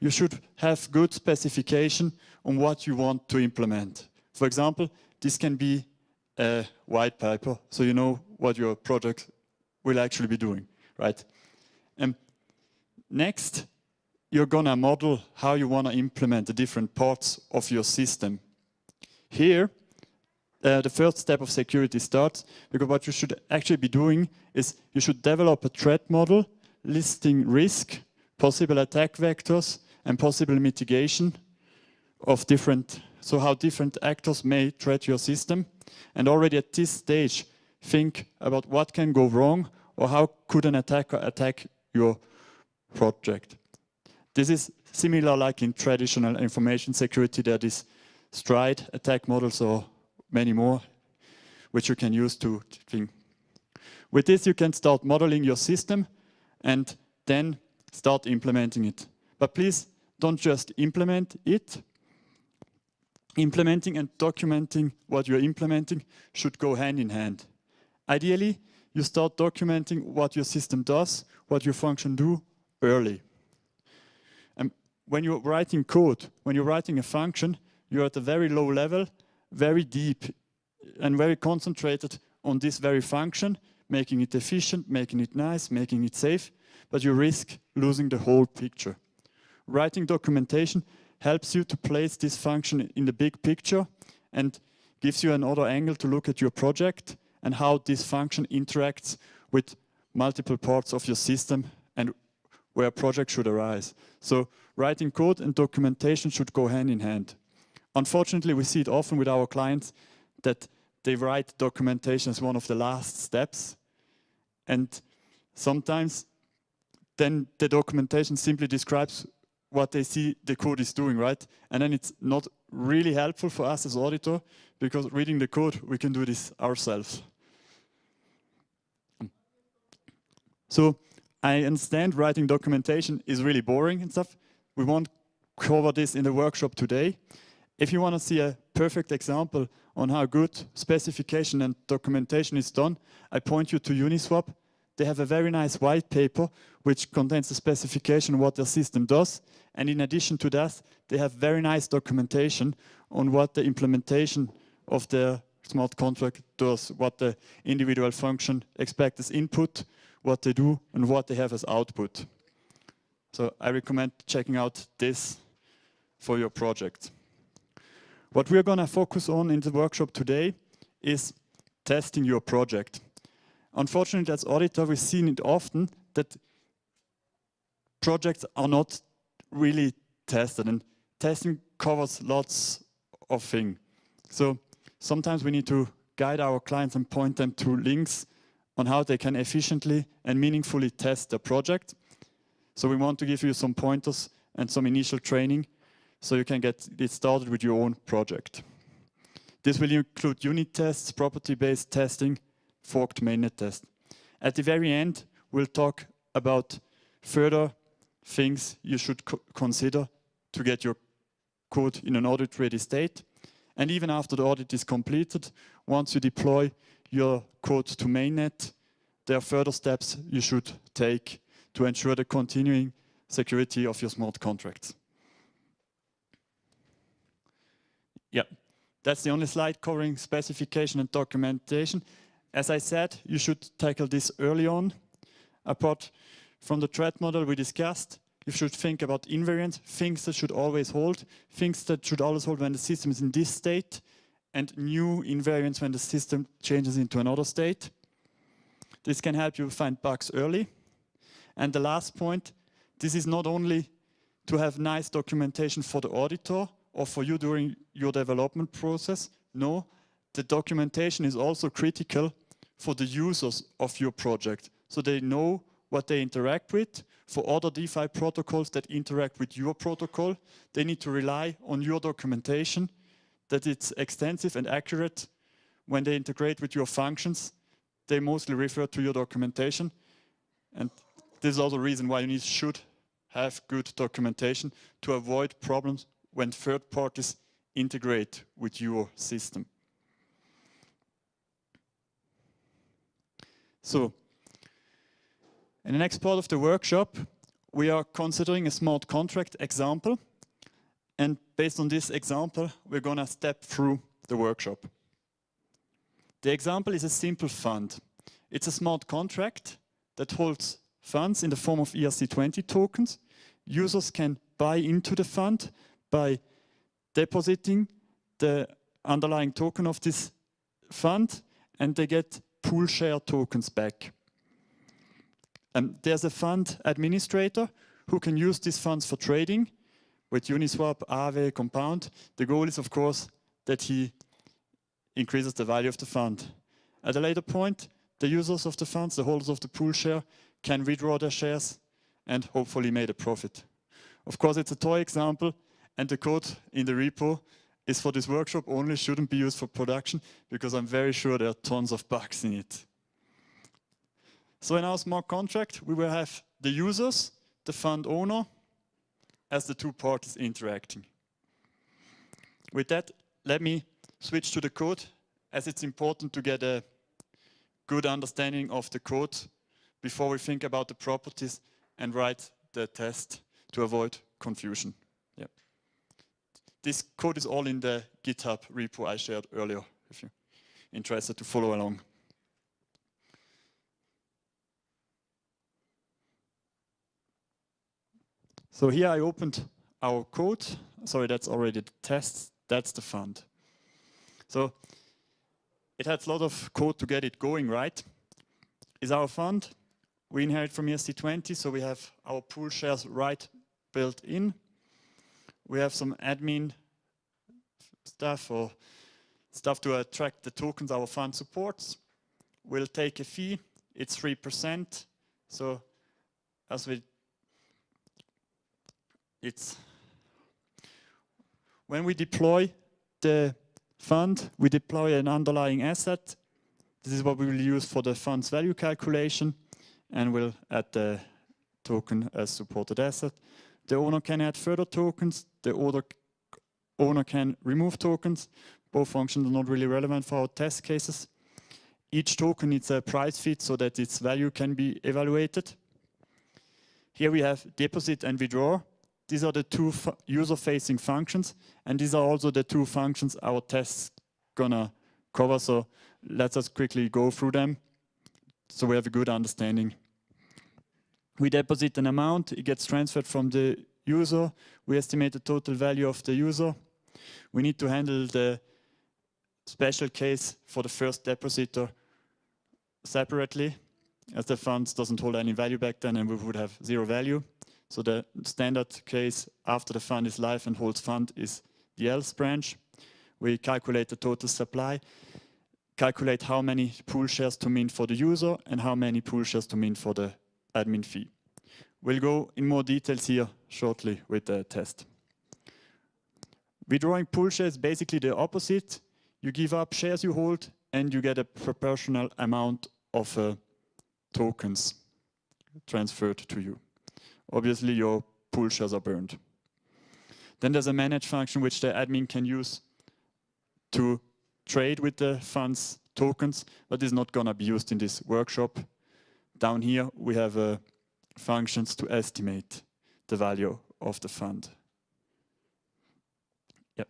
you should have good specification on what you want to implement. For example, this can be a white paper, so you know what your project will actually be doing, right? Next, you're gonna model how you wanna implement the different parts of your system. Here, the first step of security starts, because what you should actually be doing is you should develop a threat model listing risk, possible attack vectors, and possible mitigation of so how different actors may threat your system. And already at this stage, think about what can go wrong or how could an attacker attack your project. This is similar like in traditional information security. There is STRIDE attack models or many more, which you can use to think. With this, you can start modeling your system and then start implementing it. But please don't just implement it. Implementing and documenting what you're implementing should go hand in hand. Ideally, you start documenting what your system does, what your function do early. And when you're writing code, when you're writing a function, you're at a very low level, very deep, and very concentrated on this very function, making it efficient, making it nice, making it safe, but you risk losing the whole picture. Writing documentation helps you to place this function in the big picture and gives you another angle to look at your project and how this function interacts with multiple parts of your system and where a project should arise. So writing code and documentation should go hand in hand. Unfortunately, we see it often with our clients that they write documentation as one of the last steps, and sometimes then the documentation simply describes what they see the code is doing, right? And then it's not really helpful for us as auditor, because reading the code, we can do this ourselves. So I understand writing documentation is really boring and stuff. We won't cover this in the workshop today. If you want to see a perfect example on how good specification and documentation is done, I point you to Uniswap. They have a very nice white paper which contains the specification of what their system does. And in addition to that, they have very nice documentation on what the implementation of their smart contract does, what the individual function expects as input, what they do, and what they have as output. So I recommend checking out this for your project. What we're going to focus on in the workshop today is testing your project. Unfortunately, as auditor, we've seen it often that projects are not really tested, and testing covers lots of things. So sometimes we need to guide our clients and point them to links on how they can efficiently and meaningfully test the project. So we want to give you some pointers and some initial training so you can get it started with your own project. This will include unit tests, property-based testing, forked mainnet test. At the very end, we'll talk about further things you should consider to get your code in an audit-ready state. And even after the audit is completed, once you deploy your code to mainnet, there are further steps you should take to ensure the continuing security of your smart contracts. Yeah, that's the only slide covering specification and documentation. As I said, you should tackle this early on. Apart from the threat model we discussed, you should think about invariants, things that should always hold, things that should always hold when the system is in this state, and new invariants when the system changes into another state. This can help you find bugs early. And the last point, this is not only to have nice documentation for the auditor or for you during your development process. No, the documentation is also critical for the users of your project, so they know what they interact with. For other DeFi protocols that interact with your protocol, they need to rely on your documentation, that it's extensive and accurate. When they integrate with your functions, they mostly refer to your documentation. And this is also the reason why you should have good documentation to avoid problems when third parties integrate with your system. So, in the next part of the workshop, we are considering a smart contract example. And based on this example, we're going to step through the workshop. The example is a simple fund. It's a smart contract that holds funds in the form of ERC20 tokens. Users can buy into the fund by depositing the underlying token of this fund, and they get pool share tokens back. There's a fund administrator who can use these funds for trading with Uniswap, Aave, Compound. The goal is, of course, that he increases the value of the fund. At a later point, the users of the funds, the holders of the pool share, can withdraw their shares and hopefully make a profit. Of course, it's a toy example, and the code in the repo is for this workshop only, shouldn't be used for production, because I'm very sure there are tons of bugs in it. So in our smart contract, we will have the users, the fund owner, as the two parties interacting. With that, let me switch to the code, as it's important to get a good understanding of the code before we think about the properties and write the test to avoid confusion. Yep. This code is all in the GitHub repo I shared earlier, if you're interested to follow along. So here I opened our code. Sorry, that's already the test. That's the fund. So it had a lot of code to get it going, right? Is our fund. We inherit from ERC20, so we have our pool shares right built in. We have some admin stuff or stuff to attract the tokens our fund supports. We'll take a fee. It's 3%. So as when we deploy the fund, we deploy an underlying asset. This is what we will use for the fund's value calculation, and we'll add the token as supported asset. The owner can add further tokens. The owner can remove tokens. Both functions are not really relevant for our test cases. Each token needs a price feed so that its value can be evaluated. Here we have deposit and withdraw. These are the two user-facing functions, and these are also the two functions our test's gonna cover. So let's just quickly go through them so we have a good understanding. We deposit an amount, it gets transferred from the user. We estimate the total value of the user. We need to handle the special case for the first depositor separately, as the funds doesn't hold any value back then and we would have zero value. So the standard case after the fund is live and holds fund is the else branch. We calculate the total supply, calculate how many pool shares to mint for the user and how many pool shares to mint for the admin fee. We'll go in more details here shortly with the test. Withdrawing pool shares is basically the opposite. You give up shares you hold and you get a proportional amount of tokens transferred to you. Obviously, your pool shares are burned. Then there's a manage function which the admin can use to trade with the fund's tokens, but is not going to be used in this workshop. Down here, we have functions to estimate the value of the fund. Yep.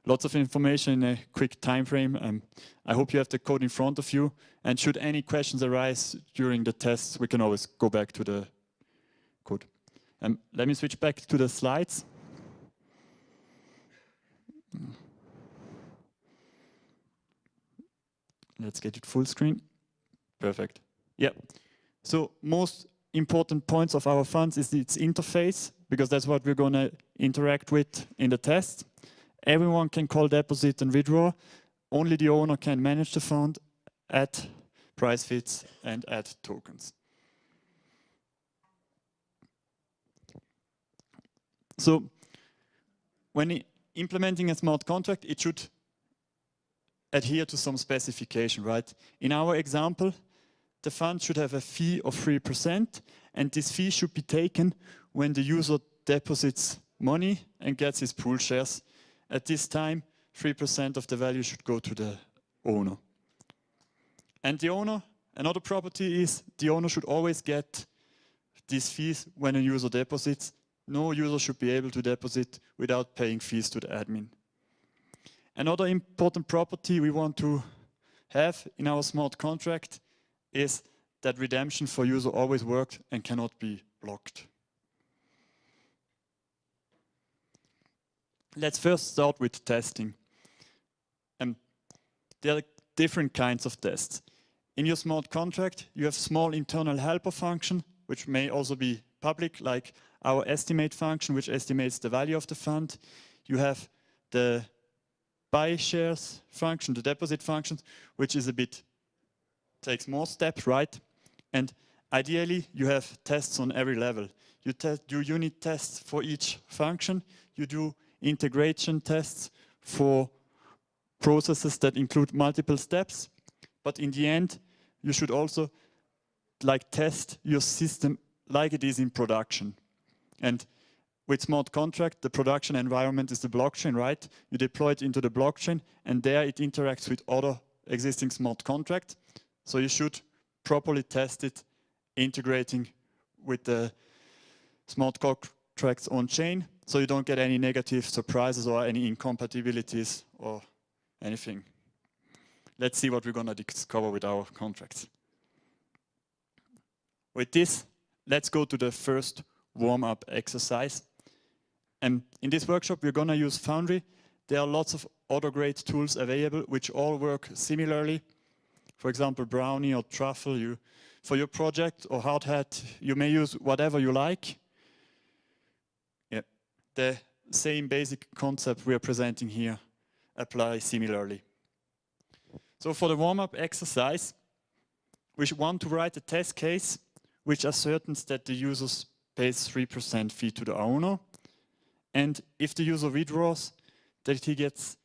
Lots of information in a quick time frame. I hope you have the code in front of you. And should any questions arise during the tests, we can always go back to the code. Let me switch back to the slides. Let's get it full screen. Perfect. Yeah. So most important points of our funds is its interface, because that's what we're going to interact with in the test. Everyone can call deposit and withdraw. Only the owner can manage the fund, add price feeds, and add tokens. So when implementing a smart contract, it should adhere to some specification, right? In our example, the fund should have a fee of 3%, and this fee should be taken when the user deposits money and gets his pool shares. At this time, 3% of the value should go to the owner. And the owner, another property is the owner should always get these fees when a user deposits. No user should be able to deposit without paying fees to the admin. Another important property we want to have in our smart contract is that redemption for user always works and cannot be blocked. Let's first start with testing. There are different kinds of tests. In your smart contract, you have small internal helper function, which may also be public, like our estimate function, which estimates the value of the fund. You have the buy shares function, the deposit function, which is a bit, takes more steps, right? And ideally, you have tests on every level. You do unit tests for each function. You do integration tests for processes that include multiple steps. But in the end, you should also test your system like it is in production. And with smart contract, the production environment is the blockchain, right? You deploy it into the blockchain, and there it interacts with other existing smart contracts. So you should properly test it, integrating with the smart contracts on chain, so you don't get any negative surprises or any incompatibilities or anything. Let's see what we're going to discover with our contracts. With this, let's go to the first warm-up exercise. And in this workshop, we're going to use Foundry. There are lots of other great tools available which all work similarly. For example, Brownie or Truffle. For your project or Hard Hat, you may use whatever you like. Yeah. The same basic concept we are presenting here apply similarly. So for the warm-up exercise, we want to write a test case which ascertains that the user pays 3% fee to the owner. And if the user withdraws, that he gets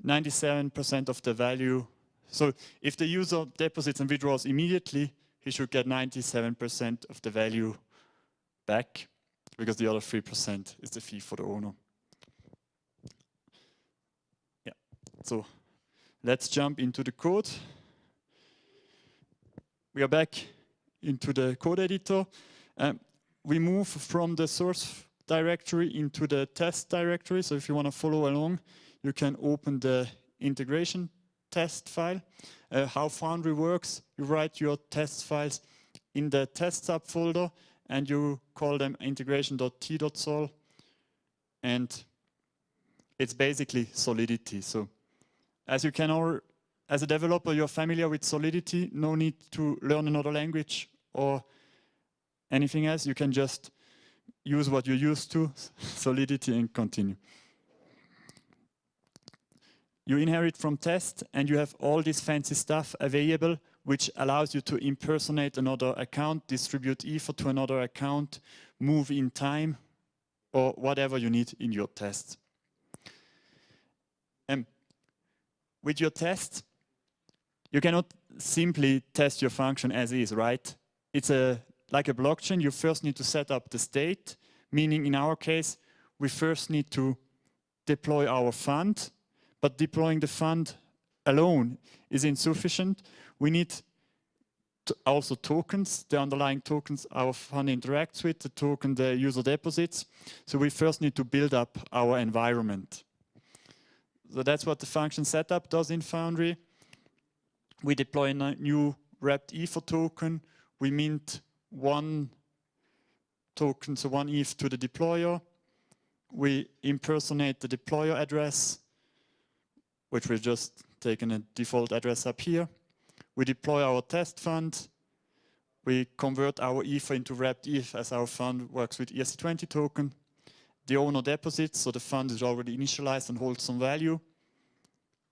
97% of the value. So if the user deposits and withdraws immediately, he should get 97% of the value back, because the other 3% is the fee for the owner. Yeah, so let's jump into the code. We are back into the code editor. We move from the source directory into the test directory. So if you want to follow along, you can open the integration test file. How Foundry works, you write your test files in the test subfolder and you call them integration.t.sol, and it's basically Solidity. So as you can all, as a developer, you're familiar with Solidity, no need to learn another language or anything else. You can just use what you're used to, Solidity, and continue. You inherit from test and you have all this fancy stuff available which allows you to impersonate another account, distribute Ether to another account, move in time, or whatever you need in your test. With your test, you cannot simply test your function as is, right? It's like a blockchain. You first need to set up the state, meaning in our case, we first need to deploy our fund, but deploying the fund alone is insufficient. We need also tokens, the underlying tokens our fund interacts with, the token the user deposits. So we first need to build up our environment. So that's what the function setup does in Foundry. We deploy a new wrapped Ether token. We mint one token, so one ETH to the deployer. We impersonate the deployer address, which we've just taken a default address up here. We deploy our test fund. We convert our Ether into wrapped ETH as our fund works with ERC20 token. The owner deposits, so the fund is already initialized and holds some value.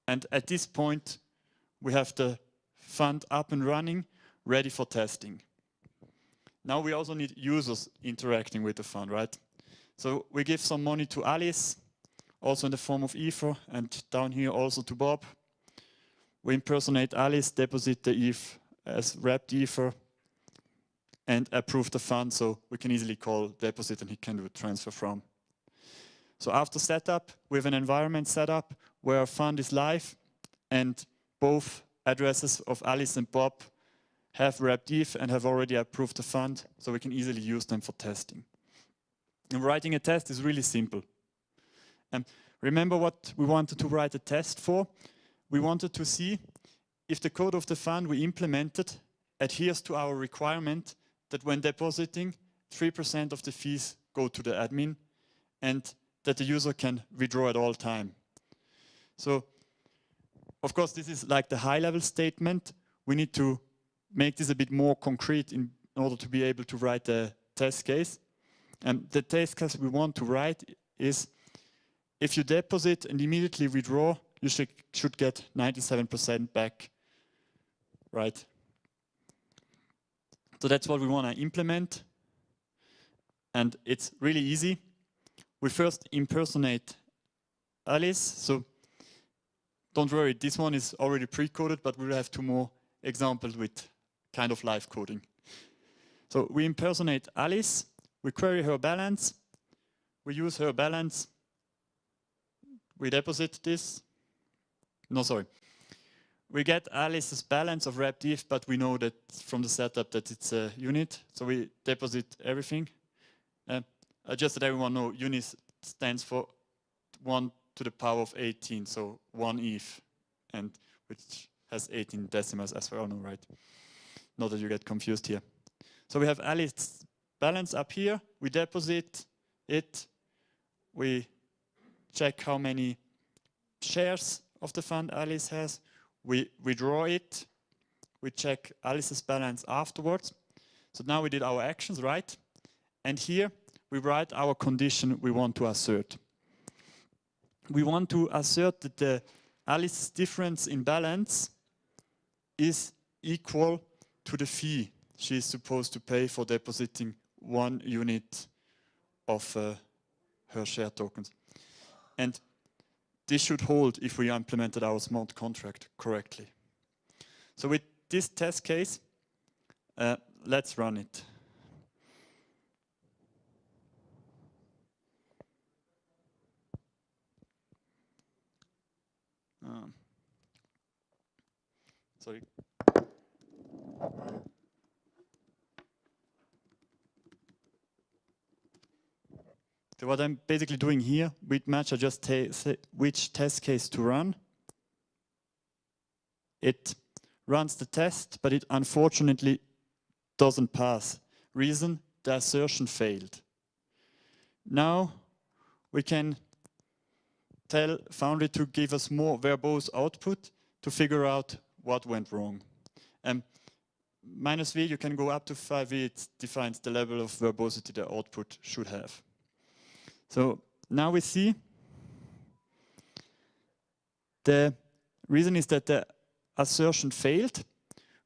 And at this point, we have the fund up and running, ready for testing. Now we also need users interacting with the fund, right? So we give some money to Alice, also in the form of Ether, and down here also to Bob. We impersonate Alice, deposit the ETH as wrapped Ether, and approve the fund, so we can easily call deposit and he can do a transfer from. So after setup, we have an environment set up where our fund is live, and both addresses of Alice and Bob have wrapped if and have already approved the fund, so we can easily use them for testing. And writing a test is really simple. Remember what we wanted to write a test for? We wanted to see if the code of the fund we implemented adheres to our requirement that when depositing, 3% of the fees go to the admin and that the user can withdraw at all time. So, of course, this is like the high-level statement. We need to make this a bit more concrete in order to be able to write a test case. And the test case we want to write is, if you deposit and immediately withdraw, you should get 97% back, right? So that's what we want to implement. And it's really easy. We first impersonate Alice. So don't worry, this one is already pre-coded, but we'll have 2 more examples with kind of live coding. So we impersonate Alice, we query her balance, we use her balance, we deposit this. No, sorry. We get Alice's balance of wrapped if, but we know that from the setup that it's a unit, so we deposit everything. Just that everyone know, unit stands for 1 to the power of 18, so 1 if, and which has 18 decimals as we all know, right? Not that you get confused here. So we have Alice's balance up here, we deposit it, we check how many shares of the fund Alice has, we withdraw it, we check Alice's balance afterwards. So now we did our actions, right? And here we write our condition we want to assert. We want to assert that the Alice's difference in balance is equal to the fee she is supposed to pay for depositing 1 unit of her share tokens. And this should hold if we implemented our smart contract correctly. So with this test case, let's run it. Sorry. So what I'm basically doing here, with match, I just say which test case to run. It runs the test, but it unfortunately doesn't pass. Reason, the assertion failed. Now we can tell Foundry to give us more verbose output to figure out what went wrong. -v, you can go up to 5v, it defines the level of verbosity the output should have. So now we see the reason is that the assertion failed.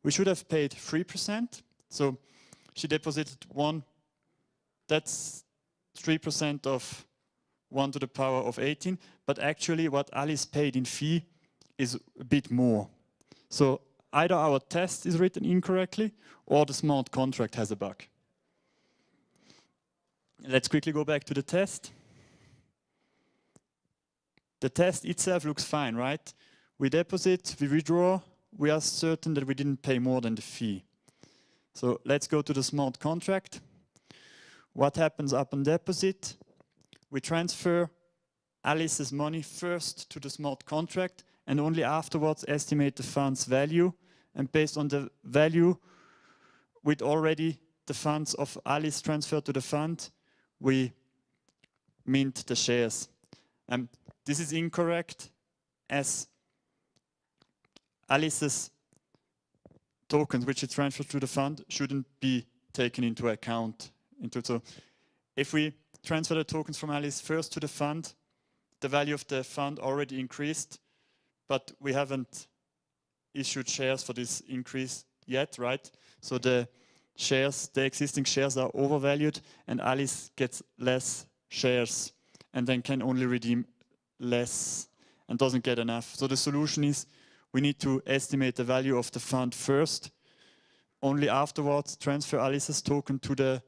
We should have paid 3%. So she deposited 1, that's 3% of 1 to the power of 18. But actually what Alice paid in fee is a bit more. So either our test is written incorrectly or the smart contract has a bug. Let's quickly go back to the test. The test itself looks fine, right? We deposit, we withdraw, we are certain that we didn't pay more than the fee. So let's go to the smart contract. What happens upon deposit? We transfer Alice's money first to the smart contract and only afterwards estimate the fund's value. And based on the value, with already the funds of Alice transferred to the fund, we mint the shares. This is incorrect, as Alice's tokens, which is transferred to the fund, shouldn't be taken into account. So if we transfer the tokens from Alice first to the fund, the value of the fund already increased, but we haven't issued shares for this increase yet, right? So the shares, the existing shares are overvalued and Alice gets less shares and then can only redeem less and doesn't get enough. So the solution is we need to estimate the value of the fund first, only afterwards transfer Alice's token to the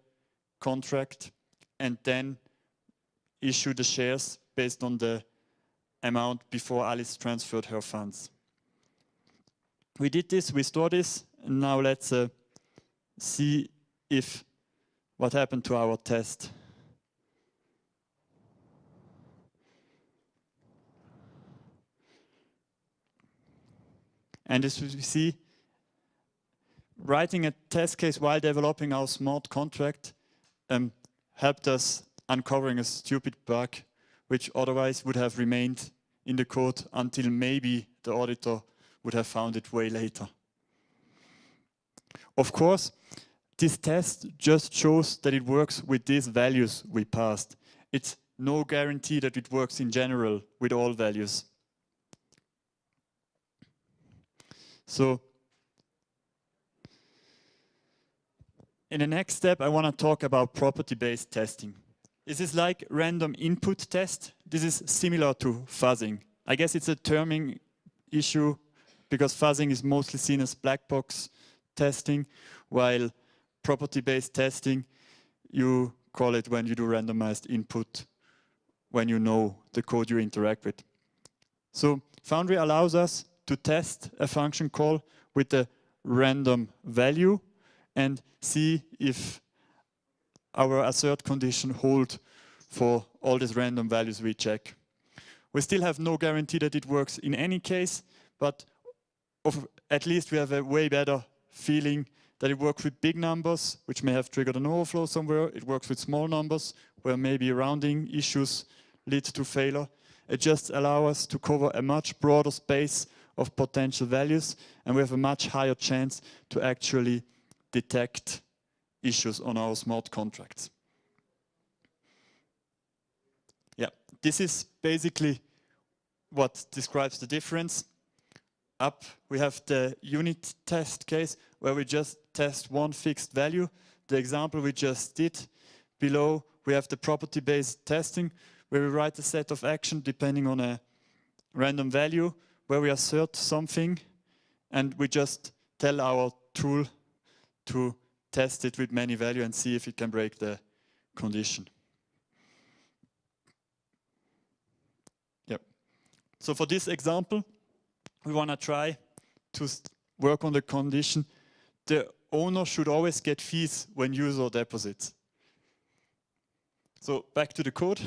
contract and then issue the shares based on the amount before Alice transferred her funds. We did this, we stored this, and now let's see if what happened to our test. And as we see, writing a test case while developing our smart contract helped us uncovering a stupid bug, which otherwise would have remained in the code until maybe the auditor would have found it way later. Of course, this test just shows that it works with these values we passed. It's no guarantee that it works in general with all values. So, in the next step, I want to talk about property-based testing. This is like random input test. This is similar to fuzzing. I guess it's a terming issue because fuzzing is mostly seen as black box testing, while property-based testing, you call it when you do randomized input, when you know the code you interact with. So Foundry allows us to test a function call with a random value and see if our assert condition hold for all these random values we check. We still have no guarantee that it works in any case, but at least we have a way better feeling that it works with big numbers, which may have triggered an overflow somewhere. It works with small numbers, where maybe rounding issues lead to failure. It just allows us to cover a much broader space of potential values, and we have a much higher chance to actually detect issues on our smart contracts. Yeah, this is basically what describes the difference. Up, we have the unit test case where we just test one fixed value, the example we just did. Below, we have the property-based testing where we write a set of action depending on a random value where we assert something and we just tell our tool to test it with many values and see if it can break the condition. Yep. So for this example, we want to try to work on the condition the owner should always get fees when user deposits. So back to the code.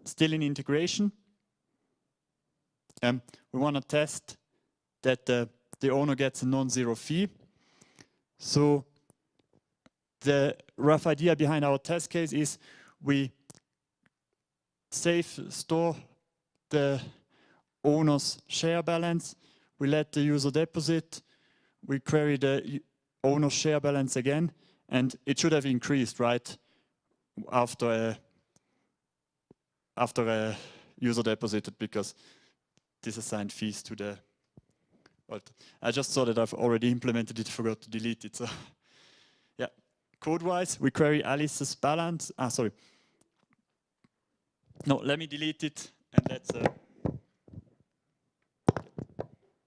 Still in integration. We want to test that the owner gets a non-zero fee. So the rough idea behind our test case is we store the owner's share balance, we let the user deposit, we query the owner's share balance again, and it should have increased, right, after a user deposited, because this assigned fees to the. Well, I just saw that I've already implemented it, forgot to delete it. So, yeah, code-wise, we query Alice's balance. Sorry. No, let me delete it, and let's.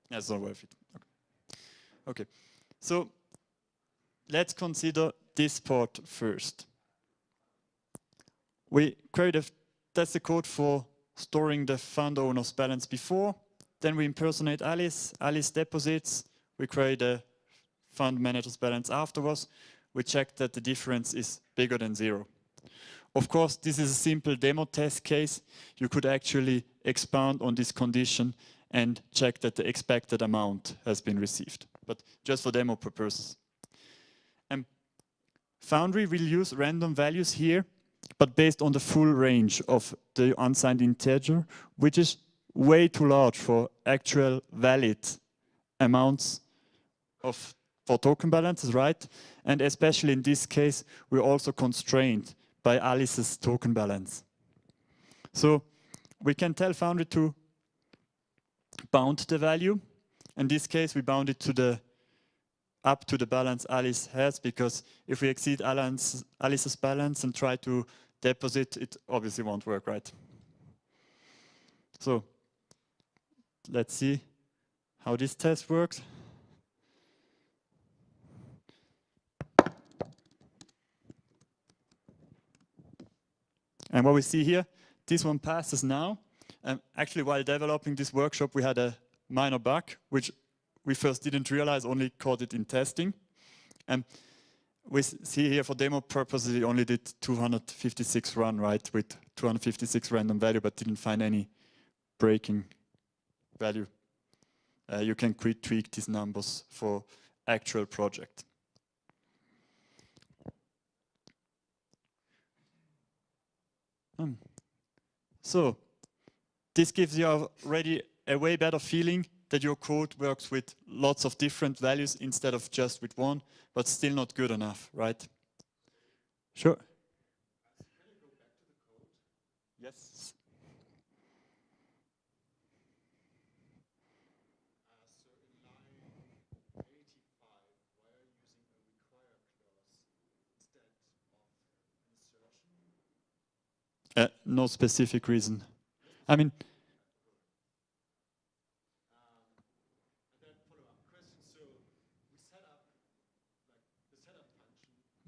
That's not worth it. Okay. So let's consider this part first. We query that's the code for storing the fund owner's balance before. Then we impersonate Alice. Alice deposits. We query the fund manager's balance afterwards. We check that the difference is bigger than 0. Of course, this is a simple demo test case. You could actually expand on this condition and check that the expected amount has been received, but just for demo purposes. Foundry will use random values here, but based on the full range of the unsigned integer, which is way too large for actual valid amounts for token balances, right? And especially in this case, we're also constrained by Alice's token balance. So we can tell Foundry to bound the value. In this case, we bound it up to the balance Alice has, because if we exceed Alice's balance and try to deposit, it obviously won't work, right? So let's see how this test works. And what we see here, this one passes now. Actually, while developing this workshop, we had a minor bug, which we first didn't realize, only caught it in testing. We see here for demo purposes, we only did 256 run, right, with 256 random value, but didn't find any breaking value. You can tweak these numbers for actual project. So this gives you already a way better feeling that your code works with lots of different values instead of just with one, but still not good enough, right? Sure. Can you go back to the code? Yes. So in line 85, why are you using a require clause instead of insertion? No specific reason. I mean,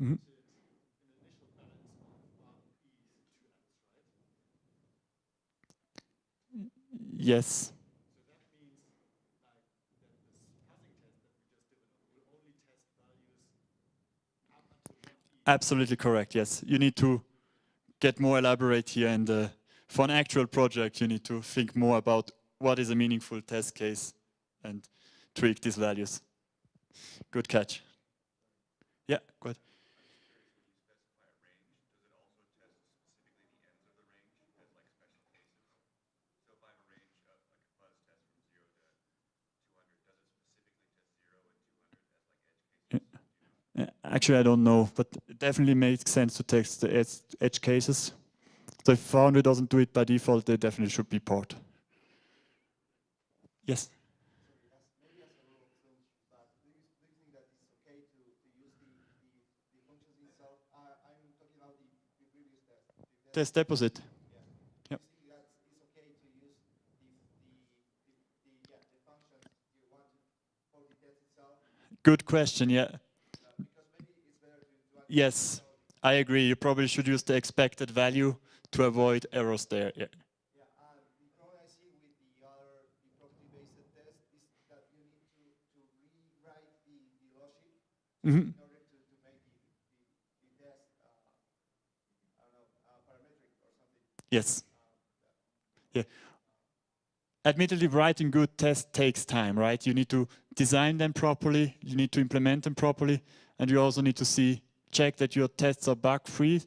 Mm-hmm. An initial balance of 1 ETH 2 right? Yes. So that means like that this fuzzing test that we just developed will only test values up until 1 ETH. Absolutely correct, yes. You need to get more elaborate here, and for an actual project you need to think more about what is a meaningful test case and tweak these values. Good catch. Yeah, go ahead. Actually, I don't know, but it definitely makes sense to test the edge cases. So if Foundry doesn't do it by default, they definitely should be part. Yes? Maybe as a rule of thumb, but do you think that it's okay to use the functions itself? I'm talking about the previous test. Test deposit. Yeah. Yep. Do you think that it's okay to use the functions you want for the test itself? Good question, yeah. Because maybe it's better to Yes, I agree. You probably should use the expected value to avoid errors there. Yeah. Yeah, and the problem I see with the other property-based test is that you need to rewrite the logic in order to make the test, I don't know, parametric or something. Yes. Yeah. Admittedly, writing good tests takes time, right? You need to design them properly, you need to implement them properly, and you also need to check that your tests are bug-free.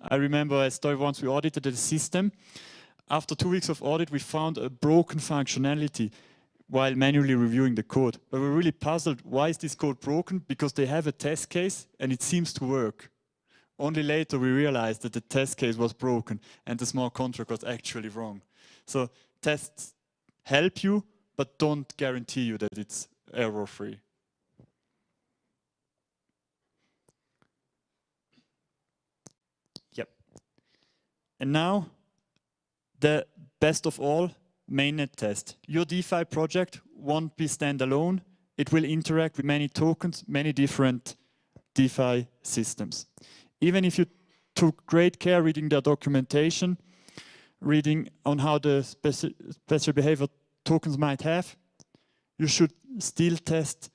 I remember a story once we audited a system. After 2 weeks of audit, we found a broken functionality while manually reviewing the code. But we were really puzzled, why is this code broken? Because they have a test case and it seems to work. Only later we realized that the test case was broken and the smart contract was actually wrong. So tests help you, but don't guarantee you that it's error-free. Yep. And now, the best of all, mainnet test. Your DeFi project won't be standalone. It will interact with many tokens, many different DeFi systems. Even if you took great care reading their documentation, reading on how the special behavior tokens might have, you should still test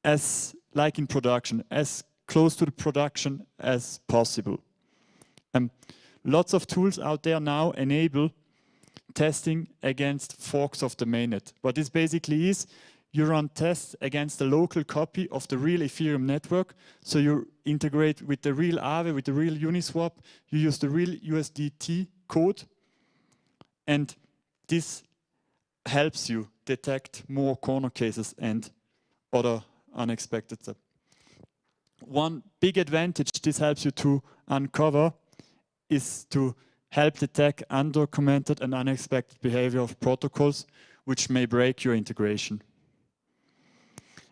as like in production, as close to the production as possible. Lots of tools out there now enable testing against forks of the mainnet. What this basically is, you run tests against the local copy of the real Ethereum network. So you integrate with the real Aave, with the real Uniswap. You use the real USDT code. And this helps you detect more corner cases and other unexpected stuff. One big advantage this helps you to uncover is to help detect undocumented and unexpected behavior of protocols which may break your integration.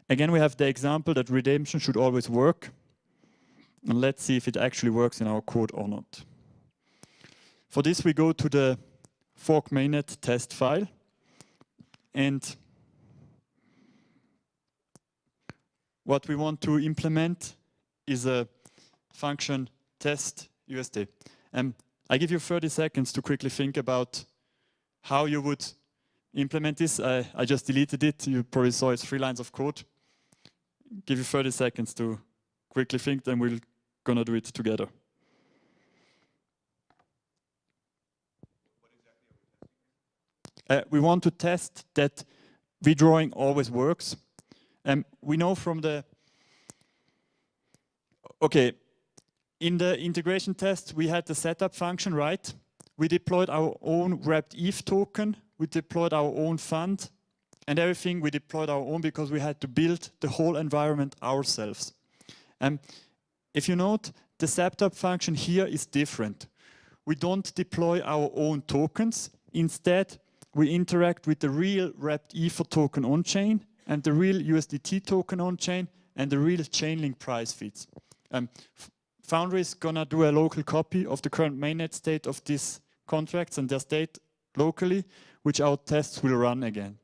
Again, we have the example that redemption should always work. And let's see if it actually works in our code or not. For this, we go to the fork mainnet test file. And what we want to implement is a function test USD. I give you 30 seconds to quickly think about how you would implement this. I just deleted it. You probably saw it's 3 lines of code. Give you 30 seconds to quickly think, then we're gonna do it together. We want to test that redrawing always works. We know from the, okay, in the integration test, we had the setup function, right? We deployed our own wrapped ETH token, we deployed our own fund, and everything we deployed our own because we had to build the whole environment ourselves. If you note, the setup function here is different. We don't deploy our own tokens. Instead, we interact with the real wrapped Ether token on-chain and the real USDT token on-chain and the real Chainlink price feeds. Foundry is gonna do a local copy of the current mainnet state of these contracts and their state locally, which our tests will run again.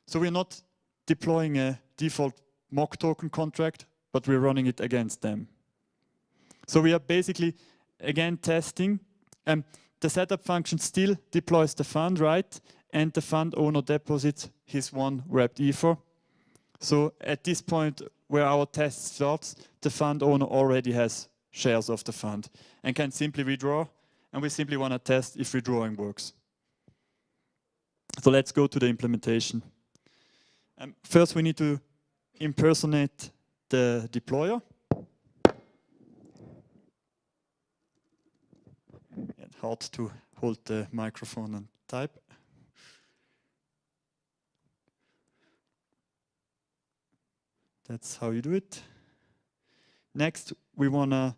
So we're not deploying a default mock token contract, but we're running it against them. So we are basically, again, testing. The setup function still deploys the fund, right? And the fund owner deposits his one wrapped Ether. So at this point where our test starts, the fund owner already has shares of the fund and can simply withdraw. And we simply want to test if withdrawing works. So let's go to the implementation. First, we need to impersonate the deployer. It's hard to hold the microphone and type. That's how you do it. Next, we want to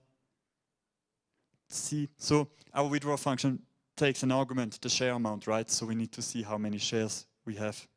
see, so our withdraw function takes an argument, the share amount, right? So we need to see how many shares we have.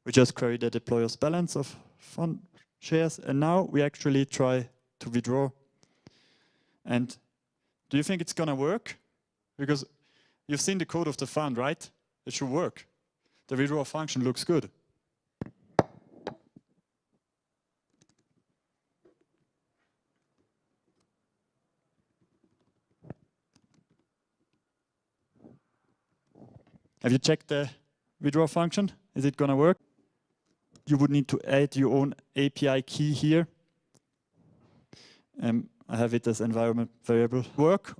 We just query the deployer's balance of fund shares, and now we actually try to withdraw. And do you think it's gonna work? Because you've seen the code of the fund, right? It should work. The withdraw function looks good. Have you checked the withdraw function? Is it gonna work? You would need to add your own API key here. I have it as environment variable. Work?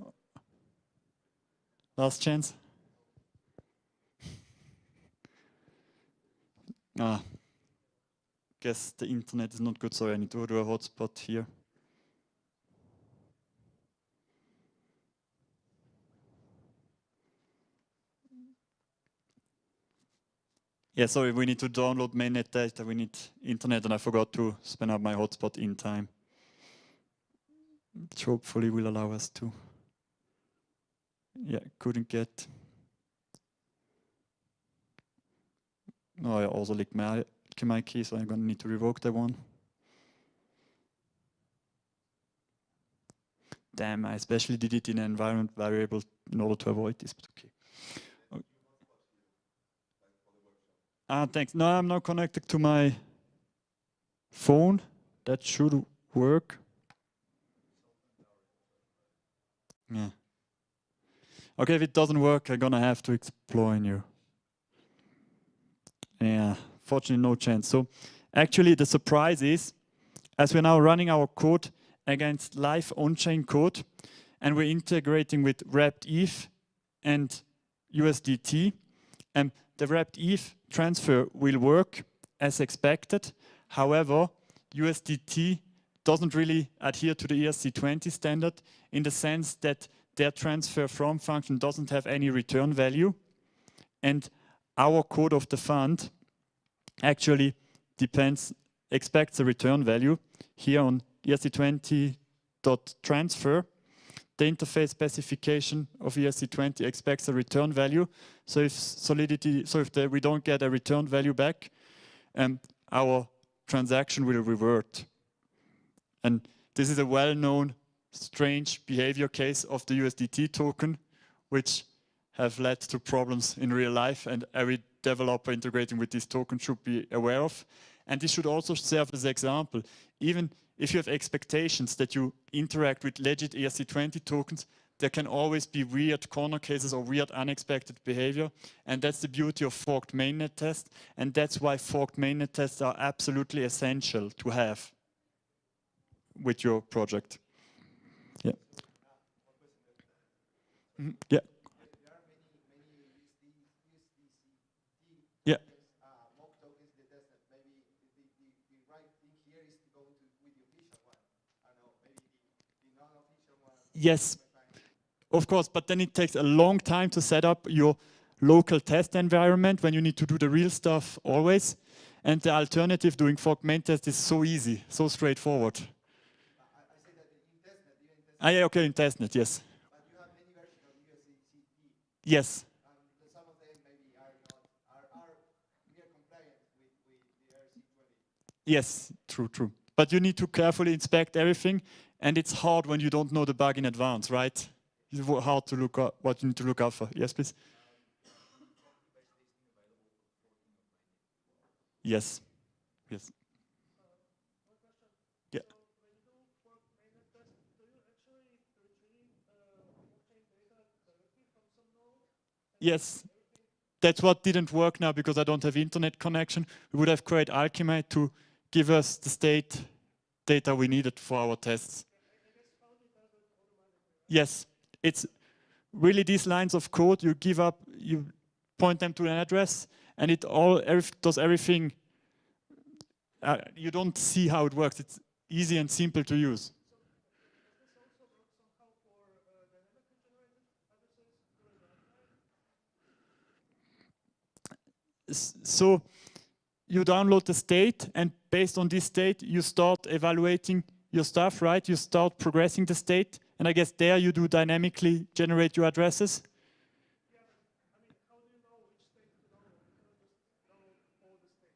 Last chance? Guess the internet is not good, sorry, I need to do a hotspot here. Yeah, sorry, we need to download mainnet data, we need internet, and I forgot to spin up my hotspot in time. Which hopefully will allow us to. Yeah, couldn't get. No, I also leaked my key, so I'm gonna need to revoke that one. Damn, I especially did it in an environment variable in order to avoid this, but okay. Thanks. No, I'm not connected to my phone. That should work. Yeah. Okay, if it doesn't work, I'm gonna have to explain you. Yeah, fortunately no chance. So actually the surprise is, as we're now running our code against live on-chain code, and we're integrating with wrapped ETH and USDT, and the wrapped ETH transfer will work as expected. However, USDT doesn't really adhere to the ERC20 standard in the sense that their transfer from function doesn't have any return value. And our code of the fund actually expects a return value here on ERC20.transfer. The interface specification of ERC20 expects a return value. So if we don't get a return value back, our transaction will revert. And this is a well-known strange behavior case of the USDT token, which have led to problems in real life, and every developer integrating with this token should be aware of. And this should also serve as an example. Even if you have expectations that you interact with legit ERC20 tokens, there can always be weird corner cases or weird unexpected behavior. And that's the beauty of forked mainnet tests. And that's why forked mainnet tests are absolutely essential to have with your project. Yeah. Mm-hmm. Yeah. There are many USDC Yeah. mock tokens that does that. Maybe the right thing here is to go with the official one. I don't know, maybe the non-official one. Yes, of course, but then it takes a long time to set up your local test environment when you need to do the real stuff always. And the alternative, doing fork main test, is so easy, so straightforward. I say that in testnet, even in testnet. Yeah, okay, in testnet, yes. But you have many versions of USDC. Yes. Some of them maybe are near compliant with the ERC20. Yes, true. But you need to carefully inspect everything, and it's hard when you don't know the bug in advance, right? It's hard to look up what you need to look out for. Yes, please. Yes. Yes. Yeah. Yes. That's what didn't work now because I don't have internet connection. We would have created Alchemy to give us the state data we needed for our tests. Yes. It's really these lines of code you give up, you point them to an address, and it does everything. You don't see how it works. It's easy and simple to use. So you download the state, and based on this state, you start evaluating your stuff, right? You start progressing the state, and I guess there you do dynamically generate your addresses.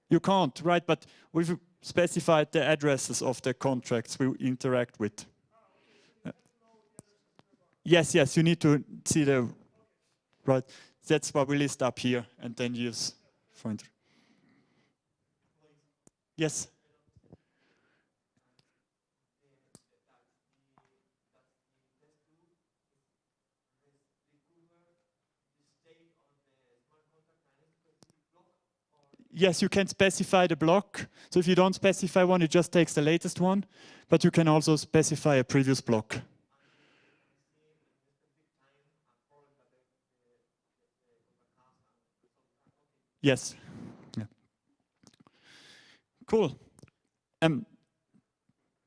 You can't, right? But we've specified the addresses of the contracts we interact with. Yes, you need to see the, right? That's what we list up here, and then use find. Yes. Yes, you can specify the block. So if you don't specify one, it just takes the latest one. But you can also specify a previous block. Yes. Yeah. Cool.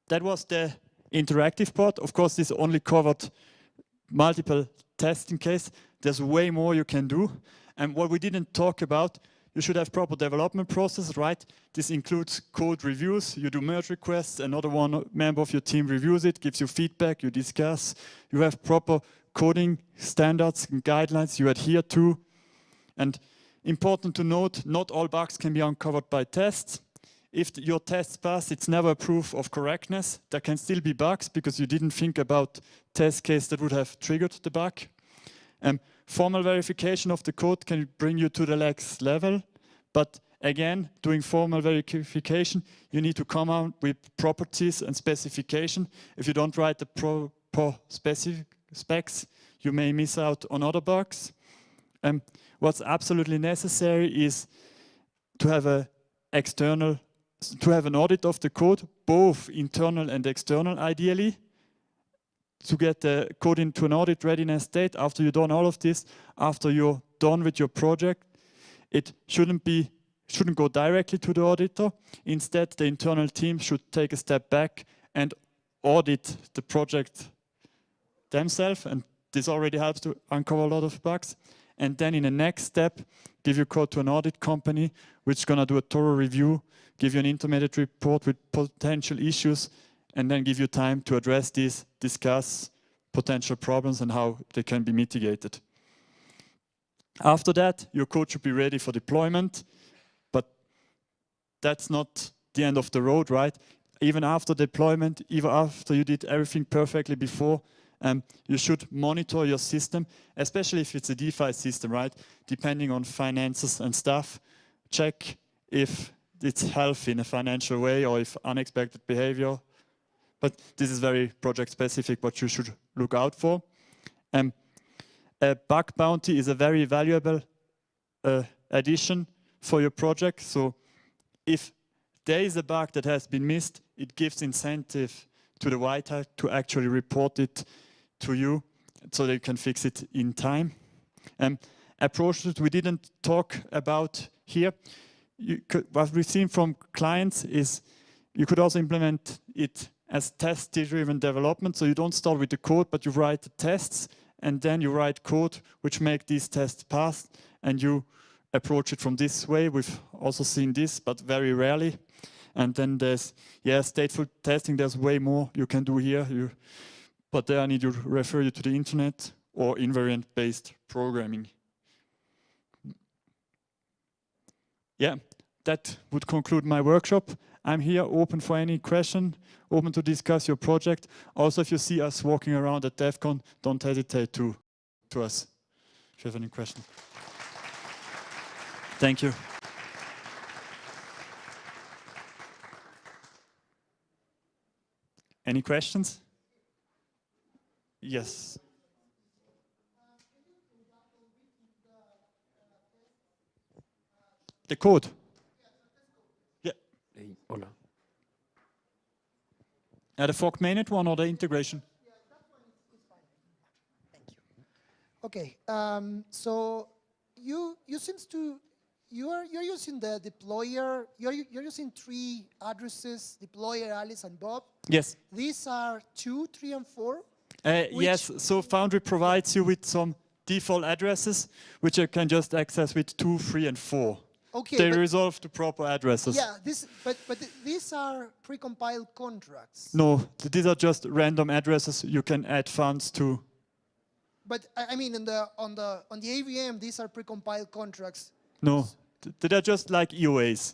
That was the interactive part. Of course, this only covered multiple testing cases. There's way more you can do. And what we didn't talk about, you should have proper development process, right? This includes code reviews. You do merge requests, another member of your team reviews it, gives you feedback, you discuss. You have proper coding standards and guidelines you adhere to. And important to note, not all bugs can be uncovered by tests. If your tests pass, it's never a proof of correctness. There can still be bugs because you didn't think about test case that would have triggered the bug. Formal verification of the code can bring you to the next level, but again, doing formal verification, you need to come out with properties and specification. If you don't write the proper specs, you may miss out on other bugs. What's absolutely necessary is to have an audit of the code, both internal and external, ideally, to get the code into an audit readiness state. After you've done all of this, after you're done with your project, it shouldn't go directly to the auditor. Instead, the internal team should take a step back and audit the project themselves, and this already helps to uncover a lot of bugs. And then in the next step, give your code to an audit company, which is going to do a thorough review, give you an intermediate report with potential issues, and then give you time to address these, discuss potential problems and how they can be mitigated. After that, your code should be ready for deployment, but that's not the end of the road, right? even after deployment, even after you did everything perfectly before, you should monitor your system, especially if it's a DeFi system, right? Depending on finances and stuff, check if it's healthy in a financial way or if unexpected behavior. But this is very project specific, what you should look out for. A bug bounty is a very valuable addition for your project. So if there is a bug that has been missed, it gives incentive to the white hat to actually report it to you so that you can fix it in time. Approach that we didn't talk about here. What we've seen from clients is you could also implement it as test-driven development. So you don't start with the code, but you write the tests, and then you write code which make these tests pass, and you approach it from this way. We've also seen this, but very rarely. And then there's, stateful testing. There's way more you can do here. But there I need to refer you to the internet or invariant-based programming. Yeah, that would conclude my workshop. I'm here open for any question, open to discuss your project. Also, if you see us walking around at Devcon, don't hesitate to us if you have any questions. Thank you. Any questions? Yes. The code? Yeah. Hey, hola. The fork mainnet one or the integration? Yeah, that one is fine. Thank you. Okay, so you seems to you're using the deployer. You're using 3 addresses: deployer, Alice, and Bob. Yes. These are 2, 3, and 4. Yes. So Foundry provides you with some default addresses, which you can just access with 2, 3, and 4. Okay. They resolve the proper addresses. Yeah. But these are precompiled contracts. No, these are just random addresses you can add funds to. But I mean, on the AVM, these are precompiled contracts. No, they're just like EOAs.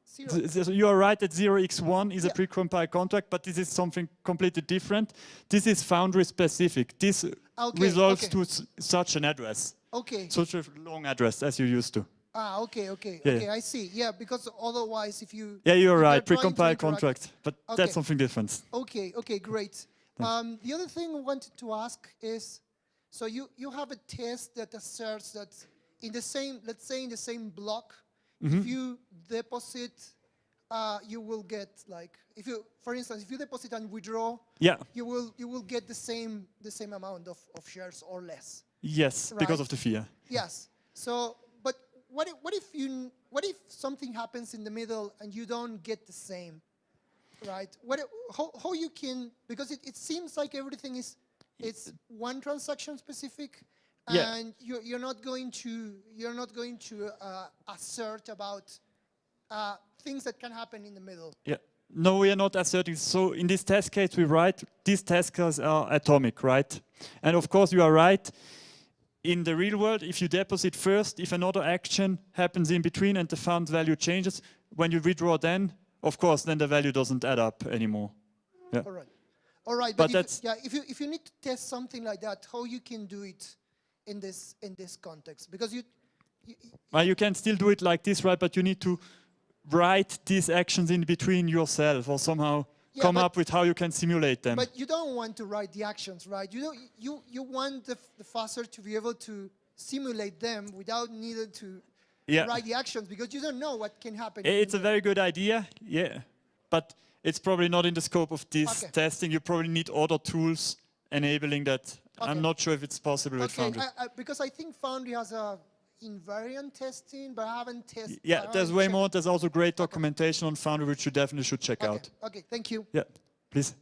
So you are right that 0x1 is a precompiled contract, but this is something completely different. This is Foundry specific. This resolves to such an address. Okay. Such a long address as you used to. Ah, okay, Yeah. okay, I see. Yeah, because otherwise, if you you're right. trying to Precompiled interact- contract, but that's something different. Okay, great. The other thing I wanted to ask is, so you have a test that asserts that in the same, let's say in the same block, if you deposit, you will get like, if you, for instance, if you deposit and withdraw, you will get the same amount of shares or less. Yes, Right. because of the fear. Yes. So, but what if something happens in the middle and you don't get the same, right? How you can, because it seems like everything is, it's one transaction specific, and you're not going to assert about things that can happen in the middle. Yeah. No, we are not asserting. So in this test case, we write these test cases are atomic, right? And of course, you are right. In the real world, if you deposit first, if another action happens in between and the fund value changes, when you withdraw then, of course, then the value doesn't add up anymore. Yeah. All right. But if you need to test something like that, how you can do it in this context? Because you can still do it like this, right? But you need to write these actions in between yourself or somehow come up with how you can simulate them. But you don't want to write the actions, right? You want the fuzzer to be able to simulate them without needing to write the actions, because you don't know what can happen. It's a very good idea, but it's probably not in the scope of this testing. You probably need other tools enabling that. I'm not sure if it's possible with Foundry. Because I think Foundry has a invariant testing, but I haven't tested. Yeah, there's way more. There's also great documentation on Foundry, which you definitely should check out. Okay, thank you. Yeah, please.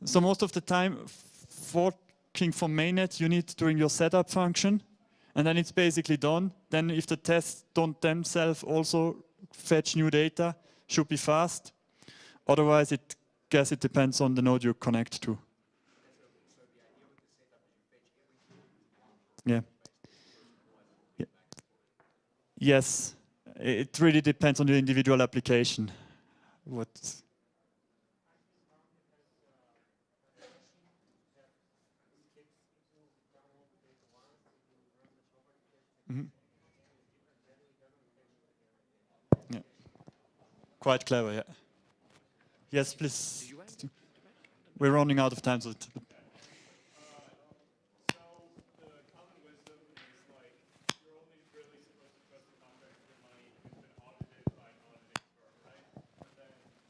So most of the time, forking from mainnet, you need during your setup function, and then it's basically done. Then if the tests don't themselves also fetch new data, should be fast. Otherwise, it depends on the node you connect to. Yeah. Yeah. Yes, it really depends on the individual application. What? Yeah. Quite clever, yeah. Yes, please. We're running out of time, so.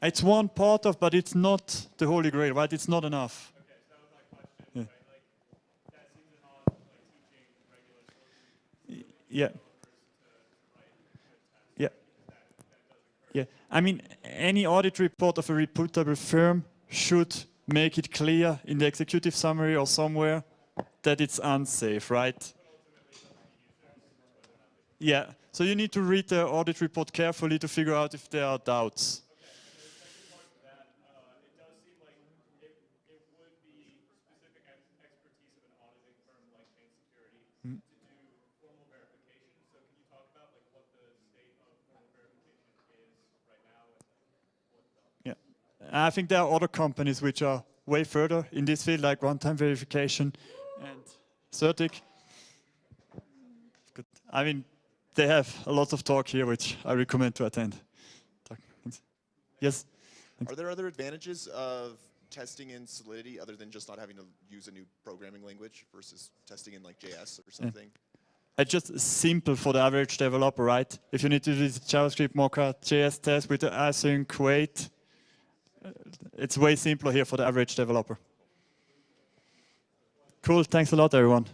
It's one part of, but it's not the holy grail, right? It's not enough. Okay, so that was my question, Yeah. right? Like, that seems an odd, like, teaching regular sources Yeah. to write good tests. Yeah. That does occur. Yeah. I mean, any audit report of a reputable firm should make it clear in the executive summary or somewhere that it's unsafe, right? Yeah. So you need to read the audit report carefully to figure out if there are doubts. It does seem like it would be specific expertise of an auditing firm like Chain Security to do formal verification. So can you talk about like what the state of formal verification is right now and what the... Yeah. I think there are other companies which are way further in this field, like one-time verification and Certic. Good. I mean, they have a lot of talk here, which I recommend to attend. Yes? Are there other advantages of testing in Solidity other than just not having to use a new programming language versus testing in like JS or something? It's just simple for the average developer, right? If you need to do this JavaScript mocha JS test with the async wait, it's way simpler here for the average developer. Cool, thanks a lot, everyone.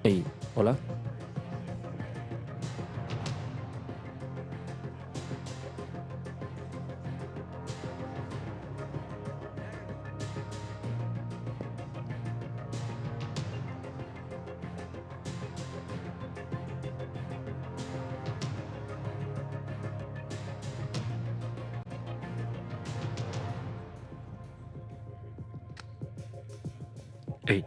Hey, hola. Hey.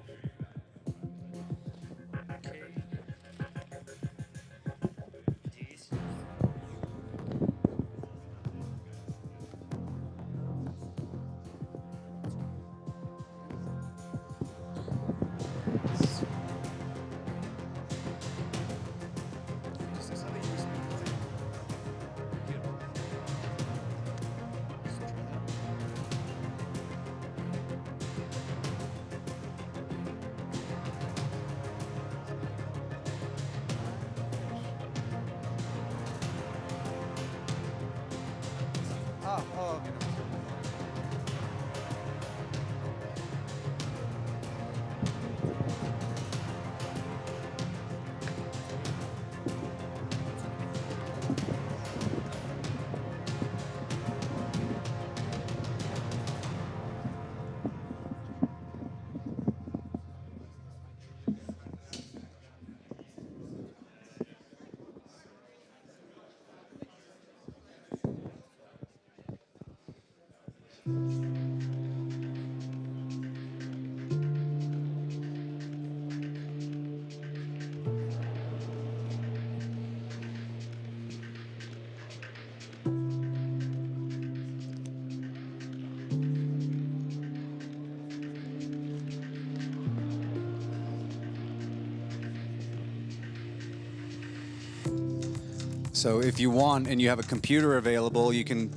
So if you want and you have a computer available, you can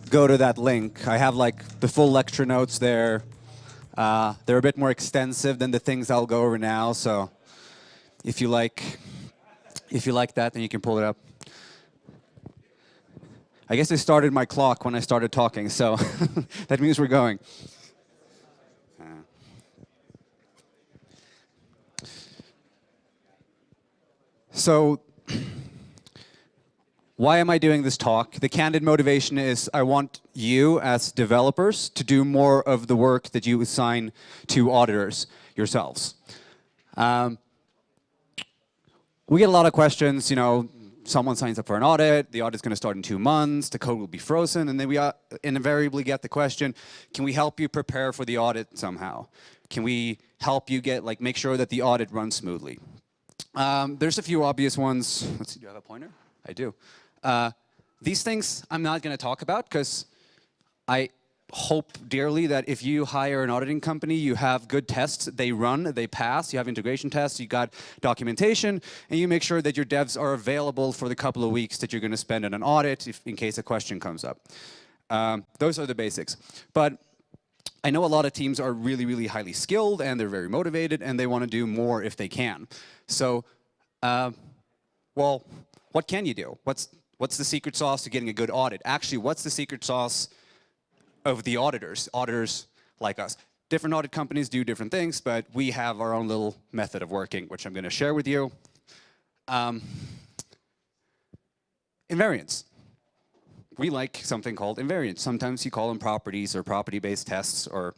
go to that link. I have like the full lecture notes there. They're a bit more extensive than the things I'll go over now. So if you like that, then you can pull it up. I guess I started my clock when I started talking, so that means we're going. So why am I doing this talk? The candid motivation is I want you as developers to do more of the work that you assign to auditors yourselves. We get a lot of questions, you know, someone signs up for an audit, the audit's going to start in 2 months, the code will be frozen, and then we invariably get the question, can we help you prepare for the audit somehow? Can we help you get, like, make sure that the audit runs smoothly? There's a few obvious ones. Let's see, do I have a pointer? I do. These things I'm not going to talk about because I hope dearly that if you hire an auditing company, you have good tests, they run, they pass, you have integration tests, you got documentation, and you make sure that your devs are available for the couple of weeks that you're going to spend on an audit in case a question comes up. Those are the basics. But I know a lot of teams are really, really highly skilled and they're very motivated and they want to do more if they can. So, well, what can you do? What's the secret sauce to getting a good audit? Actually, what's the secret sauce of the auditors like us? Different audit companies do different things, but we have our own little method of working, which I'm going to share with you. Invariants. We like something called invariants. Sometimes you call them properties or property-based tests or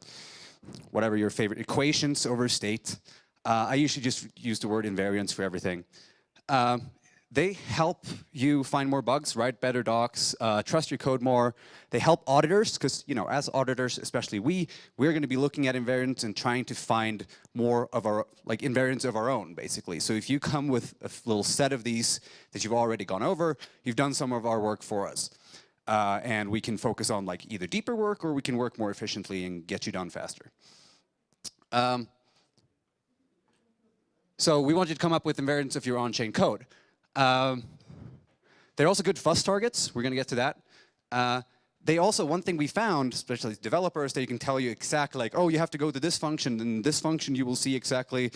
whatever your favorite equations over state. I usually just use the word invariants for everything. They help you find more bugs, write better docs, trust your code more. They help auditors, because, you know, as auditors, especially we're going to be looking at invariants and trying to find more of our, like, invariants of our own, basically. So if you come with a little set of these that you've already gone over, you've done some of our work for us. And we can focus on, like, either deeper work or we can work more efficiently and get you done faster. So we want you to come up with invariants of your on-chain code. They're also good fuss targets. We're going to get to that. They also, one thing we found, especially as developers, they can tell you exactly like, oh, you have to go to this function, and this function you will see exactly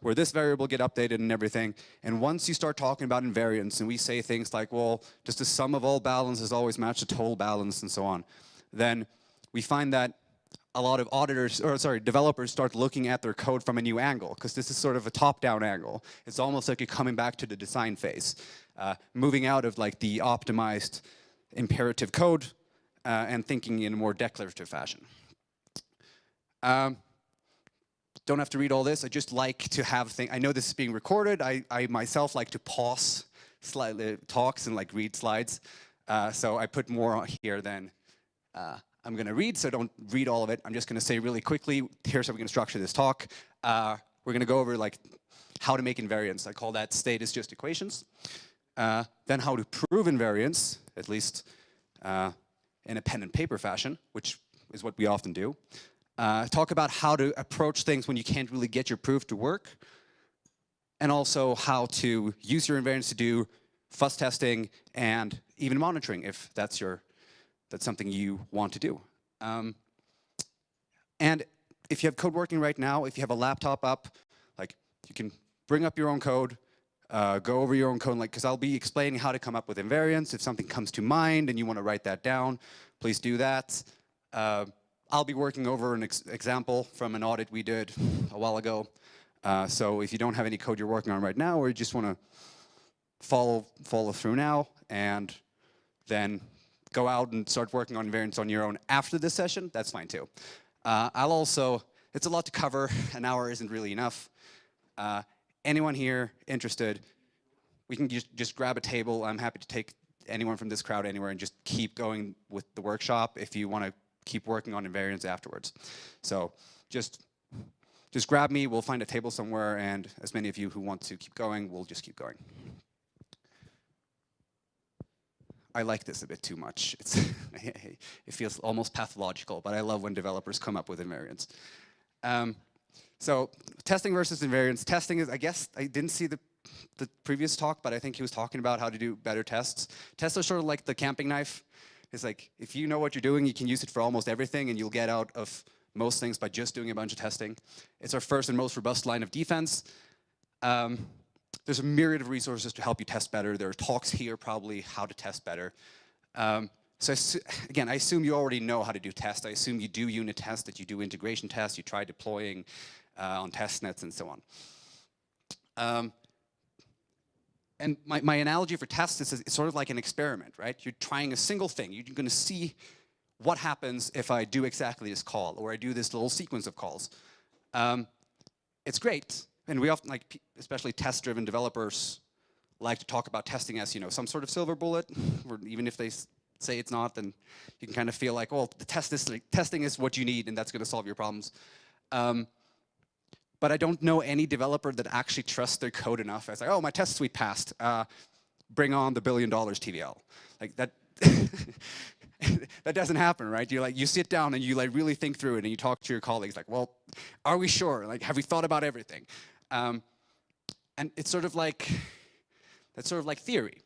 where this variable get updated and everything. And once you start talking about invariants, and we say things like, well, does the sum of all balances always match the total balance and so on, then we find that a lot of developers start looking at their code from a new angle, because this is sort of a top-down angle. It's almost like you're coming back to the design phase, moving out of like the optimized imperative code and thinking in a more declarative fashion. Don't have to read all this. I just like to have things. I know this is being recorded. I myself like to pause slightly talks and like read slides. So I put more here than I'm going to read, so don't read all of it. I'm just going to say really quickly, here's how we're going to structure this talk. We're going to go over like how to make invariants. I call that state is just equations. Then how to prove invariants, at least in a pen and paper fashion, which is what we often do. Talk about how to approach things when you can't really get your proof to work. And also how to use your invariants to do fuss testing and even monitoring if that's something you want to do. And if you have code working right now, if you have a laptop up, like you can bring up your own code, go over your own code, like, because I'll be explaining how to come up with invariants. If something comes to mind and you want to write that down, please do that. I'll be working over an example from an audit we did a while ago. So if you don't have any code you're working on right now, or you just want to follow through now, and then go out and start working on invariants on your own after this session, that's fine too. It's a lot to cover. An hour isn't really enough. Anyone here interested, we can just grab a table. I'm happy to take anyone from this crowd anywhere and just keep going with the workshop if you want to keep working on invariants afterwards. So just grab me, we'll find a table somewhere, and as many of you who want to keep going, we'll just keep going. I like this a bit too much. It feels almost pathological, but I love when developers come up with invariants. So testing versus invariants. Testing is, I guess, I didn't see the previous talk, but I think he was talking about how to do better tests. Tests are sort of like the camping knife. It's like, if you know what you're doing, you can use it for almost everything, and you'll get out of most things by just doing a bunch of testing. It's our first and most robust line of defense. There's a myriad of resources to help you test better. There are talks here probably how to test better. Again, I assume you already know how to do tests. I assume you do unit tests, that you do integration tests, you try deploying on test nets and so on. And my analogy for tests is it's sort of like an experiment, right? You're trying a single thing. You're going to see what happens if I do exactly this call, or I do this little sequence of calls. It's great. And we often, like, especially test-driven developers, like to talk about testing as, some sort of silver bullet, or even if they say it's not, then you can kind of feel like, well, testing is what you need, and that's going to solve your problems. But I don't know any developer that actually trusts their code enough as like, oh, my test suite passed. Bring on the $1 billion TVL. Like that. That doesn't happen, right? You sit down and you really think through it, and you talk to your colleagues like, well, are we sure? Like, have we thought about everything? And it's sort of like, that's sort of like theory.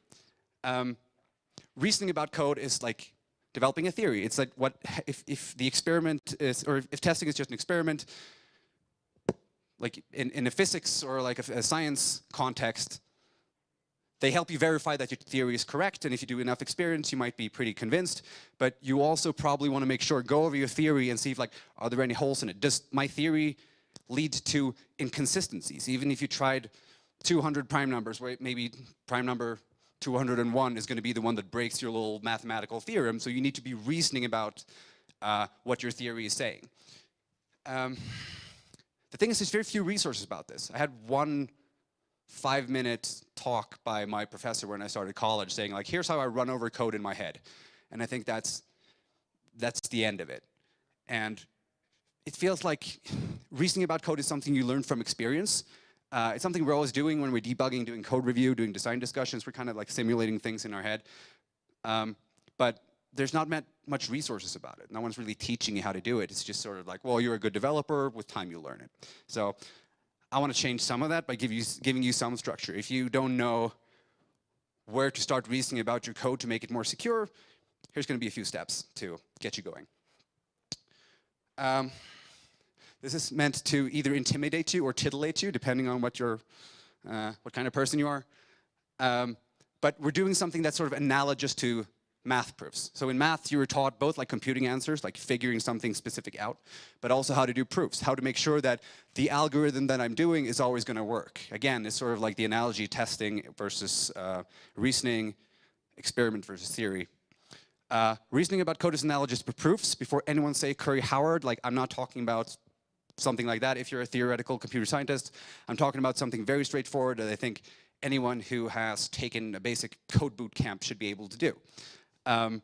Reasoning about code is like developing a theory. It's like if the experiment is, or if testing is just an experiment, like in a physics or like a science context, they help you verify that your theory is correct, and if you do enough experience, you might be pretty convinced. But you also probably want to make sure, go over your theory and see if, like, are there any holes in it? Does my theory lead to inconsistencies? Even if you tried 200 prime numbers, where maybe prime number 201 is going to be the one that breaks your little mathematical theorem, so you need to be reasoning about what your theory is saying. The thing is, there's very few resources about this. I had one 5-minute talk by my professor when I started college saying, like, here's how I run over code in my head. And I think that's the end of it. And it feels like reasoning about code is something you learn from experience. It's something we're always doing when we're debugging, doing code review, doing design discussions. We're kind of like simulating things in our head. But there's not much resources about it. No one's really teaching you how to do it. It's just sort of like, well, you're a good developer. With time, you'll learn it. So I want to change some of that by giving you some structure. If you don't know where to start reasoning about your code to make it more secure, here's going to be a few steps to get you going. This is meant to either intimidate you or titillate you, depending on what kind of person you are. But we're doing something that's sort of analogous to math proofs. So in math, you were taught both like computing answers, like figuring something specific out, but also how to do proofs, how to make sure that the algorithm that I'm doing is always going to work. Again, it's sort of like the analogy testing versus reasoning, experiment versus theory. Reasoning about code is analogous to proofs. Before anyone say Curry Howard, like I'm not talking about something like that if you're a theoretical computer scientist. I'm talking about something very straightforward that I think anyone who has taken a basic code boot camp should be able to do. And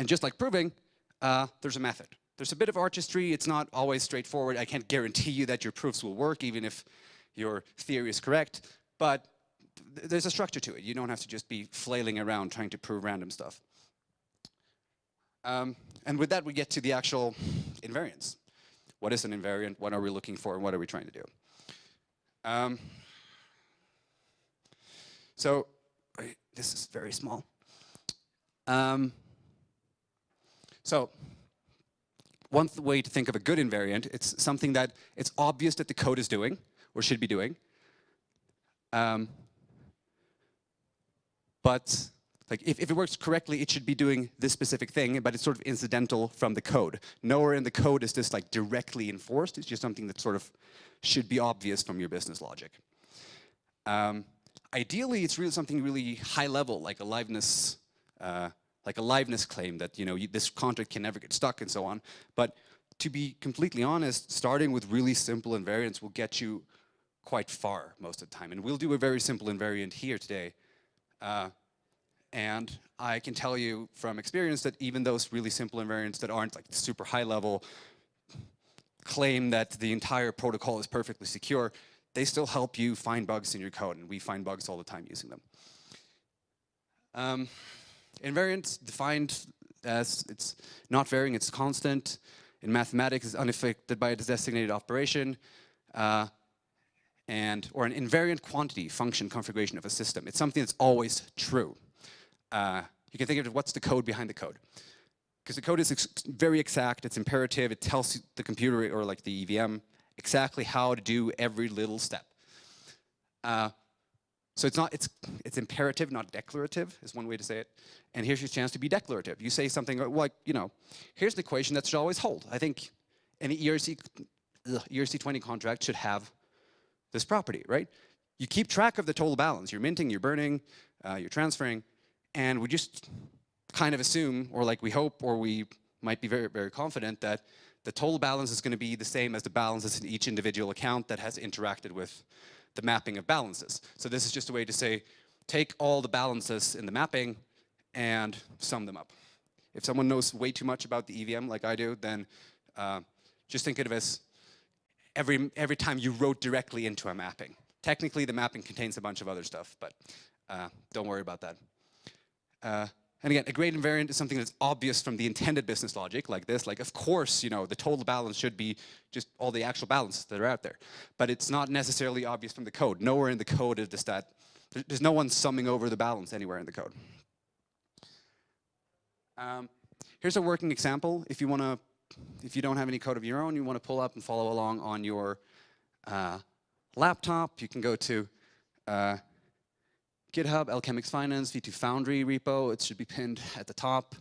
just like proving, there's a method. There's a bit of artistry. It's not always straightforward. I can't guarantee you that your proofs will work, even if your theory is correct. But there's a structure to it. You don't have to just be flailing around trying to prove random stuff. And with that, we get to the actual invariants. What is an invariant? What are we looking for? And what are we trying to do? So this is very small. So one way to think of a good invariant, it's something that it's obvious that the code is doing or should be doing. But like if it works correctly, it should be doing this specific thing, but it's sort of incidental from the code. Nowhere in the code is this like directly enforced. It's just something that sort of should be obvious from your business logic. Ideally, it's really something really high level, like a liveness claim that this contract can never get stuck and so on. But to be completely honest, starting with really simple invariants will get you quite far most of the time. And we'll do a very simple invariant here today. And I can tell you from experience that even those really simple invariants that aren't like super high level claim that the entire protocol is perfectly secure, they still help you find bugs in your code, and we find bugs all the time using them. Invariant defined as it's not varying, it's constant. In mathematics, it's unaffected by a designated operation. Or an invariant quantity function configuration of a system. It's something that's always true. You can think of it, what's the code behind the code? Because the code is very exact, it's imperative, it tells the computer or like the EVM exactly how to do every little step. So it's imperative, not declarative, is one way to say it. And here's your chance to be declarative. You say something like, here's the equation that should always hold. I think any ERC20 contract should have this property, right? You keep track of the total balance. You're minting, you're burning, you're transferring, and we just kind of assume, or like we hope, or we might be very, very confident that the total balance is going to be the same as the balances in each individual account that has interacted with the mapping of balances. So this is just a way to say, take all the balances in the mapping and sum them up. If someone knows way too much about the EVM like I do, then just think of it as every time you wrote directly into a mapping. Technically, the mapping contains a bunch of other stuff, but don't worry about that. And again, a great invariant is something that's obvious from the intended business logic, like this. Like, of course, the total balance should be just all the actual balances that are out there. But it's not necessarily obvious from the code. Nowhere in the code is just that. There's no one summing over the balance anywhere in the code. Here's a working example. If you don't have any code of your own, you want to pull up and follow along on your laptop, you can go to GitHub, Alchemix Finance, V2 Foundry repo. It should be pinned at the top.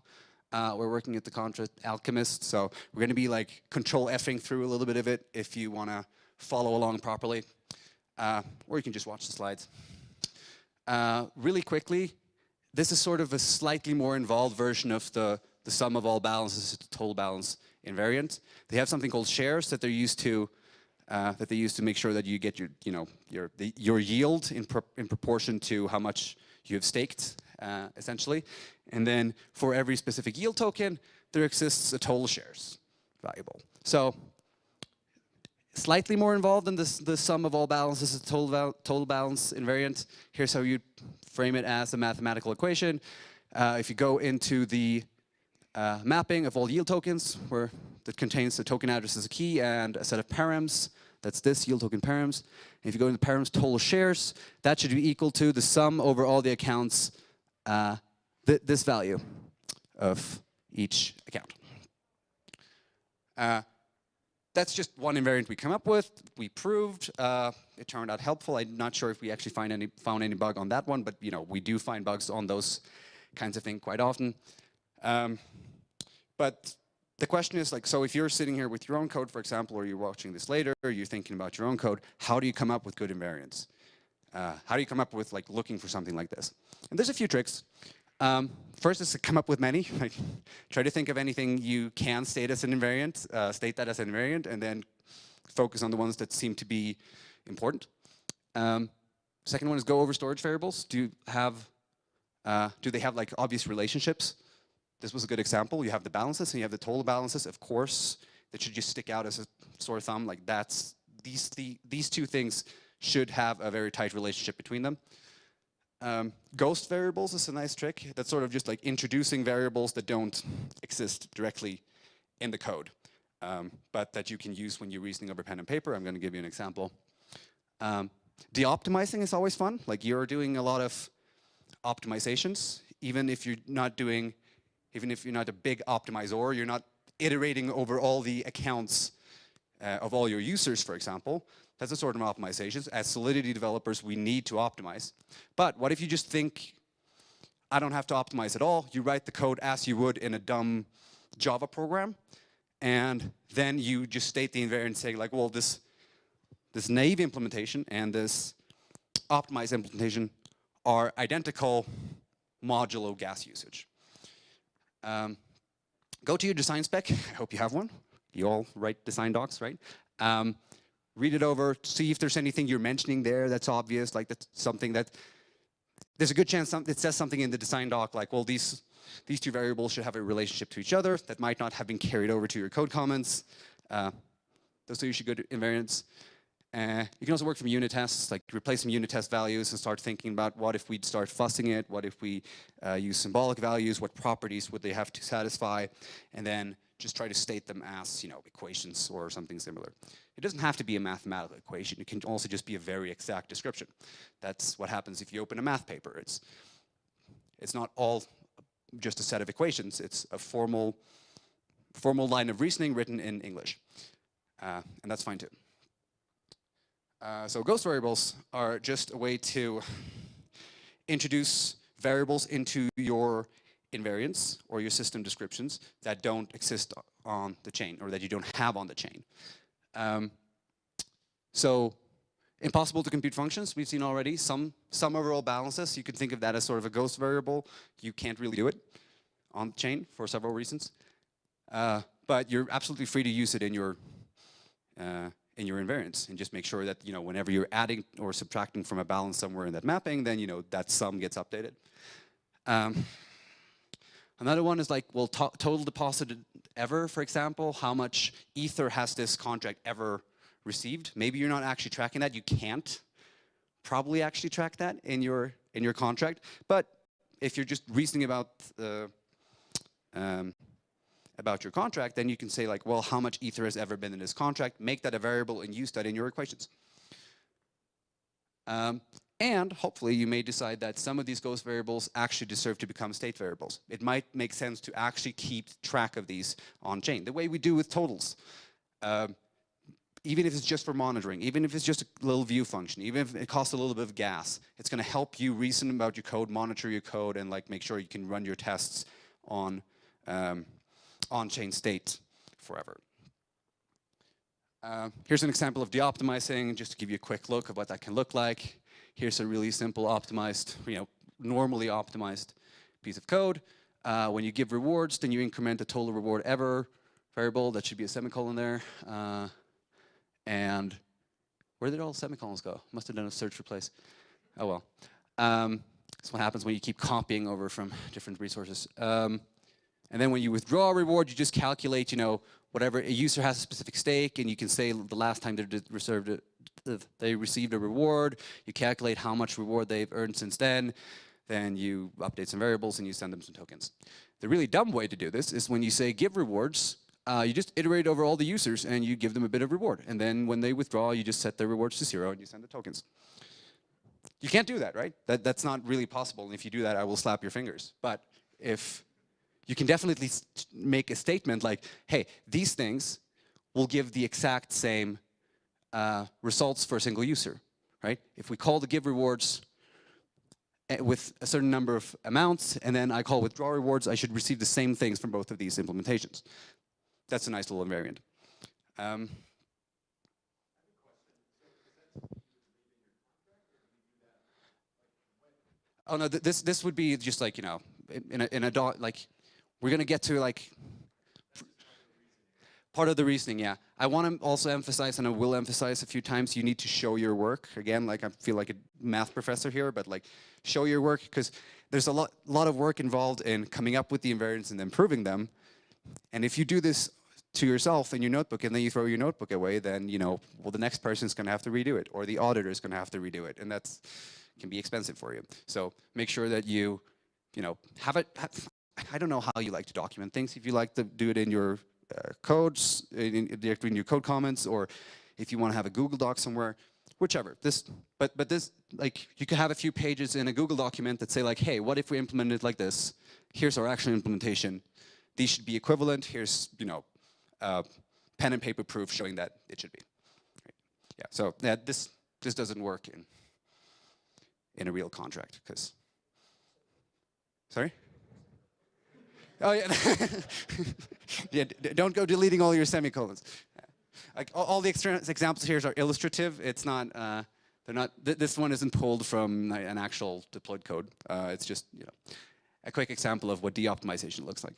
We're working at the contract Alchemist, so we're going to be like control F-ing through a little bit of it if you want to follow along properly. Or you can just watch the slides. Really quickly, this is sort of a slightly more involved version of the sum of all balances to total balance invariant. They have something called shares that they're used to make sure that you get your yield in proportion to how much you have staked, essentially. And then for every specific yield token, there exists a total shares valuable. So slightly more involved than the sum of all balances is total balance invariant. Here's how you frame it as a mathematical equation. If you go into the mapping of all yield tokens, that contains the token address as a key and a set of params, That's this yield token params. And if you go into params total shares, that should be equal to the sum over all the accounts, this value of each account. That's just one invariant we come up with. We proved. It turned out helpful. I'm not sure if we actually found any bug on that one, but we do find bugs on those kinds of things quite often. But the question is, like, so if you're sitting here with your own code, for example, or you're watching this later, or you're thinking about your own code, how do you come up with good invariants? How do you come up with, like, looking for something like this? And there's a few tricks. First is to come up with many. Like, try to think of anything you can state as an invariant, state that as an invariant, and then focus on the ones that seem to be important. Second one is go over storage variables. Do they have like obvious relationships? This was a good example. You have the balances and you have the total balances. Of course, that should just stick out as a sore thumb. Like these two things should have a very tight relationship between them. Ghost variables is a nice trick. That's sort of just like introducing variables that don't exist directly in the code, but that you can use when you're reasoning over pen and paper. I'm going to give you an example. De-optimizing is always fun. Like you're doing a lot of optimizations, even if you're not a big optimizer, you're not iterating over all the accounts of all your users, for example. That's a sort of optimizations. As Solidity developers, we need to optimize. But what if you just think, I don't have to optimize at all? You write the code as you would in a dumb Java program, and then you just state the invariant and say, like, well, this naive implementation and this optimized implementation are identical modulo gas usage. Go to your design spec. I hope you have one. You all write design docs, right? Read it over, see if there's anything you're mentioning there that's obvious, like that's something that, there's a good chance it says something in the design doc like, well, these two variables should have a relationship to each other that might not have been carried over to your code comments. Those are usually good invariants. You can also work from unit tests, like replace some unit test values and start thinking about what if we'd start fussing it, what if we use symbolic values, what properties would they have to satisfy, and then just try to state them as, equations or something similar. It doesn't have to be a mathematical equation. It can also just be a very exact description. That's what happens if you open a math paper. It's not all just a set of equations. It's a formal line of reasoning written in English. And that's fine too. So ghost variables are just a way to introduce variables into your invariants or your system descriptions that don't exist on the chain or that you don't have on the chain. So impossible to compute functions, we've seen already. Some overall balances, you can think of that as sort of a ghost variable. You can't really do it on the chain for several reasons. But you're absolutely free to use it in your invariants, and just make sure that whenever you're adding or subtracting from a balance somewhere in that mapping, then that sum gets updated. Another one is like, well, total deposited ever, for example. How much Ether has this contract ever received? Maybe you're not actually tracking that. You can't probably actually track that in your contract. But if you're just reasoning about your contract, then you can say like, well, how much Ether has ever been in this contract? Make that a variable and use that in your equations. And hopefully you may decide that some of these ghost variables actually deserve to become state variables. It might make sense to actually keep track of these on chain, the way we do with totals. Even if it's just for monitoring, even if it's just a little view function, even if it costs a little bit of gas, it's going to help you reason about your code, monitor your code, and like make sure you can run your tests on on-chain state forever. Here's an example of de-optimizing, just to give you a quick look of what that can look like. Here's a really simple optimized, normally optimized piece of code. When you give rewards, then you increment the total reward ever variable. That should be a semicolon there. And where did all semicolons go? Must have done a search replace. Oh well. That's what happens when you keep copying over from different resources. And then when you withdraw a reward, you just calculate, whatever a user has a specific stake, and you can say the last time they received a reward. You calculate how much reward they've earned since then. Then you update some variables and you send them some tokens. The really dumb way to do this is when you say give rewards, you just iterate over all the users and you give them a bit of reward. And then when they withdraw, you just set their rewards to 0 and you send the tokens. You can't do that, right? That's not really possible. And if you do that, I will slap your fingers. But if you can definitely make a statement like, hey, these things will give the exact same results for a single user, right? If we call the give rewards with a certain number of amounts, and then I call withdraw rewards, I should receive the same things from both of these implementations. That's a nice little invariant. Oh no, this would be just like, you know, in a like, we're gonna get to like part of the reasoning, yeah. I want to also emphasize, and I will emphasize a few times, you need to show your work. Again, like I feel like a math professor here, but like show your work, because there's a lot of work involved in coming up with the invariants and then proving them. And if you do this to yourself in your notebook and then you throw your notebook away, then, you know, well, the next person's going to have to redo it, or the auditor is going to have to redo it, and that's can be expensive for you. So make sure that you know, have it. I don't know how you like to document things. If you like to do it in your codes, directly in your code comments, or if you want to have a Google Doc somewhere, whichever. But this, like, you could have a few pages in a Google document that say like, hey, what if we implemented it like this? Here's our actual implementation. These should be equivalent. Here's, you know, pen and paper proof showing that it should be. Right. Yeah. So yeah, this doesn't work in a real contract, because. Sorry. Oh yeah. Yeah. Don't go deleting all your semicolons. Like all the examples here are illustrative. It's not. They're not. This one isn't pulled from an actual deployed code. It's just, you know, a quick example of what de-optimization looks like.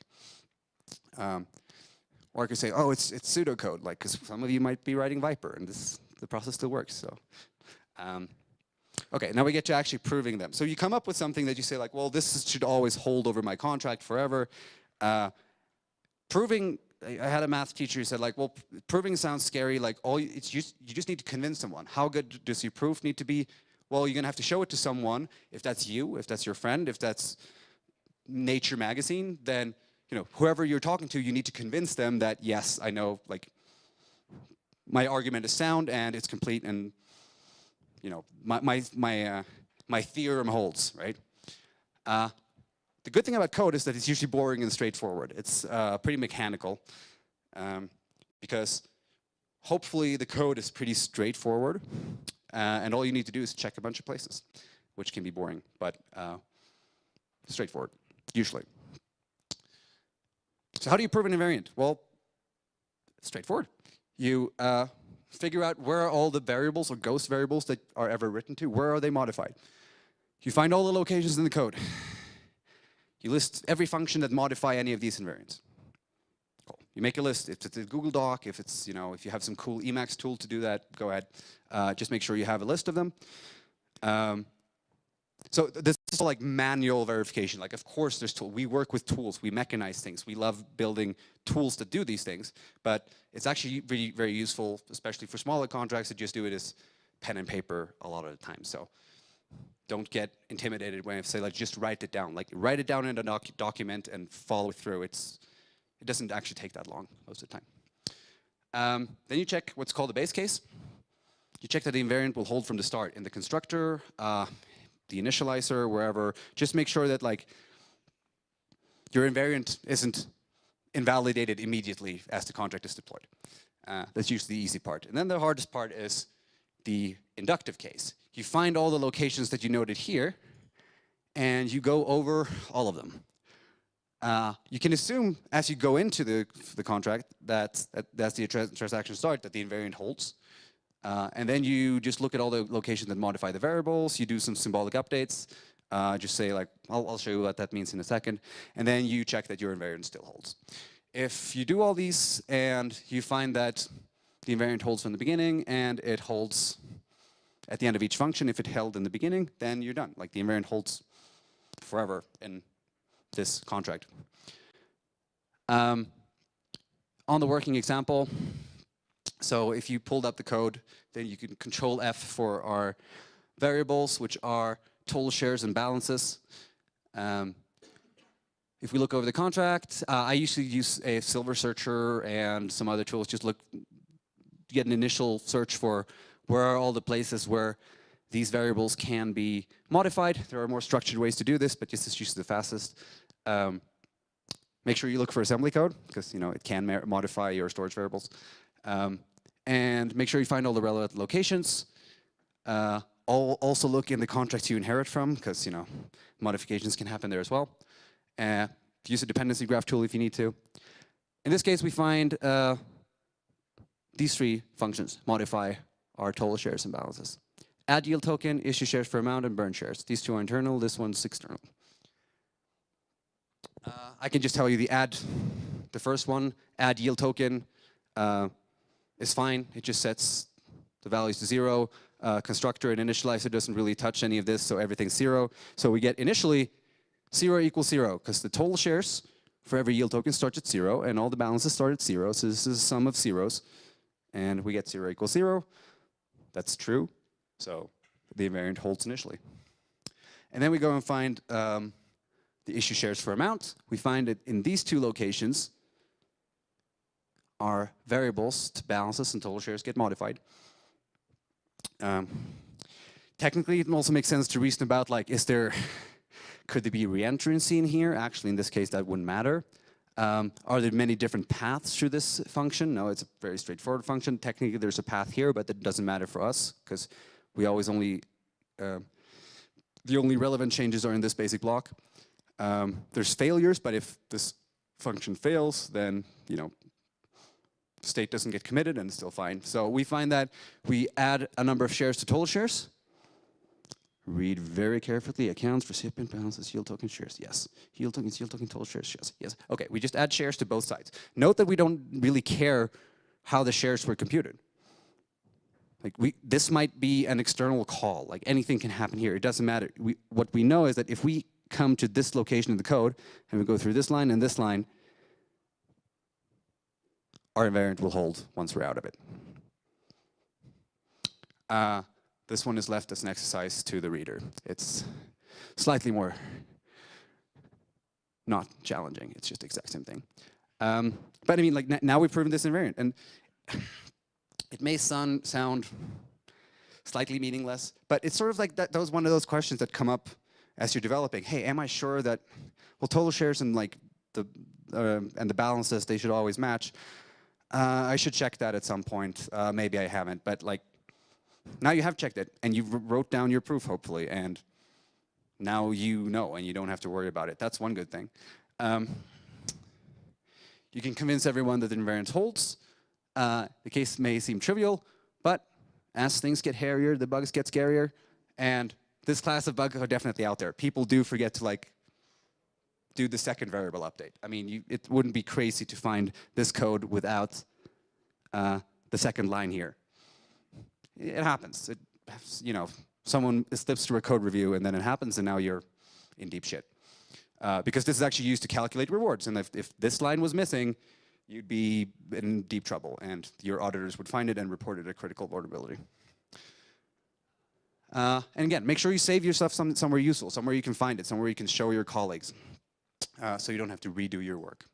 Or I could say, oh, it's pseudocode, like, because some of you might be writing Viper, and the process still works. So. Okay, now we get to actually proving them. So you come up with something that you say like, well, this should always hold over my contract forever. Proving, I had a math teacher who said like, well, proving sounds scary. Like, you just need to convince someone. How good does your proof need to be? Well, you're gonna have to show it to someone. If that's you, if that's your friend, if that's Nature magazine, then, you know, whoever you're talking to, you need to convince them that, yes, I know, like, my argument is sound and it's complete, and, you know, my theorem holds, right? The good thing about code is that it's usually boring and straightforward. It's pretty mechanical, because hopefully the code is pretty straightforward, and all you need to do is check a bunch of places, which can be boring, but straightforward, usually. So how do you prove an invariant? Well, straightforward. You figure out where are all the variables or ghost variables that are ever written to. Where are they modified? You find all the locations in the code. You list every function that modify any of these invariants. Cool. You make a list. If it's a Google Doc, if it's, you know, if you have some cool Emacs tool to do that, go ahead. Just make sure you have a list of them. So this is like manual verification. Like, of course, there's tools. We work with tools. We mechanize things. We love building tools that do these things. But it's actually really very useful, especially for smaller contracts, to just do it as pen and paper a lot of the time. So don't get intimidated when I say, like, just write it down. Like, write it down in a document and follow through. It doesn't actually take that long most of the time. Then you check what's called the base case. You check that the invariant will hold from the start in the constructor, the initializer, wherever. Just make sure that, like, your invariant isn't invalidated immediately as the contract is deployed. That's usually the easy part. And then the hardest part is the inductive case. You find all the locations that you noted here, and you go over all of them. You can assume as you go into the contract that's the transaction start that the invariant holds. And then you just look at all the locations that modify the variables. You do some symbolic updates. Just say, like, I'll show you what that means in a second. And then you check that your invariant still holds. If you do all these and you find that the invariant holds from the beginning and it holds at the end of each function, if it held in the beginning, then you're done. Like, the invariant holds forever in this contract. On the working example, so if you pulled up the code, then you can Control F for our variables, which are total shares and balances. if we look over the contract, I usually use a Silver Searcher and some other tools. Just get an initial search for where are all the places where these variables can be modified. There are more structured ways to do this, but this is usually the fastest. Make sure you look for assembly code, because it can modify your storage variables. And make sure you find all the relevant locations. Also look in the contracts you inherit from, because modifications can happen there as well. Use a dependency graph tool if you need to. In this case, we find these three functions: modify our total shares and balances. Add yield token, issue shares for amount, and burn shares. These two are internal, this one's external. I can just tell you the first one, add yield token, is fine. It just sets the values to 0. Constructor and initializer doesn't really touch any of this, so everything's 0. So we get initially 0 equals 0, because the total shares for every yield token starts at 0, and all the balances start at 0. So this is a sum of zeros, and we get 0 equals 0. That's true. So the invariant holds initially. And then we go and find the issue shares for amount. We find it in these two locations. Our variables to balances and total shares get modified. Technically, it also makes sense to reason about, like, could there be re-entrancy in here? Actually, in this case, that wouldn't matter. Are there many different paths through this function? No, it's a very straightforward function. Technically, there's a path here, but that doesn't matter for us, because we always the only relevant changes are in this basic block. There's failures, but if this function fails, then, state doesn't get committed and it's still fine. So we find that we add a number of shares to total shares. Read very carefully. Accounts, recipient balances, yield token shares. Yes. Yield tokens, yield token, total shares. Yes. Yes. Okay. We just add shares to both sides. Note that we don't really care how the shares were computed. Like this might be an external call. Like anything can happen here. It doesn't matter. What we know is that if we come to this location in the code and we go through this line and this line, our invariant will hold once we're out of it. This one is left as an exercise to the reader. It's slightly more not challenging. It's just the exact same thing. But I mean, like now we've proven this invariant, and it may sound slightly meaningless, but it's sort of like that was one of those questions that come up as you're developing. Hey, am I sure that total shares and like the balances, they should always match? I should check that at some point. Maybe I haven't, but like now you have checked it and you wrote down your proof, hopefully, and now you know and you don't have to worry about it. That's one good thing. You can convince everyone that the invariant holds. The case may seem trivial, but as things get hairier, the bugs get scarier, and this class of bugs are definitely out there. People do forget to like do the second variable update. I mean, it wouldn't be crazy to find this code without the second line here. It happens. Someone slips through a code review and then it happens, and now you're in deep shit. Because this is actually used to calculate rewards, and if this line was missing, you'd be in deep trouble, and your auditors would find it and report it a critical vulnerability. And again, make sure you save your stuff somewhere useful, somewhere you can find it, somewhere you can show your colleagues, so you don't have to redo your work.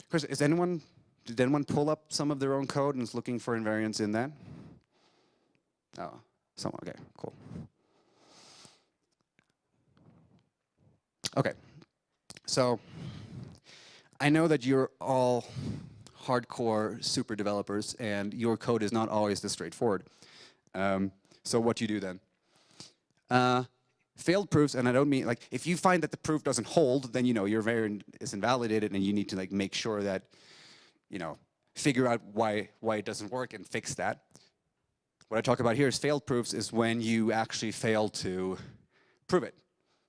Chris, did anyone pull up some of their own code and is looking for invariants in that? Oh, someone, okay, cool. Okay, so I know that you're all hardcore super developers and your code is not always this straightforward. So what do you do then? Failed proofs, and I don't mean, like, if you find that the proof doesn't hold, then your invariant is invalidated and you need to like make sure that, figure out why it doesn't work and fix that. What I talk about here is failed proofs is when you actually fail to prove it.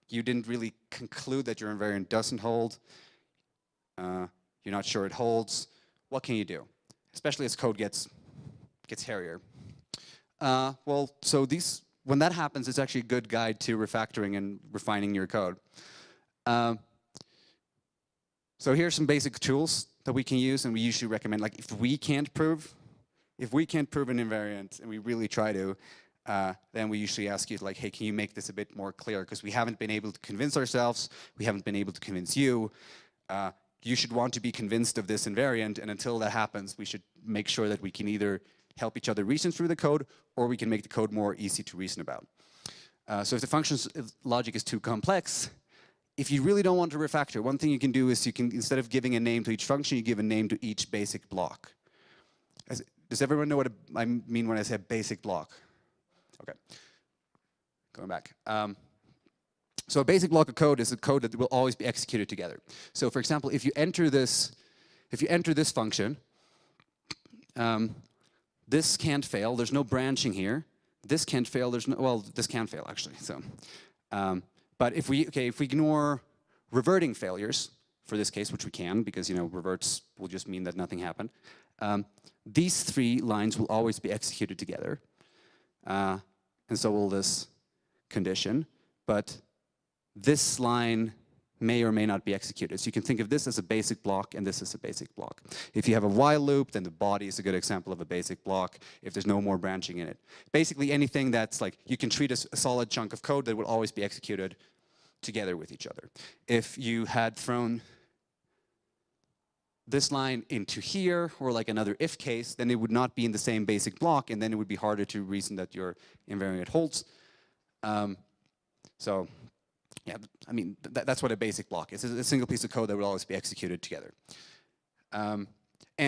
You didn't really conclude that your invariant doesn't hold. You're not sure it holds. What can you do? Especially as code gets hairier. Well, so when that happens, it's actually a good guide to refactoring and refining your code. So here's some basic tools that we can use, and we usually recommend, like, if we can't prove an invariant, and we really try to, then we usually ask you, like, hey, can you make this a bit more clear? Because we haven't been able to convince ourselves, we haven't been able to convince you. You should want to be convinced of this invariant, and until that happens, we should make sure that we can either help each other reason through the code, or we can make the code more easy to reason about. So if the function's logic is too complex, if you really don't want to refactor, one thing you can do is you can, instead of giving a name to each function, you give a name to each basic block. Does everyone know what I mean when I say basic block? Okay, going back. So a basic block of code is a code that will always be executed together. So for example, if you enter this function, this can't fail. There's no branching here. This can't fail. There's no, well, this can fail actually. So, but if we ignore reverting failures for this case, which we can because reverts will just mean that nothing happened. These three lines will always be executed together, and so will this condition. But this line may or may not be executed. So you can think of this as a basic block and this as a basic block. If you have a while loop, then the body is a good example of a basic block if there's no more branching in it. Basically anything that's like, you can treat as a solid chunk of code that will always be executed together with each other. If you had thrown this line into here, or like another if case, then it would not be in the same basic block, and then it would be harder to reason that your invariant holds. So yeah, I mean, that's what a basic block is. It's a single piece of code that will always be executed together. And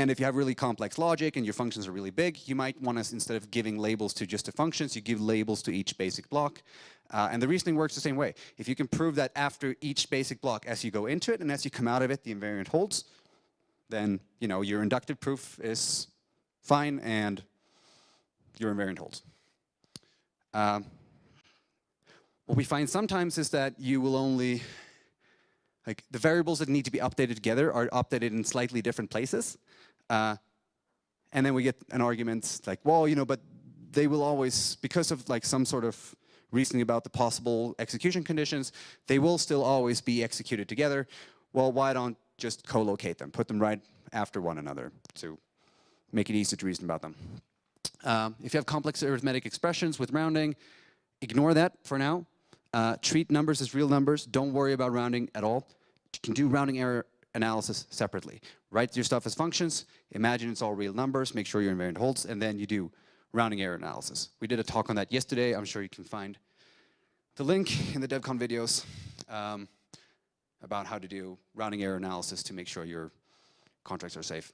if you have really complex logic and your functions are really big, you might want to, instead of giving labels to just the functions, you give labels to each basic block. And the reasoning works the same way. If you can prove that after each basic block, as you go into it and as you come out of it, the invariant holds, then your inductive proof is fine and your invariant holds. What we find sometimes is that you will only, like, the variables that need to be updated together are updated in slightly different places. And then we get an argument like, well, but they will always, because of like some sort of reasoning about the possible execution conditions, they will still always be executed together. Well, why don't just co-locate them, put them right after one another to make it easy to reason about them. If you have complex arithmetic expressions with rounding, ignore that for now. Treat numbers as real numbers. Don't worry about rounding at all. You can do rounding error analysis separately. Write your stuff as functions. Imagine it's all real numbers. Make sure your invariant holds. And then you do rounding error analysis. We did a talk on that yesterday. I'm sure you can find the link in the Devcon videos about how to do rounding error analysis to make sure your contracts are safe.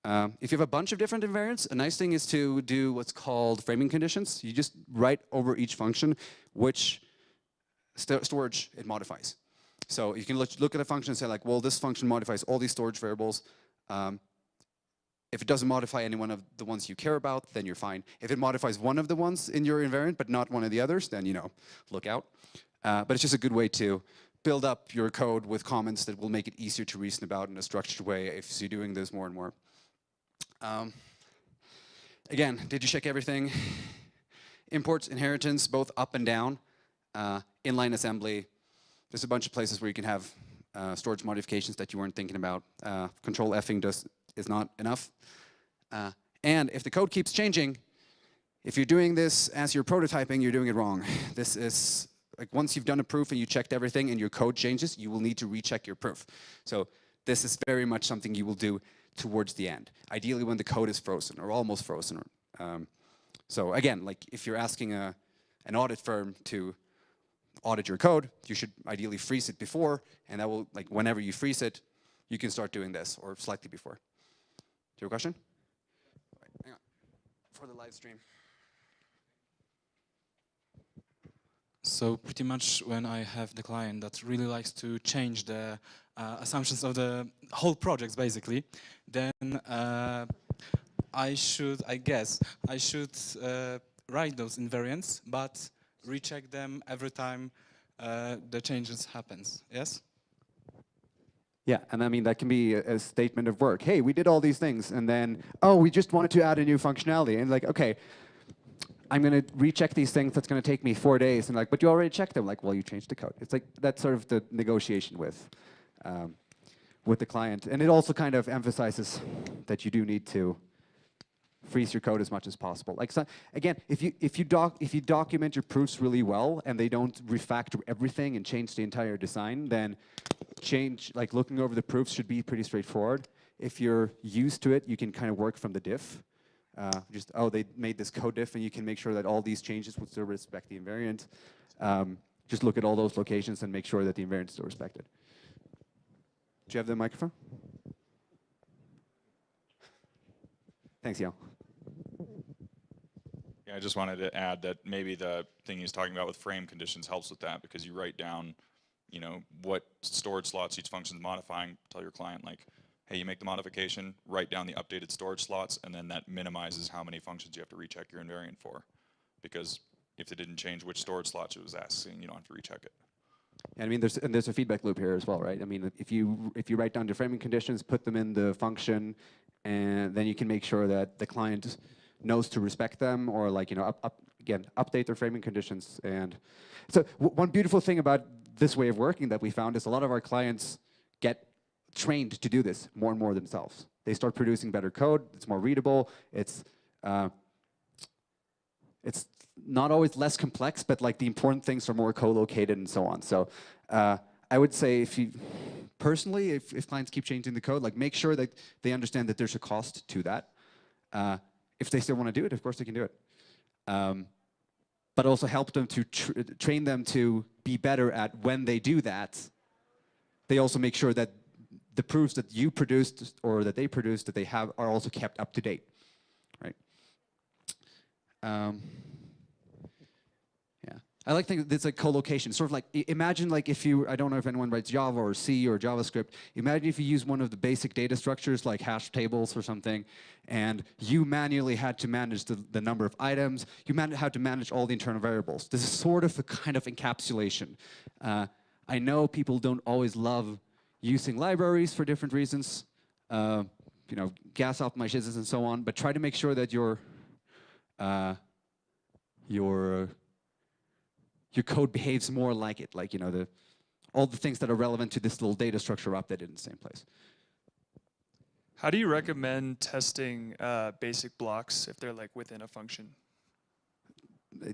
If you have a bunch of different invariants, a nice thing is to do what's called framing conditions. You just write over each function which storage it modifies. So you can look at a function and say like, well, this function modifies all these storage variables. If it doesn't modify any one of the ones you care about, then you're fine. If it modifies one of the ones in your invariant, but not one of the others, then look out. But it's just a good way to build up your code with comments that will make it easier to reason about in a structured way if you're doing this more and more. Again, did you check everything? Imports, inheritance, both up and down. Inline assembly. There's a bunch of places where you can have storage modifications that you weren't thinking about. Control Fing is not enough. And if the code keeps changing, if you're doing this as you're prototyping, you're doing it wrong. This is, like, once you've done a proof and you checked everything and your code changes, you will need to recheck your proof. So this is very much something you will do towards the end, ideally when the code is frozen or almost frozen. So again, like if you're asking an audit firm to audit your code, you should ideally freeze it before, and that will, like, whenever you freeze it, you can start doing this, or slightly before. Do you have a question? All right, hang on. For the live stream. So pretty much when I have the client that really likes to change the assumptions of the whole projects, basically, then I guess I should write those invariants, but recheck them every time the changes happens, yes? Yeah, and I mean, that can be a statement of work. Hey, we did all these things, and then, oh, we just wanted to add a new functionality. And like, okay, I'm going to recheck these things. That's going to take me 4 days. And like, but you already checked them. Like, well, you changed the code. It's like, that's sort of the negotiation with the client. And it also kind of emphasizes that you do need to freeze your code as much as possible. Like, so, again, if you document your proofs really well and they don't refactor everything and change the entire design, then looking over the proofs should be pretty straightforward. If you're used to it, you can kind of work from the diff. They made this code diff, and you can make sure that all these changes would still respect the invariant. Just look at all those locations and make sure that the invariant is still respected. Do you have the microphone? Thanks, Yale. Yeah, I just wanted to add that maybe the thing he's talking about with frame conditions helps with that, because you write down, you know, what storage slots each function is modifying. Tell your client, like, hey, you make the modification, write down the updated storage slots, and then that minimizes how many functions you have to recheck your invariant for. Because if it didn't change which storage slots it was asking, you don't have to recheck it. And I mean, there's a feedback loop here as well, right? I mean, if you write down your framing conditions, put them in the function, and then you can make sure that the client knows to respect them, or, like, you know, update their framing conditions. And so one beautiful thing about this way of working that we found is a lot of our clients get trained to do this more and more themselves. They start producing better code. It's more readable. It's not always less complex, but, like, the important things are more co-located and so on. So I would say, personally, if clients keep changing the code, like, make sure that they understand that there's a cost to that. If they still want to do it, of course they can do it. But also help them to train them to be better at, when they do that, they also make sure that the proofs that you produced or that they produced that they have are also kept up to date, right? Yeah, I like to think it's like co-location. Sort of like, imagine, like, if you, I don't know if anyone writes Java or C or JavaScript, imagine if you use one of the basic data structures like hash tables or something, and you manually had to manage the number of items, you had to manage all the internal variables. This is sort of a kind of encapsulation. I know people don't always love using libraries for different reasons, you know, gas optimizations and so on, but try to make sure that your code behaves more like it, like, you know, all the things that are relevant to this little data structure are updated in the same place. How do you recommend testing basic blocks if they're, like, within a function?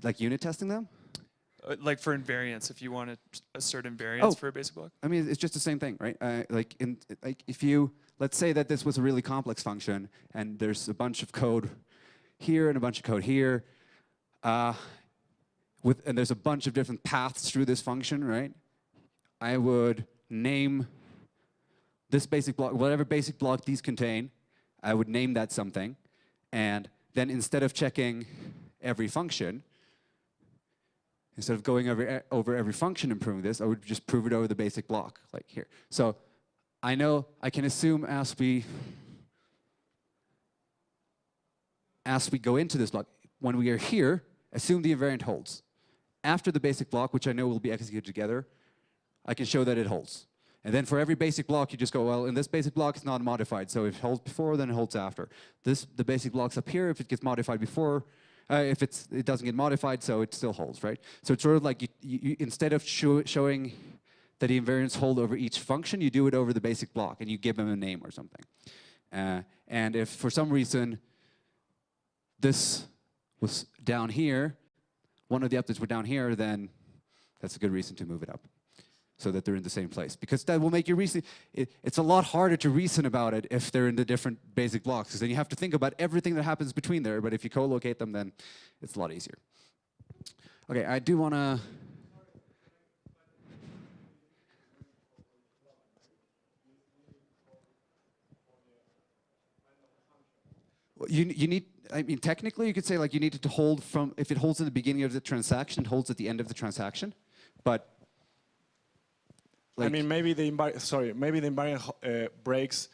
Like unit testing them? Like for invariants, if you want to assert invariants for a basic block? I mean, it's just the same thing, right? Like if you, let's say that this was a really complex function, and there's a bunch of code here and a bunch of code here, and there's a bunch of different paths through this function, right? I would name this basic block, whatever basic block these contain, I would name that something, and then instead of checking every function, instead of going over every function and proving this, I would just prove it over the basic block, like here. So I know I can assume as we go into this block, when we are here, assume the invariant holds. After the basic block, which I know will be executed together, I can show that it holds. And then for every basic block, you just go, well, in this basic block, it's not modified. So if it holds before, then it holds after. The basic block's up here. If it gets modified before, if it doesn't get modified, so it still holds, right? So it's sort of like you instead of showing that the invariants hold over each function, you do it over the basic block, and you give them a name or something. And if for some reason this was down here, one of the updates were down here, then that's a good reason to move it up, so that they're in the same place. Because that will make you reason. It's a lot harder to reason about it if they're in the different basic blocks, because then you have to think about everything that happens between there. But if you co-locate them, then it's a lot easier. Okay, I do want to... You need, I mean, technically you could say, like, you need it to hold from, if it holds in the beginning of the transaction, it holds at the end of the transaction. But I mean, maybe the invariant breaks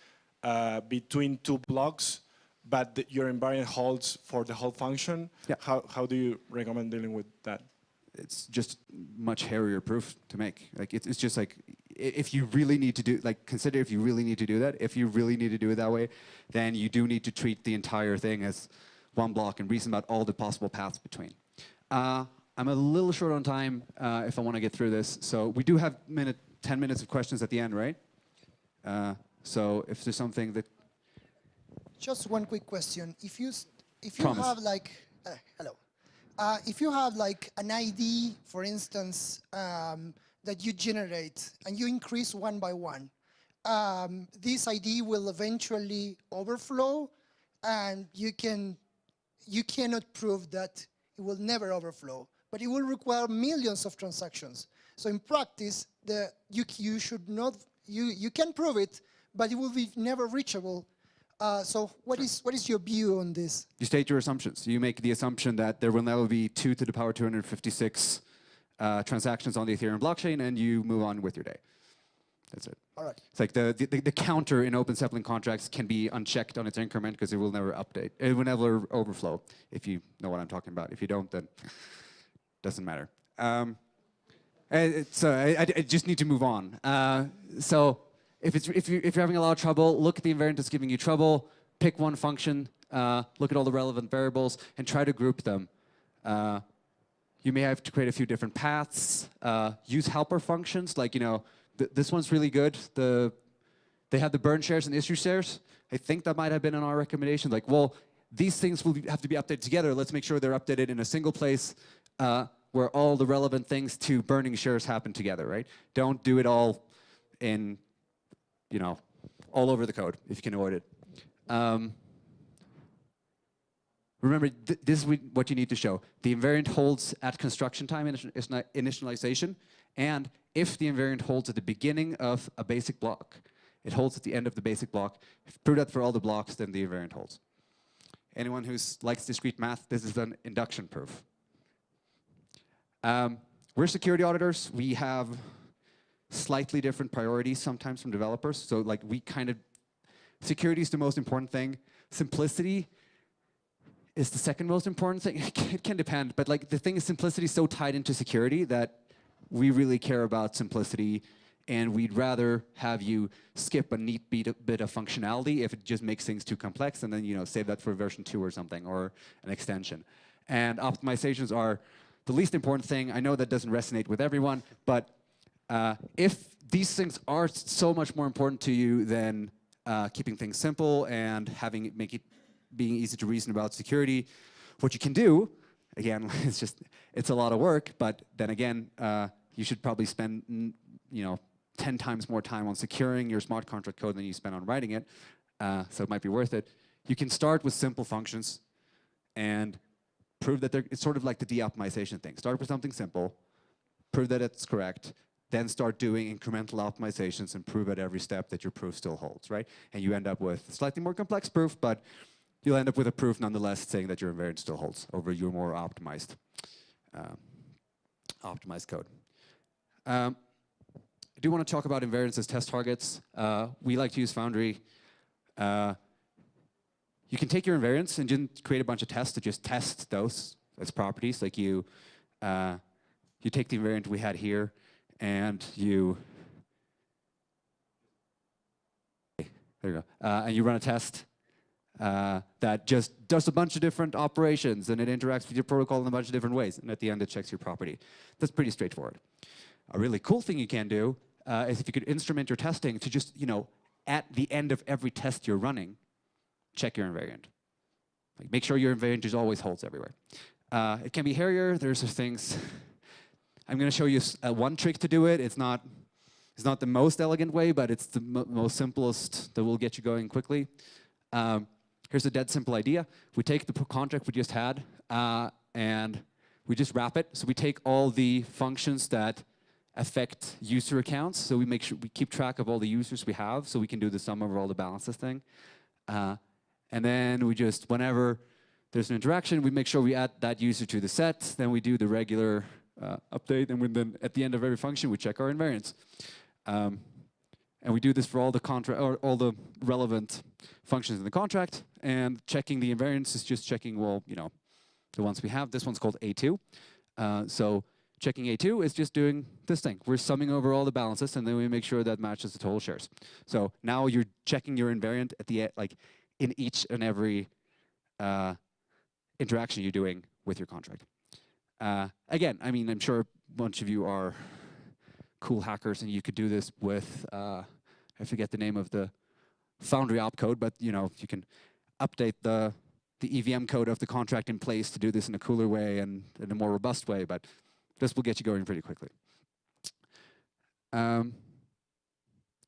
between two blocks, but your invariant holds for the whole function. Yeah. How do you recommend dealing with that? It's just much hairier proof to make. Like, it's just like, if you really need to do, like, consider if you really need to do that. If you really need to do it that way, then you do need to treat the entire thing as one block and reason about all the possible paths between. I'm a little short on time if I want to get through this. So we do have 10 minutes of questions at the end, right? So if there's something that... Just one quick question. If you if you Promise. have like, hello, if you have like an ID, for instance, that you generate and you increase one by one, this ID will eventually overflow, and you cannot prove that it will never overflow, but it will require millions of transactions. So in practice, you should not, you can prove it, but it will be never reachable. So what is your view on this? You state your assumptions. You make the assumption that there will never be 2 to the power 256 transactions on the Ethereum blockchain, and you move on with your day. That's it. All right. It's like the counter in open sapling contracts can be unchecked on its increment because it will never update. It will never overflow, if you know what I'm talking about. If you don't, then it doesn't matter. I just need to move on. So if you're having a lot of trouble, look at the invariant that's giving you trouble, pick one function, look at all the relevant variables, and try to group them. You may have to create a few different paths, use helper functions, like, you know, this one's really good. They have the burn shares and issue shares. I think that might have been in our recommendation. Like, well, these things will have to be updated together. Let's make sure they're updated in a single place where all the relevant things to burning shares happen together, right? Don't do it all in, you know, all over the code if you can avoid it. Remember, this is what you need to show. The invariant holds at construction time initialization, and if the invariant holds at the beginning of a basic block, it holds at the end of the basic block. If you prove that for all the blocks, then the invariant holds. Anyone who likes discrete math, this is an induction proof. We're security auditors. We have slightly different priorities sometimes from developers. So like security is the most important thing. Simplicity is the second most important thing. It can depend, but like the thing is, simplicity is so tied into security that we really care about simplicity, and we'd rather have you skip a neat bit of functionality if it just makes things too complex, and then, you know, save that for version 2 or something, or an extension. And optimizations are the least important thing. I know that doesn't resonate with everyone, but if these things are so much more important to you than keeping things simple and being easy to reason about security, what you can do, again, it's a lot of work, but then again, you should probably spend, you know, 10 times more time on securing your smart contract code than you spend on writing it, so it might be worth it. You can start with simple functions and prove that it's sort of like the de-optimization thing. Start with something simple, prove that it's correct, then start doing incremental optimizations and prove at every step that your proof still holds, right? And you end up with a slightly more complex proof, but you'll end up with a proof nonetheless saying that your invariant still holds over your more optimized code. I do want to talk about invariants as test targets. We like to use Foundry. You can take your invariants and just create a bunch of tests to just test those as properties. Like you take the invariant we had here, and there you go, and you run a test that just does a bunch of different operations, and it interacts with your protocol in a bunch of different ways, and at the end it checks your property. That's pretty straightforward. A really cool thing you can do is if you could instrument your testing to just, you know, at the end of every test you're running, check your invariant. Like, make sure your invariant just always holds everywhere. It can be hairier. There's things. I'm going to show you one trick to do it. It's not the most elegant way, but it's the most simplest that will get you going quickly. Here's a dead simple idea. We take the contract we just had and we just wrap it. So we take all the functions that affect user accounts. So we make sure we keep track of all the users we have, so we can do the sum over all the balances thing. And then we just, whenever there's an interaction, we make sure we add that user to the set. Then we do the regular update, and then at the end of every function, we check our invariants. And we do this for all the all the relevant functions in the contract. And checking the invariants is just checking, well, you know, the ones we have. This one's called A2. So checking A2 is just doing this thing. We're summing over all the balances, and then we make sure that matches the total shares. So now you're checking your invariant at the like in each and every interaction you're doing with your contract. Again, I mean, I'm sure a bunch of you are cool hackers, and you could do this with I forget the name of the Foundry opcode, but you know, you can update the the EVM code of the contract in place to do this in a cooler way and in a more robust way, but this will get you going pretty quickly.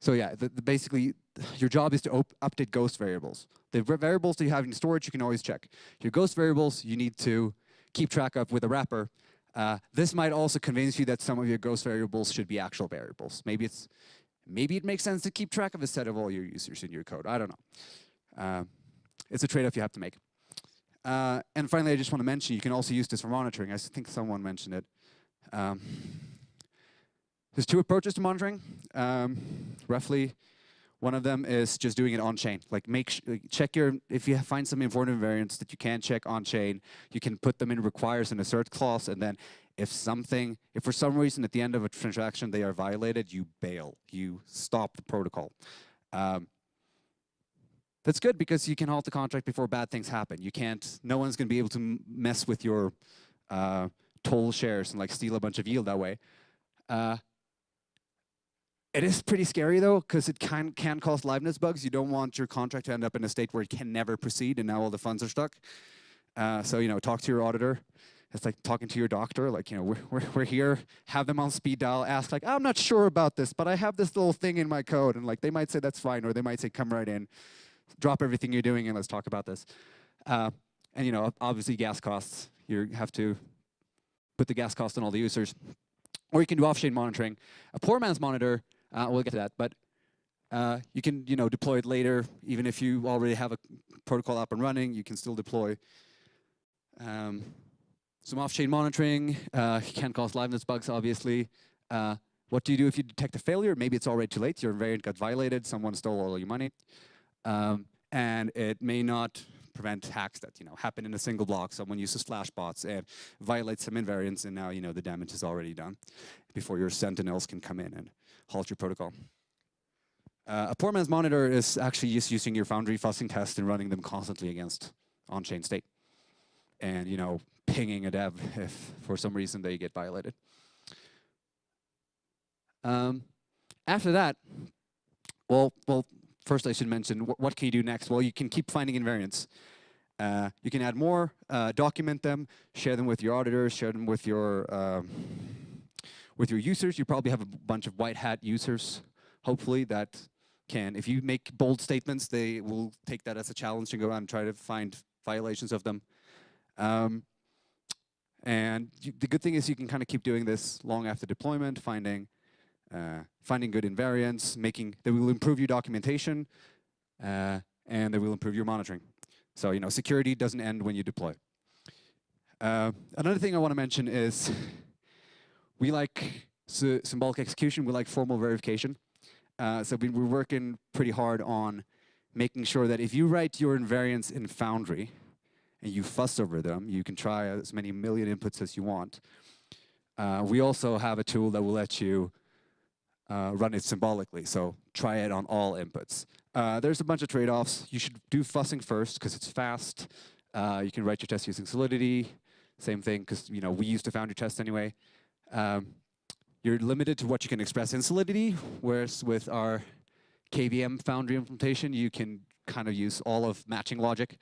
So yeah, basically, your job is to update ghost variables. The variables that you have in storage, you can always check. Your ghost variables, you need to keep track of with a wrapper. This might also convince you that some of your ghost variables should be actual variables. Maybe it makes sense to keep track of a set of all your users in your code. I don't know. It's a trade-off you have to make. And finally, I just want to mention, you can also use this for monitoring. I think someone mentioned it. There's two approaches to monitoring, roughly. One of them is just doing it on-chain. Like check if you find some important invariants that you can't check on-chain, you can put them in requires and assert clause, and then if for some reason at the end of a transaction they are violated, you bail, you stop the protocol. That's good because you can halt the contract before bad things happen. No one's going to be able to mess with your toll shares and like steal a bunch of yield that way. It is pretty scary though, because it can cause liveness bugs. You don't want your contract to end up in a state where it can never proceed and now all the funds are stuck. So, talk to your auditor. It's like talking to your doctor, like, we're here, have them on speed dial, ask like, I'm not sure about this, but I have this little thing in my code. And like, they might say that's fine, or they might say, come right in, drop everything you're doing and let's talk about this. And obviously gas costs, you have to put the gas cost on all the users. Or you can do off-chain monitoring. A poor man's monitor, we'll get to that, but you can deploy it later. Even if you already have a protocol up and running, you can still deploy. Some off-chain monitoring can cause liveness bugs, obviously. What do you do if you detect a failure? Maybe it's already too late. Your invariant got violated. Someone stole all your money. And it may not prevent hacks that happen in a single block. Someone uses flash bots and violates some invariants, and now the damage is already done before your sentinels can come in and halt your protocol. A poor man's monitor is actually just using your Foundry fuzzing test and running them constantly against on-chain state, and pinging a dev if for some reason they get violated. After that, well. First, I should mention, what can you do next? Well, you can keep finding invariants. You can add more, document them, share them with your auditors, share them with your users. You probably have a bunch of white hat users, hopefully, that can, if you make bold statements, they will take that as a challenge and go out and try to find violations of them. The good thing is you can kind of keep doing this long after deployment, finding good invariants, they will improve your documentation, and they will improve your monitoring. So, security doesn't end when you deploy. Another thing I want to mention is we like symbolic execution, we like formal verification. So we're working pretty hard on making sure that if you write your invariants in Foundry and you fuss over them, you can try as many million inputs as you want. We also have a tool that will let you run it symbolically, so try it on all inputs. There's a bunch of trade-offs. You should do fussing first because it's fast. You can write your test using Solidity. Same thing, because we use the Foundry test anyway. You're limited to what you can express in Solidity, whereas with our KVM Foundry implementation, you can kind of use all of matching logic.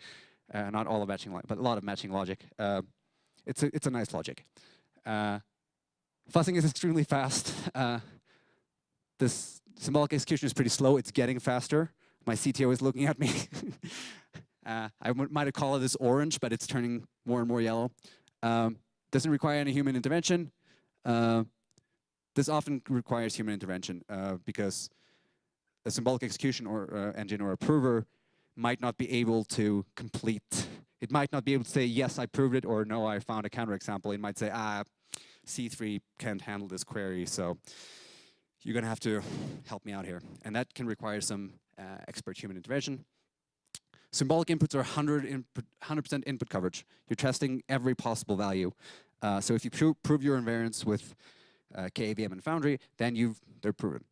Not all of matching logic, but a lot of matching logic. It's a nice logic. Fussing is extremely fast. This symbolic execution is pretty slow. It's getting faster. My CTO is looking at me. I might have called this orange, but it's turning more and more yellow. Doesn't require any human intervention. This often requires human intervention because a symbolic execution or engine or a prover might not be able to complete. It might not be able to say, yes, I proved it, or no, I found a counterexample. It might say, C3 can't handle this query, so you're going to have to help me out here. And that can require some expert human intervention. Symbolic inputs are 100% input coverage. You're testing every possible value. So if you prove your invariants with KVM and Foundry, then they're proven.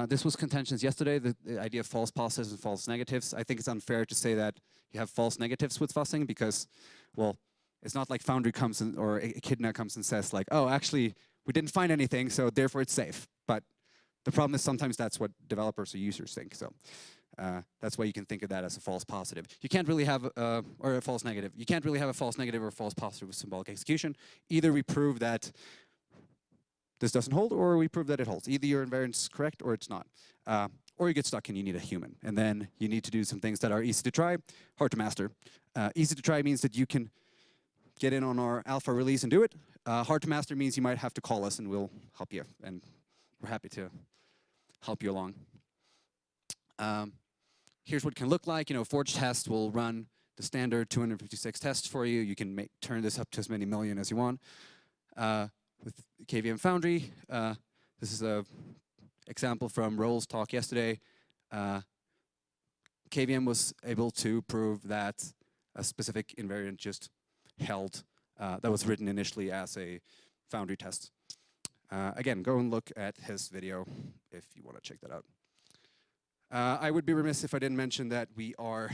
This was contentions yesterday, the idea of false positives and false negatives. I think it's unfair to say that you have false negatives with fuzzing because, well, it's not like Foundry comes in, or Echidna comes and says like, oh, actually, we didn't find anything, so therefore it's safe. But the problem is sometimes that's what developers or users think. So That's why you can think of that as a false positive. You can't really have, or a false negative. You can't really have a false negative or a false positive with symbolic execution. Either we prove that this doesn't hold, or we prove that it holds. Either your invariant's correct or it's not. Or you get stuck and you need a human. And then you need to do some things that are easy to try, hard to master. Easy to try means that you can get in on our alpha release and do it. Hard to master means you might have to call us and we'll help you. And we're happy to help you along. Here's what it can look like. You know, Forge test will run the standard 256 tests for you. You can turn this up to as many million as you want. With KVM Foundry, this is a example from Roll's talk yesterday. KVM was able to prove that a specific invariant just held that was written initially as a Foundry test. Again, go and look at his video if you want to check that out. I would be remiss if I didn't mention that we are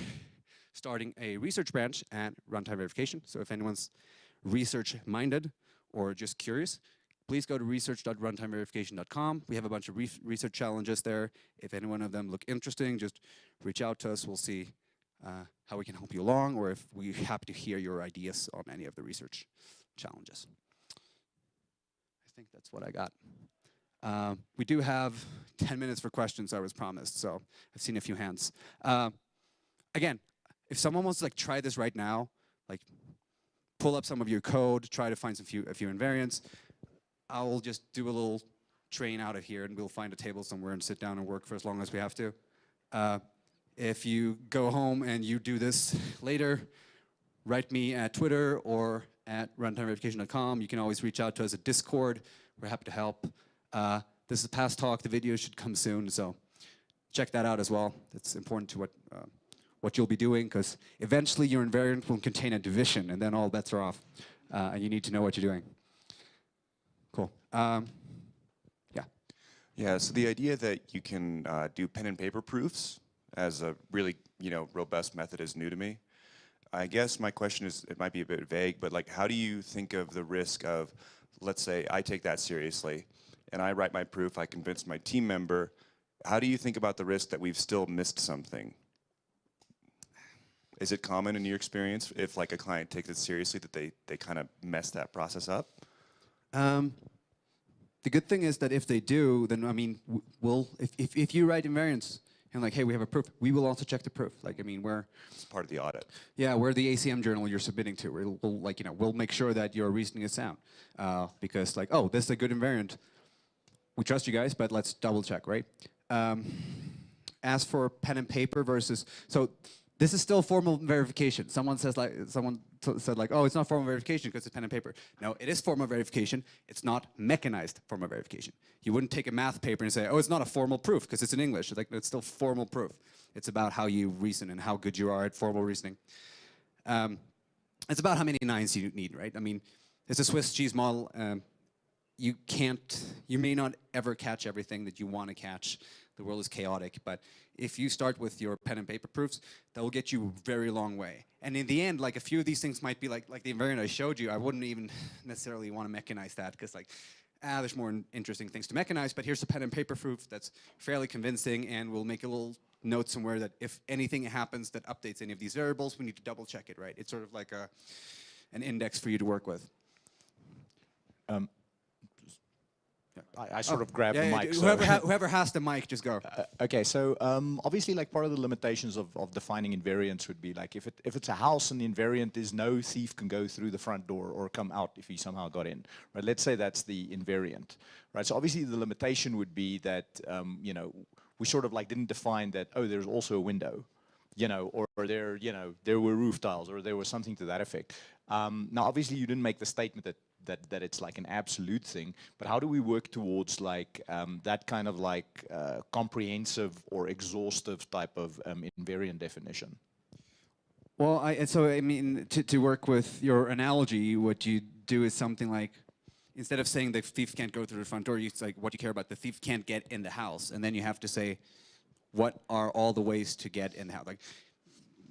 starting a research branch at Runtime Verification. So if anyone's research-minded or just curious, please go to research.runtimeverification.com. We have a bunch of research challenges there. If any one of them look interesting, just reach out to us. We'll see how we can help you along, or if we're happy to hear your ideas on any of the research challenges. I think that's what I got. We do have 10 minutes for questions, I was promised, so I've seen a few hands. Again, if someone wants to try this right now, pull up some of your code, try to find a few invariants, I'll just do a little train out of here and we'll find a table somewhere and sit down and work for as long as we have to. If you go home and you do this later, write me at Twitter or at runtimeverification.com. You can always reach out to us at Discord. We're happy to help. This is a past talk. The video should come soon, so check that out as well. It's important to what you'll be doing, because eventually your invariant will contain a division, and then all bets are off. And you need to know what you're doing. Cool. Yeah. Yeah, so the idea that you can do pen and paper proofs as a really, robust method is new to me. I guess my question is, it might be a bit vague, but how do you think of the risk of, let's say I take that seriously and I write my proof, I convince my team member, how do you think about the risk that we've still missed something? Is it common in your experience if a client takes it seriously that they kind of mess that process up? The good thing is that if they do, then if you write invariants and hey, we have a proof, we will also check the proof. It's part of the audit. Yeah, we're the ACM journal you're submitting to. We'll make sure that your reasoning is sound. Because oh, this is a good invariant. We trust you guys, but let's double check, right? As for pen and paper versus, so this is still formal verification. Someone says oh, it's not formal verification because it's pen and paper. No, it is formal verification. It's not mechanized formal verification. You wouldn't take a math paper and say, oh, it's not a formal proof because it's in English. It's still formal proof. It's about how you reason and how good you are at formal reasoning. It's about how many nines you need, right? It's a Swiss cheese model. You may not ever catch everything that you want to catch. The world is chaotic, but if you start with your pen and paper proofs, that will get you a very long way. And in the end, a few of these things might be like the invariant I showed you. I wouldn't even necessarily want to mechanize that because there's more interesting things to mechanize, but here's a pen and paper proof that's fairly convincing, and we'll make a little note somewhere that if anything happens that updates any of these variables, we need to double check it, right? It's sort of like an index for you to work with. I sort of grab the mic. Whoever has the mic, just go. Okay, so obviously, part of the limitations of defining invariants would be if it's a house and the invariant is no thief can go through the front door or come out if he somehow got in. Right? Let's say that's the invariant. Right. So obviously, the limitation would be that we sort of didn't define that. Oh, there's also a window. Or there were roof tiles, or there was something to that effect. Now, obviously, you didn't make the statement that it's an absolute thing, but how do we work towards that kind of comprehensive or exhaustive type of invariant definition? Well, to work with your analogy, what you do is something instead of saying the thief can't go through the front door, it's what you care about, the thief can't get in the house, and then you have to say, what are all the ways to get in the house?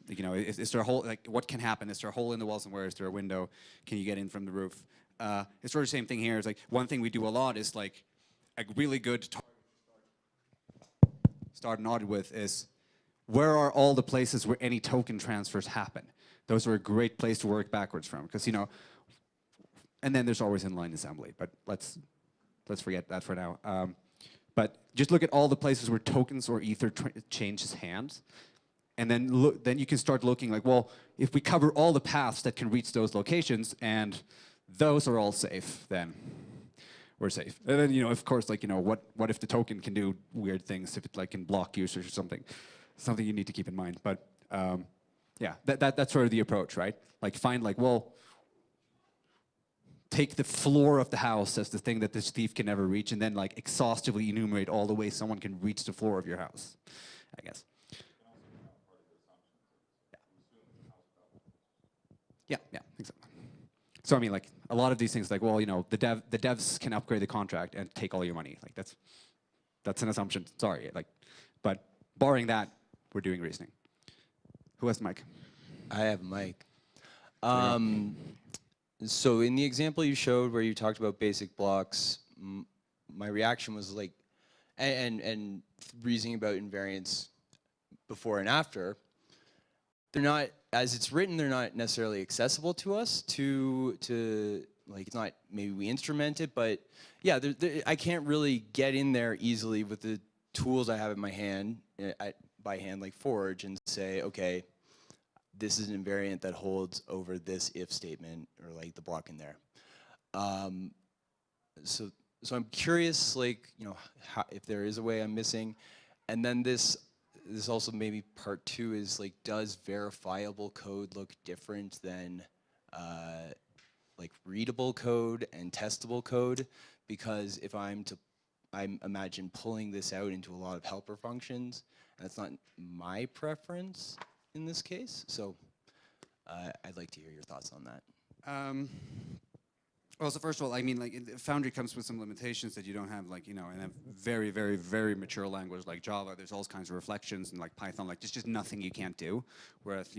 Is there a hole? What can happen? Is there a hole in the walls, and where is there a window? Can you get in from the roof? It's sort of the same thing here. It's one thing we do a lot is a really good start an audit with is where are all the places where any token transfers happen? Those are a great place to work backwards from, because and then there's always inline assembly, but let's forget that for now. But just look at all the places where tokens or ether changes hands, and then you can start looking like, well, if we cover all the paths that can reach those locations and those are all safe, then we're safe. And then of course, like what if the token can do weird things, if it like can block users or something you need to keep in mind. But yeah, that's sort of the approach, right? Like find like, well, take the floor of the house as the thing that this thief can never reach, and then like exhaustively enumerate all the ways someone can reach the floor of your house, I guess. Yeah, exactly. So I mean, like a lot of these things, like, well, the devs can upgrade the contract and take all your money. Like that's an assumption. Sorry, like, but barring that, we're doing reasoning. Who has the mic? I have a mic. So in the example you showed where you talked about basic blocks, my reaction was like, and reasoning about invariants before and after, they're not, as it's written, they're not necessarily accessible to us to like, it's not, maybe we instrument it, but yeah, I can't really get in there easily with the tools I have in my hand, by hand, like Forge, and say, okay, this is an invariant that holds over this if statement, or like the block in there. So I'm curious, like, if there is a way I'm missing. And then this also maybe part 2 is like, does verifiable code look different than like readable code and testable code? Because if I imagine pulling this out into a lot of helper functions, and that's not my preference in this case. So I'd like to hear your thoughts on that. Well, so first of all, I mean, like, Foundry comes with some limitations that you don't have, like, in a very, very, very mature language like Java. There's all kinds of reflections, and like Python, like, there's just nothing you can't do. Whereas,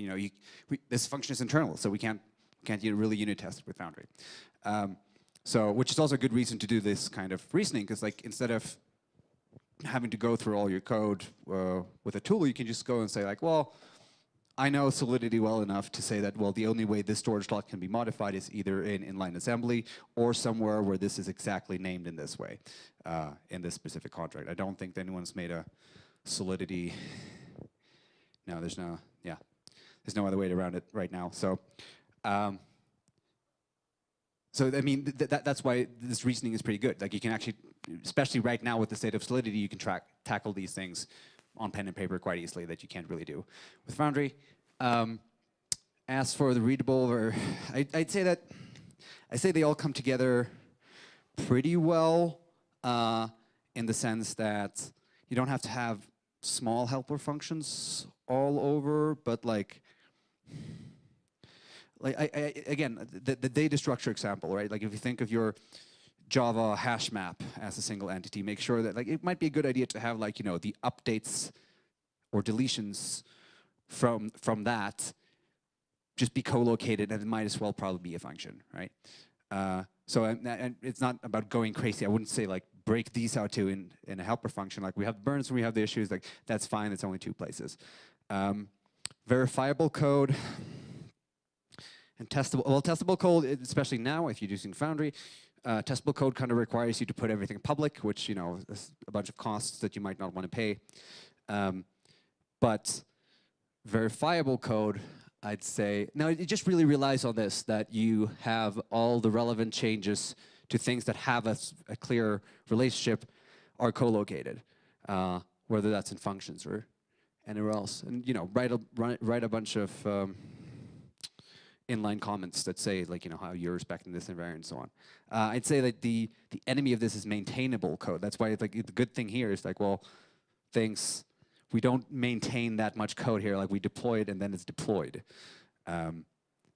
this function is internal, so we can't really unit test it with Foundry. So, which is also a good reason to do this kind of reasoning, because like, instead of having to go through all your code with a tool, you can just go and say like, well, I know Solidity well enough to say that, well, the only way this storage slot can be modified is either in inline assembly or somewhere where this is exactly named in this way, in this specific contract. I don't think anyone's made a Solidity. No, there's no other way around it right now. So, so I mean, that's why this reasoning is pretty good. Like, you can actually, especially right now with the state of Solidity, you can tackle these things on pen and paper quite easily that you can't really do with Foundry. As for the readable, I'd say they all come together pretty well in the sense that you don't have to have small helper functions all over, but again, the data structure example, right? Like, if you think of your Java hash map as a single entity, make sure that, like, it might be a good idea to have, like, the updates or deletions from that just be co-located, and it might as well probably be a function, right? So and it's not about going crazy. I wouldn't say like break these out too in a helper function. Like, we have burns and we have the issues. Like, that's fine. It's only 2 places. Verifiable code and testable. Well, testable code, especially now if you're using Foundry. Testable code kind of requires you to put everything public, which, is a bunch of costs that you might not want to pay. But verifiable code, I'd say, no, it just really relies on this, that you have all the relevant changes to things that have a clear relationship are co-located, whether that's in functions or anywhere else. And, write a bunch of inline comments that say, like, how you're respecting this invariant and so on. I'd say that the enemy of this is maintainable code. That's why, like, the good thing here is, like, well, we don't maintain that much code here. Like, we deploy it and then it's deployed.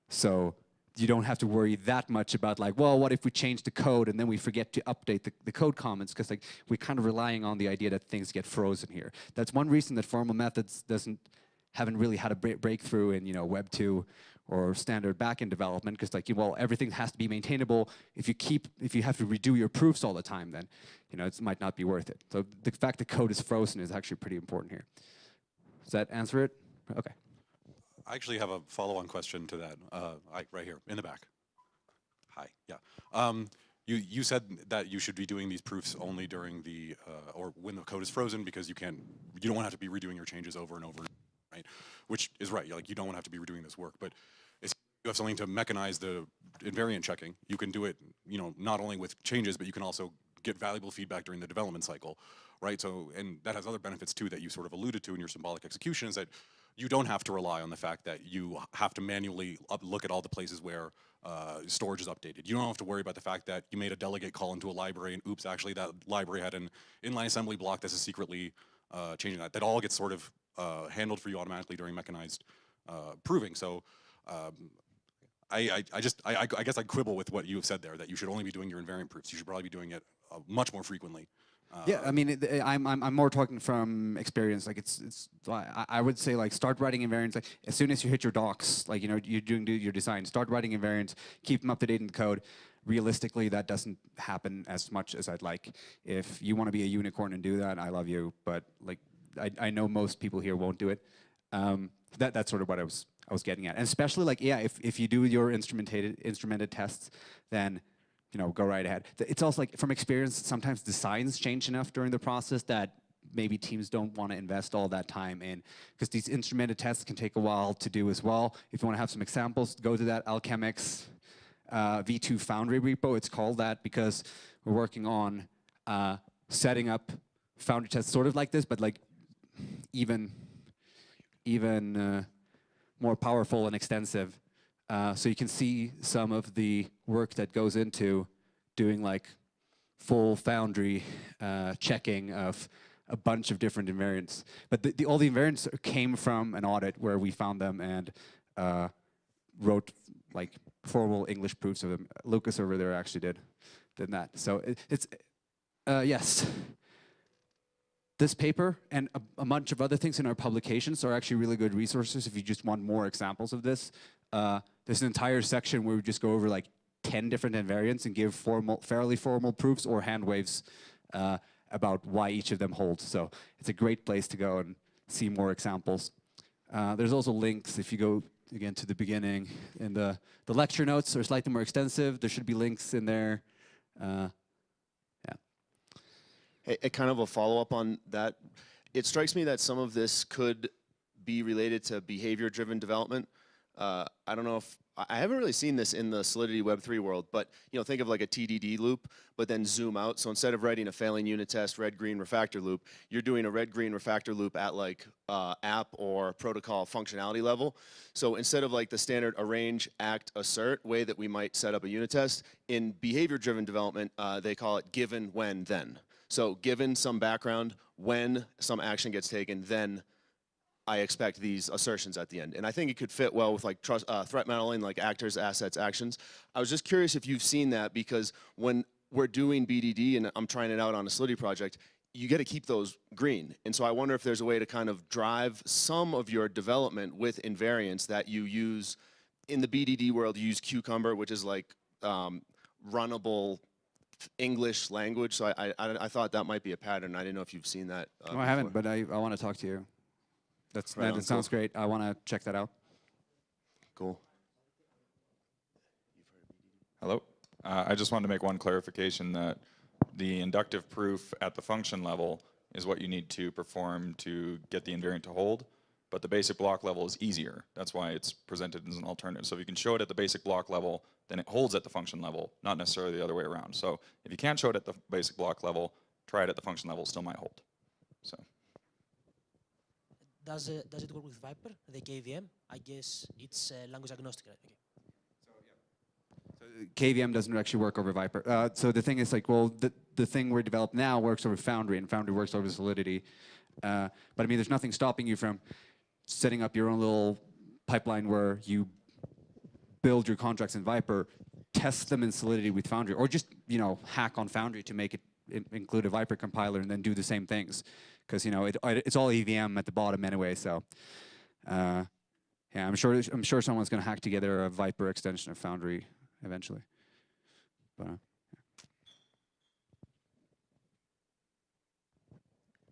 So you don't have to worry that much about, like, well, what if we change the code and then we forget to update the code comments, because, like, we're kind of relying on the idea that things get frozen here. That's one reason that formal methods haven't really had a breakthrough in Web 2 or standard backend development, because, like, well, everything has to be maintainable. If you have to redo your proofs all the time, then it might not be worth it. So the fact that code is frozen is actually pretty important here. Does that answer it? Okay. I actually have a follow-on question to that. Right here in the back. Hi. Yeah. You said that you should be doing these proofs only during the or when the code is frozen because you don't want to have to be redoing your changes over and over, right? Which is right. Like you don't want to have to be redoing this work, but if you have something to mechanize the invariant checking, you can do it. Not only with changes, but you can also get valuable feedback during the development cycle, right? So, and that has other benefits too that you sort of alluded to in your symbolic execution, is that you don't have to rely on the fact that you have to manually look at all the places where storage is updated. You don't have to worry about the fact that you made a delegate call into a library and oops, actually that library had an inline assembly block that's secretly changing that. That all gets sort of handled for you automatically during mechanized proving. So I guess I quibble with what you have said there, that you should only be doing your invariant proofs. You should probably be doing it much more frequently. Yeah, I mean, I'm more talking from experience. Like I would say like start writing invariants. Like as soon as you hit your docs, like you're doing your design, start writing invariants, keep them up to date in the code. Realistically, that doesn't happen as much as I'd like. If you want to be a unicorn and do that, I love you. But like I know most people here won't do it. That's sort of what I was getting at. And especially like if you do your instrumented tests, then go right ahead. It's also like from experience, sometimes designs change enough during the process that maybe teams don't want to invest all that time in, because these instrumented tests can take a while to do as well. If you want to have some examples, go to that Alchemix V2 Foundry repo. It's called that because we're working on setting up Foundry tests sort of like this, but like even more powerful and extensive. So you can see some of the work that goes into doing like full Foundry checking of a bunch of different invariants. But all the invariants came from an audit where we found them and wrote like formal English proofs of them. Lucas over there actually did that. So yes. This paper and a bunch of other things in our publications are actually really good resources if you just want more examples of this. There's an entire section where we just go over like 10 different invariants and give fairly formal proofs or hand waves about why each of them holds. So it's a great place to go and see more examples. There's also links if you go again to the beginning in the lecture notes are slightly more extensive. There should be links in there. Hey, kind of a follow-up on that. It strikes me that some of this could be related to behavior-driven development. I don't know if I haven't really seen this in the Solidity Web3 world, but think of like a TDD loop, but then zoom out. So instead of writing a failing unit test red-green refactor loop, you're doing a red-green refactor loop at like app or protocol functionality level. So instead of like the standard arrange, act, assert way that we might set up a unit test, in behavior-driven development, they call it given, when, then. So given some background, when some action gets taken, then I expect these assertions at the end. And I think it could fit well with like threat modeling, like actors, assets, actions. I was just curious if you've seen that, because when we're doing BDD and I'm trying it out on a Solidity project, you got to keep those green. And so I wonder if there's a way to kind of drive some of your development with invariants that you use. In the BDD world, you use Cucumber, which is like runnable English language, so I thought that might be a pattern. I didn't know if you've seen that. No, I haven't, but I want to talk to you. That sounds great. I want to check that out. Cool. Hello. I just wanted to make one clarification that the inductive proof at the function level is what you need to perform to get the invariant to hold, but the basic block level is easier. That's why it's presented as an alternative. So if you can show it at the basic block level, then it holds at the function level, not necessarily the other way around. So if you can't show it at the basic block level, try it at the function level, still might hold. So. Does it work with Viper, the KVM? I guess it's language agnostic, right? Okay. So KVM doesn't actually work over Viper. So the thing is like, well, the thing we're developed now works over Foundry, and Foundry works over Solidity. But I mean, there's nothing stopping you from setting up your own little pipeline where you build your contracts in Viper, test them in Solidity with Foundry, or just hack on Foundry to make it include a Viper compiler and then do the same things, because it's all EVM at the bottom anyway. So yeah, I'm sure someone's going to hack together a Viper extension of Foundry eventually. But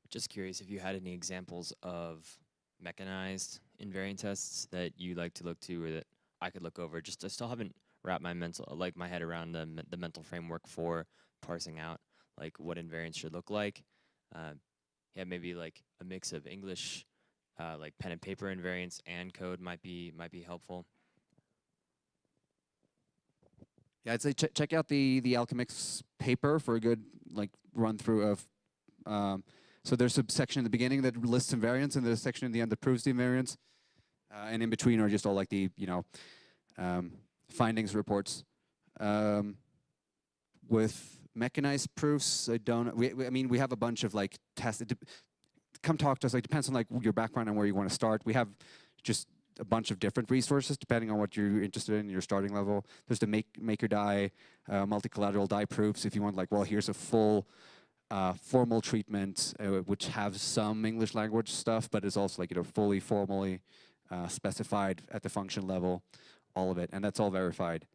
just curious if you had any examples of mechanized invariant tests that you like to look to, or that I could look over? Just I still haven't wrapped my head around the mental framework for parsing out like what invariants should look like. Yeah, maybe like a mix of English, like pen and paper invariants and code might be helpful. Yeah, I'd say check out the Alchemix paper for a good like run through of. So there's a section in the beginning that lists invariants, and there's a section in the end that proves the invariants, and in between are just all like the findings reports. With mechanized proofs, I mean, we have a bunch of like tests. Come talk to us. Like, depends on like your background and where you want to start. We have just a bunch of different resources depending on what you're interested in, your starting level. There's the maker die, multi-collateral die proofs. If you want like, well, here's a full formal treatment which have some English language stuff, but it's also like fully formally specified at the function level, all of it, and that's all verified.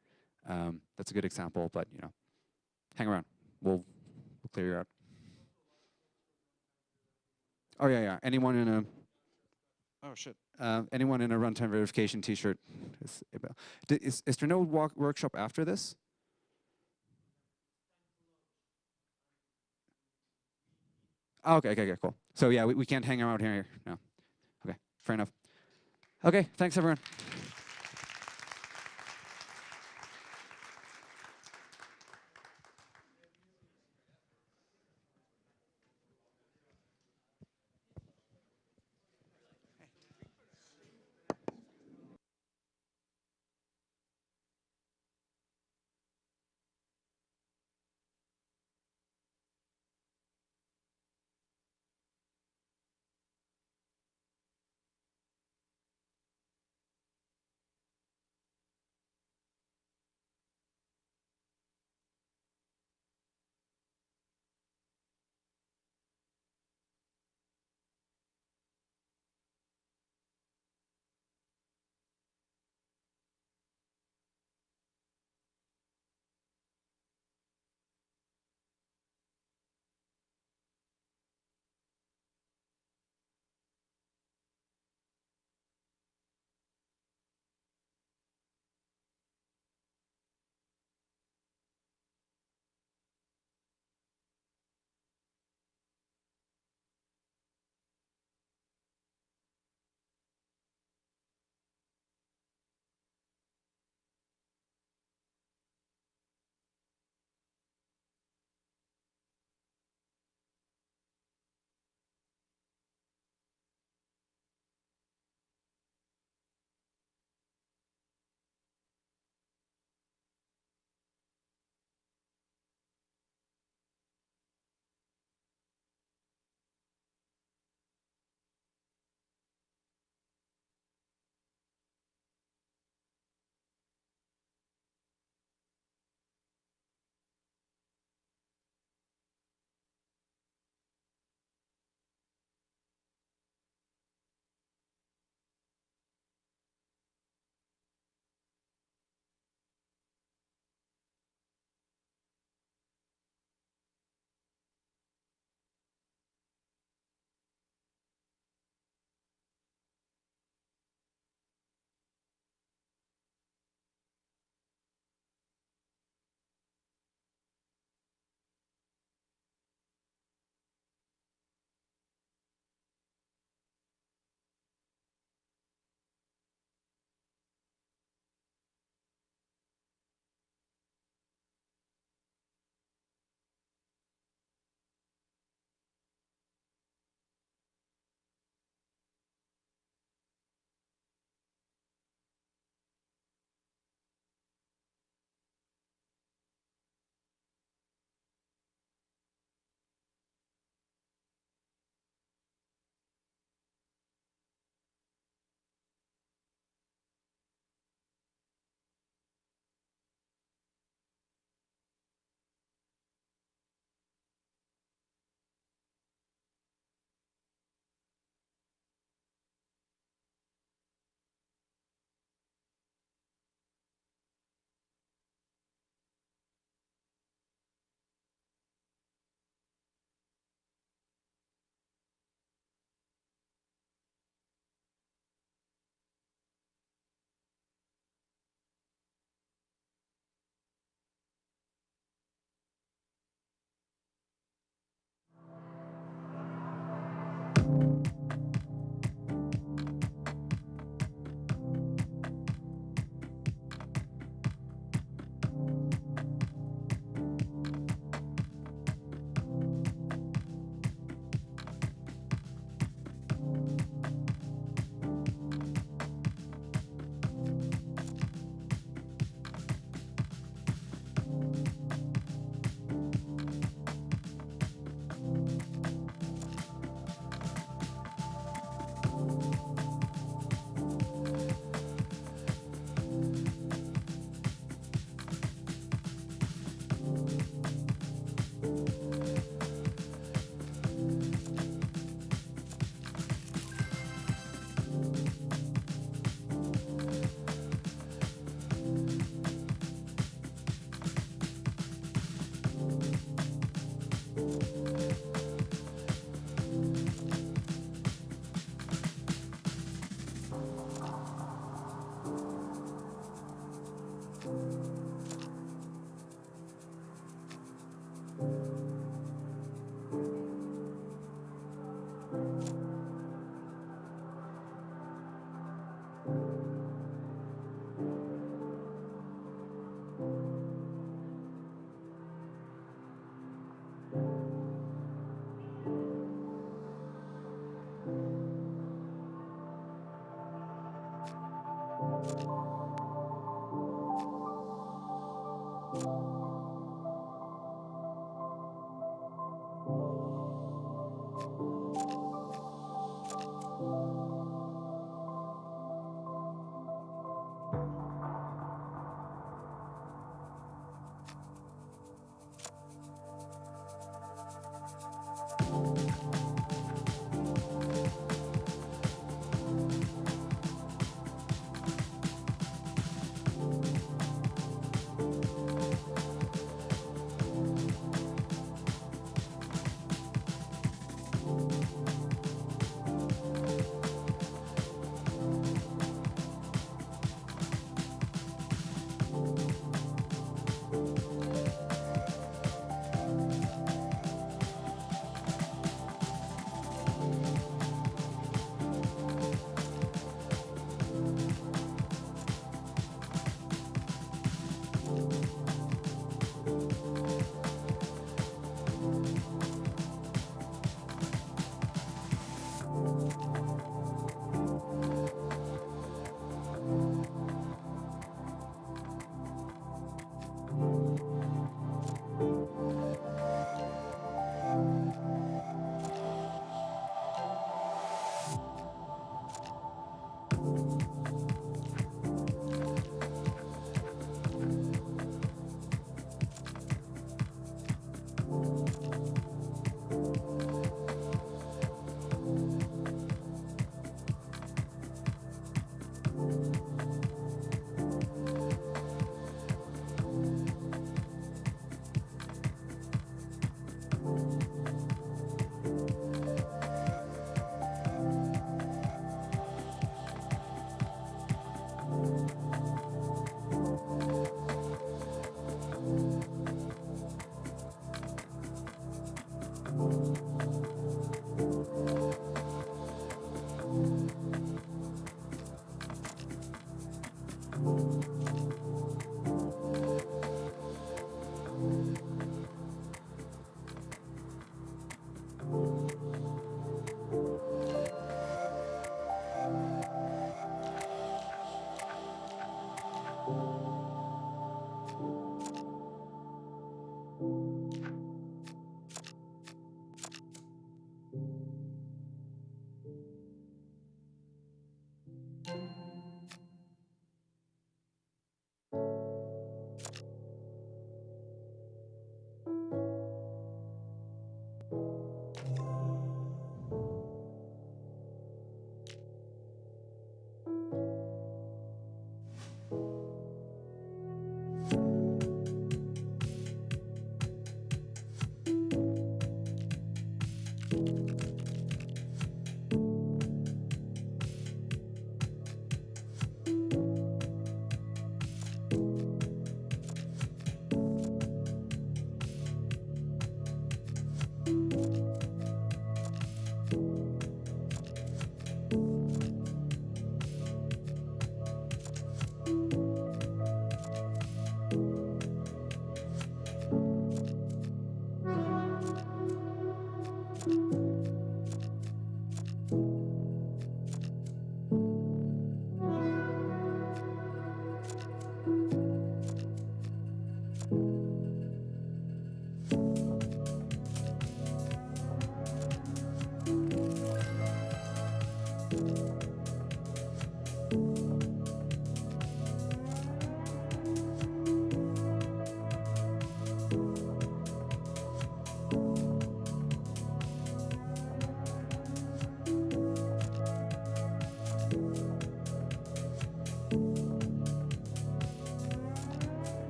That's a good example, but hang around. We'll clear you out. Oh yeah. Anyone in a anyone in a runtime verification T-shirt is there no workshop after this? Oh, okay, cool. So yeah, we can't hang around here. No. Okay, fair enough. Okay, thanks everyone.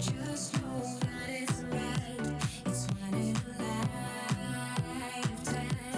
Just know that it's right. It's one in a lifetime.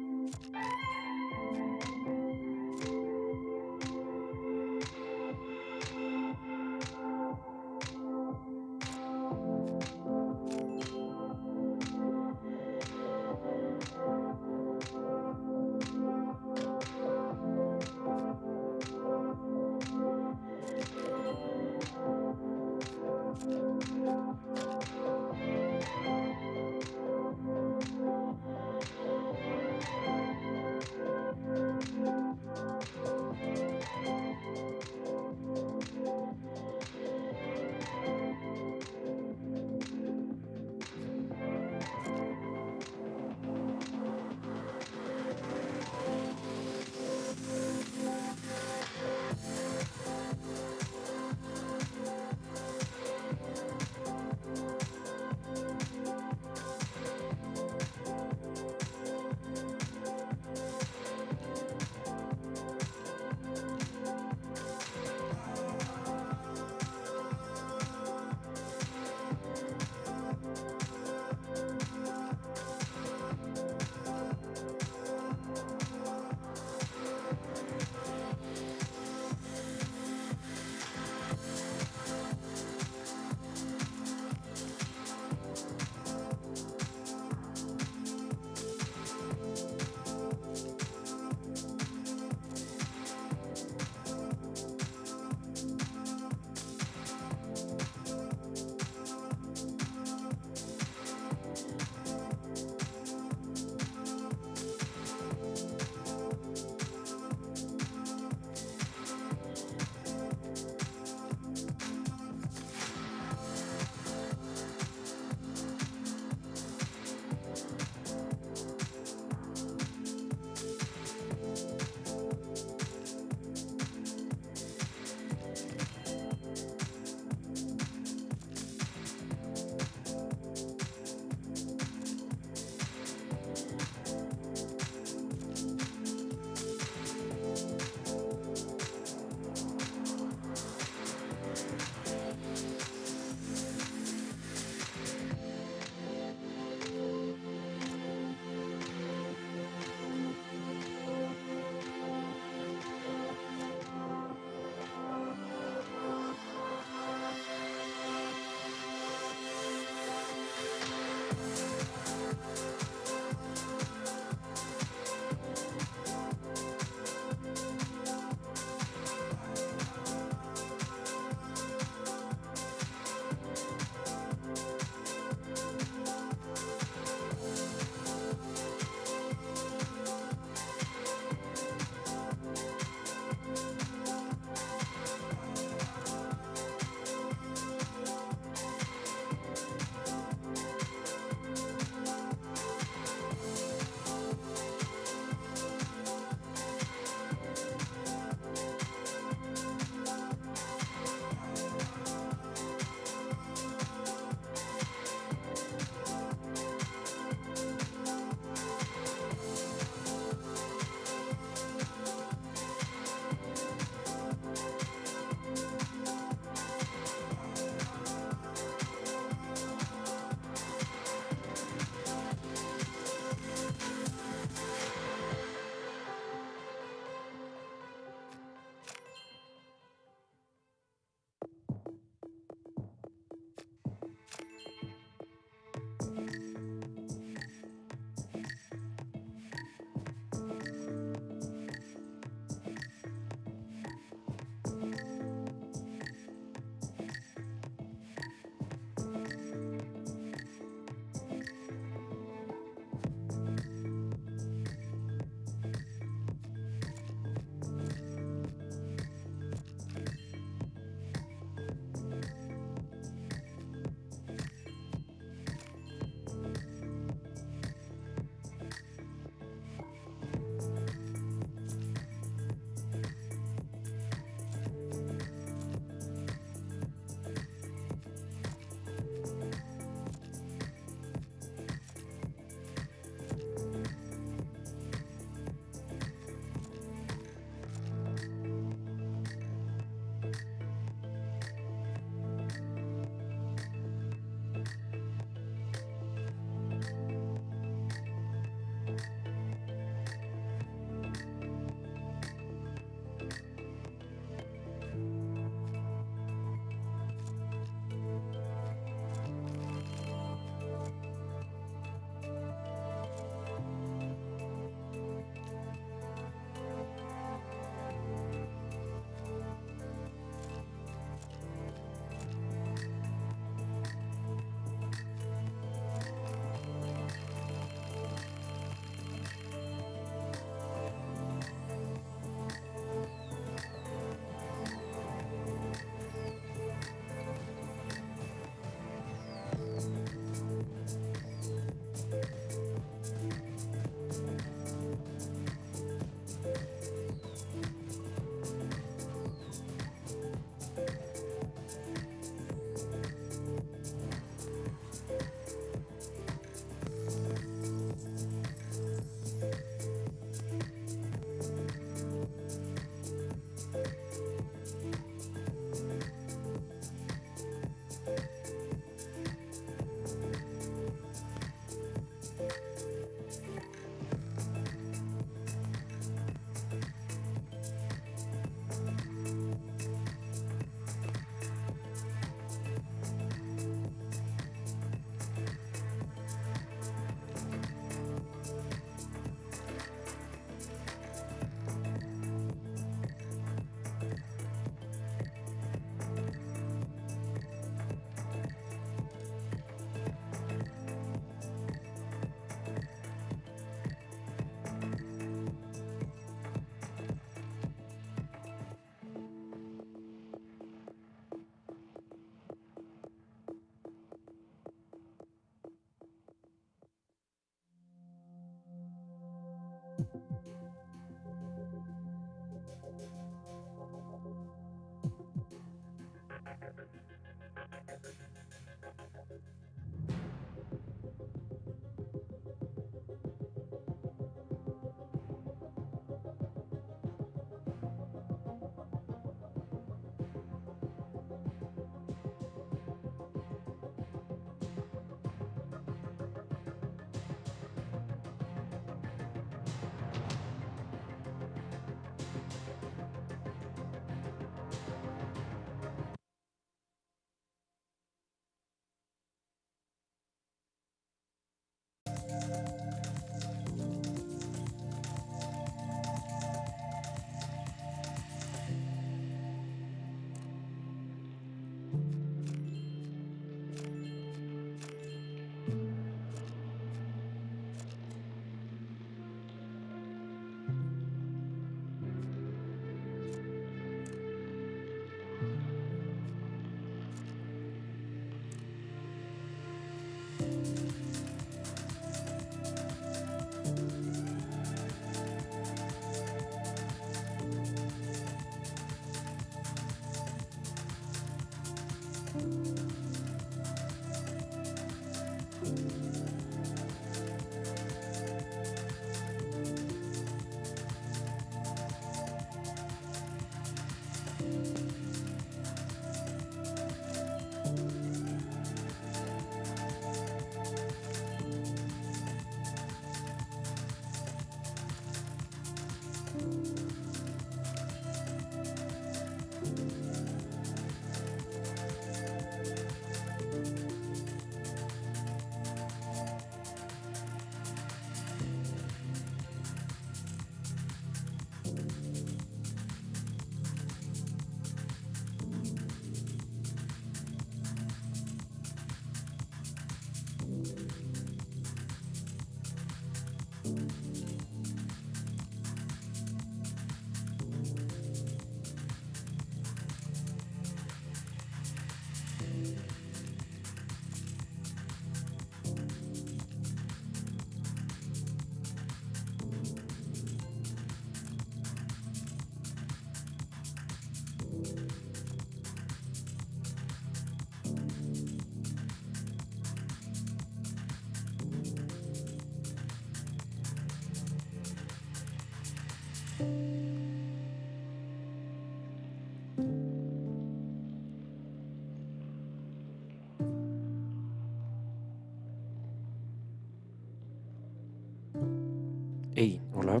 Hey, hola.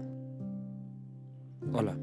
Hola.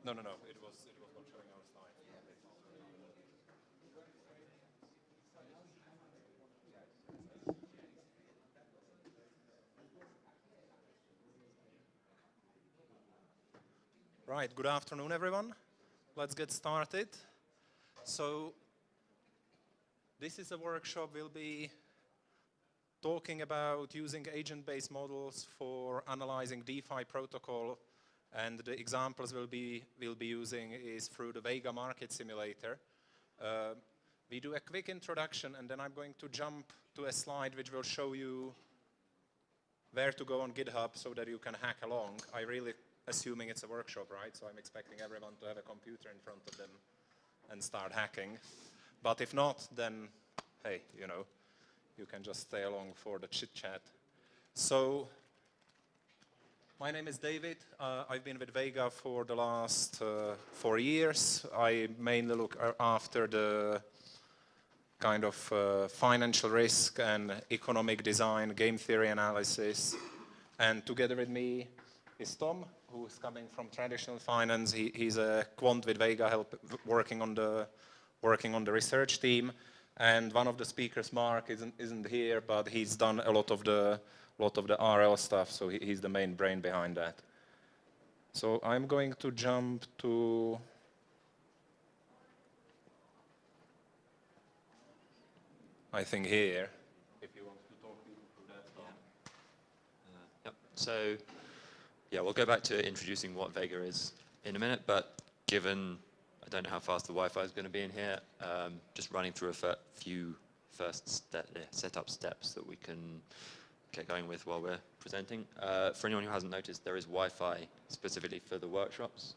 No, it was not showing our slides. Right, good afternoon, everyone. Let's get started. So, this is a workshop. We'll be talking about using agent-based models for analyzing DeFi protocol, and the examples we'll be using is through the Vega market simulator. We do a quick introduction, and then I'm going to jump to a slide which will show you where to go on GitHub so that you can hack along. I really assuming it's a workshop, right? So I'm expecting everyone to have a computer in front of them and start hacking. But if not, then hey, you know, you can just stay along for the chit chat. So my name is David. I've been with Vega for the last 4 years. I mainly look after the kind of financial risk and economic design, game theory analysis. And together with me is Tom, who is coming from traditional finance. He's a quant with Vega, working on the research team. And one of the speakers, Mark, isn't here, but he's done a lot of the RL stuff, so he's the main brain behind that. So I'm going to jump to I think here, if you want to talk through that. Yep. So, yeah, we'll go back to introducing what Vega is in a minute, but given I don't know how fast the Wi-Fi is going to be in here, just running through a few first setup steps that we can get going with while we're presenting. For anyone who hasn't noticed, there is Wi-Fi specifically for the workshops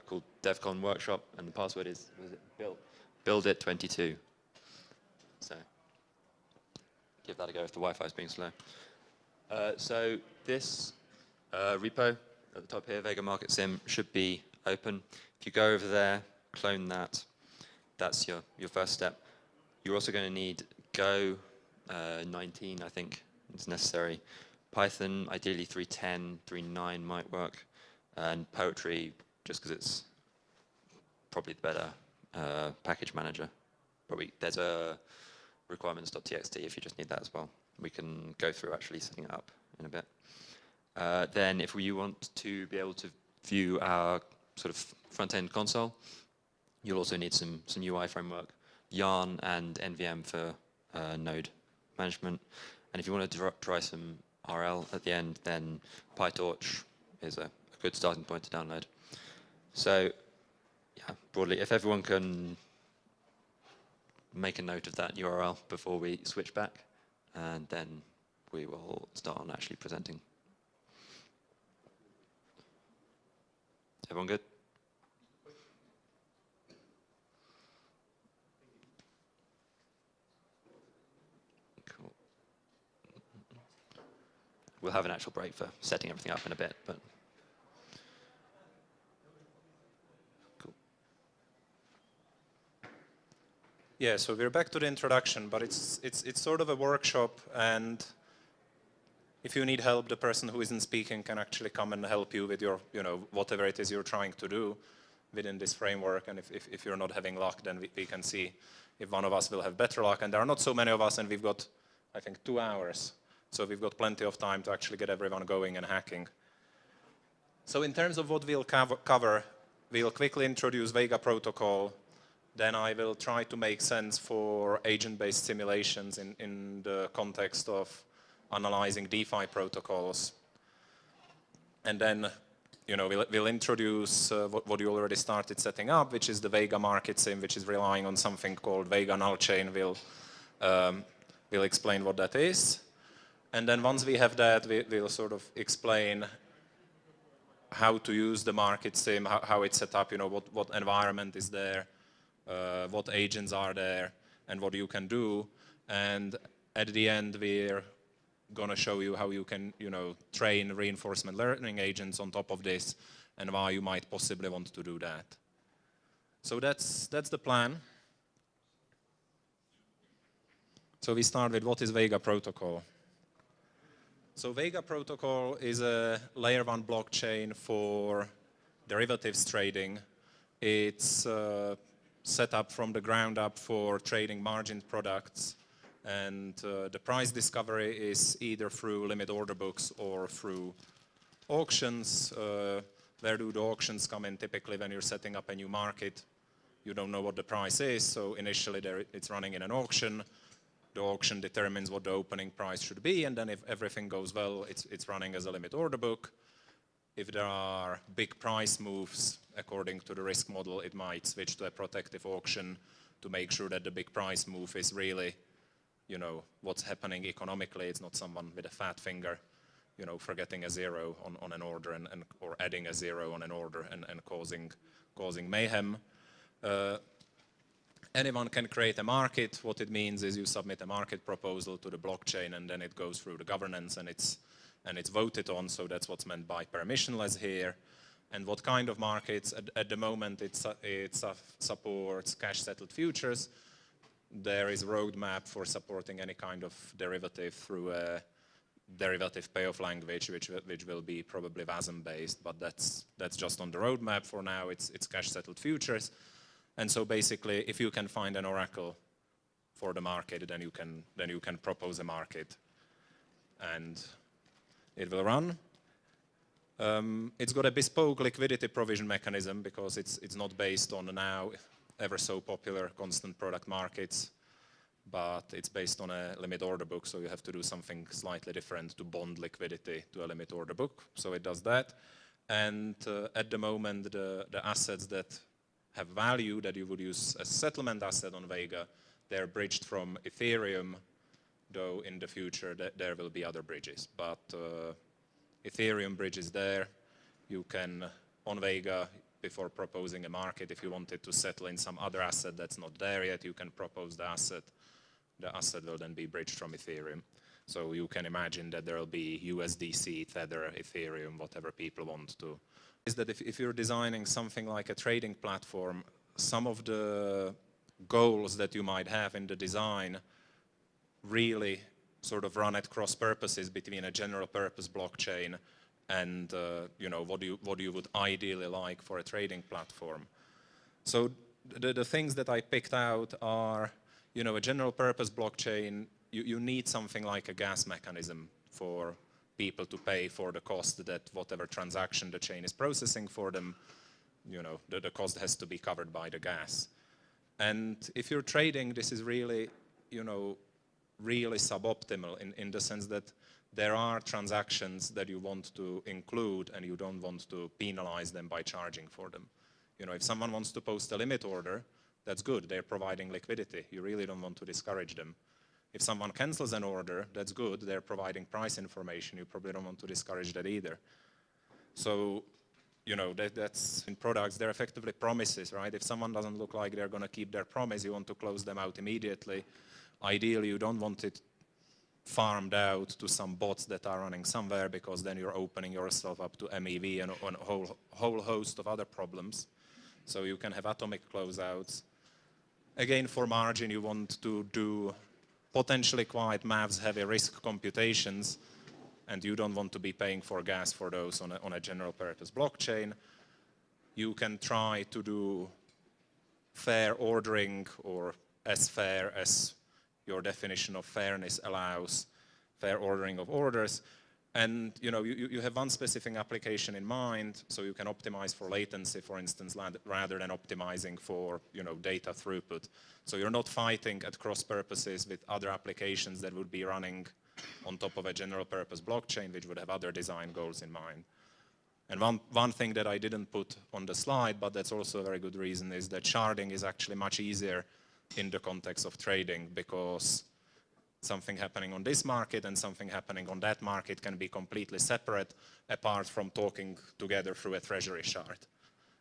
called Devcon Workshop, and the password is, was it build it 22. So give that a go if the Wi-Fi is being slow. So this repo at the top here, Vega Market Sim, should be open. If you go over there, clone that, that's your first step. You're also going to need Go 19, I think is necessary. Python, ideally 3.10, 3.9 might work. And Poetry, just because it's probably the better package manager. But there's a requirements.txt if you just need that as well. We can go through actually setting it up in a bit. Then if you want to be able to view our sort of front-end console, you'll also need some UI framework, Yarn and NVM for node management. And if you want to try some RL at the end, then PyTorch is a good starting point to download. So yeah, broadly, if everyone can make a note of that URL before we switch back, and then we will start on actually presenting. Everyone good? Cool. We'll have an actual break for setting everything up in a bit, but cool. Yeah, so we're back to the introduction, but it's sort of a workshop, and if you need help, the person who isn't speaking can actually come and help you with your, whatever it is you're trying to do within this framework. And if you're not having luck, then we can see if one of us will have better luck. And there are not so many of us, and we've got, I think, 2 hours. So we've got plenty of time to actually get everyone going and hacking. So in terms of what we'll cover, we'll quickly introduce Vega protocol, then I will try to make sense for agent-based simulations in the context of analyzing DeFi protocols. And then, you know, we'll introduce what you already started setting up, which is the Vega market sim, which is relying on something called Vega null chain. We'll explain what that is. And then once we have that, we'll sort of explain how to use the market sim, how it's set up, you know, what environment is there, what agents are there, and what you can do. And at the end, we're going to show you how you can, you know, train reinforcement learning agents on top of this, and why you might possibly want to do that. So that's the plan. So we start with what is Vega protocol. So Vega protocol is a layer 1 blockchain for derivatives trading. It's set up from the ground up for trading margin products. And the price discovery is either through limit order books or through auctions. Where do the auctions come in? Typically when you're setting up a new market, you don't know what the price is, so initially it's running in an auction. The auction determines what the opening price should be, and then if everything goes well, it's running as a limit order book. If there are big price moves, according to the risk model, it might switch to a protective auction to make sure that the big price move is really, you know, what's happening economically. It's not someone with a fat finger, you know, forgetting a zero on an order or adding a zero on an order and causing mayhem. Anyone can create a market. What it means is you submit a market proposal to the blockchain, and then it goes through the governance and it's voted on. So that's what's meant by permissionless here. And what kind of markets? At the moment, it supports cash-settled futures. There is a roadmap for supporting any kind of derivative through a derivative payoff language, which will be probably WASM-based, but that's just on the roadmap for now. It's cash-settled futures. And so basically, if you can find an oracle for the market, then you can propose a market, and it will run. It's got a bespoke liquidity provision mechanism because it's not based on the now ever so popular constant product markets, but it's based on a limit order book, so you have to do something slightly different to bond liquidity to a limit order book. So it does that. And at the moment, the assets that have value that you would use as settlement asset on Vega, they're bridged from Ethereum, though in the future there will be other bridges. But Ethereum bridge is there. You can, on Vega, before proposing a market, if you wanted to settle in some other asset that's not there yet, you can propose the asset. The asset will then be bridged from Ethereum. So you can imagine that there will be USDC, Tether, Ethereum, whatever people want to. Is that if you're designing something like a trading platform, some of the goals that you might have in the design really sort of run at cross purposes between a general purpose blockchain and you know, what you would ideally like for a trading platform. So the things that I picked out are, you know, a general purpose blockchain, you need something like a gas mechanism for people to pay for the cost that whatever transaction the chain is processing for them, you know, the cost has to be covered by the gas. And if you're trading, this is really, you know, really suboptimal in the sense that there are transactions that you want to include and you don't want to penalize them by charging for them. You know, if someone wants to post a limit order, that's good. They're providing liquidity. You really don't want to discourage them. If someone cancels an order, that's good. They're providing price information. You probably don't want to discourage that either. So, you know, that's in products, they're effectively promises, right? If someone doesn't look like they're going to keep their promise, you want to close them out immediately. Ideally, you don't want it farmed out to some bots that are running somewhere, because then you're opening yourself up to MEV and a whole host of other problems. So you can have atomic closeouts. Again, for margin, you want to do potentially quite maths-heavy risk computations, and you don't want to be paying for gas for those on a general-purpose blockchain. You can try to do fair ordering, or as fair as your definition of fairness allows, fair ordering of orders. And you have one specific application in mind, so you can optimize for latency, for instance, rather than optimizing for data throughput. So you're not fighting at cross purposes with other applications that would be running on top of a general purpose blockchain, which would have other design goals in mind. And one thing that I didn't put on the slide, but that's also a very good reason, is that sharding is actually much easier in the context of trading, because something happening on this market and something happening on that market can be completely separate, apart from talking together through a treasury shard.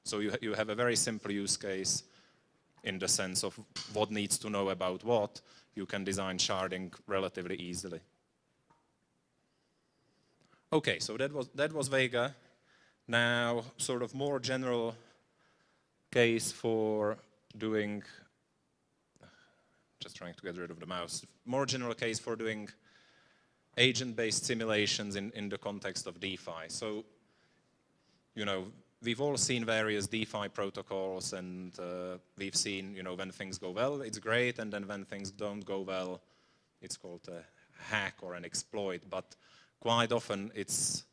So you have a very simple use case in the sense of what needs to know about what. You can design sharding relatively easily. Okay, so that was Vega. Now, sort of more general case for doing, just trying to get rid of the mouse, more general case for doing agent-based simulations in the context of DeFi. So, we've all seen various DeFi protocols, and we've seen, when things go well, it's great, and then when things don't go well, it's called a hack or an exploit. But quite often, it's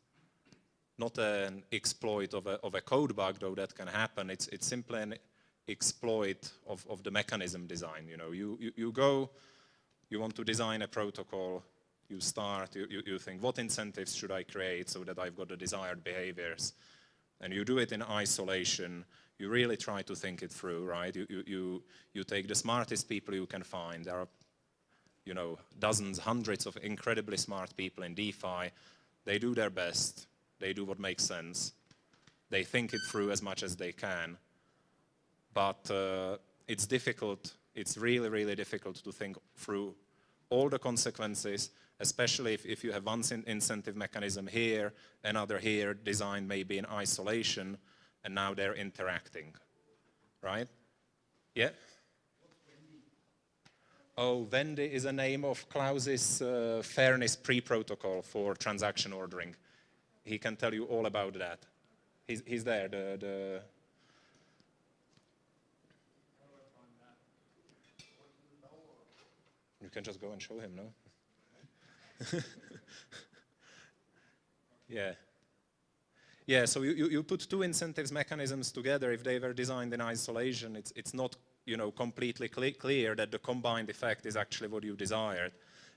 not an exploit of a code bug, though that can happen. It's simply an exploit of the mechanism design. You go, you want to design a protocol, you start, you think, what incentives should I create so that I've got the desired behaviors? And you do it in isolation. You really try to think it through, right? You take the smartest people you can find. There are, dozens, hundreds of incredibly smart people in DeFi. They do their best. They do what makes sense. They think it through as much as they can. But it's difficult, it's really, really difficult to think through all the consequences, especially if you have one incentive mechanism here, another here, designed maybe in isolation, and now they're interacting, right? Yeah? Oh, Wendy is a name of Klaus's fairness pre-protocol for transaction ordering. He can tell you all about that. He's there, You can just go and show him, no? Yeah. Yeah, so you put two incentives mechanisms together. If they were designed in isolation, it's not completely clear that the combined effect is actually what you desired.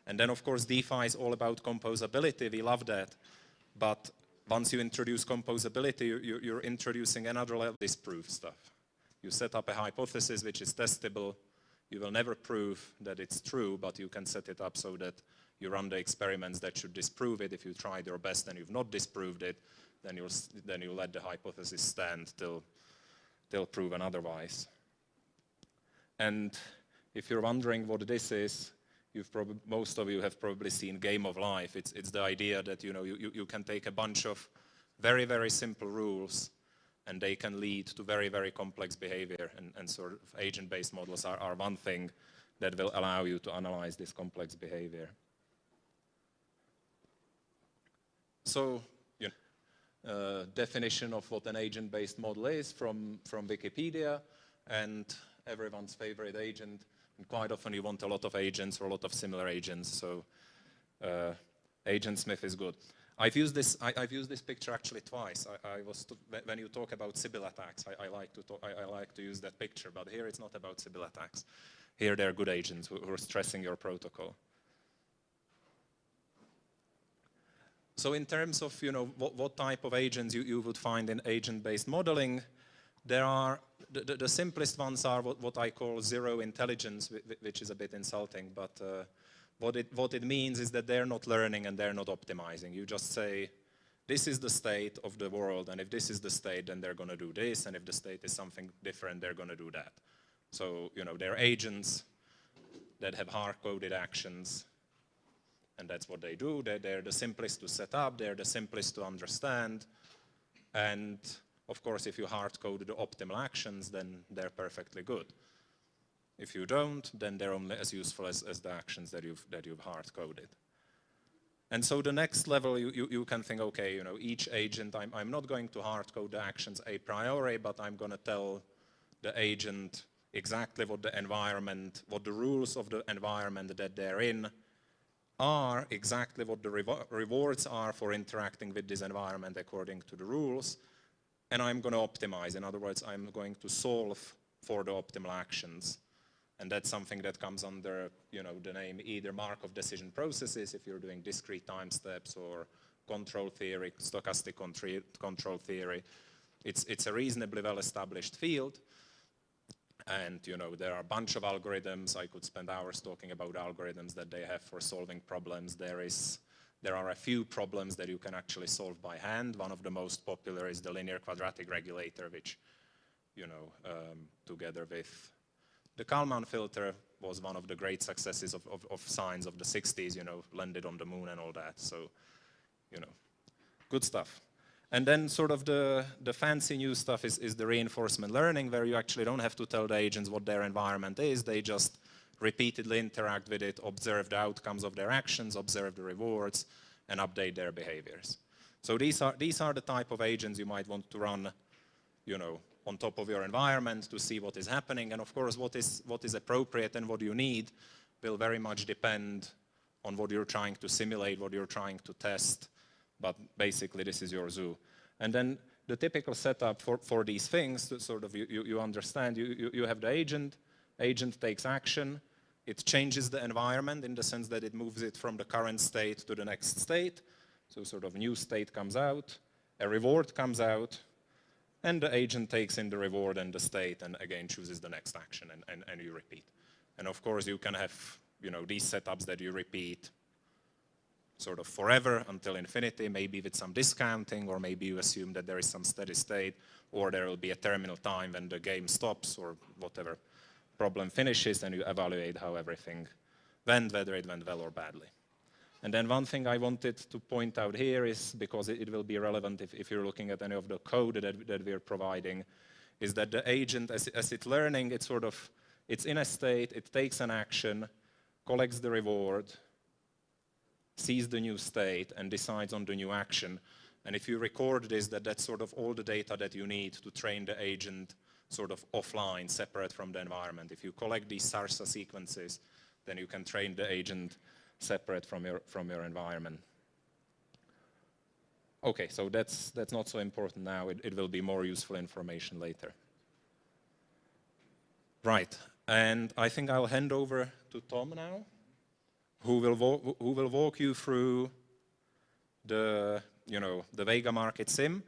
And then, of course, DeFi is all about composability. We love that. But once you introduce composability, you're introducing another level of disproof stuff. You set up a hypothesis which is testable. You will never prove that it's true, but you can set it up so that you run the experiments that should disprove it. If you tried your best and you've not disproved it, then you'll let the hypothesis stand till proven otherwise. And if you're wondering what this is, most of you have probably seen Game of Life. It's the idea that you can take a bunch of very, very simple rules, and they can lead to very, very complex behavior. And sort of agent-based models are one thing that will allow you to analyze this complex behavior. So, definition of what an agent-based model is from Wikipedia, and everyone's favorite agent. And quite often you want a lot of agents or a lot of similar agents. So, Agent Smith is good. I've used this picture actually twice. When you talk about Sybil attacks, I like to use that picture. But here it's not about Sybil attacks. Here they're good agents who are stressing your protocol. So in terms of what type of agents you would find in agent-based modeling, there are the simplest ones are what I call zero intelligence, which is a bit insulting, but what it means is that they're not learning and they're not optimizing. You just say, this is the state of the world, and if this is the state, then they're going to do this, and if the state is something different, they're going to do that. So, they're agents that have hard-coded actions, and that's what they do. They're the simplest to set up, they're the simplest to understand, and of course, if you hard-code the optimal actions, then they're perfectly good. If you don't, then they're only as useful as the actions that you've hard-coded. And so the next level, you can think, okay, each agent, I'm not going to hard-code the actions a priori, but I'm going to tell the agent exactly what the rules of the environment that they're in are exactly what the rewards are for interacting with this environment according to the rules, and I'm going to optimize. In other words, I'm going to solve for the optimal actions. And that's something that comes under, you know, the name either Markov decision processes if you're doing discrete time steps, or control theory, stochastic control theory. It's a reasonably well-established field. And, you know, there are a bunch of algorithms. I could spend hours talking about algorithms that they have for solving problems. There are a few problems that you can actually solve by hand. One of the most popular is the linear quadratic regulator, which, you know, together with the Kalman filter was one of the great successes of science of the 60s, you know, landed on the moon and all that. So, you know, good stuff. And then sort of the fancy new stuff is the reinforcement learning, where you actually don't have to tell the agents what their environment is. They just repeatedly interact with it, observe the outcomes of their actions, observe the rewards, and update their behaviors. So these are the type of agents you might want to run, you know, on top of your environment to see what is happening. And of course, what is appropriate and what you need will very much depend on what you're trying to simulate, what you're trying to test. But basically, this is your zoo. And then the typical setup for these things, sort of you understand, you have the agent takes action, it changes the environment in the sense that it moves it from the current state to the next state. So sort of new state comes out, a reward comes out, and the agent takes in the reward and the state and again chooses the next action, and you repeat. And of course, you can have, you know, these setups that you repeat sort of forever until infinity, maybe with some discounting, or maybe you assume that there is some steady state, or there will be a terminal time when the game stops, or whatever problem finishes, and you evaluate how everything went, whether it went well or badly. And then one thing I wanted to point out here is, because it will be relevant if you're looking at any of the code that we're providing, is that the agent, as it's learning, it's in a state, it takes an action, collects the reward, sees the new state, and decides on the new action. And if you record this, that's sort of all the data that you need to train the agent sort of offline, separate from the environment. If you collect these SARSA sequences, then you can train the agent separate from your environment. Okay, so that's not so important now. It will be more useful information later. Right, and I think I'll hand over to Tom now, who will walk you through the Vega Market Sim.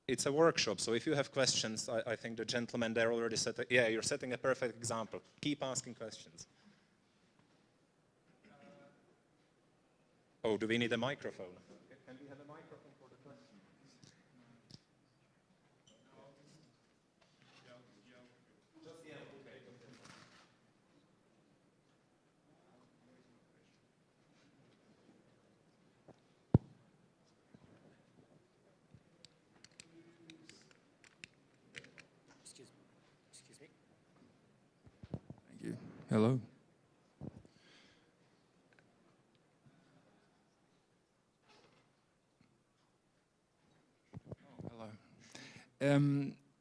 It's a workshop, so if you have questions, I think the gentleman there already said, yeah, you're setting a perfect example. Keep asking questions. Oh, do we need a microphone? Can we have a microphone for the question? Just yell, okay. Excuse me. Thank you. Hello.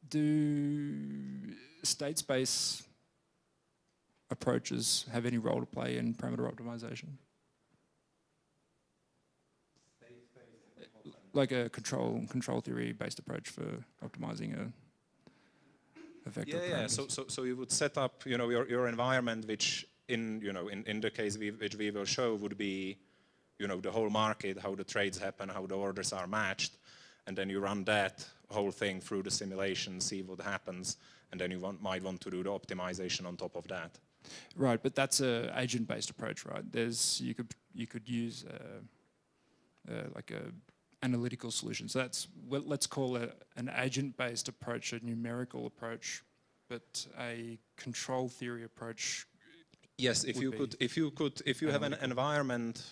Do state space approaches have any role to play in parameter optimization? Like a control theory based approach for optimizing a vector. Yeah. So you would set up, your environment, which in the case which we will show would be, the whole market, how the trades happen, how the orders are matched, and then you run that whole thing through the simulation, see what happens, and then you might want to do the optimization on top of that. Right, but that's a agent-based approach, right? You could use like a analytical solution. So let's call it an agent-based approach, a numerical approach, but a control theory approach. Yes, if you have an environment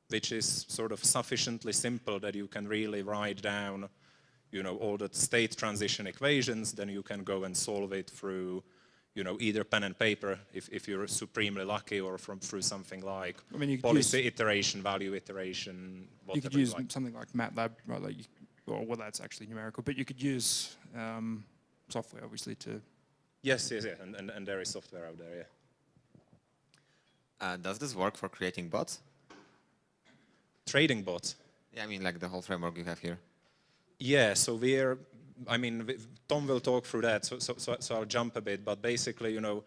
which is sort of sufficiently simple that you can really write down, all the state transition equations, then you can go and solve it through, either pen and paper if you're supremely lucky, or through something like policy iteration, value iteration. You could use something like MATLAB, right? Well, that's actually numerical, but you could use software, obviously, to. Yes, and there is software out there, yeah. Does this work for creating bots? Trading bots? Yeah, I mean like the whole framework you have here. Yeah, so Tom will talk through that, so I'll jump a bit, but basically, you know,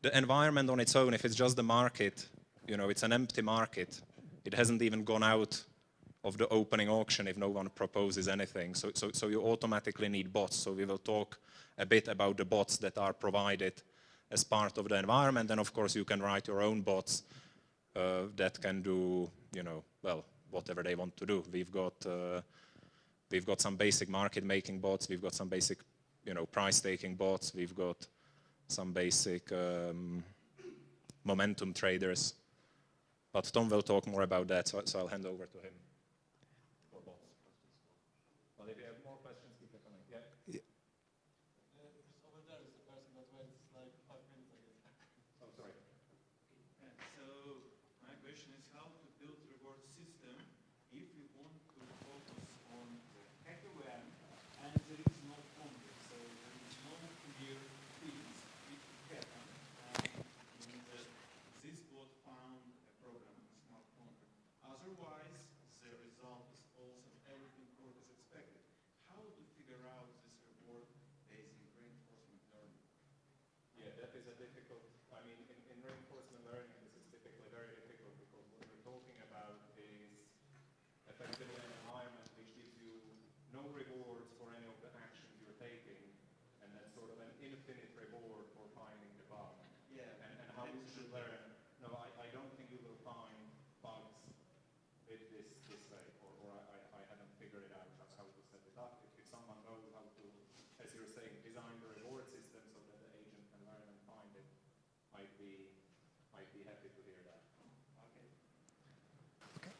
the environment on its own, if it's just the market, you know, it's an empty market. It hasn't even gone out of the opening auction if no one proposes anything. So you automatically need bots. So we will talk a bit about the bots that are provided as part of the environment. And of course, you can write your own bots that can do, you know, well, whatever they want to do. We've got some basic market making bots. We've got some basic, you know, price taking bots. We've got some basic momentum traders. But Tom will talk more about that, so I'll hand over to him. For bots. But if you have more questions, keep them coming. Yeah. Over there is the person that waits like 5 minutes, I guess. Oh, sorry. So my question is how to build reward system if you want to focus on the hackerware and there is no context, so there is no clear things which happen. And this bot found a program, a smart contract. Otherwise, the result is also everything work as expected. How to figure out this reward based in reinforcement learning? Yeah, that is a difficult, I mean, in reinforcement learning, this is typically very difficult because what we're talking about is effectively an environment which gives you no rewards for any of the actions you're taking, and that's sort of an infinite reward for finding the bug. Yeah. And how you should learn, no, I don't think you will find bugs with this way, or I haven't figured it out how to set it up. If someone knows how to, as you're saying, design the reward system so that the agent can learn and find it, I'd be happy to hear that. Okay.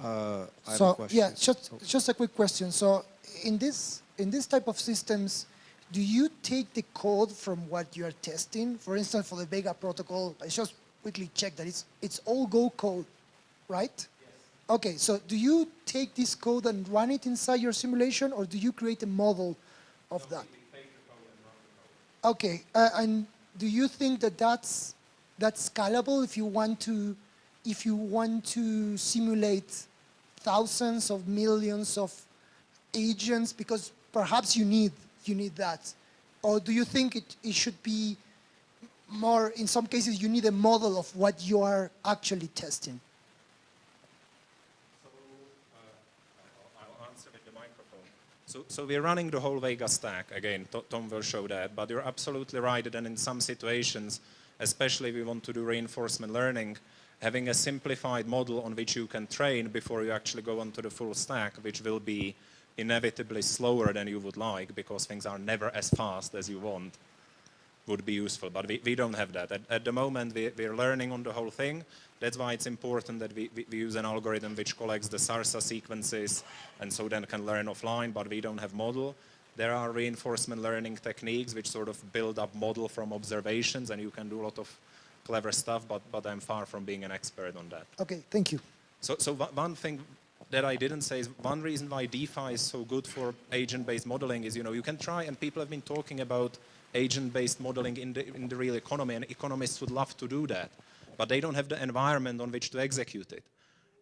I have so a question. yeah, just a quick question. So in this type of systems, do you take the code from what you are testing? For instance, for the Vega protocol, I just quickly check that it's all Go code, right? Yes. Okay, so do you take this code and run it inside your simulation, or do you create a model of that? Okay, and do you think that that's scalable if you want to simulate thousands of millions of agents, because perhaps you need that, or do you think it should be more, in some cases you need a model of what you are actually testing? I'll answer with the microphone. So we're running the whole Vega stack. Again, Tom will show that. But you're absolutely right that in some situations, especially if we want to do reinforcement learning, having a simplified model on which you can train before you actually go onto the full stack, which will be inevitably slower than you would like because things are never as fast as you want, would be useful. But we don't have that. At the moment, we're learning on the whole thing. That's why it's important that we use an algorithm which collects the SARSA sequences and so then can learn offline, but we don't have model. There are reinforcement learning techniques which sort of build up model from observations, and you can do a lot of clever stuff, but I'm far from being an expert on that. Okay, thank you. So one thing that I didn't say is one reason why DeFi is so good for agent-based modeling is, you know, you can try, and people have been talking about agent-based modeling in the real economy, and economists would love to do that, but they don't have the environment on which to execute it.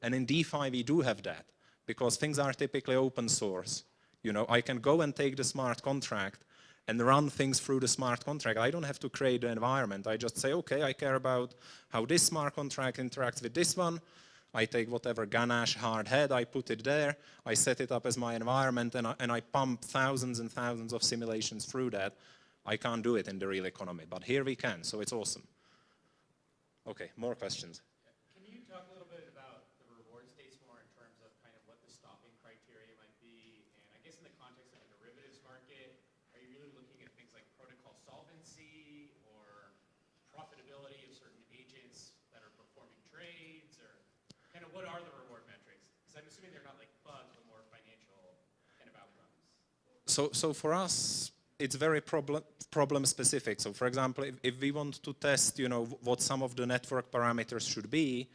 And in DeFi, we do have that, because things are typically open source. You know, I can go and take the smart contract and run things through the smart contract. I don't have to create the environment. I just say, okay, I care about how this smart contract interacts with this one. I take whatever ganache hard head, I put it there, I set it up as my environment, and I pump thousands and thousands of simulations through that. I can't do it in the real economy, but here we can, so it's awesome. Okay, more questions. Can you talk a little bit about the reward states more in terms of kind of what the stopping criteria might be? And I guess in the context of a derivatives market, are you really looking at things like protocol solvency or profitability of certain agents that are performing trades, or kind of what are the reward metrics? Because I'm assuming they're not like bugs, but more financial kind of outcomes. So for us, it's very problem specific. So for example, if we want to test, you know, what some of the network parameters should be,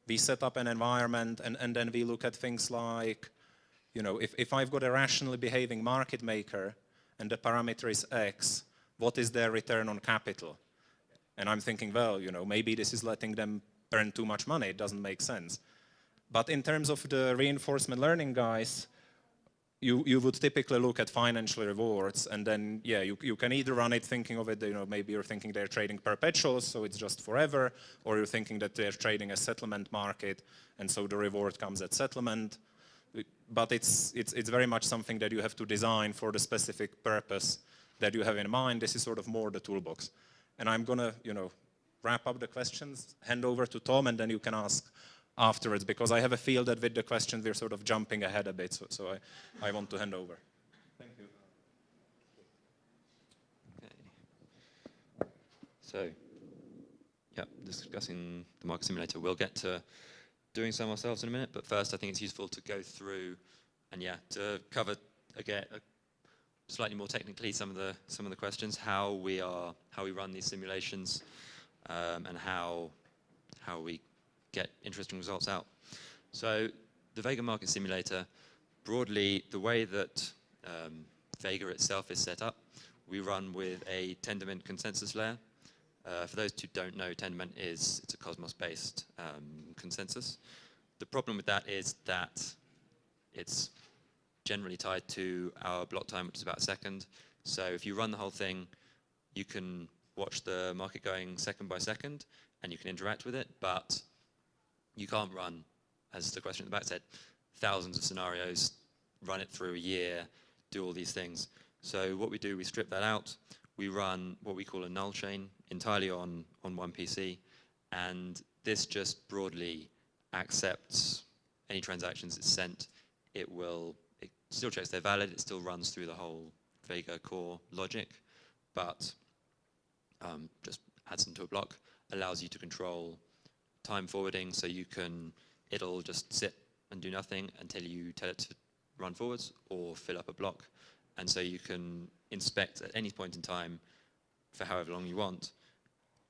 we set up an environment and then we look at things like, you know, if I've got a rationally behaving market maker and the parameter is X, what is their return on capital? And I'm thinking, well, you know, maybe this is letting them earn too much money. It doesn't make sense. But in terms of the reinforcement learning guys, you would typically look at financial rewards, and then, yeah, you can either run it thinking of it, you know, maybe you're thinking they're trading perpetuals, so it's just forever, or you're thinking that they're trading a settlement market, and so the reward comes at settlement. But it's very much something that you have to design for the specific purpose that you have in mind. This is sort of more the toolbox. And I'm gonna, you know, wrap up the questions, hand over to Tom, and then you can ask afterwards, because I have a feel that with the questions we're sort of jumping ahead a bit, so I want to hand over. Thank you. Okay. So, yeah, discussing the market simulator. We'll get to doing some ourselves in a minute, but first I think it's useful to go through and to cover again slightly more technically some of the questions, how we run these simulations, and how we get interesting results out. So the Vega market simulator, broadly, the way that Vega itself is set up, we run with a Tendermint consensus layer. For those who don't know, Tendermint it's a Cosmos-based consensus. The problem with that is that it's generally tied to our block time, which is about a second. So if you run the whole thing, you can watch the market going second by second, and you can interact with it, but you can't run, as the question at the back said, thousands of scenarios, run it through a year, do all these things. So what we do, we strip that out. We run what we call a null chain entirely on one PC, and this just broadly accepts any transactions it's sent. It still checks they're valid, it still runs through the whole Vega core logic, but just adds them to a block, allows you to control time forwarding, so it'll just sit and do nothing until you tell it to run forwards or fill up a block. And so you can inspect at any point in time, for however long you want,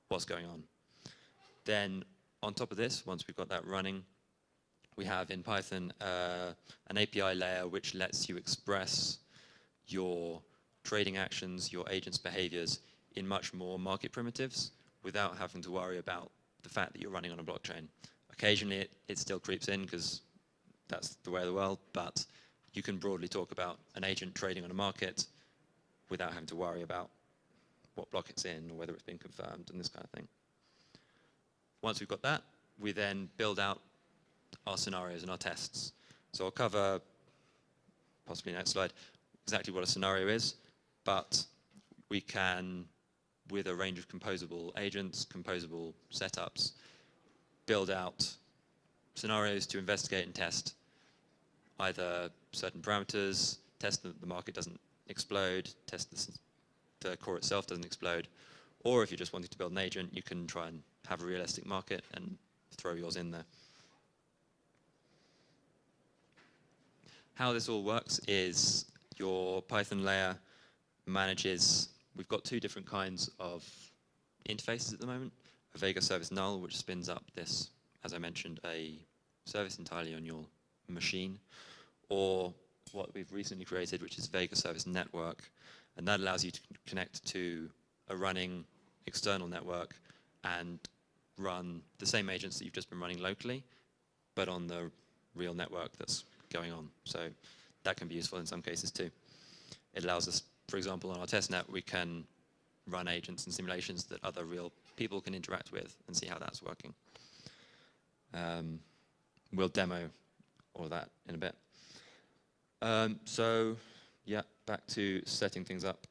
what's going on. Then on top of this, once we've got that running, we have in Python an API layer which lets you express your trading actions, your agent's behaviors in much more market primitives without having to worry about the fact that you're running on a blockchain. Occasionally it still creeps in because that's the way of the world, but you can broadly talk about an agent trading on a market without having to worry about what block it's in or whether it's been confirmed and this kind of thing. Once we've got that, we then build out our scenarios and our tests. So I'll cover, possibly next slide, exactly what a scenario is, but we can, with a range of composable agents, composable setups, build out scenarios to investigate and test either certain parameters, test that the market doesn't explode, test the core itself doesn't explode, or if you're just wanting to build an agent, you can try and have a realistic market and throw yours in there. How this all works is your Python layer manages, we've got two different kinds of interfaces at the moment. A Vega service null, which spins up this, as I mentioned, a service entirely on your machine, or what we've recently created, which is Vega service network, and that allows you to connect to a running external network and run the same agents that you've just been running locally, but on the real network that's going on. So that can be useful in some cases too. It allows us, for example, on our testnet, we can run agents and simulations that other real people can interact with and see how that's working. We'll demo all of that in a bit. So yeah, back to setting things up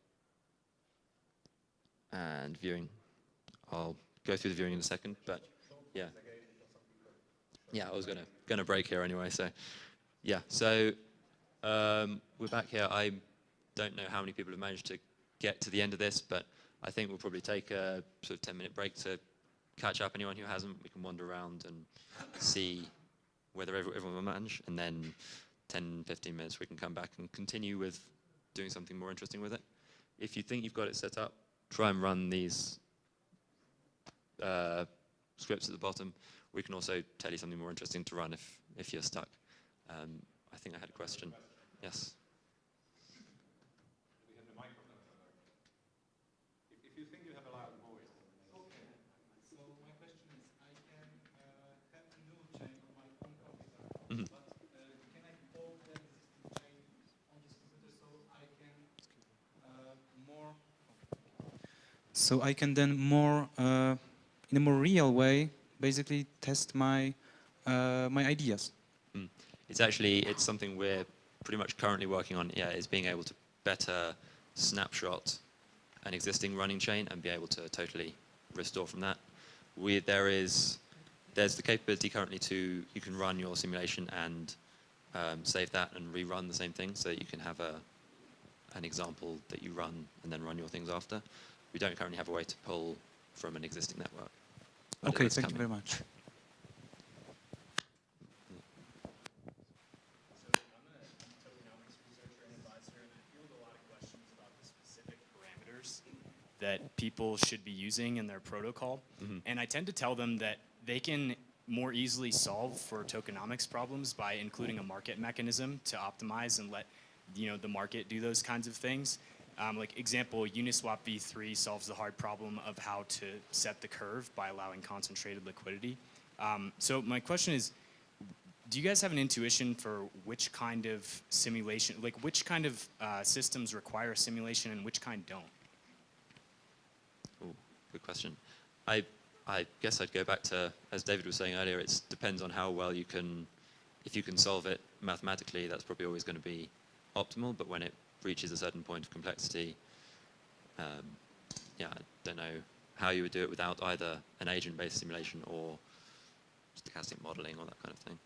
and viewing. I'll go through the viewing in a second, but yeah. Yeah, I was gonna break here anyway, so yeah. So we're back here. I don't know how many people have managed to get to the end of this, but I think we'll probably take a sort of 10-minute break to catch up. Anyone who hasn't, we can wander around and see whether everyone will manage, and then 10, 15 minutes we can come back and continue with doing something more interesting with it. If you think you've got it set up, try and run these scripts at the bottom. We can also tell you something more interesting to run if you're stuck. I think I had a question. Yes? We have the microphone. If you think you have a loud voice. Okay. So my question is, I can so I can then in a more real way, basically test my my ideas. It's something we're pretty much currently working on. Yeah, is being able to better snapshot an existing running chain and be able to totally restore from that. There's the capability currently you can run your simulation and save that and rerun the same thing, so that you can have an example that you run and then run your things after. We don't currently have a way to pull from an existing network. Okay, thank you very much. That people should be using in their protocol. And I tend to tell them that they can more easily solve for tokenomics problems by including a market mechanism to optimize and let the market do those kinds of things. Like example, Uniswap v3 solves the hard problem of how to set the curve by allowing concentrated liquidity. So my question is, do you guys have an intuition for which kind of simulation, like which kind of systems require simulation and which kind don't? Ooh, good question. I guess I'd go back to, as David was saying earlier, it depends on how well you can, if you can solve it mathematically, that's probably always going to be optimal, but when it reaches a certain point of complexity, yeah, I don't know how you would do it without either an agent-based simulation or stochastic modeling or that kind of thing.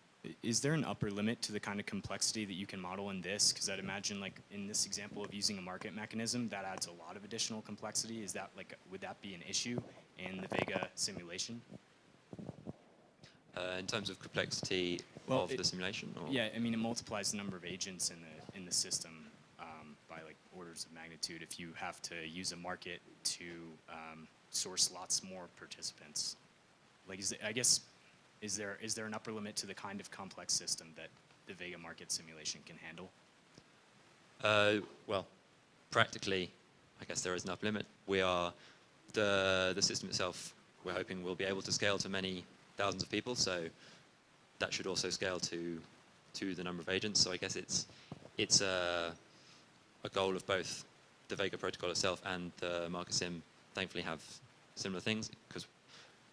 Is there an upper limit to the kind of complexity that you can model in this? Because I'd imagine, like in this example of using a market mechanism, that adds a lot of additional complexity. Is that would that be an issue in the Vega simulation? In terms of complexity of the simulation, or? Yeah, I mean it multiplies the number of agents in the system by like orders of magnitude if you have to use a market to source lots more participants. Like, is there an upper limit to the kind of complex system that the Vega market simulation can handle? Well, practically, I guess there is an upper limit. The system itself, we're hoping will be able to scale to many thousands of people, so that should also scale to the number of agents. So I guess it's a goal of both the Vega protocol itself and the market sim. Thankfully, have similar things, because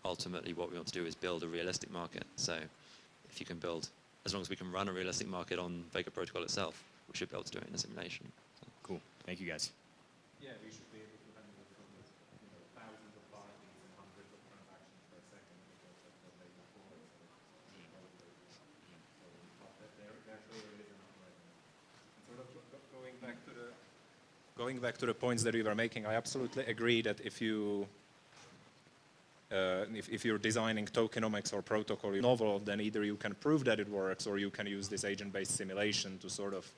ultimately what we want to do is build a realistic market. So if you can build, as long as we can run a realistic market on Vega protocol itself, we should be able to do it in a simulation. So. Cool. Thank you, guys. Yeah, we should be able to handle thousands of parties and hundreds of transactions per second, because that's what they before. Going back to the points that we were making, I absolutely agree that if you're designing tokenomics or protocol novel, then either you can prove that it works, or you can use this agent-based simulation to sort of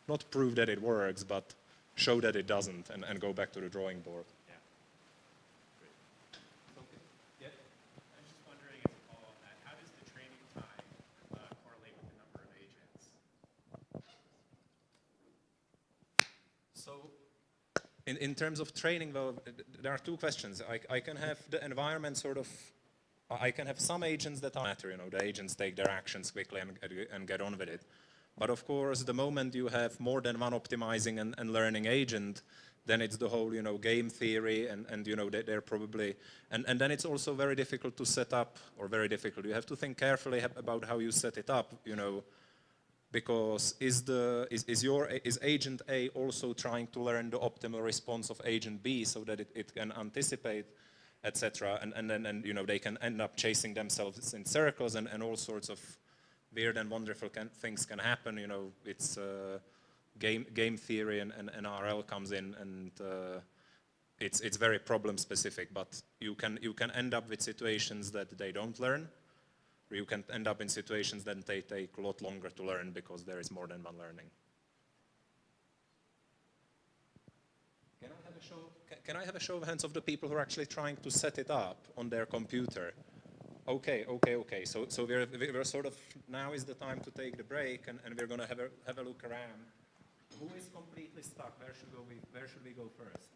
not prove that it works, but show that it doesn't, and go back to the drawing board. Yeah. Great. Okay. Yeah. I was just wondering, as a follow on that, how does the training time correlate with the number of agents? So, in terms of training, though, there are two questions. I can have the environment sort of, I can have some agents that matter, the agents take their actions quickly and get on with it. But of course, the moment you have more than one optimizing and learning agent, then it's the whole, game theory, and they're probably, and then it's also very difficult to set up, or very difficult. You have to think carefully about how you set it up, because is agent A also trying to learn the optimal response of agent B so that it can anticipate, etc. And then they can end up chasing themselves in circles, and all sorts of weird and wonderful things can happen. It's game theory and RL comes in, and it's very problem specific. But you can end up with situations that they don't learn, or you can end up in situations that they take a lot longer to learn because there is more than one learning. Can I have a show of hands of the people who are actually trying to set it up on their computer? Okay. So we're sort of, now is the time to take the break, and we're going to have a look around. Who is completely stuck? Where should we go first?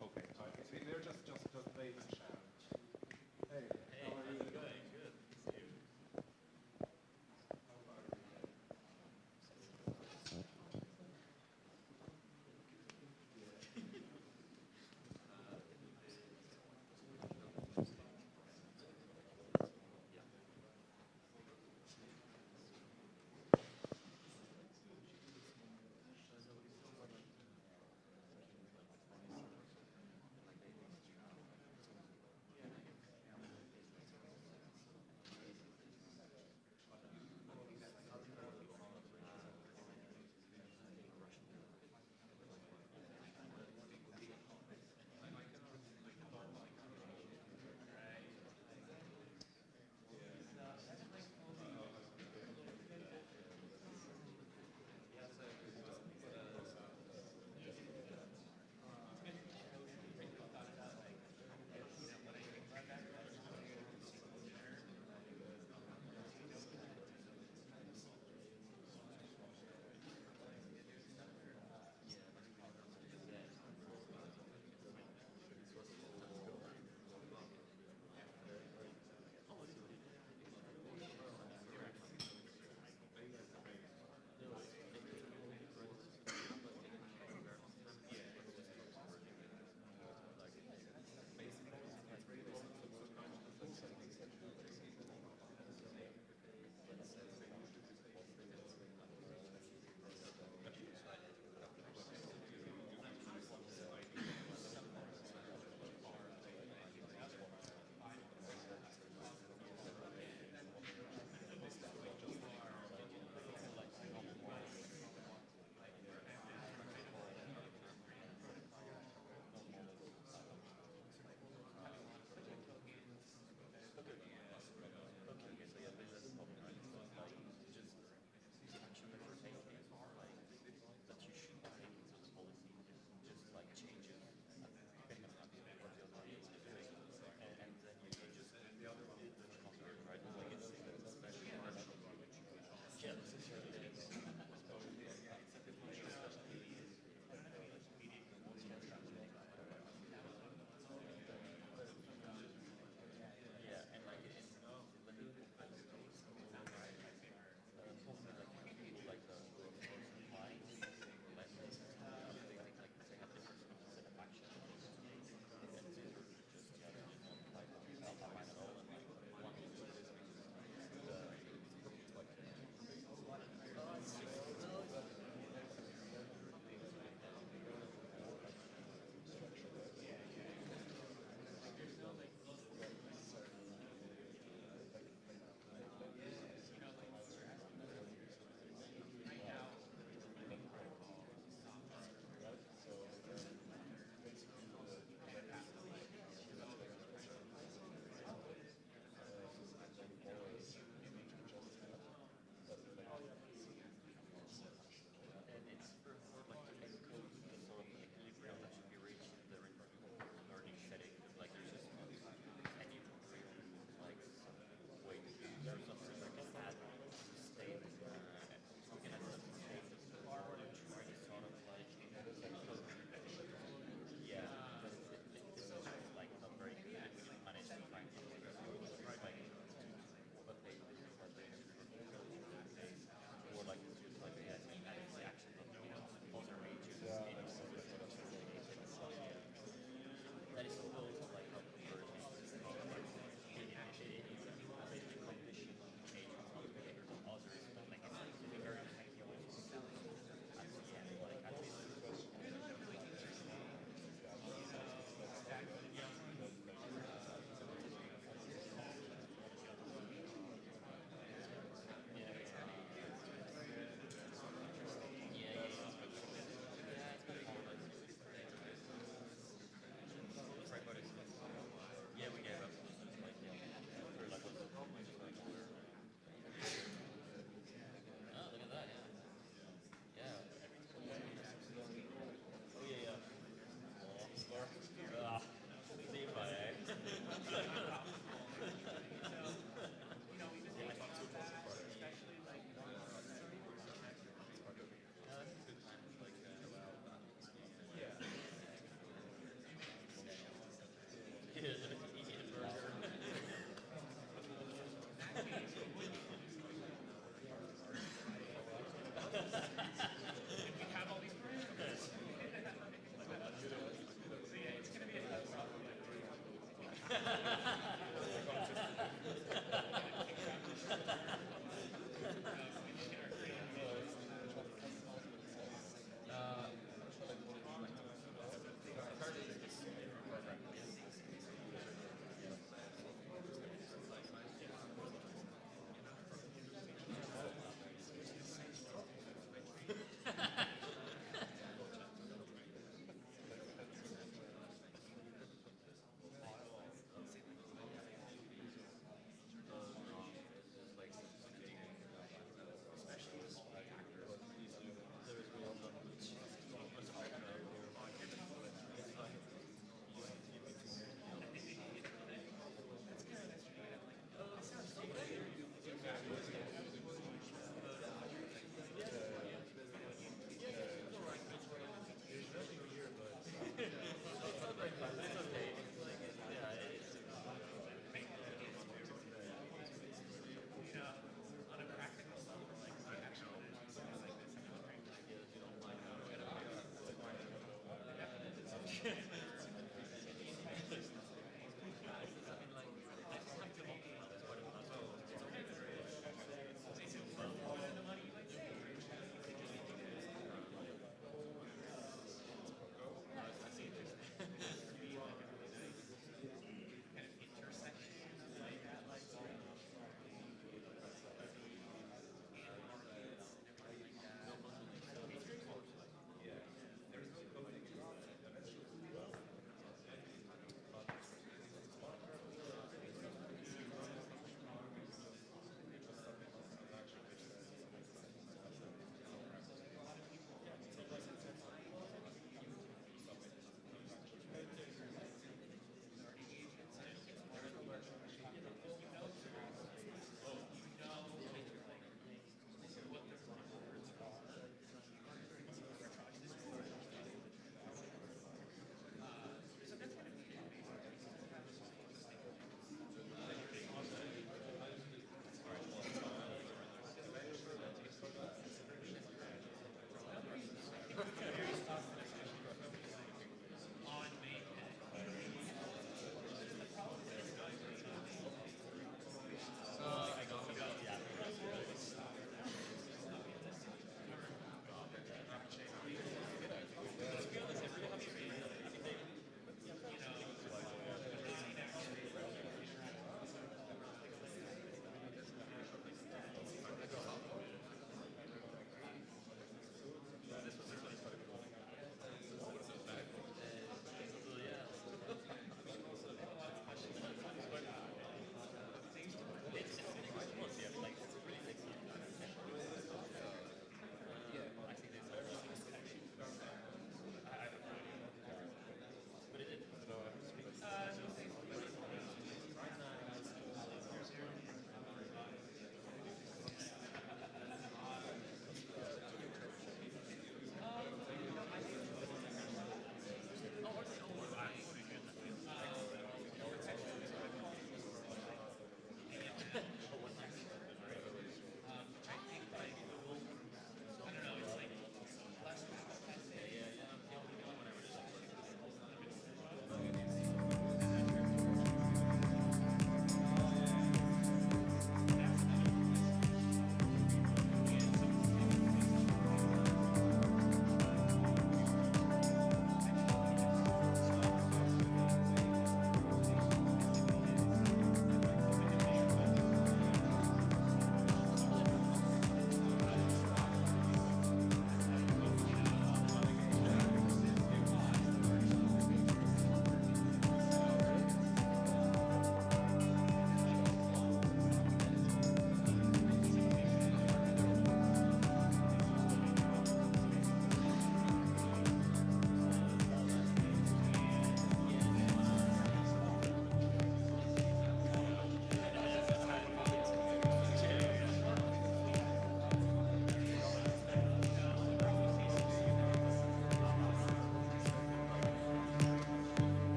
Okay, we're just wait and shout. Hey, how are you? Good. Good to see you.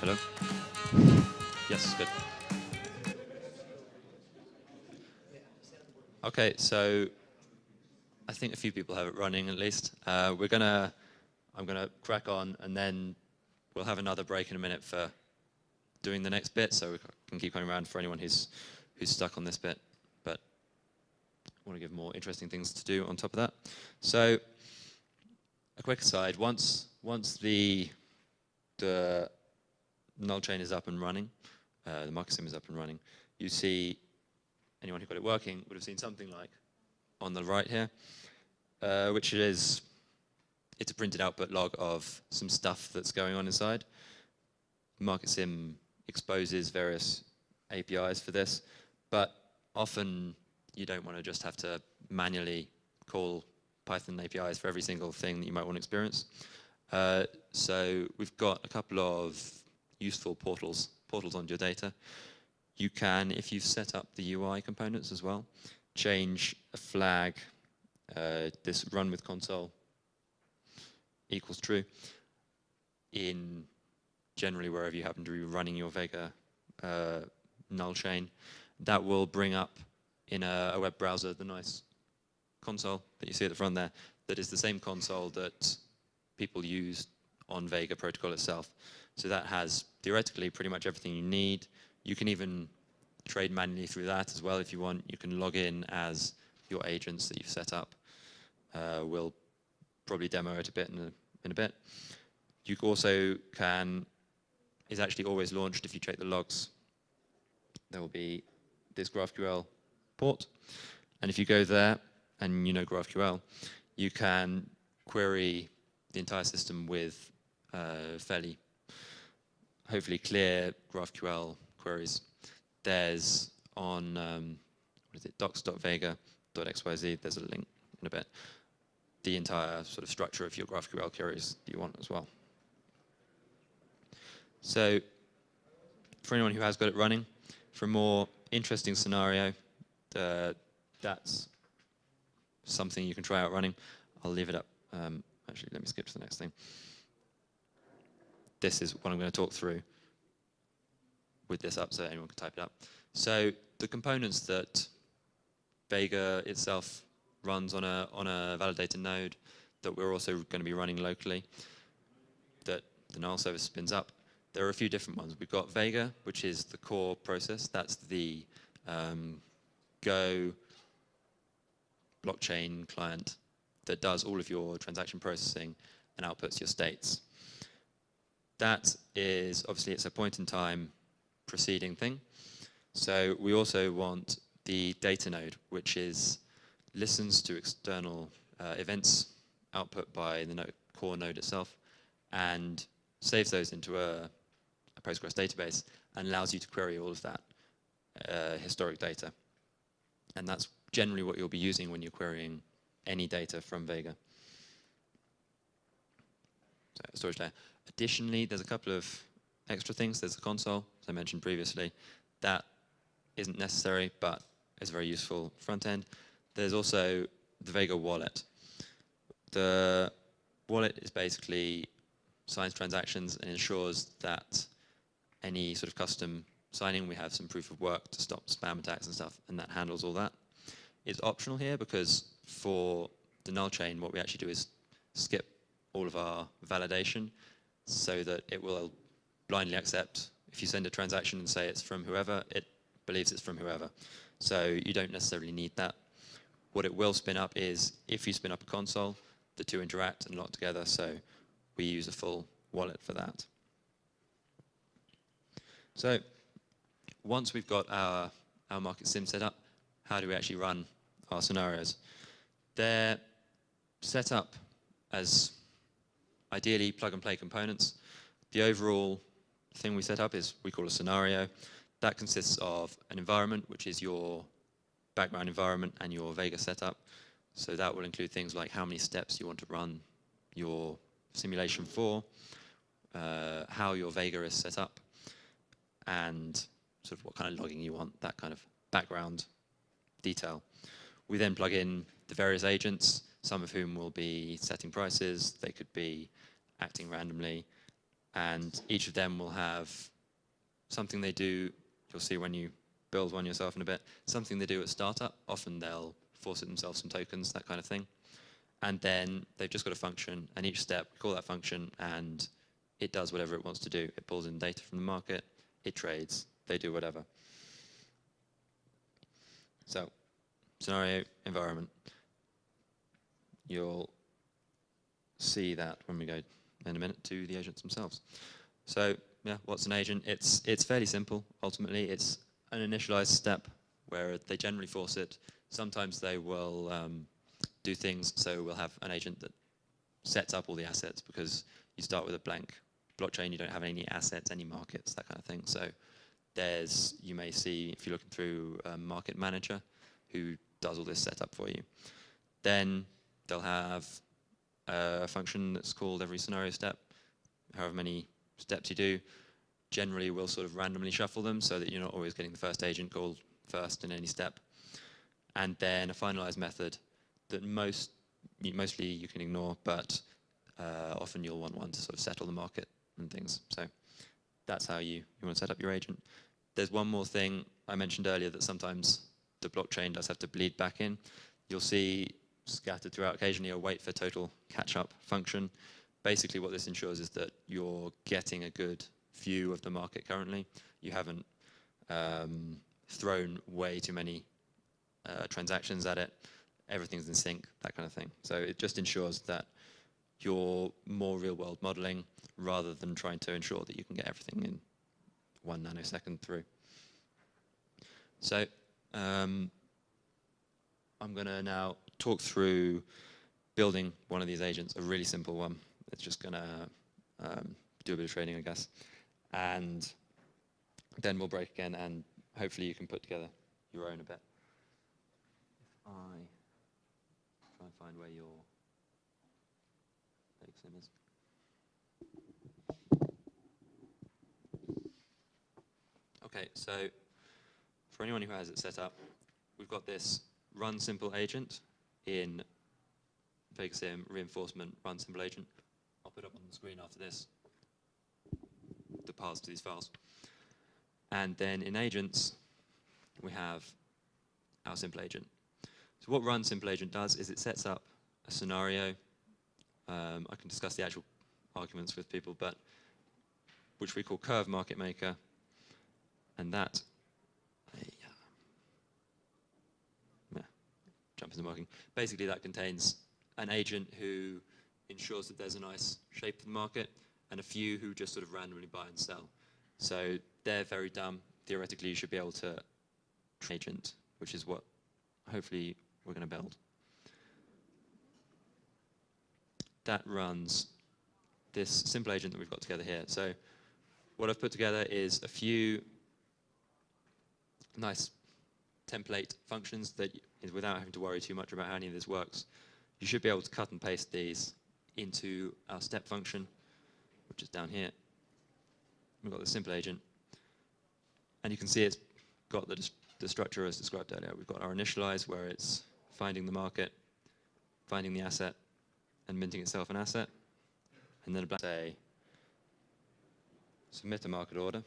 Hello? Yes, good. Okay, so I think a few people have it running at least. I'm gonna crack on, and then we'll have another break in a minute for doing the next bit, so we can keep coming around for anyone who's stuck on this bit. But I want to give more interesting things to do on top of that. So a quick aside: once the null chain is up and running, the market sim is up and running, you see anyone who got it working would have seen something like on the right here, which it's a printed output log of some stuff that's going on inside. Market sim exposes various APIs for this, but often you don't want to just have to manually call Python APIs for every single thing that you might want to experience. So we've got a couple of useful portals on your data. You can, if you've set up the UI components as well, change a flag, this run with console equals true, in generally wherever you happen to be running your Vega null chain. That will bring up in a web browser the nice console that you see at the front there, that is the same console that people use on Vega protocol itself. So that has theoretically pretty much everything you need. You can even trade manually through that as well if you want. You can log in as your agents that you've set up. We'll probably demo it a bit in a bit. You also can, is actually always launched if you check the logs. There will be this GraphQL port. And if you go there and you know GraphQL, you can query the entire system with fairly, hopefully clear GraphQL queries. There's on, what is it, docs.vega.xyz, there's a link in a bit, the entire sort of structure of your GraphQL queries that you want as well. So for anyone who has got it running, for a more interesting scenario, that's something you can try out running. I'll leave it up. Actually, let me skip to the next thing. This is what I'm going to talk through with this up so anyone can type it up. So the components that Vega itself runs on a validator node that we're also going to be running locally, that the null service spins up, there are a few different ones. We've got Vega, which is the core process. That's the Go blockchain client that does all of your transaction processing and outputs your states. That is, obviously, it's a point-in-time proceeding thing. So we also want the data node, which listens to external events output by the core node itself and saves those into a Postgres database and allows you to query all of that historic data. And that's generally what you'll be using when you're querying any data from Vega. So, storage layer. Additionally, there's a couple of extra things. There's the console, as I mentioned previously. That isn't necessary, but it's a very useful front end. There's also the Vega wallet. The wallet is basically signs transactions and ensures that any sort of custom signing, we have some proof of work to stop spam attacks and stuff, and that handles all that. It's optional here because for the null chain, what we actually do is skip all of our validation so that it will blindly accept. If you send a transaction and say it's from whoever, it believes it's from whoever. So you don't necessarily need that. What it will spin up is, if you spin up a console, the two interact and lock together, so we use a full wallet for that. So once we've got our market sim set up, how do we actually run our scenarios? They're set up as ideally plug-and-play components. The overall thing we set up is we call a scenario. That consists of an environment, which is your background environment and your Vega setup. So that will include things like how many steps you want to run your simulation for, how your Vega is set up, and sort of what kind of logging you want, that kind of background detail. We then plug in the various agents, some of whom will be setting prices, they could be acting randomly, and each of them will have something they do. You'll see when you build one yourself in a bit, something they do at startup. Often they'll force it themselves some tokens, that kind of thing. And then they've just got a function, and each step, we call that function, and it does whatever it wants to do. It pulls in data from the market, it trades, they do whatever. So, scenario, environment. You'll see that when we go in a minute to the agents themselves. So, yeah, what's an agent? It's fairly simple, ultimately. It's an initialized step where they generally force it. Sometimes they will do things, so we'll have an agent that sets up all the assets, because you start with a blank blockchain, you don't have any assets, any markets, that kind of thing. So there's, you may see, if you're looking through a market manager who does all this setup for you. Then they'll have a function that's called every scenario step. However many steps you do, generally we'll sort of randomly shuffle them so that you're not always getting the first agent called first in any step. And then a finalized method that mostly you can ignore, but often you'll want one to sort of settle the market and things. So that's how you want to set up your agent. There's one more thing I mentioned earlier, that sometimes the blockchain does have to bleed back in. You'll see scattered throughout occasionally a wait for total catch-up function. Basically what this ensures is that you're getting a good view of the market currently. You haven't thrown way too many transactions at it. Everything's in sync, that kind of thing. So it just ensures that you're more real-world modeling rather than trying to ensure that you can get everything in 1 nanosecond through. So I'm going to now talk through building one of these agents, a really simple one. It's just going to do a bit of trading, I guess. And then we'll break again, and hopefully you can put together your own a bit. If I try and find where your bake sim is. Okay, so for anyone who has it set up, we've got this run simple agent in VegaSim reinforcement run simple agent. I'll put up on the screen after this the paths to these files. And then in agents, we have our simple agent. So what run simple agent does is it sets up a scenario. I can discuss the actual arguments with people, but which we call curve market maker, and that jump into marking. Basically, that contains an agent who ensures that there's a nice shape of the market, and a few who just sort of randomly buy and sell. So they're very dumb. Theoretically, you should be able to agent, which is what hopefully we're going to build. That runs this simple agent that we've got together here. So what I've put together is a few nice template functions that is without having to worry too much about how any of this works. You should be able to cut and paste these into our step function, which is down here. We've got the simple agent. And you can see it's got the structure as described earlier. We've got our initialize, where it's finding the market, finding the asset, and minting itself an asset. And then say, submit a market order.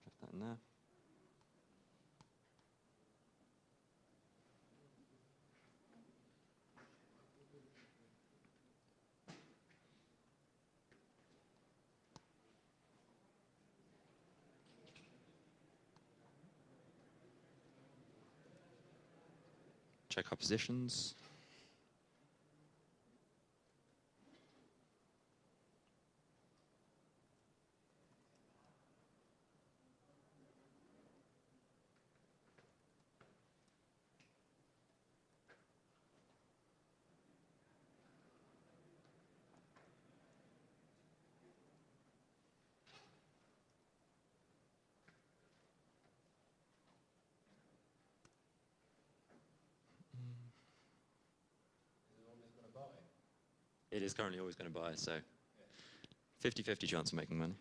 Put that in there. Check our positions. It is currently always going to buy, so 50-50 chance of making money.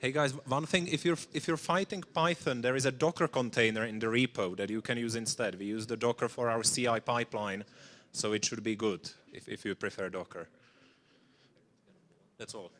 Hey guys, one thing, if you're fighting Python, there is a Docker container in the repo that you can use instead. We use the Docker for our CI pipeline, so it should be good if you prefer Docker. That's all.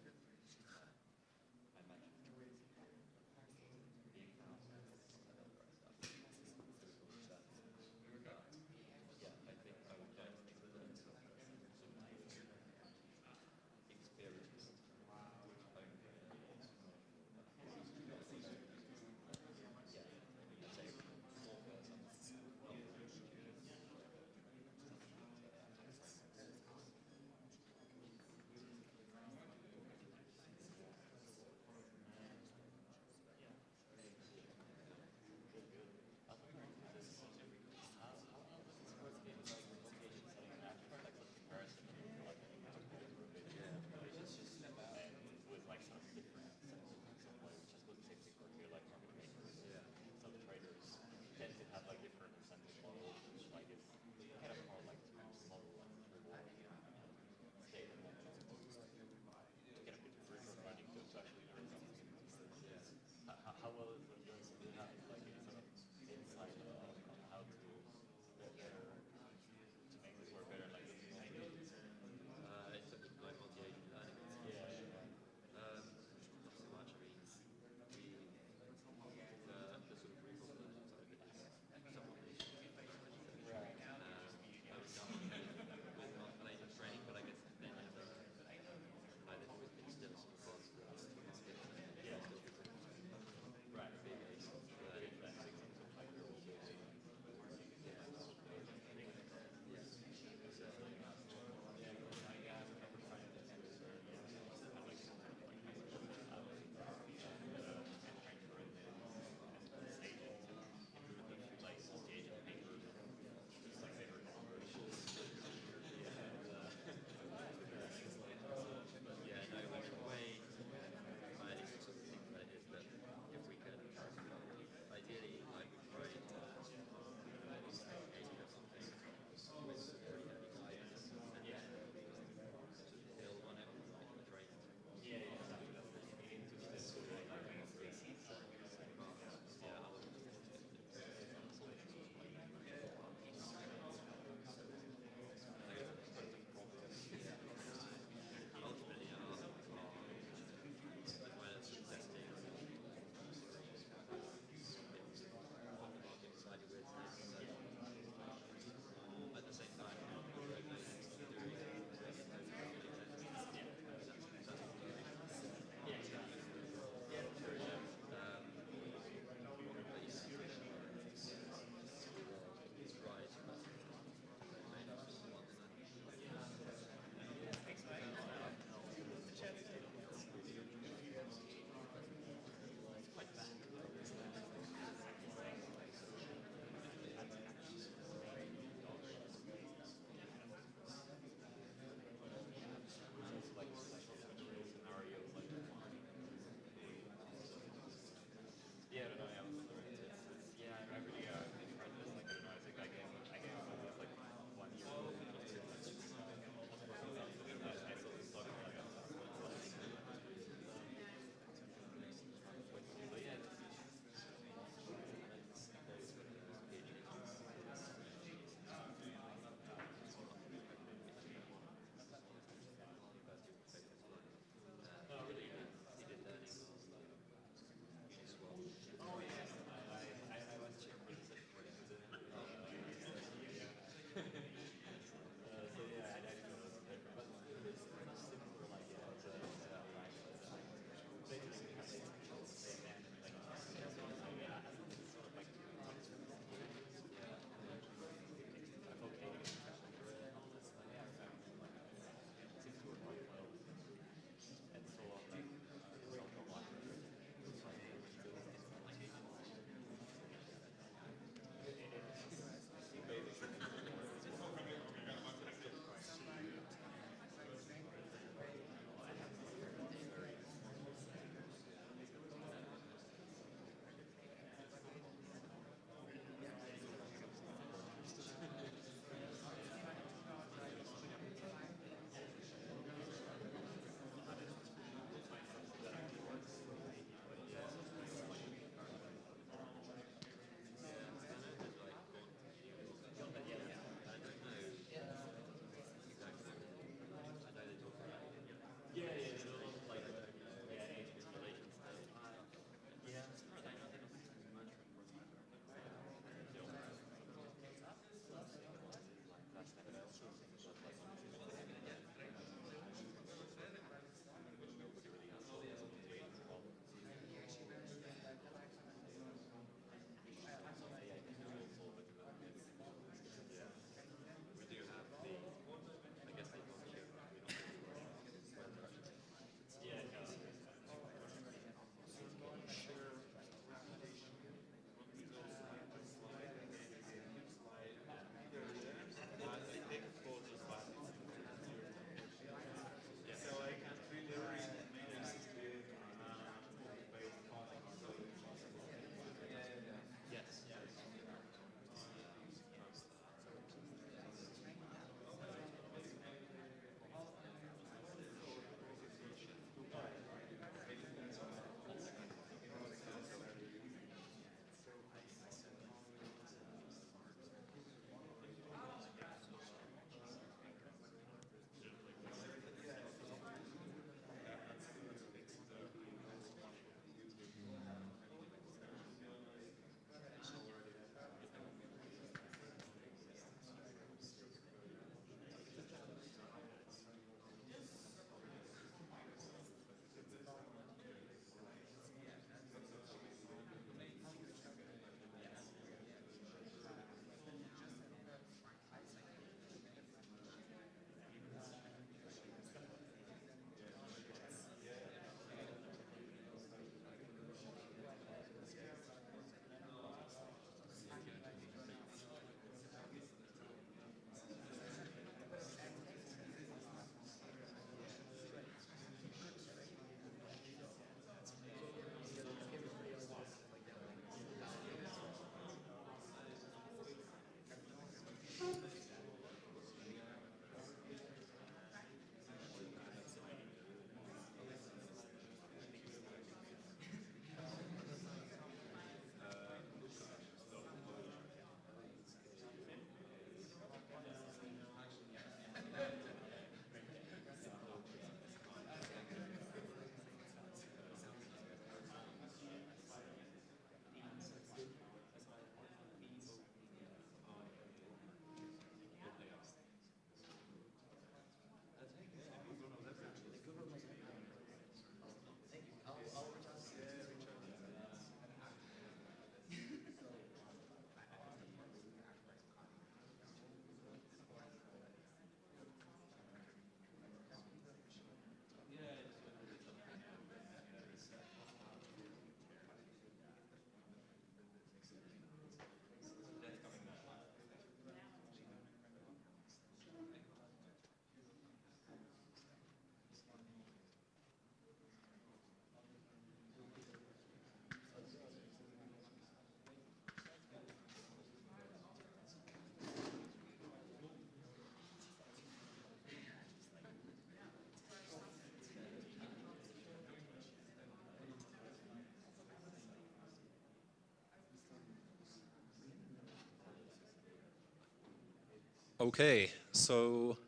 Okay, so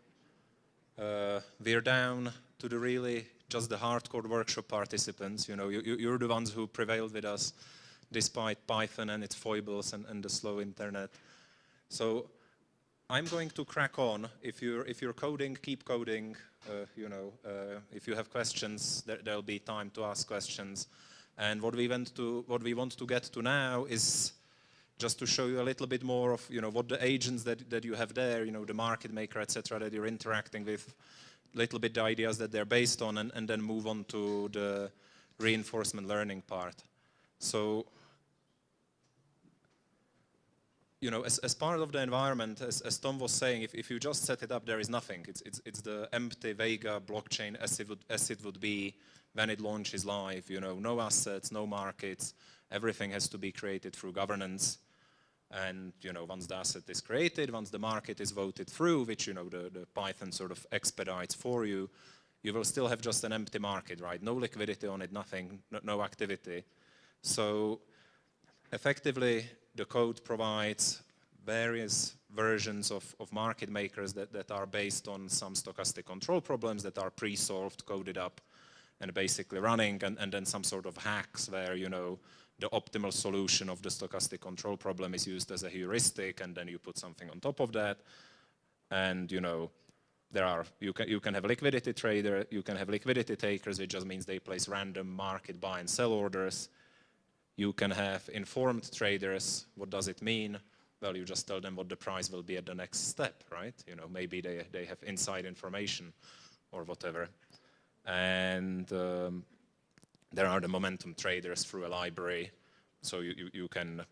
we're down to the really just the hardcore workshop participants. You know, you're the ones who prevailed with us despite Python and its foibles and the slow internet. So I'm going to crack on. If you're coding, keep coding. You know, if you have questions, there'll be time to ask questions. And what we want to get to now is just to show you a little bit more of, you know, what the agents that you have there, you know, the market maker, etc., that you're interacting with, little bit the ideas that they're based on, and then move on to the reinforcement learning part. So, you know, as part of the environment, as Tom was saying, if you just set it up, there is nothing. It's the empty Vega blockchain as it would be when it launches live. You know, no assets, no markets. Everything has to be created through governance. And, you know, once the asset is created, once the market is voted through, which, you know, the Python sort of expedites for you, you will still have just an empty market, right? No liquidity on it, nothing, no activity. So effectively, the code provides various versions of market makers that are based on some stochastic control problems that are pre-solved, coded up, and basically running, and then some sort of hacks where, you know, the optimal solution of the stochastic control problem is used as a heuristic, and then you put something on top of that. And, you know, you can have liquidity trader, you can have liquidity takers, which just means they place random market buy and sell orders. You can have informed traders. What does it mean? Well, you just tell them what the price will be at the next step, right? You know, maybe they have inside information or whatever. And there are the momentum traders through a library, so you can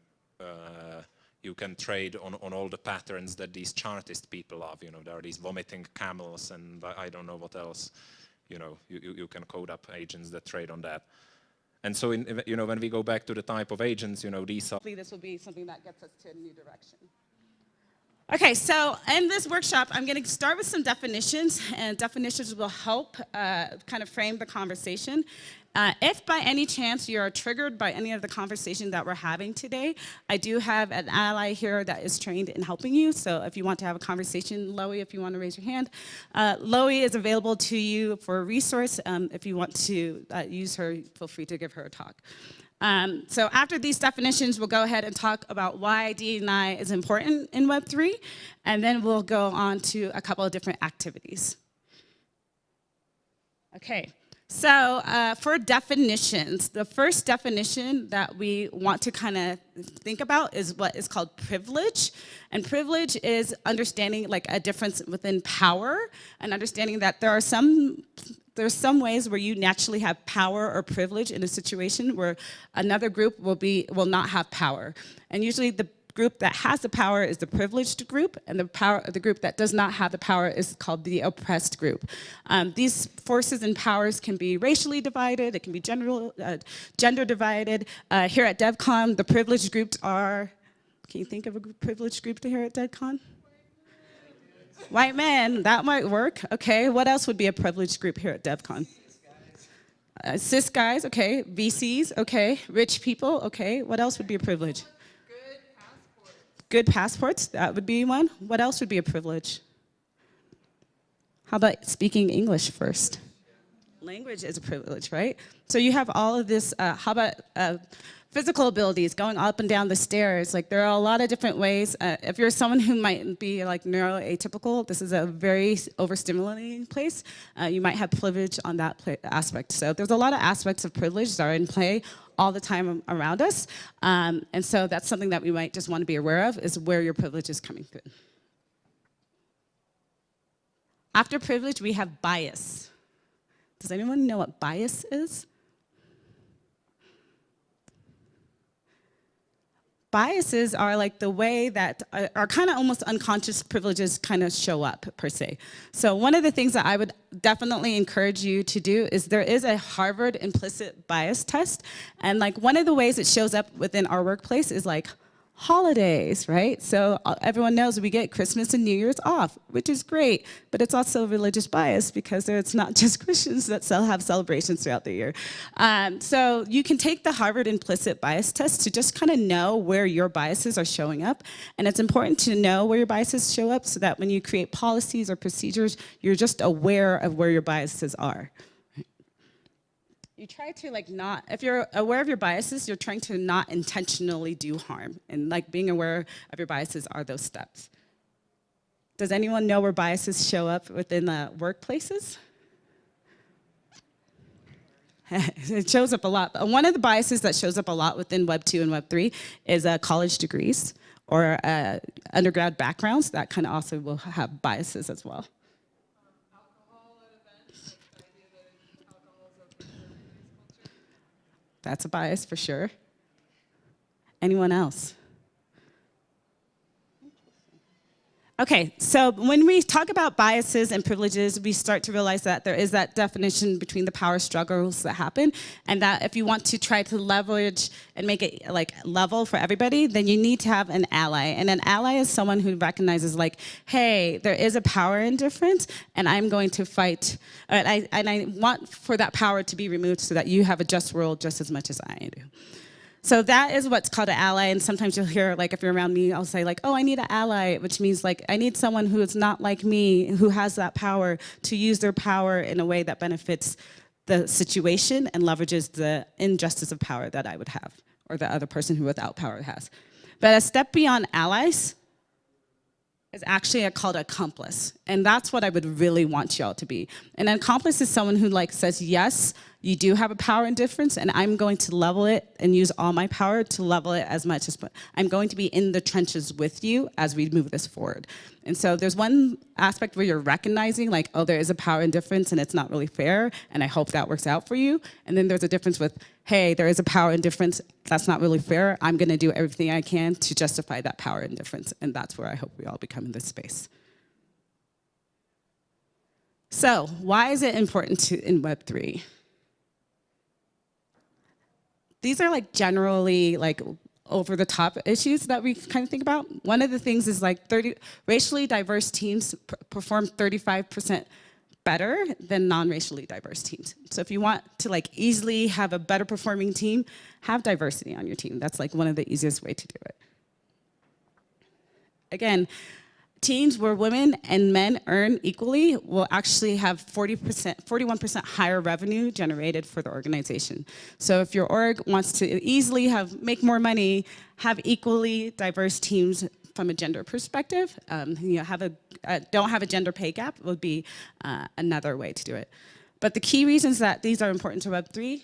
trade on all the patterns that these chartist people love. You know, there are these vomiting camels, and I don't know what else. You know, you can code up agents that trade on that. And so, you know, when we go back to the type of agents, you know, these are. This will be something that gets us to a new direction. Okay, so in this workshop, I'm going to start with some definitions, and definitions will help kind of frame the conversation. If by any chance you are triggered by any of the conversation that we're having today, I do have an ally here that is trained in helping you. So if you want to have a conversation, Loie, if you want to raise your hand. Loie is available to you for a resource. If you want to use her, feel free to give her a talk. So after these definitions, we'll go ahead and talk about why D&I is important in Web3, and then we'll go on to a couple of different activities. Okay, so for definitions, the first definition that we want to kind of think about is what is called privilege. And privilege is understanding like a difference within power, and understanding that there's some ways where you naturally have power or privilege in a situation where another group will not have power. And usually the group that has the power is the privileged group, and the group that does not have the power is called the oppressed group. These forces and powers can be racially divided, it can be gender divided. Here at Devcon, the privileged groups are, can you think of a privileged group here at Devcon? White men, that might work. Okay, what else would be a privileged group here at Devcon? Cis guys, okay. VCs, okay. Rich people, okay. What else would be a privilege? Good passports, that would be one. What else would be a privilege? How about speaking English first? Language is a privilege, right? So you have all of this, how about physical abilities, going up and down the stairs. Like there are a lot of different ways. If you're someone who might be like neuroatypical, this is a very overstimulating place. You might have privilege on that aspect. So there's a lot of aspects of privilege that are in play all the time around us. And so that's something that we might just want to be aware of, is where your privilege is coming through. After privilege, we have bias. Does anyone know what bias is? Biases are like the way that are kind of almost unconscious privileges kind of show up, per se. So one of the things that I would definitely encourage you to do is there is a Harvard implicit bias test. And like one of the ways it shows up within our workplace is like holidays, right? So everyone knows we get Christmas and New Year's off, which is great, but it's also religious bias because it's not just Christians that have celebrations throughout the year. So you can take the Harvard implicit bias test to just kind of know where your biases are showing up. And it's important to know where your biases show up so that when you create policies or procedures, you're just aware of where your biases are. You try to not, if you're aware of your biases, you're trying to not intentionally do harm. And being aware of your biases are those steps. Does anyone know where biases show up within the workplaces? It shows up a lot. One of the biases that shows up a lot within Web 2 and Web 3 is college degrees or undergrad backgrounds. That kind of also will have biases as well. That's a bias for sure. Anyone else? Okay, so when we talk about biases and privileges, we start to realize that there is that definition between the power struggles that happen, and that if you want to try to leverage and make it level for everybody, then you need to have an ally. And an ally is someone who recognizes hey, there is a power indifference, and I'm going to fight, and I want for that power to be removed so that you have a just world just as much as I do. So that is what's called an ally, and sometimes you'll hear, if you're around me, I'll say oh, I need an ally, which means I need someone who is not like me, who has that power, to use their power in a way that benefits the situation and leverages the injustice of power that I would have, or the other person who without power has. But a step beyond allies is actually called accomplice, and that's what I would really want y'all to be. An accomplice is someone who says, yes, you do have a power indifference, and I'm going to level it and use all my power to level it as much as I'm going to be in the trenches with you as we move this forward. And so there's one aspect where you're recognizing oh, there is a power indifference and it's not really fair, and I hope that works out for you. And then there's a difference with, hey, there is a power indifference, that's not really fair, I'm gonna do everything I can to justify that power indifference. And that's where I hope we all become in this space. So why is it important in Web3? These are generally over-the-top issues that we kind of think about. One of the things is racially diverse teams perform 35% better than non-racially diverse teams. So if you want to easily have a better performing team, have diversity on your team. That's one of the easiest way to do it. Again, teams where women and men earn equally will actually have 41% higher revenue generated for the organization. So if your org wants to easily make more money, have equally diverse teams from a gender perspective, don't have a gender pay gap would be another way to do it. But the key reasons that these are important to Web3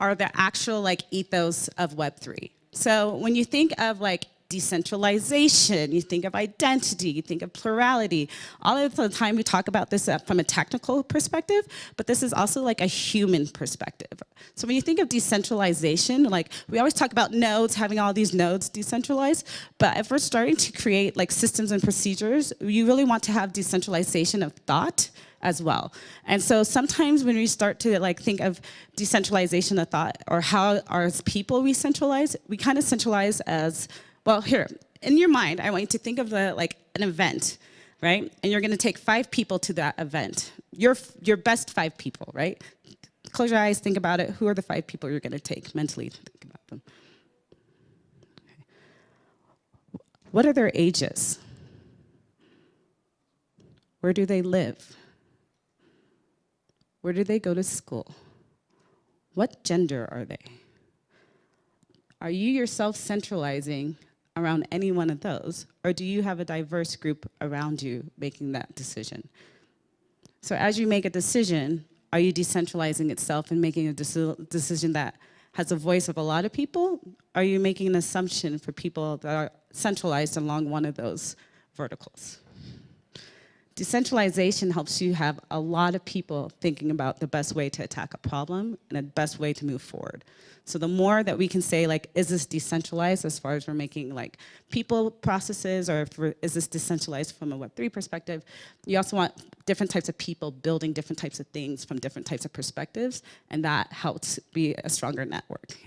are the actual ethos of Web3. So when you think of decentralization, you think of identity, you think of plurality. All of the time we talk about this from a technical perspective, but this is also a human perspective. So when you think of decentralization, we always talk about nodes, having all these nodes decentralized, but if we're starting to create systems and procedures, you really want to have decentralization of thought as well. And so sometimes when we start to think of decentralization of thought, or how as people we centralize, we kind of centralize as, well, here, in your mind, I want you to think of an event, right? And you're gonna take 5 people to that event. Your best 5 people, right? Close your eyes, think about it. Who are the 5 people you're gonna take mentally? Think about them. Okay. What are their ages? Where do they live? Where do they go to school? What gender are they? Are you yourself centralizing around any one of those, or do you have a diverse group around you making that decision? So as you make a decision, are you decentralizing itself and making a decision that has a voice of a lot of people? Are you making an assumption for people that are centralized along one of those verticals? Decentralization helps you have a lot of people thinking about the best way to attack a problem and the best way to move forward. So the more that we can say, is this decentralized as far as we're making people processes, or is this decentralized from a Web3 perspective? You also want different types of people building different types of things from different types of perspectives, and that helps be a stronger network,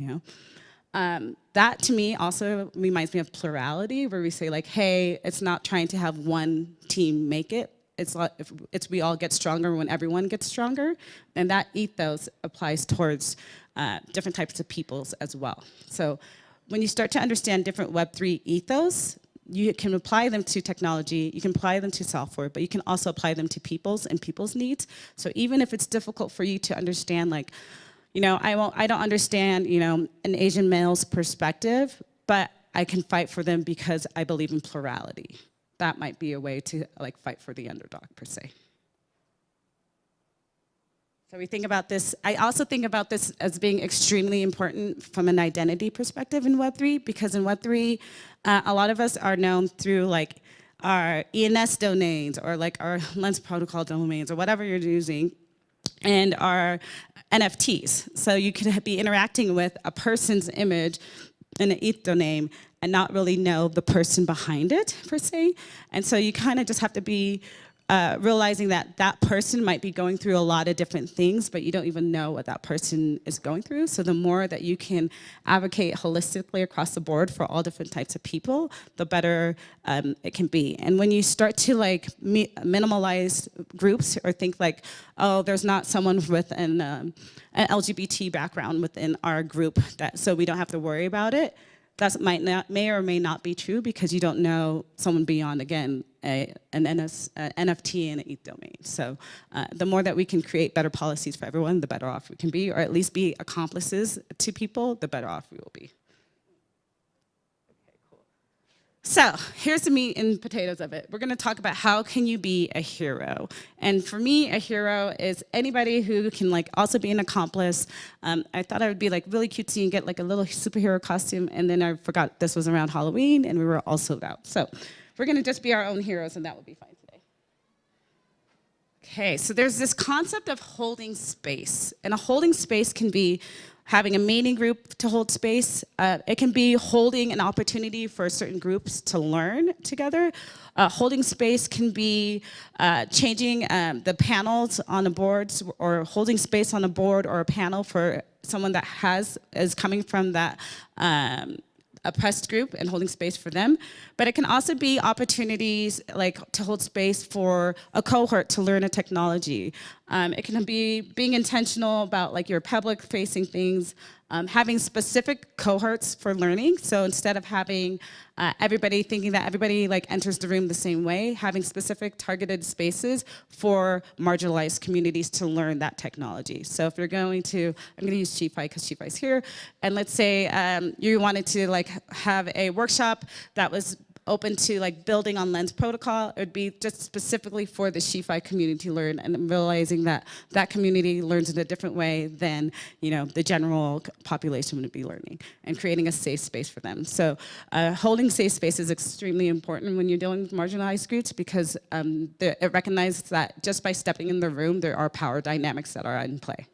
That to me also reminds me of plurality, where we say like, hey, it's not trying to have one team make it. It's we all get stronger when everyone gets stronger, and that ethos applies towards different types of peoples as well. So when you start to understand different Web3 ethos, you can apply them to technology, you can apply them to software, but you can also apply them to people's and people's needs. So even if it's difficult for you to understand, like, you know, I don't understand, you know, an Asian male's perspective, but I can fight for them because I believe in plurality. That might be a way to like fight for the underdog per se. So we think about this, I also think about this as being extremely important from an identity perspective in Web3, because in Web3, a lot of us are known through like our ENS domains or like our Lens protocol domains or whatever you're using, and our NFTs. So you could be interacting with a person's image in an ETH domain and not really know the person behind it per se. And so you kind of just have to be realizing that that person might be going through a lot of different things, but you don't even know what that person is going through. So the more that you can advocate holistically across the board for all different types of people, the better it can be. And when you start to like minimalize groups or think like, oh, there's not someone with an LGBT background within our group, so we don't have to worry about it, that may or may not be true, because you don't know someone beyond, again, an NFT and an ETH domain. So the more that we can create better policies for everyone, the better off we can be, or at least be accomplices to people, the better off we will be. So here's the meat and potatoes of it. We're going to talk about how can you be a hero. And for me, a hero is anybody who can like also be an accomplice. I thought I would be like really cutesy and get like a little superhero costume, and then I forgot this was around Halloween and we were all sold out. So we're going to just be our own heroes, and that will be fine today. Okay, so there's this concept of holding space, and a holding space can be having a meeting group to hold space. It can be holding an opportunity for certain groups to learn together. Holding space can be changing the panels on the boards, or holding space on a board or a panel for someone that is coming from that oppressed group and holding space for them. But it can also be opportunities like to hold space for a cohort to learn a technology. It can be being intentional about like your public facing things, having specific cohorts for learning. So instead of having everybody thinking that everybody like enters the room the same way, having specific targeted spaces for marginalized communities to learn that technology. So if you're going to, I'm going to use Shifai because Shifai's here, and let's say you wanted to like have a workshop that was open to like building on Lens protocol, it would be just specifically for the Shifai community to learn, and realizing that that community learns in a different way than, you know, the general population would be learning, and creating a safe space for them. So holding safe space is extremely important when you're dealing with marginalized groups, because it recognizes that just by stepping in the room, there are power dynamics that are in play.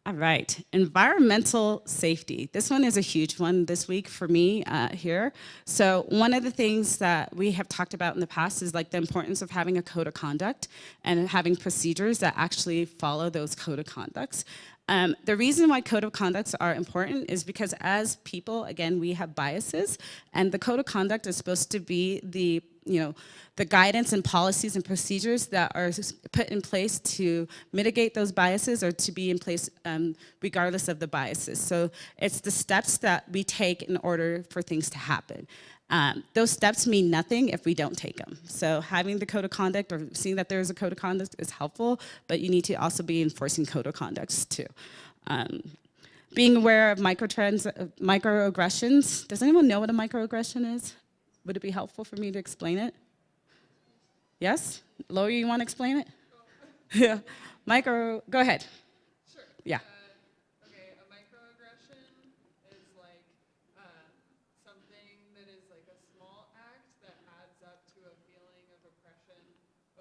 All right, environmental safety. This one is a huge one this week for me here. So one of the things that we have talked about in the past is like the importance of having a code of conduct and having procedures that actually follow those code of conducts. The reason why code of conducts are important is because as people, again, we have biases, and the code of conduct is supposed to be the, you know, the guidance and policies and procedures that are put in place to mitigate those biases, or to be in place regardless of the biases. So it's the steps that we take in order for things to happen. Those steps mean nothing if we don't take them. So having the code of conduct, or seeing that there's a code of conduct, is helpful, but you need to also be enforcing code of conducts too. Being aware of microaggressions. Does anyone know what a microaggression is? Would it be helpful for me to explain it? Yes? Loie, you want to explain it? Yeah. Go ahead. Sure. Yeah. Okay, a microaggression is like something that is like a small act that adds up to a feeling of oppression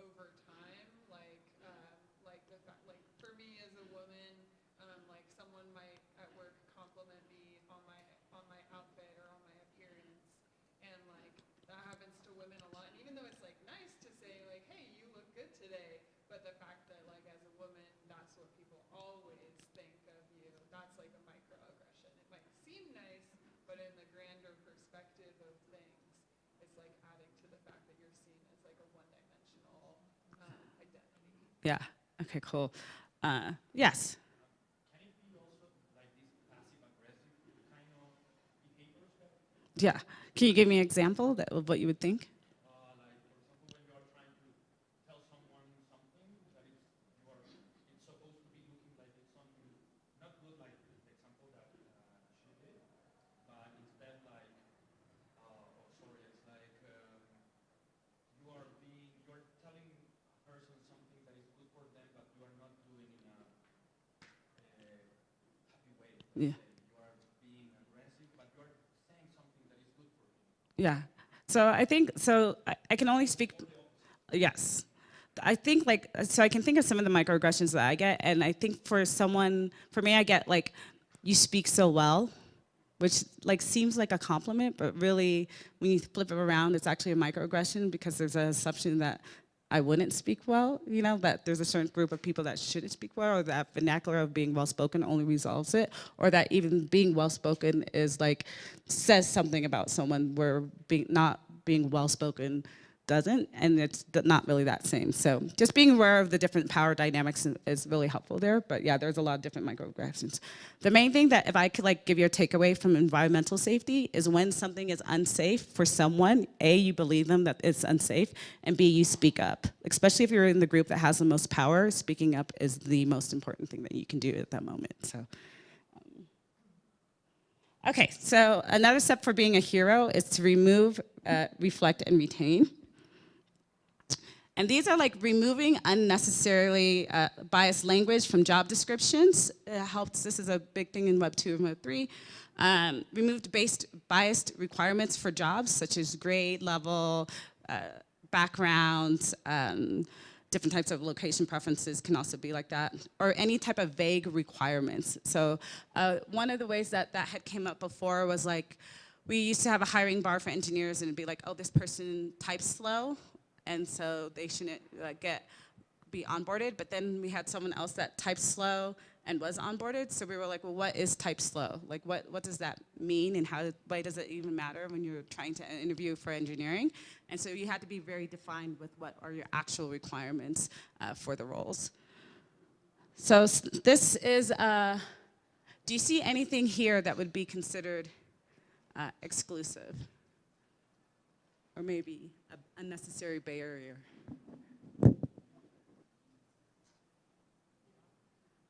over time. Like for me as a woman, like someone might at work compliment me on my outfit or on my appearance, and like that happens to women a lot. And even though it's like nice to say like, hey, you look good today, but the fact that like as a woman, that's what people always think Yeah. Okay, cool. Yes. Yeah. Can you give me an example of what you would think? Yeah. Yeah. So I think, so I can only speak, yes. I think like, so I can think of some of the microaggressions that I get, and I think for someone, for me, I get like, you speak so well, which like seems like a compliment, but really when you flip it around, it's actually a microaggression because there's an assumption that I wouldn't speak well, you know, that there's a certain group of people that shouldn't speak well, or that vernacular of being well-spoken only resolves it, or that even being well-spoken is like, says something about someone where not being well-spoken doesn't, and it's not really that same. So just being aware of the different power dynamics is really helpful there, but yeah, there's a lot of different microaggressions. The main thing that if I could like give you a takeaway from environmental safety is when something is unsafe for someone, A, you believe them that it's unsafe, and B, you speak up. Especially if you're in the group that has the most power, speaking up is the most important thing that you can do at that moment, so. Okay, so another step for being a hero is to remove, reflect, and retain. And these are like removing unnecessarily biased language from job descriptions. It helps, this is a big thing in Web 2 and Web 3. Removed biased requirements for jobs, such as grade, level, backgrounds, different types of location preferences can also be like that, or any type of vague requirements. So one of the ways that that had came up before was like, we used to have a hiring bar for engineers, and it'd be like, oh, this person types slow, and so they shouldn't be onboarded. But then we had someone else that typed slow and was onboarded. So we were like, well, what is type slow? Like, what does that mean, and why does it even matter when you're trying to interview for engineering? And so you had to be very defined with what are your actual requirements for the roles. So this is, do you see anything here that would be considered exclusive? Or maybe an unnecessary barrier?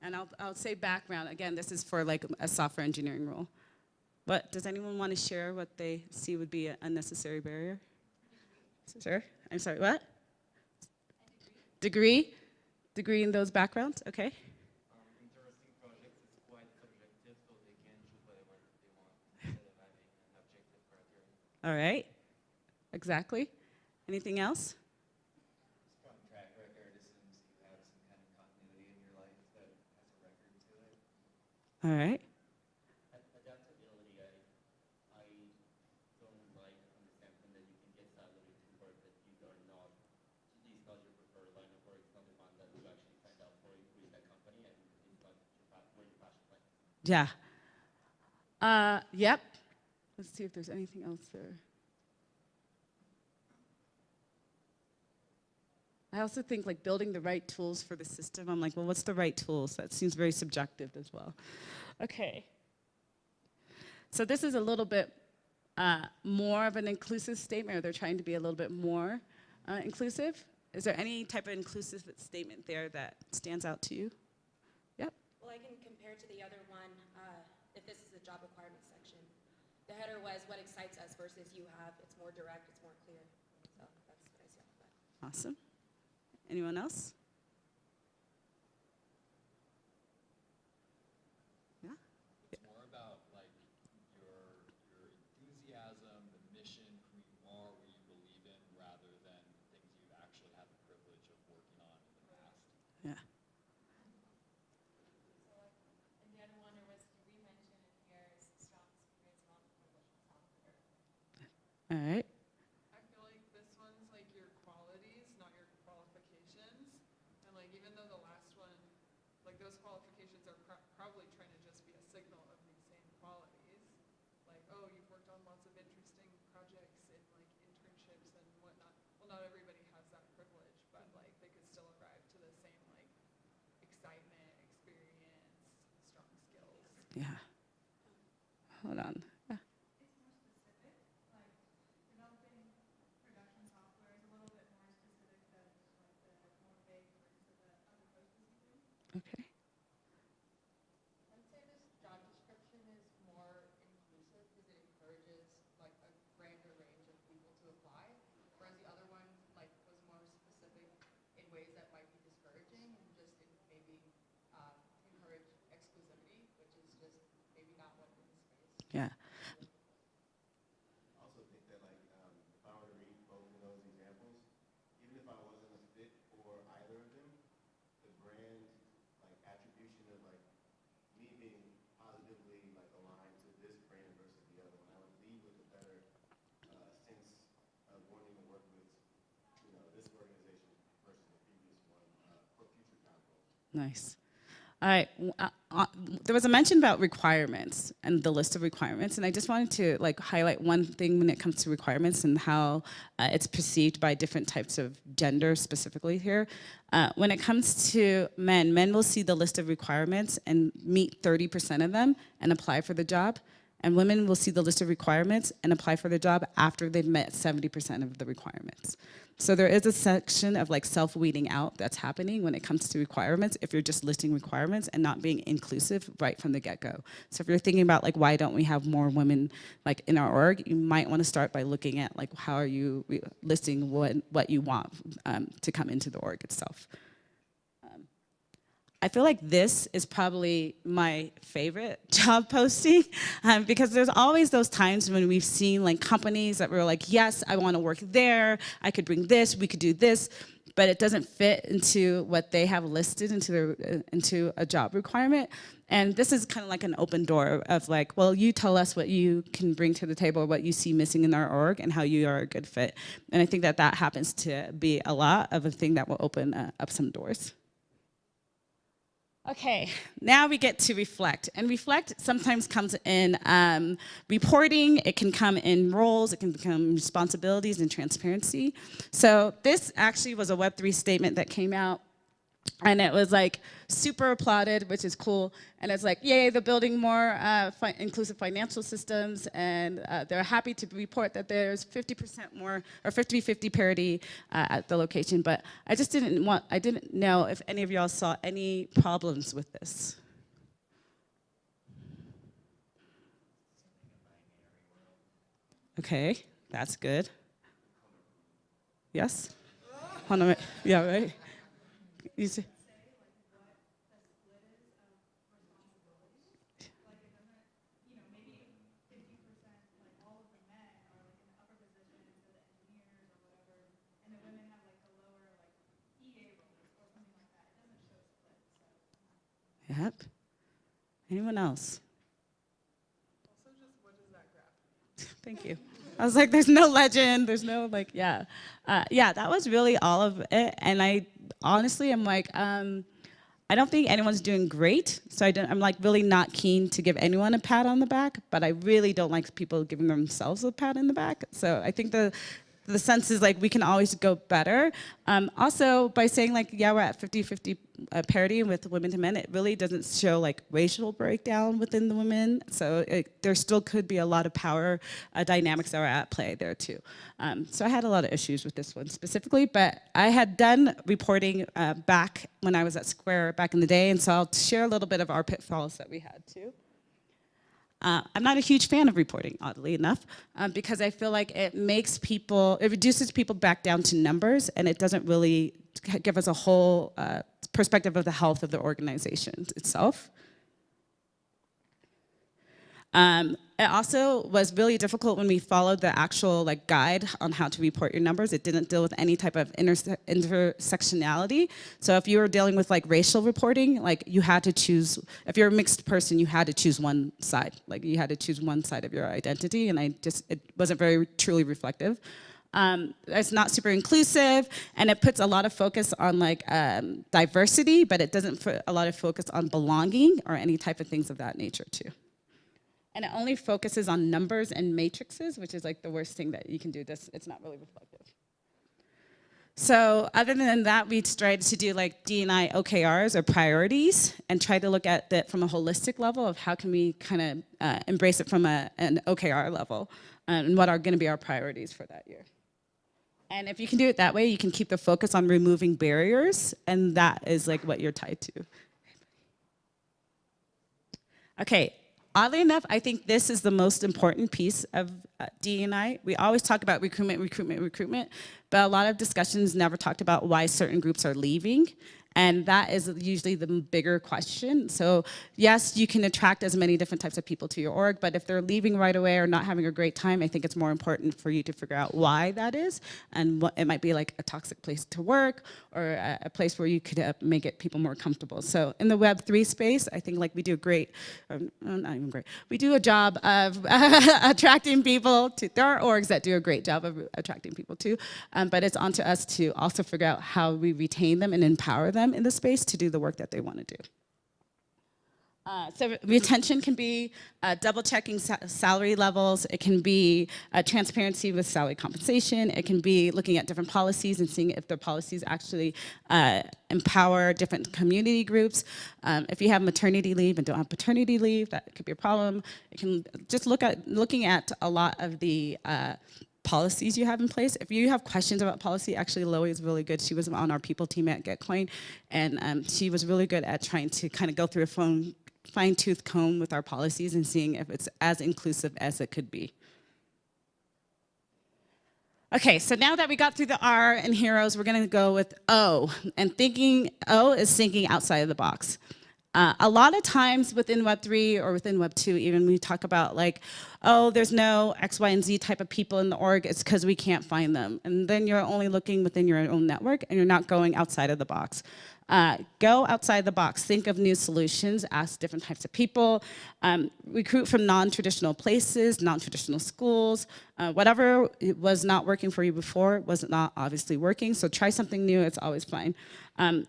And I'll say background. Again, this is for like a software engineering role. But does anyone want to share what they see would be an unnecessary barrier? Sure. I'm sorry, what? Degree? Degree in those backgrounds? Okay. Interesting projects is quite subjective, so they can choose whatever they want instead of having an objective criteria. All right. Exactly. Anything else? Strong track record assumes you have some kind of continuity in your life that has a record to it. All right. Adaptability, I don't like understanding that you can get salary to work that you are not, this is not your preferred line of work, it's not the one that you actually signed up for with that company, and it's not where your passion lies. Yeah. Yep. Let's see if there's anything else there. I also think like building the right tools for the system. I'm like, well, what's the right tools? That seems very subjective as well. Okay. So this is a little bit more of an inclusive statement, or they're trying to be a little bit more inclusive. Is there any type of inclusive statement there that stands out to you? Yep. Well, I can compare to the other one, if this is the job requirements section. The header was what excites us versus you have. It's more direct, it's more clear. So that's what I see off of that. Awesome. Anyone else? Yeah? It's more about like your enthusiasm, the mission, who you are, what you believe in, rather than things you've actually had the privilege of working on in the past. Yeah. And the other one, there was three mentioned in here, is strong experience, not privilege software. All right. I feel like this one's like your qualities, not your qualifications. And like even though the last one, like those qualifications are probably trying to just be a signal of these same qualities. Like, oh, you've worked on lots of interesting projects and like internships and whatnot. Well, not everybody has that privilege, but like they could still arrive to the same Yeah. Hold on. Yeah. Okay. I'd say this job description is more inclusive because it encourages like a grander range of people to apply, whereas the other one like was more specific in ways that might be discouraging and just maybe encourage exclusivity, which is just maybe not what in this space. Yeah. I also think that like if I were to read both of those examples, even if I wasn't a fit for either of them, the brand like attribution of like me being positively like aligned to this brand versus the other one, I would leave with a better sense of wanting to work with, you know, this organization versus the previous one for future job roles. Nice. All right. There was a mention about requirements and the list of requirements, and I just wanted to like highlight one thing when it comes to requirements and how it's perceived by different types of gender specifically here. When it comes to men will see the list of requirements and meet 30% of them and apply for the job, and women will see the list of requirements and apply for the job after they've met 70% of the requirements. So there is a section of like self-weeding out that's happening when it comes to requirements if you're just listing requirements and not being inclusive right from the get-go. So if you're thinking about like why don't we have more women like in our org, you might want to start by looking at like how are you listing what you want to come into the org itself. I feel like this is probably my favorite job posting because there's always those times when we've seen like companies that were like, yes, I want to work there, I could bring this, we could do this, but it doesn't fit into what they have listed into a job requirement. And this is kind of like an open door of like, well, you tell us what you can bring to the table, what you see missing in our org, and how you are a good fit. And I think that that happens to be a lot of a thing that will open up some doors. Okay, now we get to reflect. And reflect sometimes comes in reporting, it can come in roles, it can become responsibilities and transparency. So this actually was a Web3 statement that came out, and it was like super applauded, which is cool. And it's like, yay, they're building more inclusive financial systems, and they're happy to report that there's 50% more, or 50-50 parity at the location. But I just I didn't know if any of y'all saw any problems with this. Okay, that's good. Yes? Hold on, yeah, right? You see? Yep. Anyone else? Also, just what is that graph? Thank you. I was like, there's no legend, there's no like, yeah. Yeah, that was really all of it. And I honestly am like, I don't think anyone's doing great. So I'm like really not keen to give anyone a pat on the back, but I really don't like people giving themselves a pat in the back. So I think the sense is like we can always go better. Also, by saying like, yeah, we're at 50-50 parity with women to men, it really doesn't show like racial breakdown within the women. So there still could be a lot of power dynamics that are at play there too. So I had a lot of issues with this one specifically, but I had done reporting back when I was at Square back in the day, and so I'll share a little bit of our pitfalls that we had too. I'm not a huge fan of reporting, oddly enough, because I feel like it reduces people back down to numbers, and it doesn't really give us a whole perspective of the health of the organization itself. It also was really difficult when we followed the actual like guide on how to report your numbers. It didn't deal with any type of intersectionality. So if you were dealing with like racial reporting, like you had to choose, if you're a mixed person, you had to choose one side. Like you had to choose one side of your identity, and it wasn't very truly reflective. It's not super inclusive, and it puts a lot of focus on like diversity, but it doesn't put a lot of focus on belonging or any type of things of that nature too. And it only focuses on numbers and matrices, which is like the worst thing that you can do. It's not really reflective. So other than that, we tried to do like D&I OKRs or priorities and try to look at that from a holistic level of how can we kind of embrace it from an OKR level and what are going to be our priorities for that year. And if you can do it that way, you can keep the focus on removing barriers, and that is like what you're tied to. Okay, oddly enough, I think this is the most important piece of D&I. We always talk about recruitment, recruitment, recruitment, but a lot of discussions never talked about why certain groups are leaving. And that is usually the bigger question. So yes, you can attract as many different types of people to your org, but if they're leaving right away or not having a great time, I think it's more important for you to figure out why that is. And what, it might be like a toxic place to work or a place where you could make it people more comfortable. So in the Web3 space, I think like we do a great, not even great, we do a job of attracting people to, there are orgs that do a great job of attracting people too, but it's on to us to also figure out how we retain them and empower them in the space to do the work that they want to do. So retention can be double checking salary levels. It can be transparency with salary compensation. It can be looking at different policies and seeing if the policies actually empower different community groups. If you have maternity leave and don't have paternity leave, that could be a problem. It can just looking at a lot of the policies you have in place. If you have questions about policy, actually Loie is really good. She was on our people team at GetCoin, and she was really good at trying to kind of go through a fine-tooth comb with our policies and seeing if it's as inclusive as it could be. Okay, so now that we got through the R and heroes, we're gonna go with O. And O is thinking outside of the box. A lot of times within Web3 or within Web2 even, we talk about like, oh, there's no X, Y, and Z type of people in the org, it's because we can't find them. And then you're only looking within your own network and you're not going outside of the box. Go outside the box, think of new solutions, ask different types of people, recruit from non-traditional places, non-traditional schools, whatever was not working for you before was not obviously working, so try something new, it's always fine.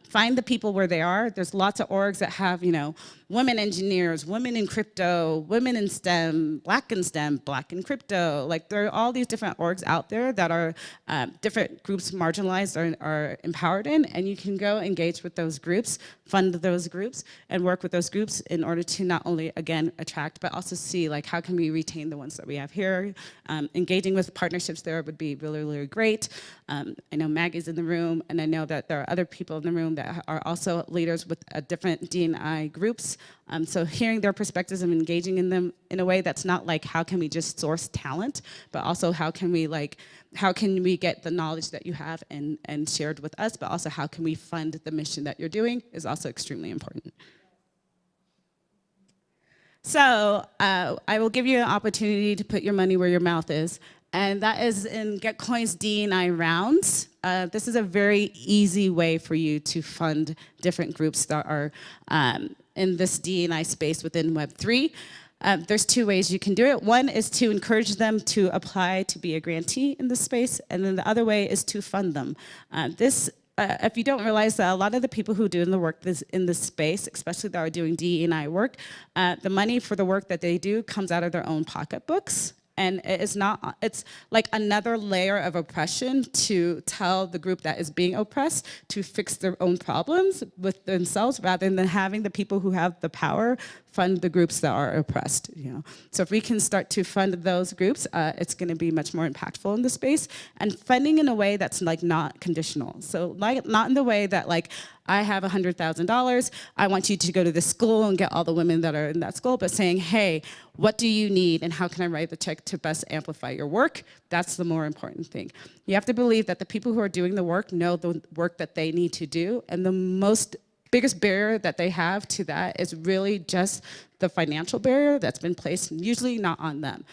Find the people where they are. There's lots of orgs that have, you know, women engineers, women in crypto, women in STEM, black in crypto. Like there are all these different orgs out there that are different groups marginalized are empowered in, and you can go engage with those groups, fund those groups, and work with those groups in order to not only, again, attract, but also see like how can we retain the ones that we have here. Engaging with partnerships there would be really, really great. I know Maggie's in the room, and I know that there are other people in the room that are also leaders with different D&I groups. So hearing their perspectives and engaging in them in a way that's not like how can we just source talent, but also how can we get the knowledge that you have and shared with us, but also how can we fund the mission that you're doing is also extremely important. So I will give you an opportunity to put your money where your mouth is, and that is in GetCoin's D&I rounds. This is a very easy way for you to fund different groups that are in this D&I space within Web3. There's two ways you can do it. One is to encourage them to apply to be a grantee in this space, and then the other way is to fund them. If you don't realize that a lot of the people who do the work in this space, especially that are doing D&I work, the money for the work that they do comes out of their own pocketbooks. And it's like another layer of oppression to tell the group that is being oppressed to fix their own problems with themselves rather than having the people who have the power fund the groups that are oppressed. You know? So if we can start to fund those groups, it's going to be much more impactful in the space. And funding in a way that's like not conditional. So like not in the way that like, I have $100,000, I want you to go to this school and get all the women that are in that school, but saying, hey, what do you need and how can I write the check to best amplify your work? That's the more important thing. You have to believe that the people who are doing the work know the work that they need to do, and the biggest barrier that they have to that is really just the financial barrier that's been placed, usually not on them.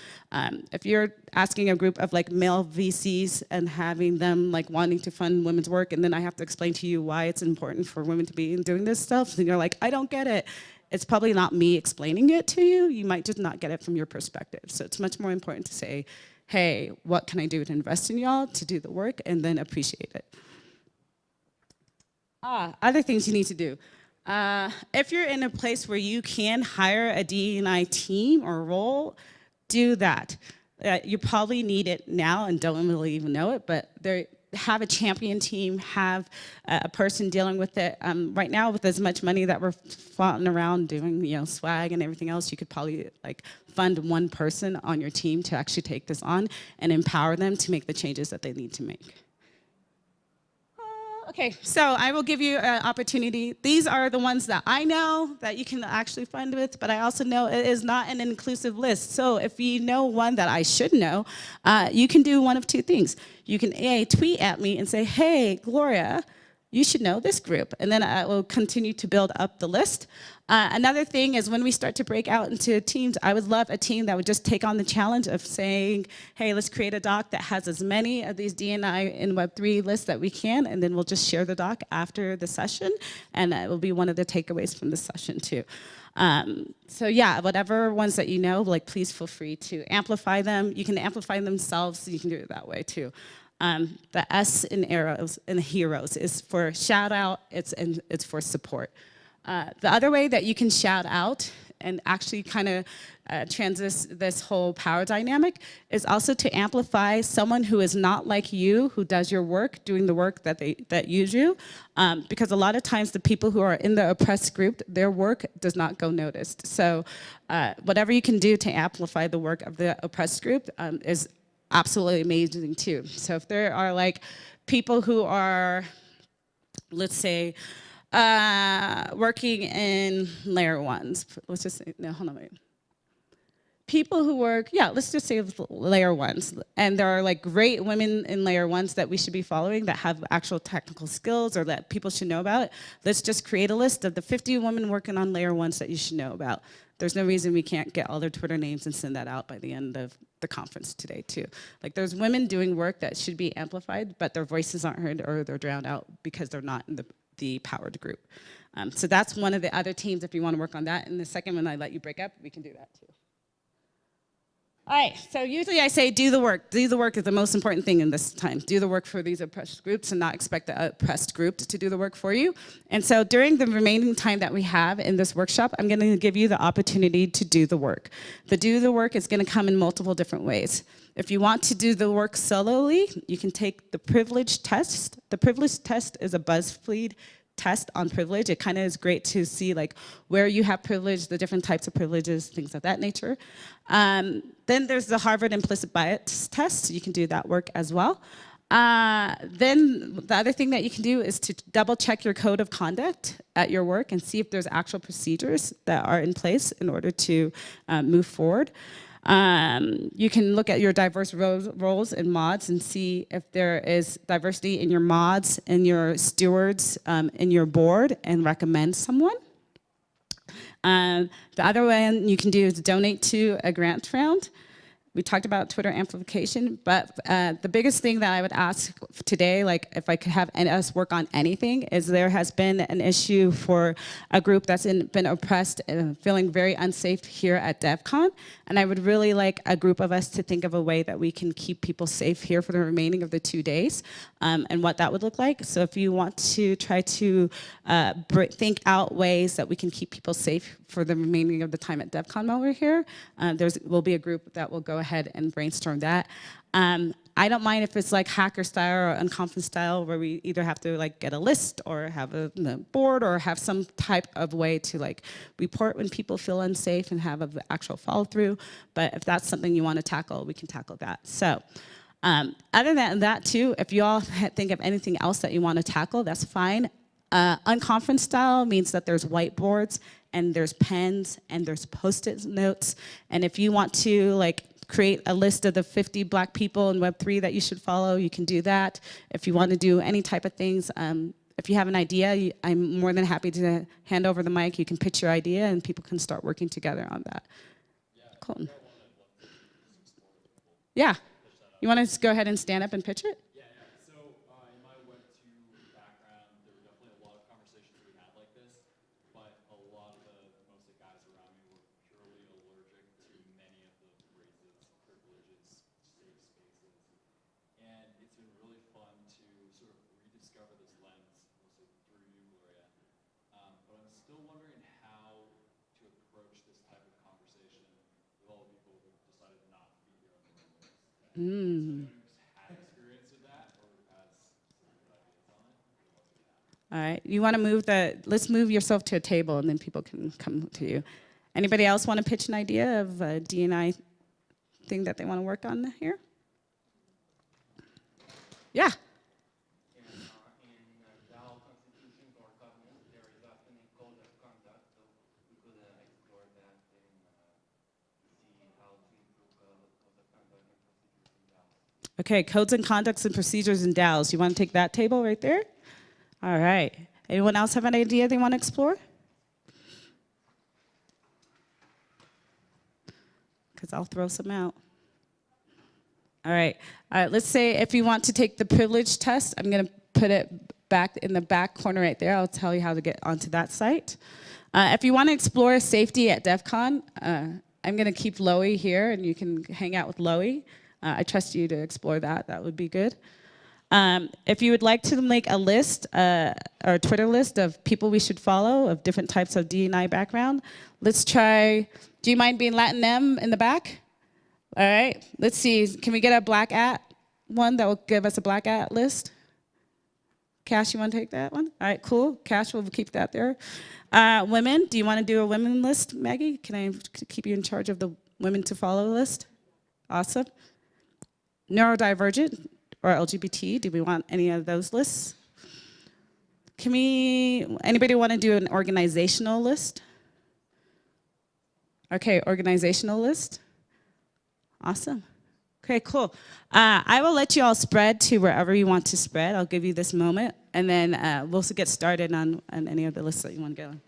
If you're asking a group of like male VCs and having them like wanting to fund women's work, and then I have to explain to you why it's important for women to be doing this stuff, and you're like, I don't get it. It's probably not me explaining it to you. You might just not get it from your perspective. So it's much more important to say, hey, what can I do to invest in y'all to do the work, and then appreciate it. Other things you need to do. If you're in a place where you can hire a D&I team or role, do that. You probably need it now and don't really even know it, but have a champion team, have a person dealing with it. Right now, with as much money that we're flaunting around doing, swag and everything else, you could probably like fund one person on your team to actually take this on and empower them to make the changes that they need to make. Okay, so I will give you an opportunity. These are the ones that I know that you can actually fund with, but I also know it is not an inclusive list. So if you know one that I should know, you can do one of two things. You can tweet at me and say, hey, Gloria, you should know this group. And then I will continue to build up the list. Another thing is when we start to break out into teams, I would love a team that would just take on the challenge of saying, hey, let's create a doc that has as many of these DNI and Web3 lists that we can, and then we'll just share the doc after the session, and it will be one of the takeaways from the session too. So yeah, whatever ones that you know, like please feel free to amplify them. You can amplify themselves, so you can do it that way too. The S in arrows and heroes is for shout out, it's for support. The other way that you can shout out and actually kind of transit this whole power dynamic is also to amplify someone who is not like you, who does your work, doing the work that you do. Because a lot of times the people who are in the oppressed group, their work does not go noticed. So whatever you can do to amplify the work of the oppressed group is absolutely amazing too. So if there are like people who are, let's say, working in layer ones. Let's just say, no, hold on, wait. People who work, yeah, let's just say layer ones. And there are like great women in layer ones that we should be following that have actual technical skills or that people should know about. Let's just create a list of the 50 women working on layer ones that you should know about. There's no reason we can't get all their Twitter names and send that out by the end of the conference today too. Like there's women doing work that should be amplified, but their voices aren't heard or they're drowned out because they're not in the powered group. So that's one of the other teams if you want to work on that. And the second one I let you break up, we can do that too. All right, so usually I say do the work. Do the work is the most important thing in this time. Do the work for these oppressed groups and not expect the oppressed group to do the work for you. And so during the remaining time that we have in this workshop, I'm going to give you the opportunity to do the work. The do the work is going to come in multiple different ways. If you want to do the work solely, you can take the privilege test. The privilege test is a BuzzFeed test on privilege. It kind of is great to see like where you have privilege, the different types of privileges, things of that nature. Then there's the Harvard implicit bias test. You can do that work as well. Then the other thing that you can do is to double check your code of conduct at your work and see if there's actual procedures that are in place in order to move forward. You can look at your diverse roles and mods and see if there is diversity in your mods, in your stewards, in your board, and recommend someone. The other one you can do is donate to a grant round. We talked about Twitter amplification, but the biggest thing that I would ask today, like if I could have us work on anything, is there has been an issue for a group that's been oppressed and feeling very unsafe here at Devcon, and I would really like a group of us to think of a way that we can keep people safe here for the remaining of the 2 days, and what that would look like. So if you want to try to think out ways that we can keep people safe for the remaining of the time at Devcon while we're here, there will be a group that will go ahead and brainstorm that. I don't mind if it's like hacker style or unconference style where we either have to like get a list or have a board or have some type of way to like report when people feel unsafe and have an actual follow through. But if that's something you want to tackle, we can tackle that. So other than that too, if you all think of anything else that you want to tackle, that's fine. Unconference style means that there's whiteboards and there's pens and there's post-it notes. And if you want to like create a list of the 50 Black people in Web3 that you should follow, you can do that. If you want to do any type of things, if you have an idea, I'm more than happy to hand over the mic. You can pitch your idea and people can start working together on that. Cool. Yeah. You want to go ahead and stand up and pitch it? All right, you want to move let's move yourself to a table and then people can come to you. Anybody else want to pitch an idea of a D&I thing that they want to work on here? Yeah. Okay, codes and conducts and procedures in DAOs. You want to take that table right there? All right. Anyone else have an idea they want to explore? Because I'll throw some out. All right. Let's say if you want to take the privilege test, I'm going to put it back in the back corner right there. I'll tell you how to get onto that site. If you want to explore safety at Devcon, I'm going to keep Loey here, and you can hang out with Loey. I trust you to explore that. That would be good. If you would like to make a list, or a Twitter list of people we should follow of different types of D&I background, let's try, do you mind being Latin M in the back? All right, let's see, can we get a black at one that will give us a black at list? Cash, you want to take that one? All right, cool, Cash, we'll keep that there. Women, do you want to do a women list, Maggie? Can I keep you in charge of the women to follow list? Awesome. Neurodivergent or LGBT, do we want any of those lists? Anybody want to do an organizational list? Okay, organizational list. Awesome. Okay, cool. I will let you all spread to wherever you want to spread. I'll give you this moment, and then we'll get started on any of the lists that you want to go on.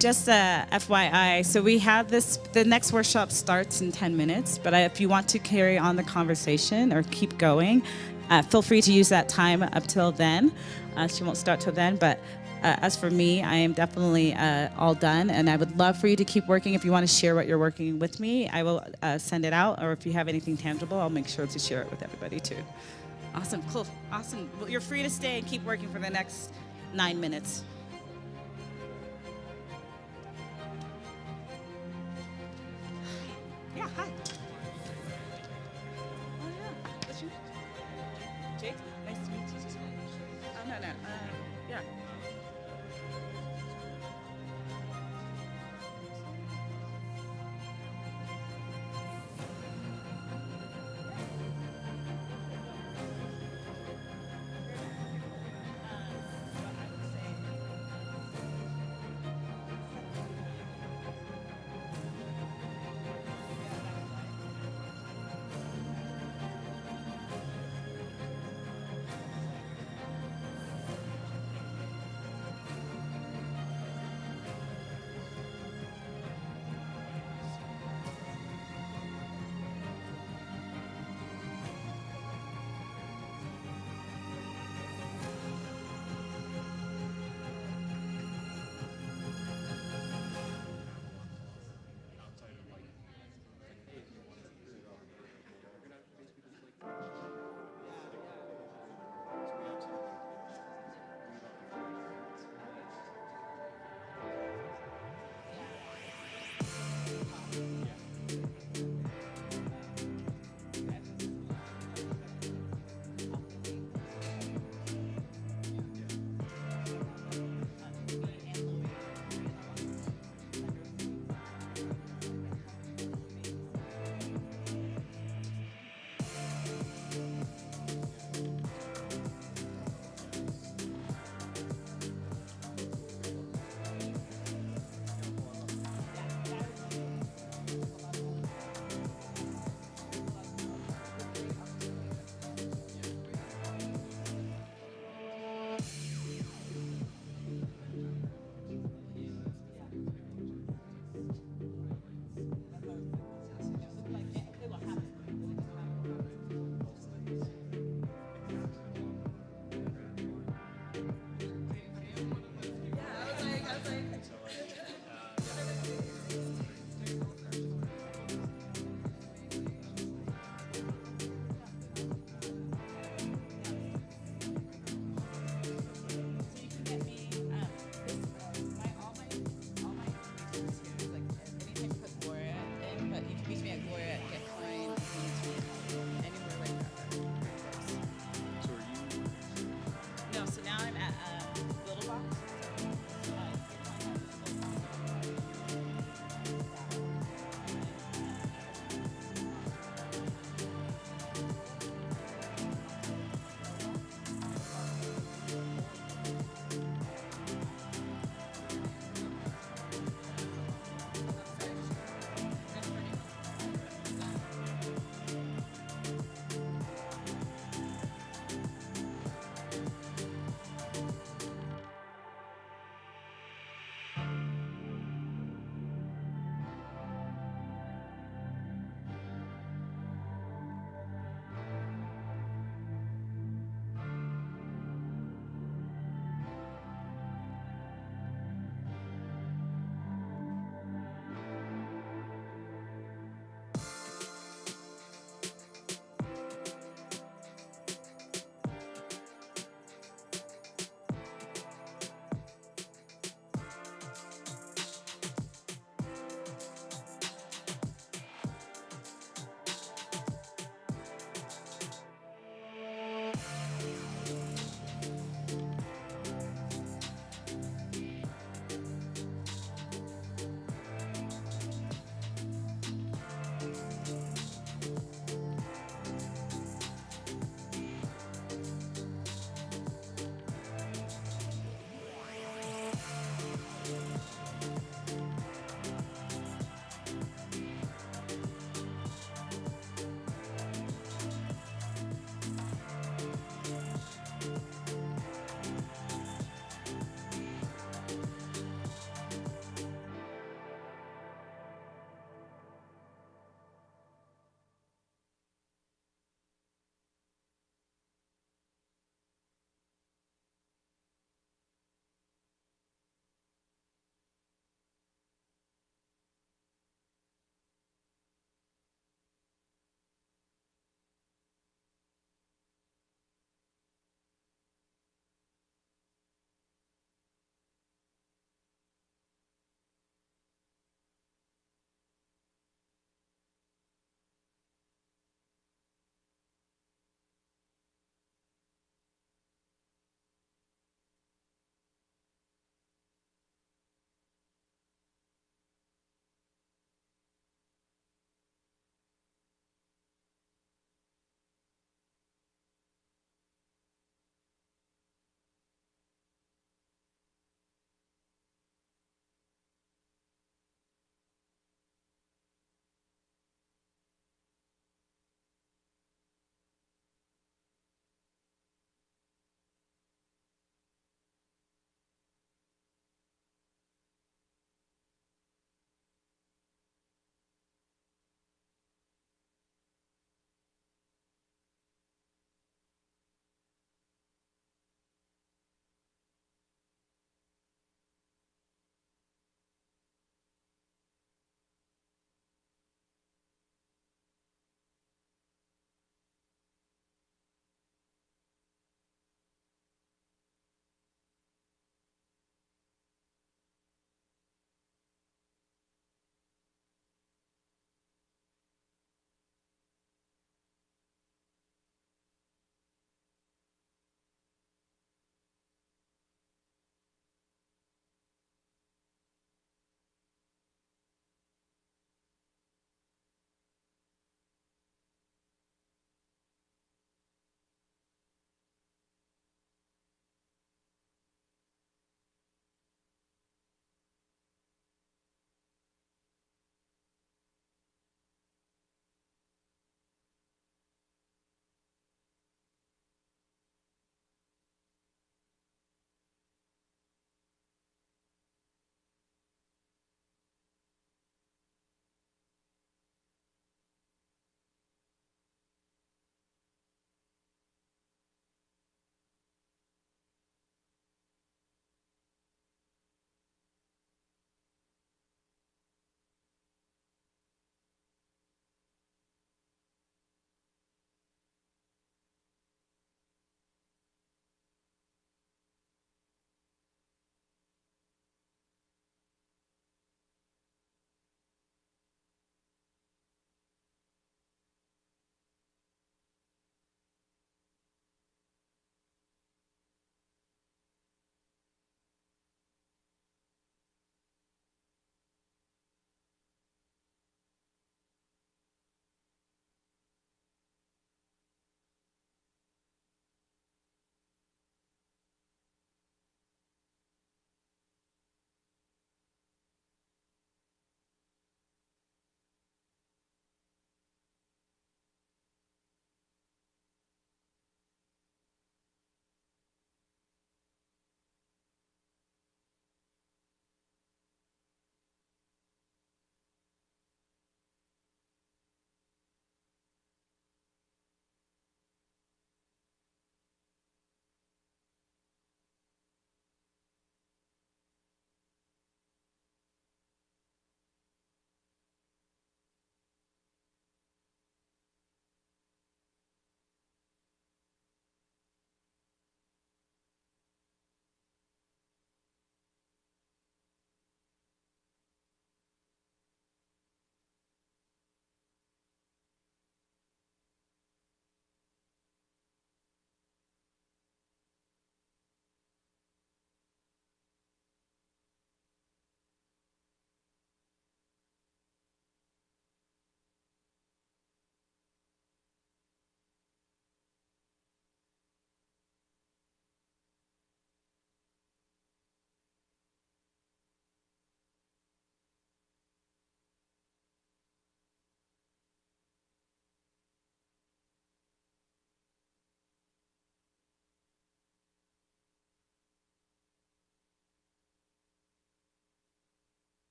just FYI, so we have this, the next workshop starts in 10 minutes, but if you want to carry on the conversation or keep going, feel free to use that time up till then. She won't start till then, but as for me, I am definitely all done, and I would love for you to keep working. If you want to share what you're working with me, I will send it out, or if you have anything tangible, I'll make sure to share it with everybody too. Awesome, cool, awesome. Well, you're free to stay and keep working for the next 9 minutes. Yeah, hi. Oh yeah, what's your name? Jake, nice to meet you. Oh, no, yeah.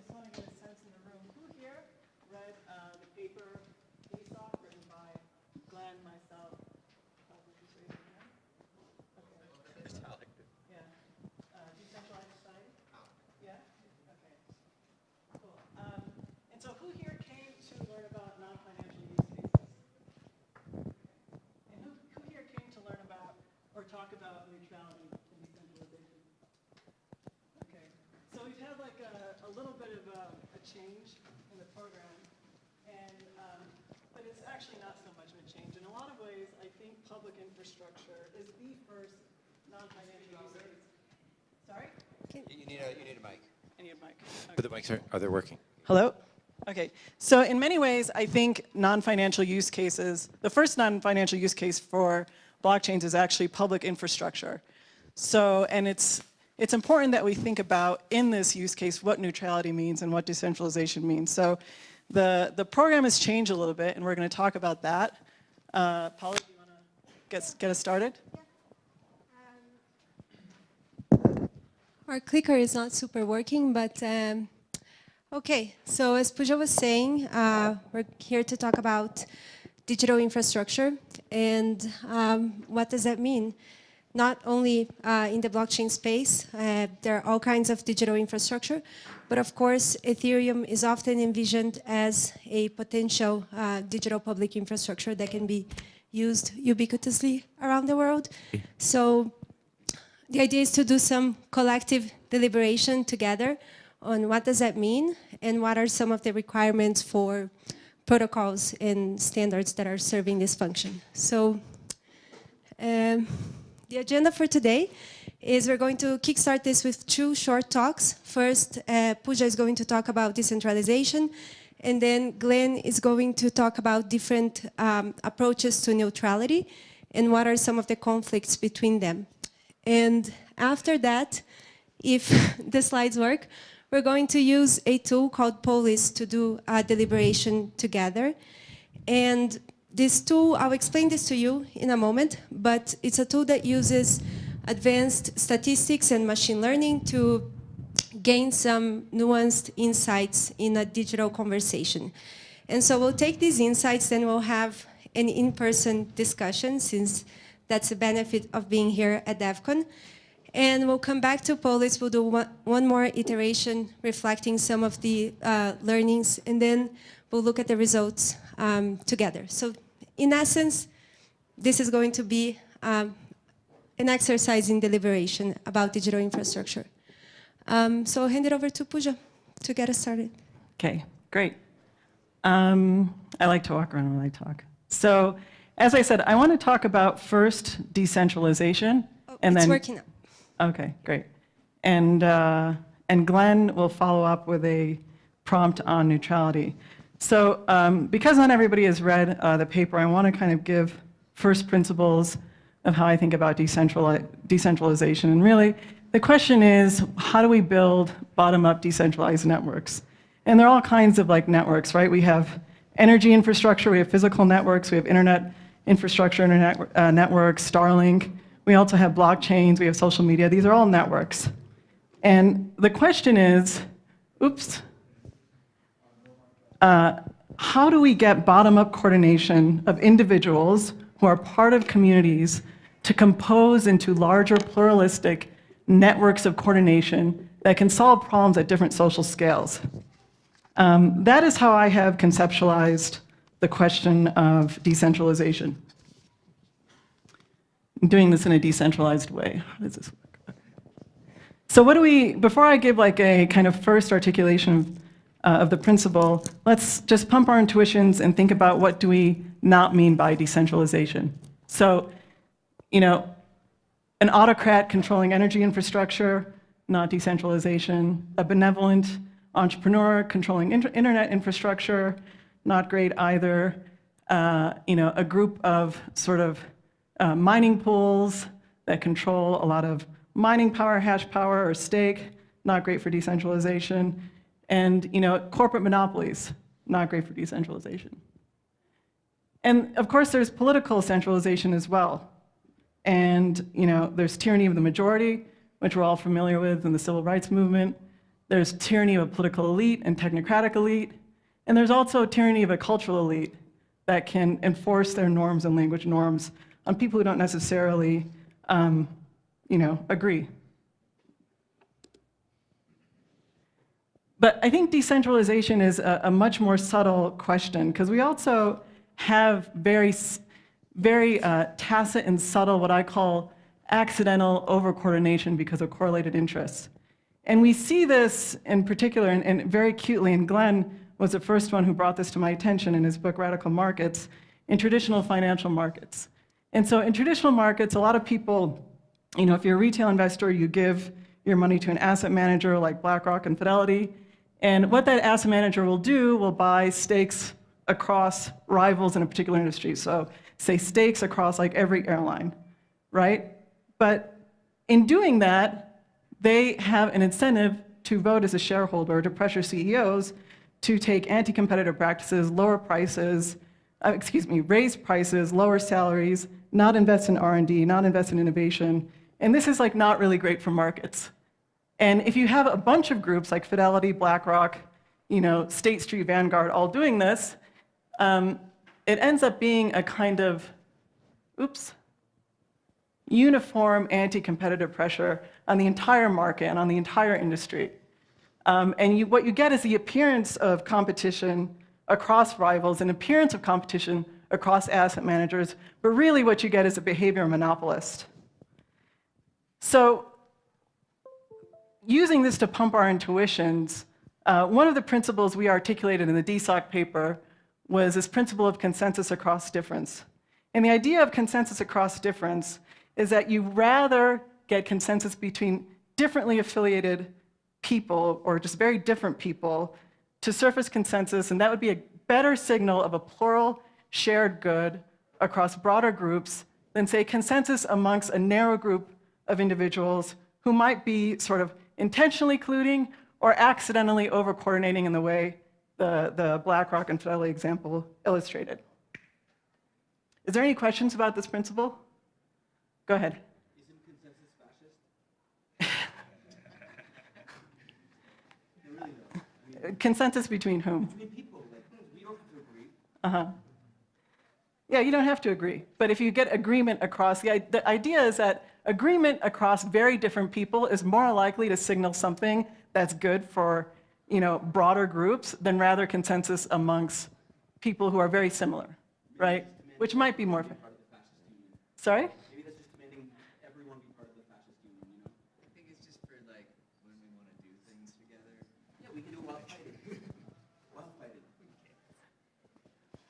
just want to get a sense in the room. Who here read the paper ESOP written by Glenn, myself? Probably just raise your hand. Okay. Yeah. Decentralized society? Yeah? Okay. Cool. And so who here came to learn about non-financial use cases? And who here came to learn about or talk about neutrality and decentralization? Okay. So we've had like a little bit of a change in the program, and but it's actually not so much of a change. In a lot of ways, I think public infrastructure is the first non-financial use case. Sorry? You need a mic. I need a mic. Okay. But the mics are they working? Hello? Okay. So in many ways, I think non-financial use cases, the first non-financial use case for blockchains is actually public infrastructure. So, and it's important that we think about in this use case what neutrality means and what decentralization means. So the program has changed a little bit, and we're going to talk about that. Paula, do you want to get us started? Our clicker is not super working, but okay. So as Pooja was saying, we're here to talk about digital infrastructure and what does that mean? Not only in the blockchain space, there are all kinds of digital infrastructure, but of course, Ethereum is often envisioned as a potential digital public infrastructure that can be used ubiquitously around the world. So the idea is to do some collective deliberation together on what does that mean and what are some of the requirements for protocols and standards that are serving this function. So the agenda for today is we're going to kickstart this with 2 short talks. First, Pooja is going to talk about decentralization, and then Glenn is going to talk about different approaches to neutrality and what are some of the conflicts between them. And after that, if the slides work, we're going to use a tool called Polis to do a deliberation together. And this tool, I'll explain this to you in a moment, but it's a tool that uses advanced statistics and machine learning to gain some nuanced insights in a digital conversation. And so we'll take these insights, then we'll have an in-person discussion, since that's the benefit of being here at Devcon. And we'll come back to Polis, we'll do one more iteration reflecting some of the learnings, and then we'll look at the results together. So in essence, this is going to be an exercise in deliberation about digital infrastructure. So I'll hand it over to Pooja to get us started. Okay, great. I like to walk around when I talk. So as I said, I want to talk about first decentralization. And it's then, working now. Okay, great. And Glenn will follow up with a prompt on neutrality. So because not everybody has read the paper, I want to kind of give first principles of how I think about decentralization. And really, the question is, how do we build bottom-up decentralized networks? And there are all kinds of like networks, right? We have energy infrastructure, we have physical networks, we have internet infrastructure, internet networks, Starlink. We also have blockchains, we have social media. These are all networks. And the question is, how do we get bottom-up coordination of individuals who are part of communities to compose into larger pluralistic networks of coordination that can solve problems at different social scales? That is how I have conceptualized the question of decentralization. I'm doing this in a decentralized way. How does this work? So what do we, before I give like a kind of first articulation of the principle, let's just pump our intuitions and think about what do we not mean by decentralization. So, you know, an autocrat controlling energy infrastructure, not decentralization. A benevolent entrepreneur controlling internet infrastructure, not great either. You know, a group of sort of mining pools that control a lot of mining power, hash power, or stake, not great for decentralization. And, you know, corporate monopolies, not great for decentralization. And of course, there's political centralization as well. And, you know, there's tyranny of the majority, which we're all familiar with in the civil rights movement. There's tyranny of a political elite and technocratic elite. And there's also tyranny of a cultural elite that can enforce their norms and language norms on people who don't necessarily agree. But I think decentralization is a much more subtle question, because we also have very tacit and subtle, what I call accidental over-coordination because of correlated interests. And we see this in particular, and very acutely, and Glenn was the first one who brought this to my attention in his book, Radical Markets, in traditional financial markets. And so in traditional markets, a lot of people, if you're a retail investor, you give your money to an asset manager like BlackRock and Fidelity, and what that asset manager will do will buy stakes across rivals in a particular industry. So say stakes across like every airline, right? But in doing that, they have an incentive to vote as a shareholder to pressure CEOs to take anti-competitive practices, lower prices, raise prices, lower salaries, not invest in R&D, not invest in innovation. And this is like not really great for markets. And if you have a bunch of groups like Fidelity, BlackRock, State Street, Vanguard, all doing this, it ends up being a kind of, uniform anti-competitive pressure on the entire market and on the entire industry. And what you get is the appearance of competition across rivals, an appearance of competition across asset managers, but really what you get is a behavior monopolist. So using this to pump our intuitions, one of the principles we articulated in the DSOC paper was this principle of consensus across difference. And the idea of consensus across difference is that you rather get consensus between differently affiliated people, or just very different people, to surface consensus, and that would be a better signal of a plural shared good across broader groups than, say, consensus amongst a narrow group of individuals who might be sort of intentionally colluding or accidentally over-coordinating in the way the BlackRock and Fidelity example illustrated. Is there any questions about this principle? Go ahead. Isn't consensus fascist? Consensus between whom? Between people. Like, we don't have to agree. Yeah, you don't have to agree. But if you get agreement across, the idea is that agreement across very different people is more likely to signal something that's good for broader groups than rather consensus amongst people who are very similar, right? Which might be more. Sorry? Maybe that's just demanding everyone be part of the fascist union, I think it's just for like when we want to do things together. Yeah, we can do while fighting. While fighting.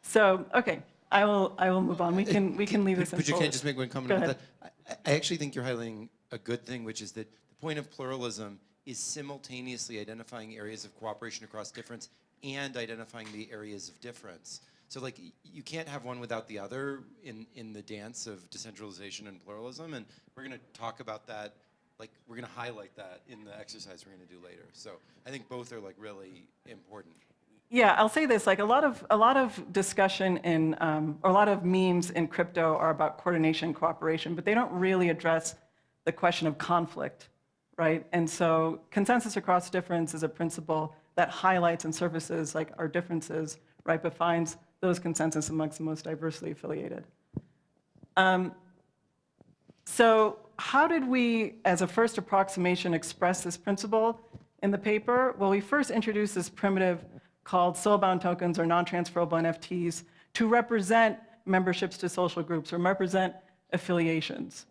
So, okay, I will move on. We can leave this in But you forward. can't just make one comment Go about ahead. that. I actually think you're highlighting a good thing, which is that the point of pluralism is simultaneously identifying areas of cooperation across difference and identifying the areas of difference. So like you can't have one without the other in the dance of decentralization and pluralism, and we're going to talk about that, like we're going to highlight that in the exercise we're going to do later. So I think both are like really important. Yeah, I'll say this, like a lot of discussion in, or a lot of memes in crypto are about coordination and cooperation, but they don't really address the question of conflict, right? And so consensus across difference is a principle that highlights and surfaces like our differences, right, but finds those consensus amongst the most diversely affiliated. So how did we, as a first approximation, express this principle in the paper? Well, we first introduced this primitive called soul-bound tokens or non-transferable NFTs to represent memberships to social groups or represent affiliations.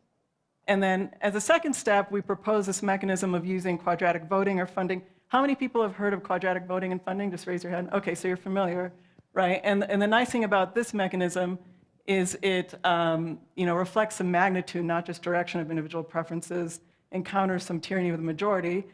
And then as a second step, we proposed this mechanism of using quadratic voting or funding. How many people have heard of quadratic voting and funding? Just raise your hand. Okay, so you're familiar, right? And the nice thing about this mechanism is it reflects the magnitude, not just direction of individual preferences, and counters some tyranny of the majority.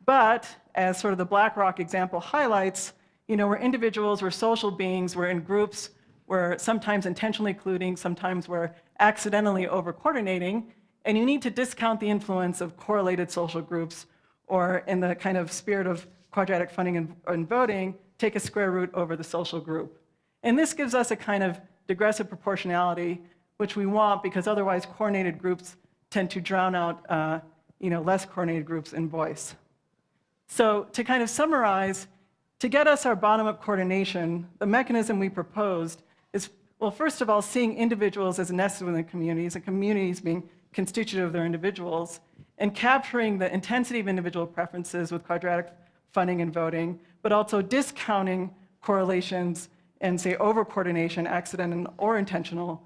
But as sort of the BlackRock example highlights, we're individuals, we're social beings, we're in groups, we're sometimes intentionally colluding, sometimes we're accidentally over-coordinating, and you need to discount the influence of correlated social groups, or in the kind of spirit of quadratic funding and voting, take a square root over the social group. And this gives us a kind of digressive proportionality, which we want because otherwise coordinated groups tend to drown out less coordinated groups in voice. So to kind of summarize, to get us our bottom-up coordination, the mechanism we proposed is, well, first of all, seeing individuals as nested within communities and communities being constitutive of their individuals, and capturing the intensity of individual preferences with quadratic funding and voting, but also discounting correlations and, say, over-coordination, accidental or intentional,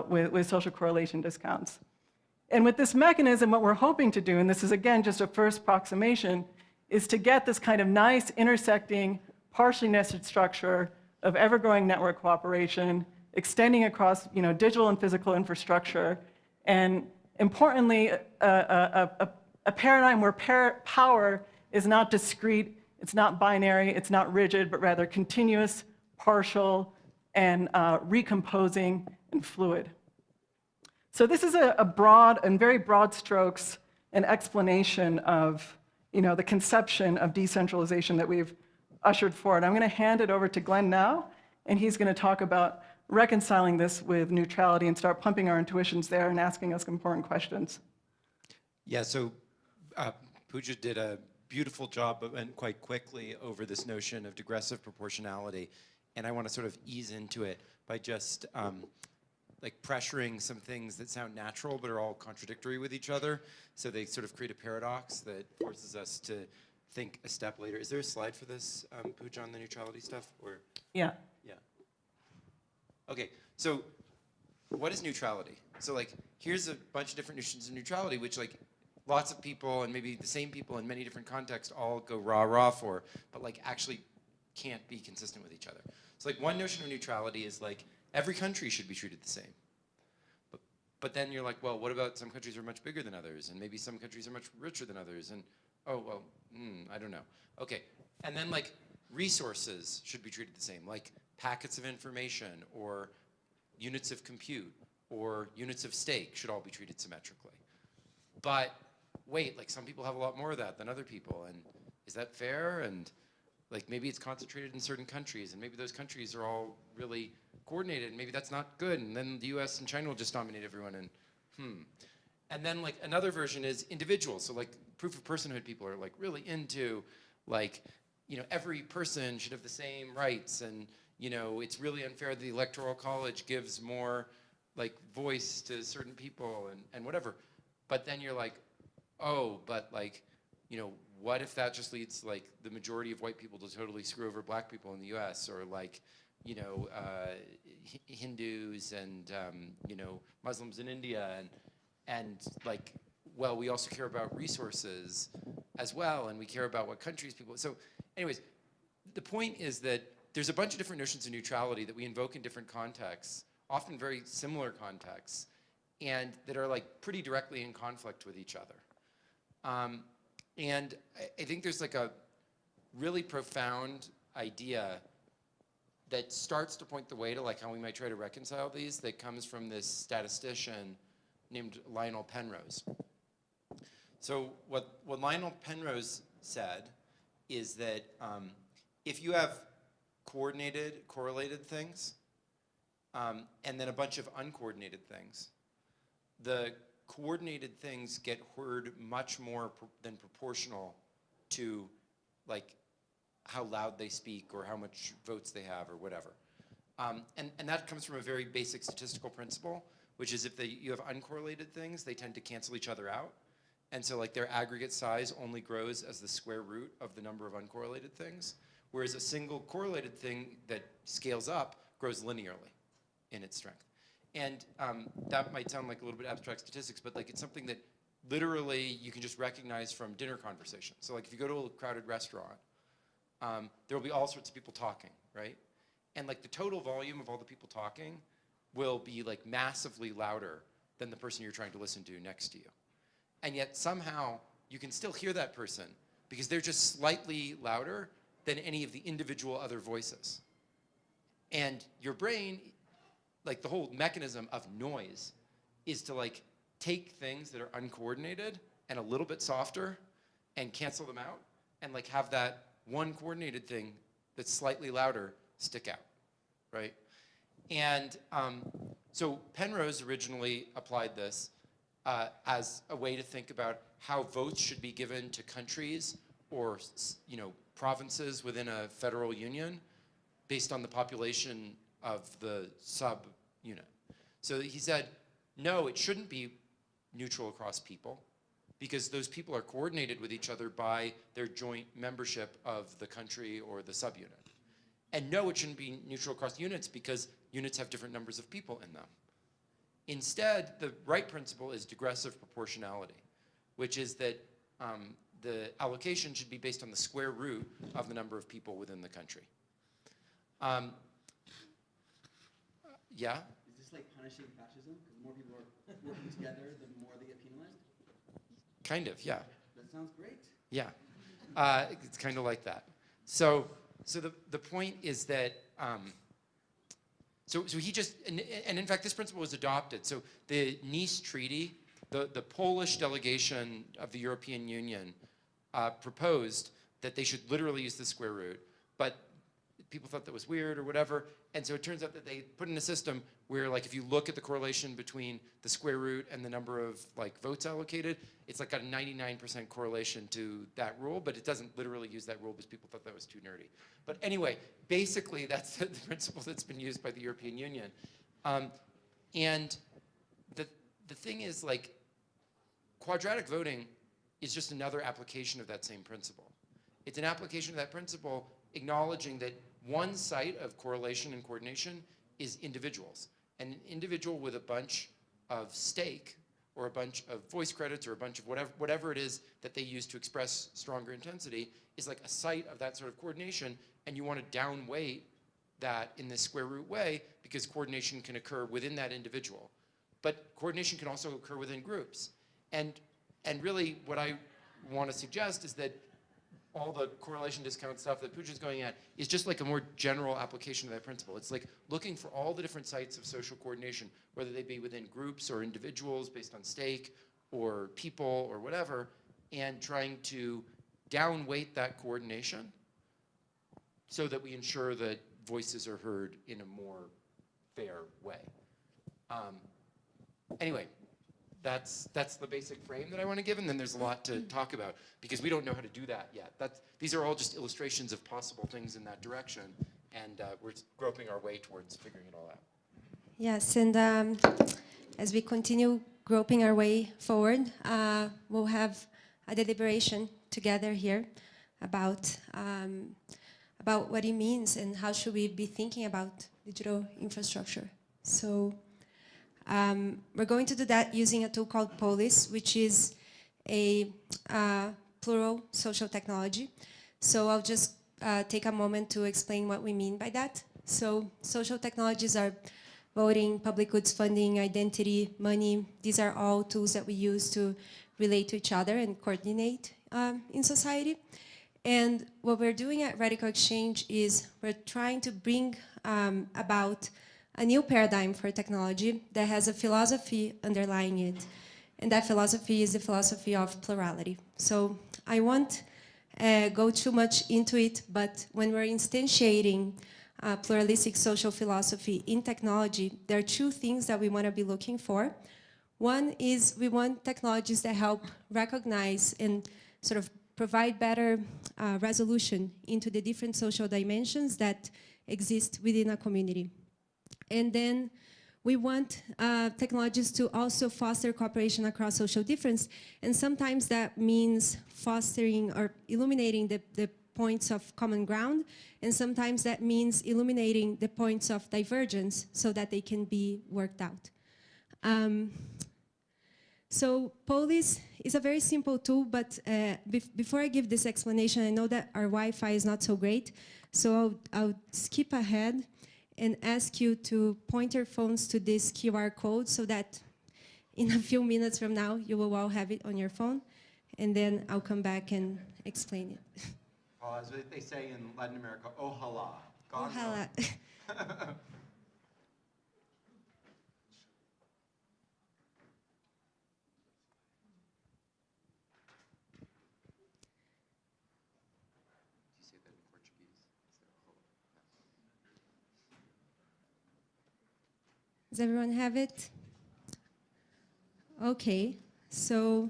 with social correlation discounts. And with this mechanism, what we're hoping to do, and this is, again, just a first approximation, is to get this kind of nice intersecting, partially nested structure of ever-growing network cooperation, extending across digital and physical infrastructure, and importantly, a paradigm where power is not discrete, it's not binary, it's not rigid, but rather continuous, partial, and recomposing and fluid. So this is a broad and very broad strokes an explanation of the conception of decentralization that we've ushered forward. I'm going to hand it over to Glenn now, and he's going to talk about reconciling this with neutrality and start pumping our intuitions there and asking us important questions. Yeah, so Pooja did a beautiful job, but went quite quickly over this notion of digressive proportionality. And I want to sort of ease into it by just like pressuring some things that sound natural but are all contradictory with each other. So they sort of create a paradox that forces us to think a step later. Is there a slide for this, Pooja, on the neutrality stuff? Or yeah. Yeah. Okay, so what is neutrality? So like, here's a bunch of different notions of neutrality, which like lots of people and maybe the same people in many different contexts all go rah-rah for, but like actually can't be consistent with each other. So like one notion of neutrality is like, every country should be treated the same. But then you're like, well, what about some countries are much bigger than others, and maybe some countries are much richer than others, and oh, well, I don't know. Okay, and then like resources should be treated the same, like packets of information or units of compute or units of stake should all be treated symmetrically. But wait, like some people have a lot more of that than other people, and is that fair? And like maybe it's concentrated in certain countries, and maybe those countries are all really coordinated, and maybe that's not good, and then the US and China will just dominate everyone, and And then like another version is individuals. So like proof of personhood people are like really into like, every person should have the same rights, and it's really unfair that the Electoral College gives more like voice to certain people and whatever. But then you're like, oh, but like, what if that just leads like the majority of white people to totally screw over black people in the US, or like, Hindus and Muslims in India, and like, well, we also care about resources as well, and we care about what countries people. So, anyways, the point is that there's a bunch of different notions of neutrality that we invoke in different contexts, often very similar contexts, and that are like pretty directly in conflict with each other. And I think there's like a really profound idea that starts to point the way to like how we might try to reconcile these, that comes from this statistician named Lionel Penrose. So what Lionel Penrose said is that if you have correlated things, and then a bunch of uncoordinated things, the coordinated things get heard much more than proportional to like how loud they speak or how much votes they have or whatever. And that comes from a very basic statistical principle, which is if you have uncorrelated things, they tend to cancel each other out. And so like their aggregate size only grows as the square root of the number of uncorrelated things, whereas a single correlated thing that scales up grows linearly in its strength. And that might sound like a little bit abstract statistics, but like it's something that literally you can just recognize from dinner conversation. So like if you go to a crowded restaurant, there will be all sorts of people talking, right? And like the total volume of all the people talking will be like massively louder than the person you're trying to listen to next to you. And yet somehow you can still hear that person because they're just slightly louder than any of the individual other voices. And your brain, like the whole mechanism of noise, is to like take things that are uncoordinated and a little bit softer and cancel them out and like have that one coordinated thing that's slightly louder stick out, right? And so Penrose originally applied this as a way to think about how votes should be given to countries or provinces within a federal union based on the population of the sub-unit. So he said, no, it shouldn't be neutral across people, because those people are coordinated with each other by their joint membership of the country or the subunit. And no, it shouldn't be neutral across units, because units have different numbers of people in them. Instead, the right principle is digressive proportionality, which is that the allocation should be based on the square root of the number of people within the country. Yeah? Is this like punishing fascism? Because the more people are working together, the more they get penalized? Kind of, yeah. That sounds great. Yeah, it's kind of like that. So the point is that, so he just, and in fact, this principle was adopted. So the Nice Treaty, the Polish delegation of the European Union proposed that they should literally use the square root, but people thought that was weird or whatever. And so it turns out that they put in a system where, like, if you look at the correlation between the square root and the number of votes allocated, it's like got a 99% correlation to that rule, but it doesn't literally use that rule because people thought that was too nerdy. But anyway, basically that's the principle that's been used by the European Union. And the thing is, like, quadratic voting is just another application of that same principle. It's an application of that principle acknowledging that one site of correlation and coordination is individuals. And an individual with a bunch of stake or a bunch of voice credits or a bunch of whatever it is that they use to express stronger intensity is like a site of that sort of coordination, and you want to downweight that in this square root way because coordination can occur within that individual. But coordination can also occur within groups. And really what I want to suggest is that all the correlation discount stuff that Pooja's going at is just like a more general application of that principle. It's like looking for all the different sites of social coordination, whether they be within groups or individuals based on stake or people or whatever, and trying to downweight that coordination so that we ensure that voices are heard in a more fair way. Anyway, that's the basic frame that I want to give, and then there's a lot to talk about because we don't know how to do that yet. These are all just illustrations of possible things in that direction, and we're groping our way towards figuring it all out. Yes, and as we continue groping our way forward, we'll have a deliberation together here about what it means and how should we be thinking about digital infrastructure. So we're going to do that using a tool called Polis, which is a plural social technology. So I'll just take a moment to explain what we mean by that. So social technologies are voting, public goods funding, identity, money. These are all tools that we use to relate to each other and coordinate in society. And what we're doing at Radical Exchange is we're trying to bring about a new paradigm for technology that has a philosophy underlying it. And that philosophy is the philosophy of plurality. So I won't go too much into it, but when we're instantiating pluralistic social philosophy in technology, there are two things that we want to be looking for. One is we want technologies that help recognize and sort of provide better resolution into the different social dimensions that exist within a community. And then we want technologies to also foster cooperation across social difference. And sometimes that means fostering or illuminating the points of common ground. And sometimes that means illuminating the points of divergence so that they can be worked out. So Polis is a very simple tool, but before I give this explanation, I know that our Wi-Fi is not so great. So I'll skip ahead and ask you to point your phones to this QR code so that in a few minutes from now, you will all have it on your phone. And then I'll come back and explain it. Well, as they say in Latin America, ojalá. Ojalá. Does everyone have it? Okay, so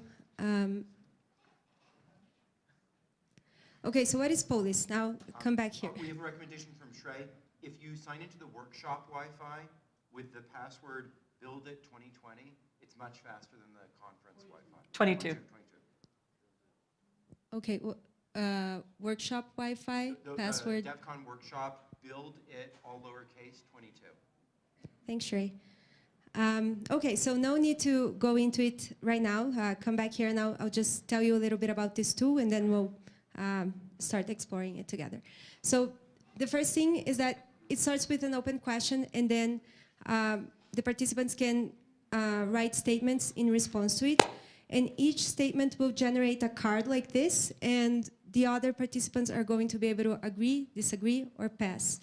Okay, so what is Polis? Now come back here. We have a recommendation from Shrey. If you sign into the workshop Wi-Fi with the password buildit2020, it's much faster than the conference Wi-Fi. 22. Okay, workshop Wi-Fi, password. Devcon workshop, build it, all lowercase, 22. Thanks, Shrey. Okay, so no need to go into it right now. Come back here and I'll just tell you a little bit about this tool and then we'll start exploring it together. So the first thing is that it starts with an open question and then the participants can write statements in response to it. And each statement will generate a card like this, and the other participants are going to be able to agree, disagree, or pass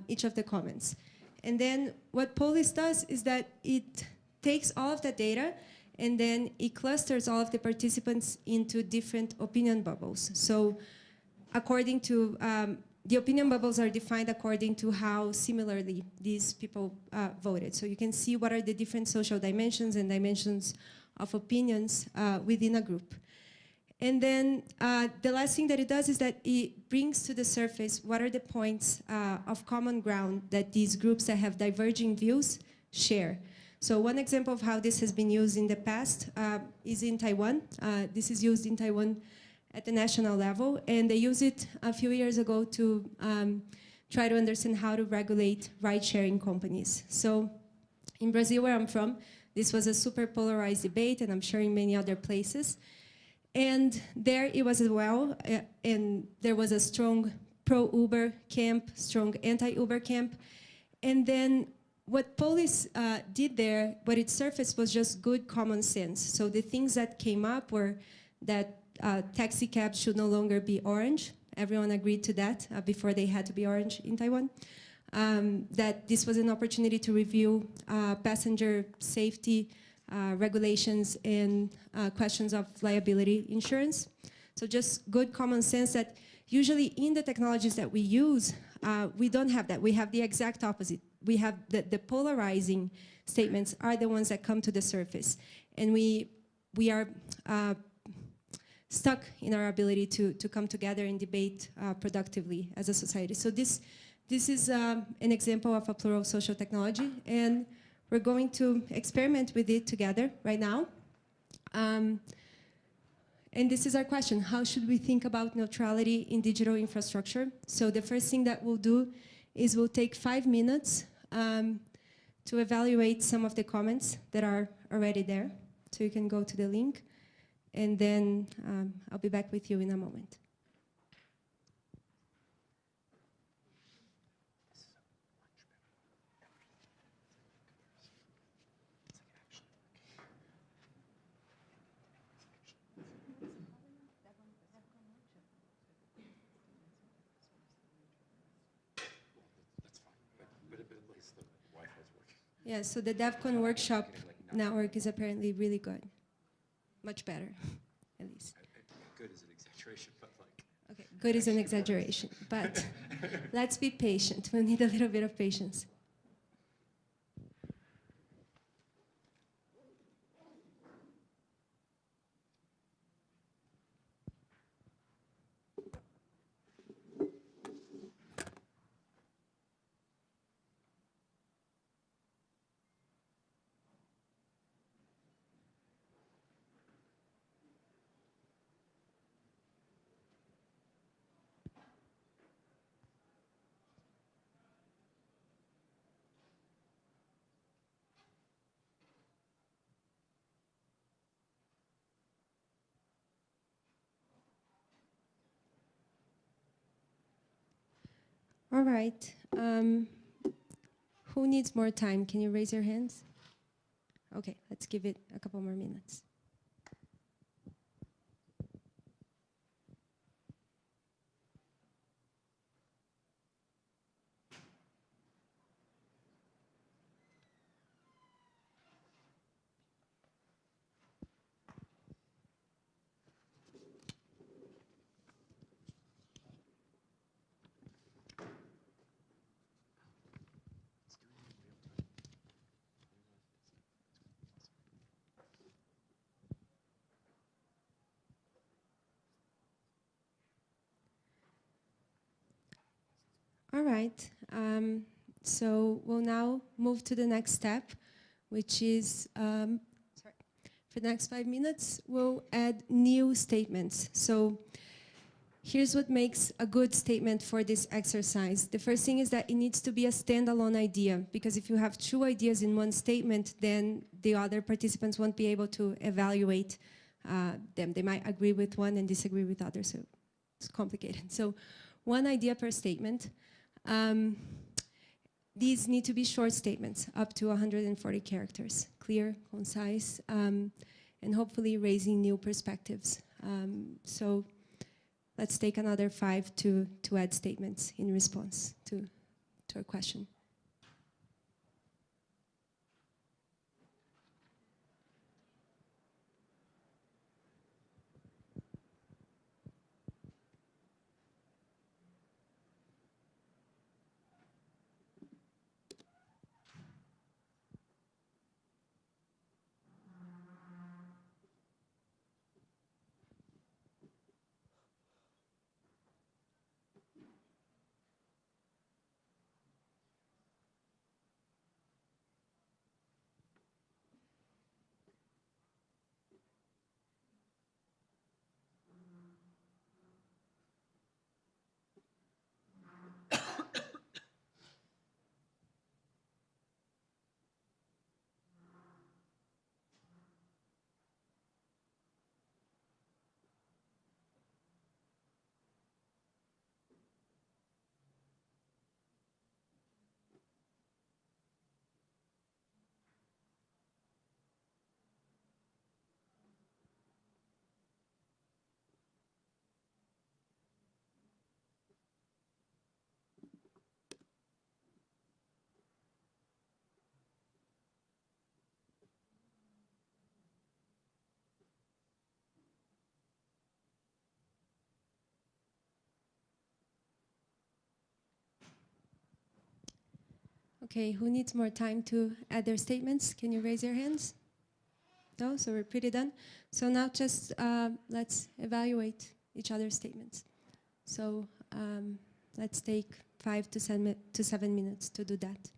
each of the comments. And then what Polis does is that it takes all of the data and then it clusters all of the participants into different opinion bubbles. So according to, the opinion bubbles are defined according to how similarly these people voted. So you can see what are the different social dimensions and dimensions of opinions within a group. And then the last thing that it does is that it brings to the surface what are the points of common ground that these groups that have diverging views share. So one example of how this has been used in the past is in Taiwan. This is used in Taiwan at the national level, and they used it a few years ago to try to understand how to regulate ride-sharing companies. So in Brazil, where I'm from, this was a super polarized debate, and I'm sure in many other places. And there it was as well, and there was a strong pro-Uber camp, strong anti-Uber camp. And then what Polis did there, what it surfaced was just good common sense. So the things that came up were that taxi cabs should no longer be orange. Everyone agreed to that before they had to be orange in Taiwan. That this was an opportunity to review passenger safety regulations and questions of liability insurance. So just good common sense that usually in the technologies that we use, we don't have that. We have the exact opposite. We have the polarizing statements are the ones that come to the surface. And we are stuck in our ability to come together and debate productively as a society. So this is an example of a plural social technology, and we're going to experiment with it together right now. And this is our question: how should we think about neutrality in digital infrastructure? So the first thing that we'll do is we'll take 5 minutes to evaluate some of the comments that are already there. So you can go to the link, and then I'll be back with you in a moment. Yeah, so the Devcon workshop network is apparently really good. Much better, at least. Good is an exaggeration, but like... Okay, good is an exaggeration, but let's be patient. We'll need a little bit of patience. All right. Who needs more time? Can you raise your hands? Okay, let's give it a couple more minutes. All right. So we'll now move to the next step, which is, sorry, for the next 5 minutes, we'll add new statements. So here's what makes a good statement for this exercise. The first thing is that it needs to be a standalone idea, because if you have two ideas in one statement, then the other participants won't be able to evaluate them. They might agree with one and disagree with others, so it's complicated. So one idea per statement. These need to be short statements, up to 140 characters, clear, concise, and hopefully raising new perspectives. So let's take another 5 to add statements in response to our question. Okay, who needs more time to add their statements? Can you raise your hands? No, so we're pretty done. So now just let's evaluate each other's statements. So let's take 5 to 7 minutes to do that.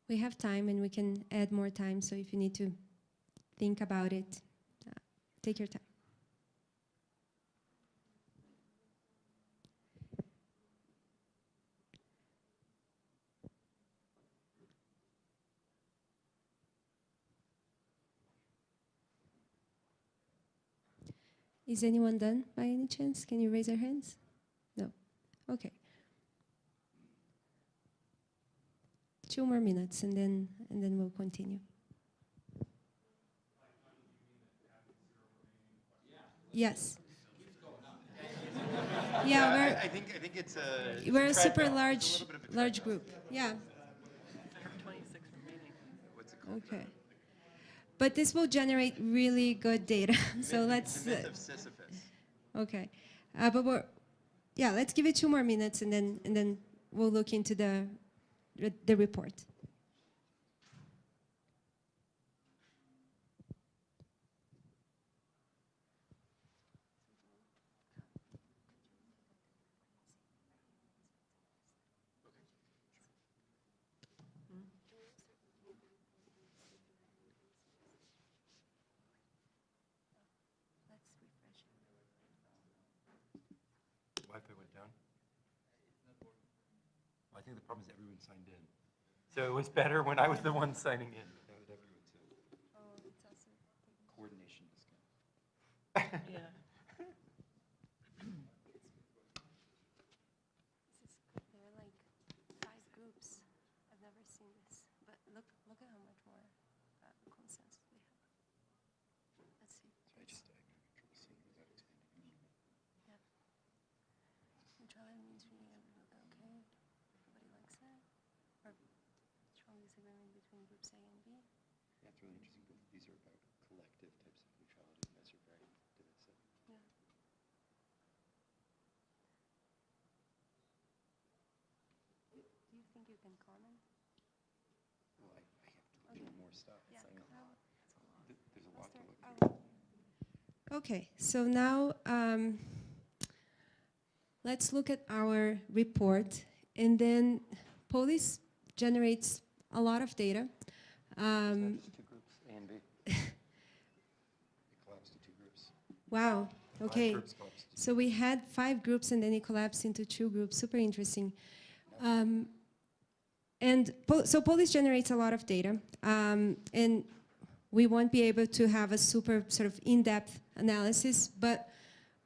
We have time and we can add more time, so if you need to think about it, take your time. Is anyone done by any chance? Can you raise your hands? No. Okay. 2 more minutes, and then we'll continue. Yes. Yeah, I think it's a. we're a super large group. Yeah. 26 remaining. What's it called? Okay. But this will generate really good data. So let's. The myth of Sisyphus. Okay. But let's give it 2 more minutes, and then we'll look into the report. Wi-Fi went down. Well, I think the problem is everyone signed in. So it was better when I was the one signing in. Now that everyone's in. Oh, it's also Coordination is good. Yeah. There are like 5 groups. I've never seen this, but look at how much more consensus we have. Let's see. So I just having trouble seeing without expanding. Yeah. Neutrality means reading okay. Everybody likes it. Or strong disagreement between groups A and B. Yeah, it's really interesting. Both of these are about collective types of neutrality, as you're very divisive. Yeah. Do you think you can comment? Well, I have to look at more stuff. Yeah. There's a lot to look at. Okay, so now let's look at our report, and then police generates a lot of data. Just 2 groups, A and B. It collapsed to 2 groups. Wow. 5 Okay. groups collapsed to 2 So we had 5 groups, and then it collapsed into 2 groups. Super interesting. So police generates a lot of data, and we won't be able to have a super sort of in-depth analysis, but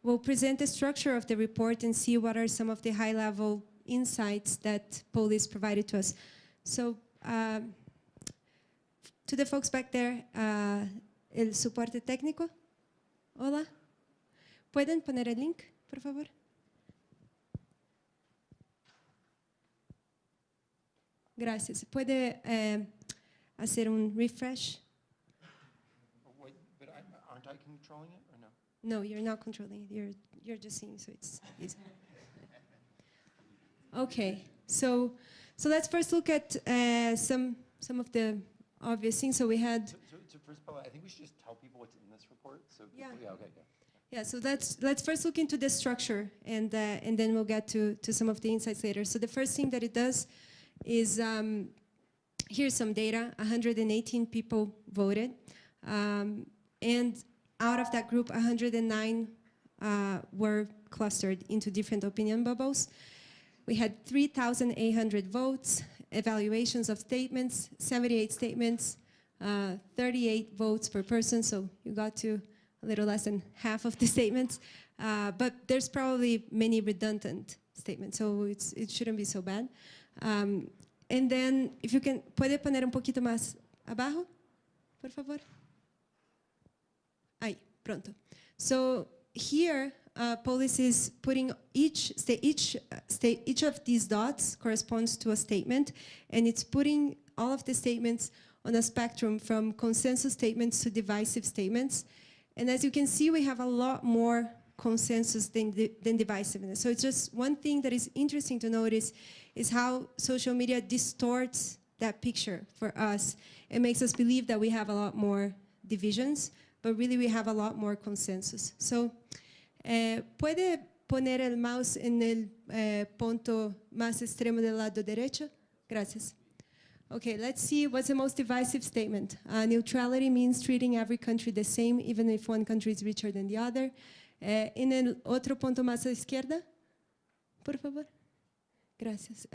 we'll present the structure of the report and see what are some of the high-level insights that police provided to us. So to the folks back there, el soporte técnico. Hola. ¿Pueden poner el link, por favor? Gracias. ¿Puede hacer un refresh? Wait, but aren't I controlling it, or no? No, you're not controlling it. You're just seeing, so it's easy. Okay, so let's first look at some of the obvious things. So we had. So first of all, I think we should just tell people what's in this report. So Yeah. Okay. Yeah, so let's first look into the structure, and then we'll get to some of the insights later. So the first thing that it does is here's some data. 118 people voted, and out of that group, 109 were clustered into different opinion bubbles. We had 3,800 votes, evaluations of statements, 78 statements, 38 votes per person, so you got to a little less than half of the statements. But there's probably many redundant statements, so it shouldn't be so bad. And then, if you can, ¿puede poner un poquito más abajo, por favor? Ahí, pronto. So here, police is putting each of these dots corresponds to a statement, and it's putting all of the statements on a spectrum from consensus statements to divisive statements. And as you can see, we have a lot more consensus than divisiveness. So it's just one thing that is interesting to notice is how social media distorts that picture for us. It makes us believe that we have a lot more divisions, but really we have a lot more consensus. So, ¿puede poner el mouse en el punto más extremo del lado derecho? Gracias. Okay, let's see what's the most divisive statement. Neutrality means treating every country the same, even if one country is richer than the other. En el otro punto más a la izquierda, por favor. Gracias.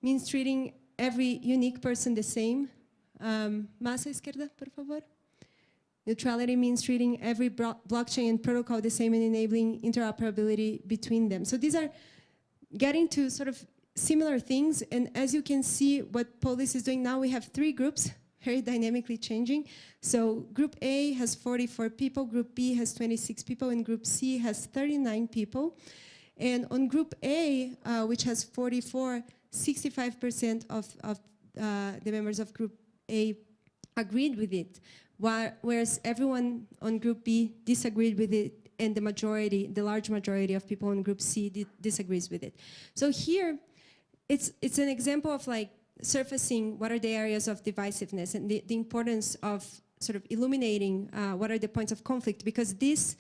Means treating every unique person the same. Más a la izquierda, por favor. Neutrality means treating every blockchain and protocol the same and enabling interoperability between them. So these are getting to sort of similar things. And as you can see, what Polis is doing now, we have 3 groups, very dynamically changing. So group A has 44 people, group B has 26 people, and group C has 39 people. And on group A, which has 44, 65% of the members of group A agreed with it, whereas everyone on group B disagreed with it, and the large majority of people on group C disagrees with it. So here, it's an example of like surfacing what are the areas of divisiveness and the importance of sort of illuminating what are the points of conflict, because this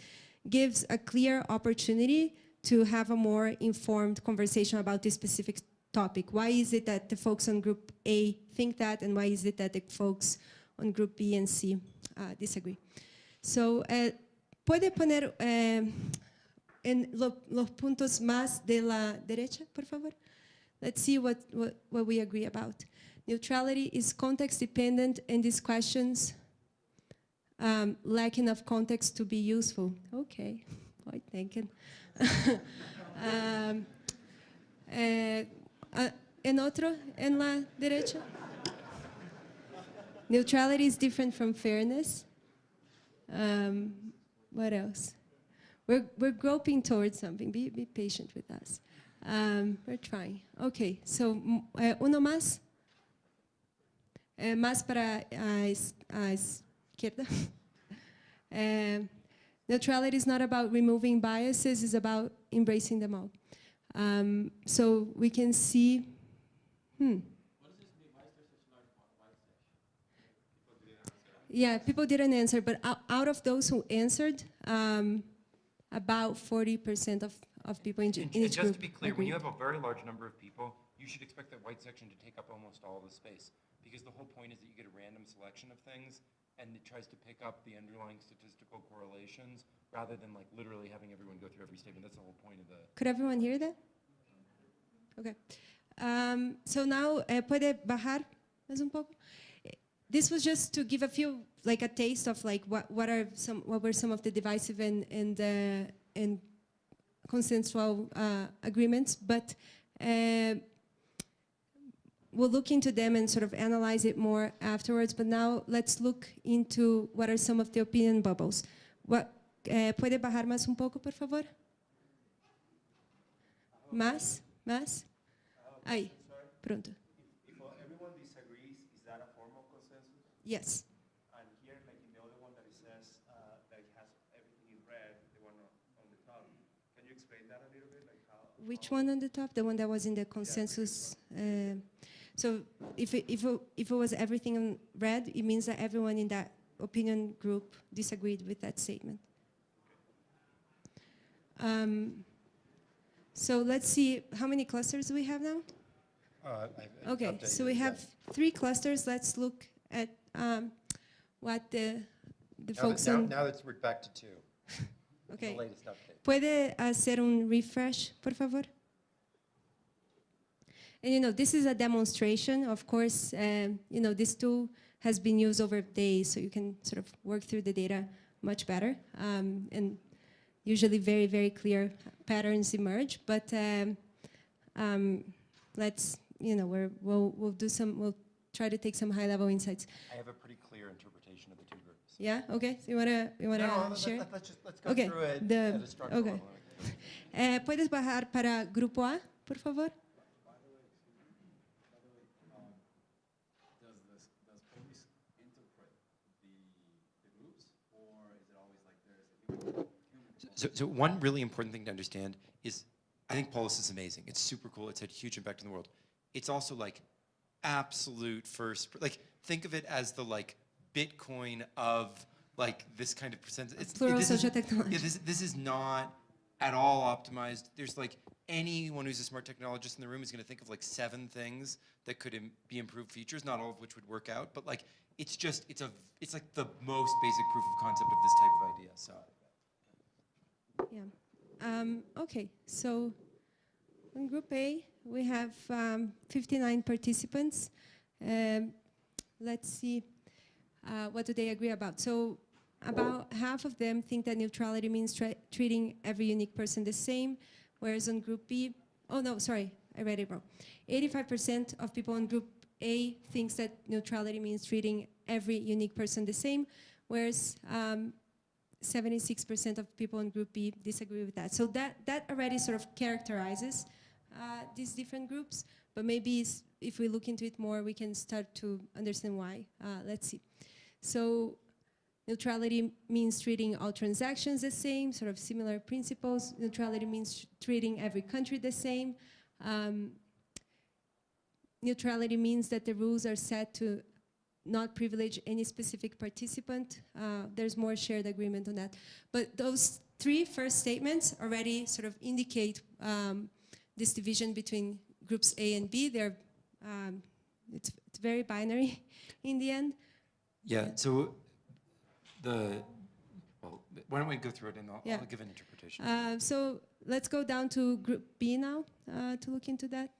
gives a clear opportunity to have a more informed conversation about this specific topic. Why is it that the folks on group A think that, and why is it that the folks on group B and C disagree? So, ¿puede poner en los puntos más de la derecha, por favor? Let's see what we agree about. Neutrality is context dependent, and these questions lack enough context to be useful. Okay, point taken. En otro, en la derecha. Neutrality is different from fairness. What else? We're groping towards something. Be patient with us. We're trying. Okay, so uno más. Más para a izquierda. Neutrality is not about removing biases, it's about embracing them all. So we can see, yeah, people didn't answer, but out of those who answered, about 40% of people in each group. Just to be clear, when you have a very large number of people, you should expect that white section to take up almost all the space, because the whole point is that you get a random selection of things, and it tries to pick up the underlying statistical correlations rather than like literally having everyone go through every statement. That's the whole point of the... Could everyone hear that? Okay. So now, puede bajar más un poco? This was just to give a few, like a taste of like what were some of the divisive and consensual agreements, but we'll look into them and sort of analyze it more afterwards. But now let's look into what are some of the opinion bubbles. ¿Puede bajar más un poco, por favor? Más. Ahí, pronto. If everyone disagrees, is that a formal consensus? Yes. And here, like in the other one that it says that it has everything in red, the one on the top, can you explain that a little bit? Like how? Which one on the top? The one that was in the consensus. So if it was everything in red, it means that everyone in that opinion group disagreed with that statement. So let's see, how many clusters do we have now? Okay, so we have 3 clusters. Let's look at what the folks on... Now we're back to 2. Okay. The latest update. ¿Puede hacer un refresh, por favor? And this is a demonstration. Of course, this tool has been used over days, so you can sort of work through the data much better. And usually very, very clear patterns emerge. But let's, we'll try to take some high-level insights. I have a pretty clear interpretation of the 2 groups. Yeah. Okay. So you wanna share? Let's go through it at a structural level. ¿Puedes bajar para grupo A, por favor? Does Polis interpret the groups, or is it always like there's So one really important thing to understand is, I think Polis is amazing. It's super cool. It's had a huge impact in the world. It's also like absolute first, like think of it as the like Bitcoin of like this kind of percentage. Plural social technology. Yeah, this is not at all optimized. There's like anyone who's a smart technologist in the room is going to think of like 7 things that could be improved features, not all of which would work out, but like it's like the most basic proof of concept of this type of idea. So. Yeah. Okay. So in Group A, we have 59 participants. Let's see what do they agree about. So about half of them think that neutrality means treating every unique person the same, whereas on group B, oh no, sorry, I read it wrong. 85% of people in group A thinks that neutrality means treating every unique person the same, whereas 76% of people in group B disagree with that. So that already sort of characterizes these different groups, but maybe if we look into it more, we can start to understand why. Let's see. So neutrality means treating all transactions the same, sort of similar principles. Neutrality means treating every country the same. Neutrality means that the rules are set to not privilege any specific participant. There's more shared agreement on that. But those three first statements already sort of indicate this division between groups A and B. They're, it's very binary in the end. Yeah, so well, why don't we go through it and I'll give an interpretation. So let's go down to group B now to look into that.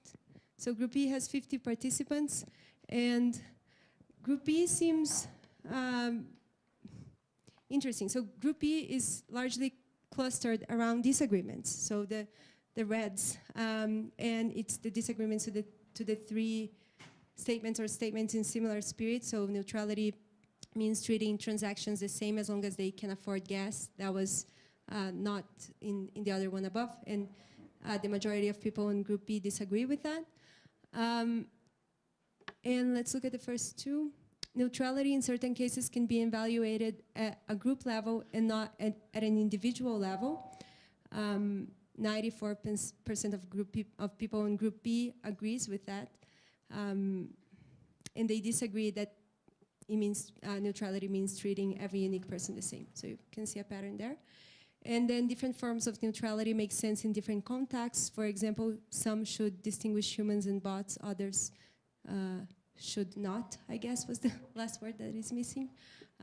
So group B has 50 participants, and group B seems interesting. So group B is largely clustered around disagreements. So the reds, and it's the disagreements to the three statements or statements in similar spirit. So neutrality means treating transactions the same as long as they can afford gas. That was not in the other one above, and the majority of people in group B disagree with that. And let's look at the first two. Neutrality in certain cases can be evaluated at a group level and not at an individual level. 94% of people in group B agrees with that. And they disagree that it means neutrality means treating every unique person the same. So you can see a pattern there. And then different forms of neutrality make sense in different contexts. For example, some should distinguish humans and bots, others should not, I guess was the last word that is missing.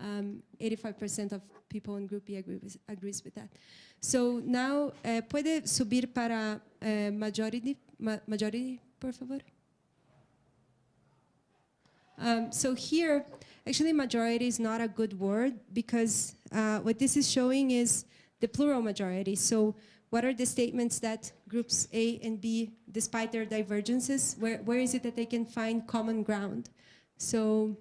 85% of people in group B agrees with that. So now, puede subir para majority, por favor? So here, actually majority is not a good word because what this is showing is the plural majority. So what are the statements that groups A and B, despite their divergences, where is it that they can find common ground? So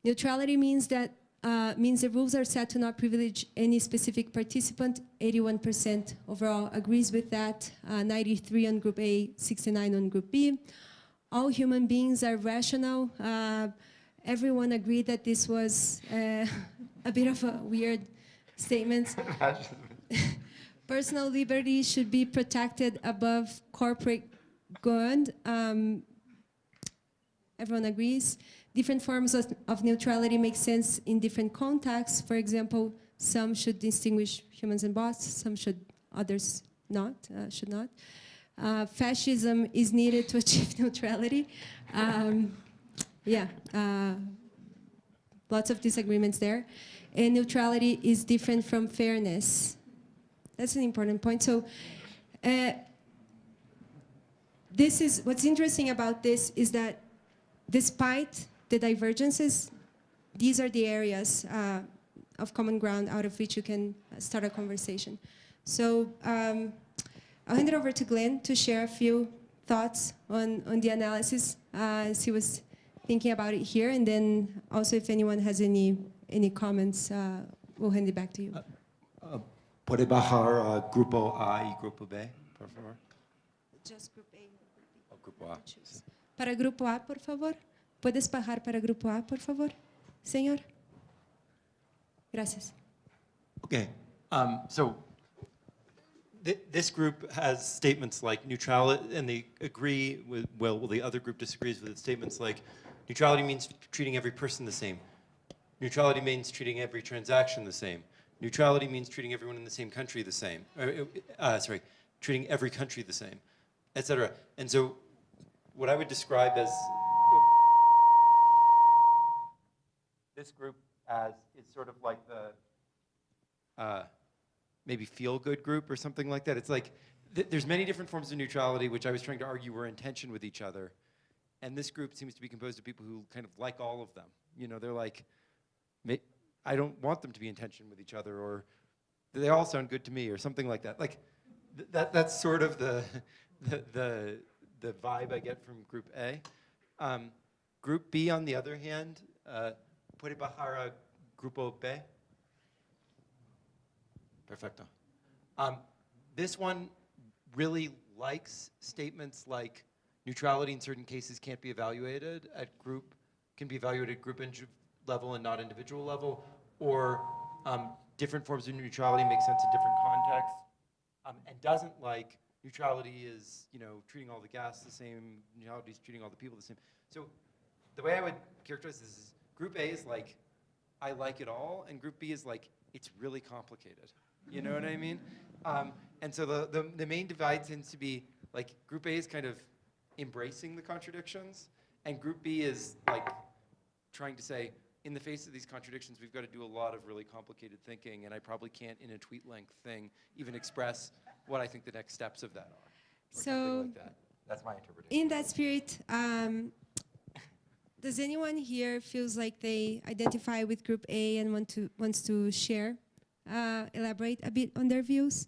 neutrality means that the rules are set to not privilege any specific participant. 81% overall agrees with that. 93 on group A, 69 on group B. All human beings are rational. Everyone agreed that this was a bit of a weird statement. Personal liberty should be protected above corporate good. Everyone agrees. Different forms of neutrality make sense in different contexts. For example, some should distinguish humans and bots, some should, others not, should not. Fascism is needed to achieve neutrality. Lots of disagreements there. And neutrality is different from fairness. That's an important point. So this is, what's interesting about this is that despite the divergences, these are the areas of common ground out of which you can start a conversation. So I'll hand it over to Glenn to share a few thoughts on the analysis as he was thinking about it here, and then also if anyone has any comments, we'll hand it back to you. ¿Puede bajar Grupo A y Grupo B, por favor? Just Group A. Oh, Grupo A. Para Grupo A, por favor. ¿Puedes bajar para Grupo A, por favor, señor? Gracias. Okay, so this group has statements like neutrality, and they agree with, well, the other group disagrees with statements like neutrality means treating every person the same. Neutrality means treating every transaction the same. Neutrality means treating everyone in the same country the same. Treating every country the same, etc. And so what I would describe as this group as is sort of like the maybe feel-good group or something like that. It's like there's many different forms of neutrality which I was trying to argue were in tension with each other. And this group seems to be composed of people who kind of like all of them. You know, they're like, I don't want them to be in tension with each other, or they all sound good to me, or something like that. Like, that's sort of the vibe I get from Group A. Group B, on the other hand, puede bajar a Grupo B? Perfecto. This one really likes statements like neutrality in certain cases can't be evaluated at group, can be evaluated at group level and not individual level, or different forms of neutrality make sense in different contexts, and doesn't like neutrality is, you know, treating all the gas the same, neutrality is treating all the people the same. So the way I would characterize this is Group A is like, I like it all, and Group B is like, it's really complicated. You know what I mean? And so the main divide tends to be like Group A is kind of embracing the contradictions, and Group B is like trying to say, in the face of these contradictions, we've got to do a lot of really complicated thinking, and I probably can't, in a tweet-length thing, even express what I think the next steps of that are. Or something like that. That's my interpretation. In that spirit, does anyone here feels like they identify with Group A and wants to share, elaborate a bit on their views,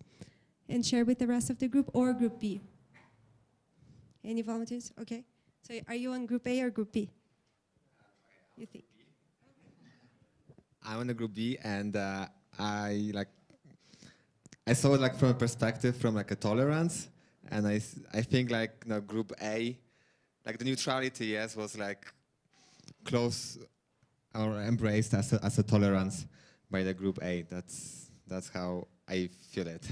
and share with the rest of the group, or Group B? Any volunteers? Okay. So are you on Group A or Group B? You think? I'm on the Group B, and I saw it like from a perspective from like a tolerance, and I think like, you know, Group A, like the neutrality, yes, was like close or embraced as a tolerance by the Group A. That's how I feel it.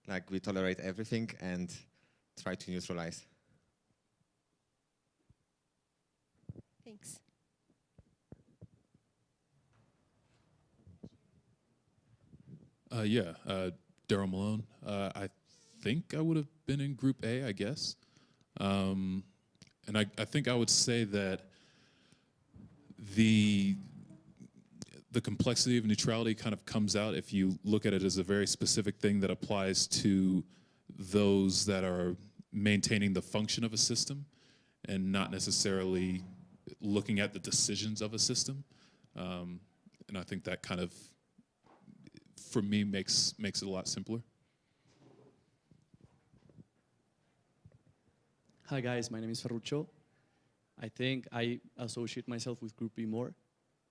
Like we tolerate everything and try to neutralize. Thanks. Daryl Malone. I think I would have been in Group A, I guess. And I think I would say that the complexity of neutrality kind of comes out if you look at it as a very specific thing that applies to those that are maintaining the function of a system and not necessarily looking at the decisions of a system. And I think that kind of, for me, makes it a lot simpler. Hi guys, my name is Ferruccio. I think I associate myself with Group B more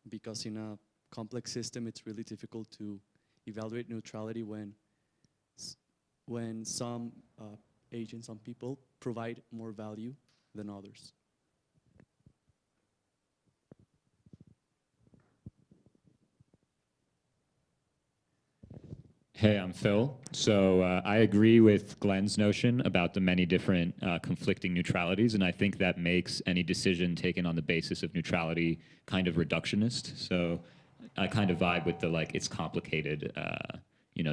because in a complex system it's really difficult to evaluate neutrality when some agents, some people provide more value than others. Hey, I'm Phil. So I agree with Glenn's notion about the many different conflicting neutralities, and I think that makes any decision taken on the basis of neutrality kind of reductionist. So I kind of vibe with the like it's complicated,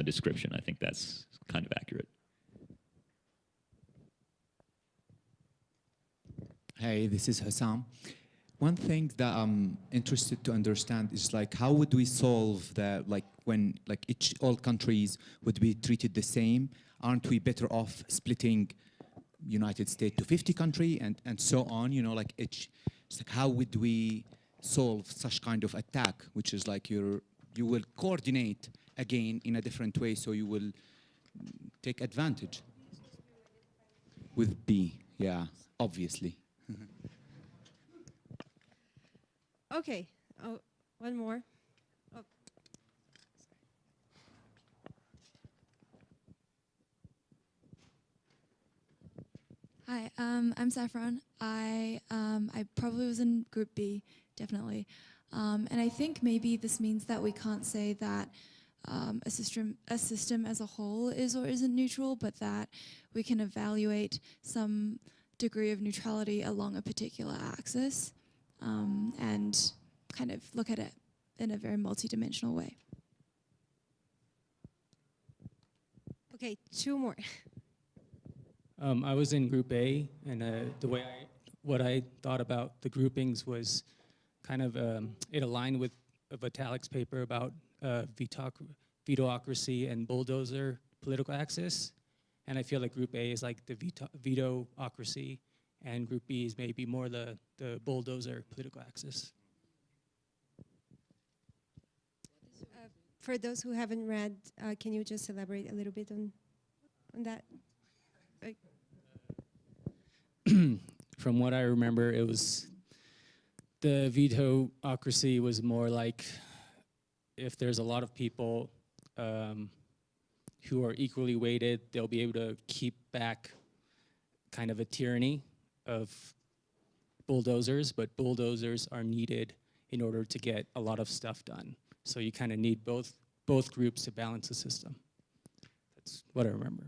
description. I think that's kind of accurate. Hey, this is Hassam. One thing that I'm interested to understand is like how would we solve that, like when like all countries would be treated the same? Aren't we better off splitting United States to 50 countries and so on? You know, like it's like how would we solve such kind of attack, which is like you will coordinate again in a different way, so you will take advantage. With B, yeah, obviously. Okay, one more. Oh. Hi, I'm Saffron. I probably was in Group B, definitely. And I think maybe this means that we can't say that a system as a whole is or isn't neutral, but that we can evaluate some degree of neutrality along a particular axis. And kind of look at it in a very multidimensional way. Okay, two more. I was in Group A, and what I thought about the groupings was kind of it aligned with Vitalik's paper about vetoocracy and bulldozer political axis, and I feel like Group A is like the vetoocracy, and Group B is maybe more the bulldozer political axis. for those who haven't read, can you just elaborate a little bit on that? From what I remember, it was the veto-ocracy was more like if there's a lot of people who are equally weighted, they'll be able to keep back kind of a tyranny of bulldozers, but bulldozers are needed in order to get a lot of stuff done. So you kind of need both groups to balance the system. That's what I remember.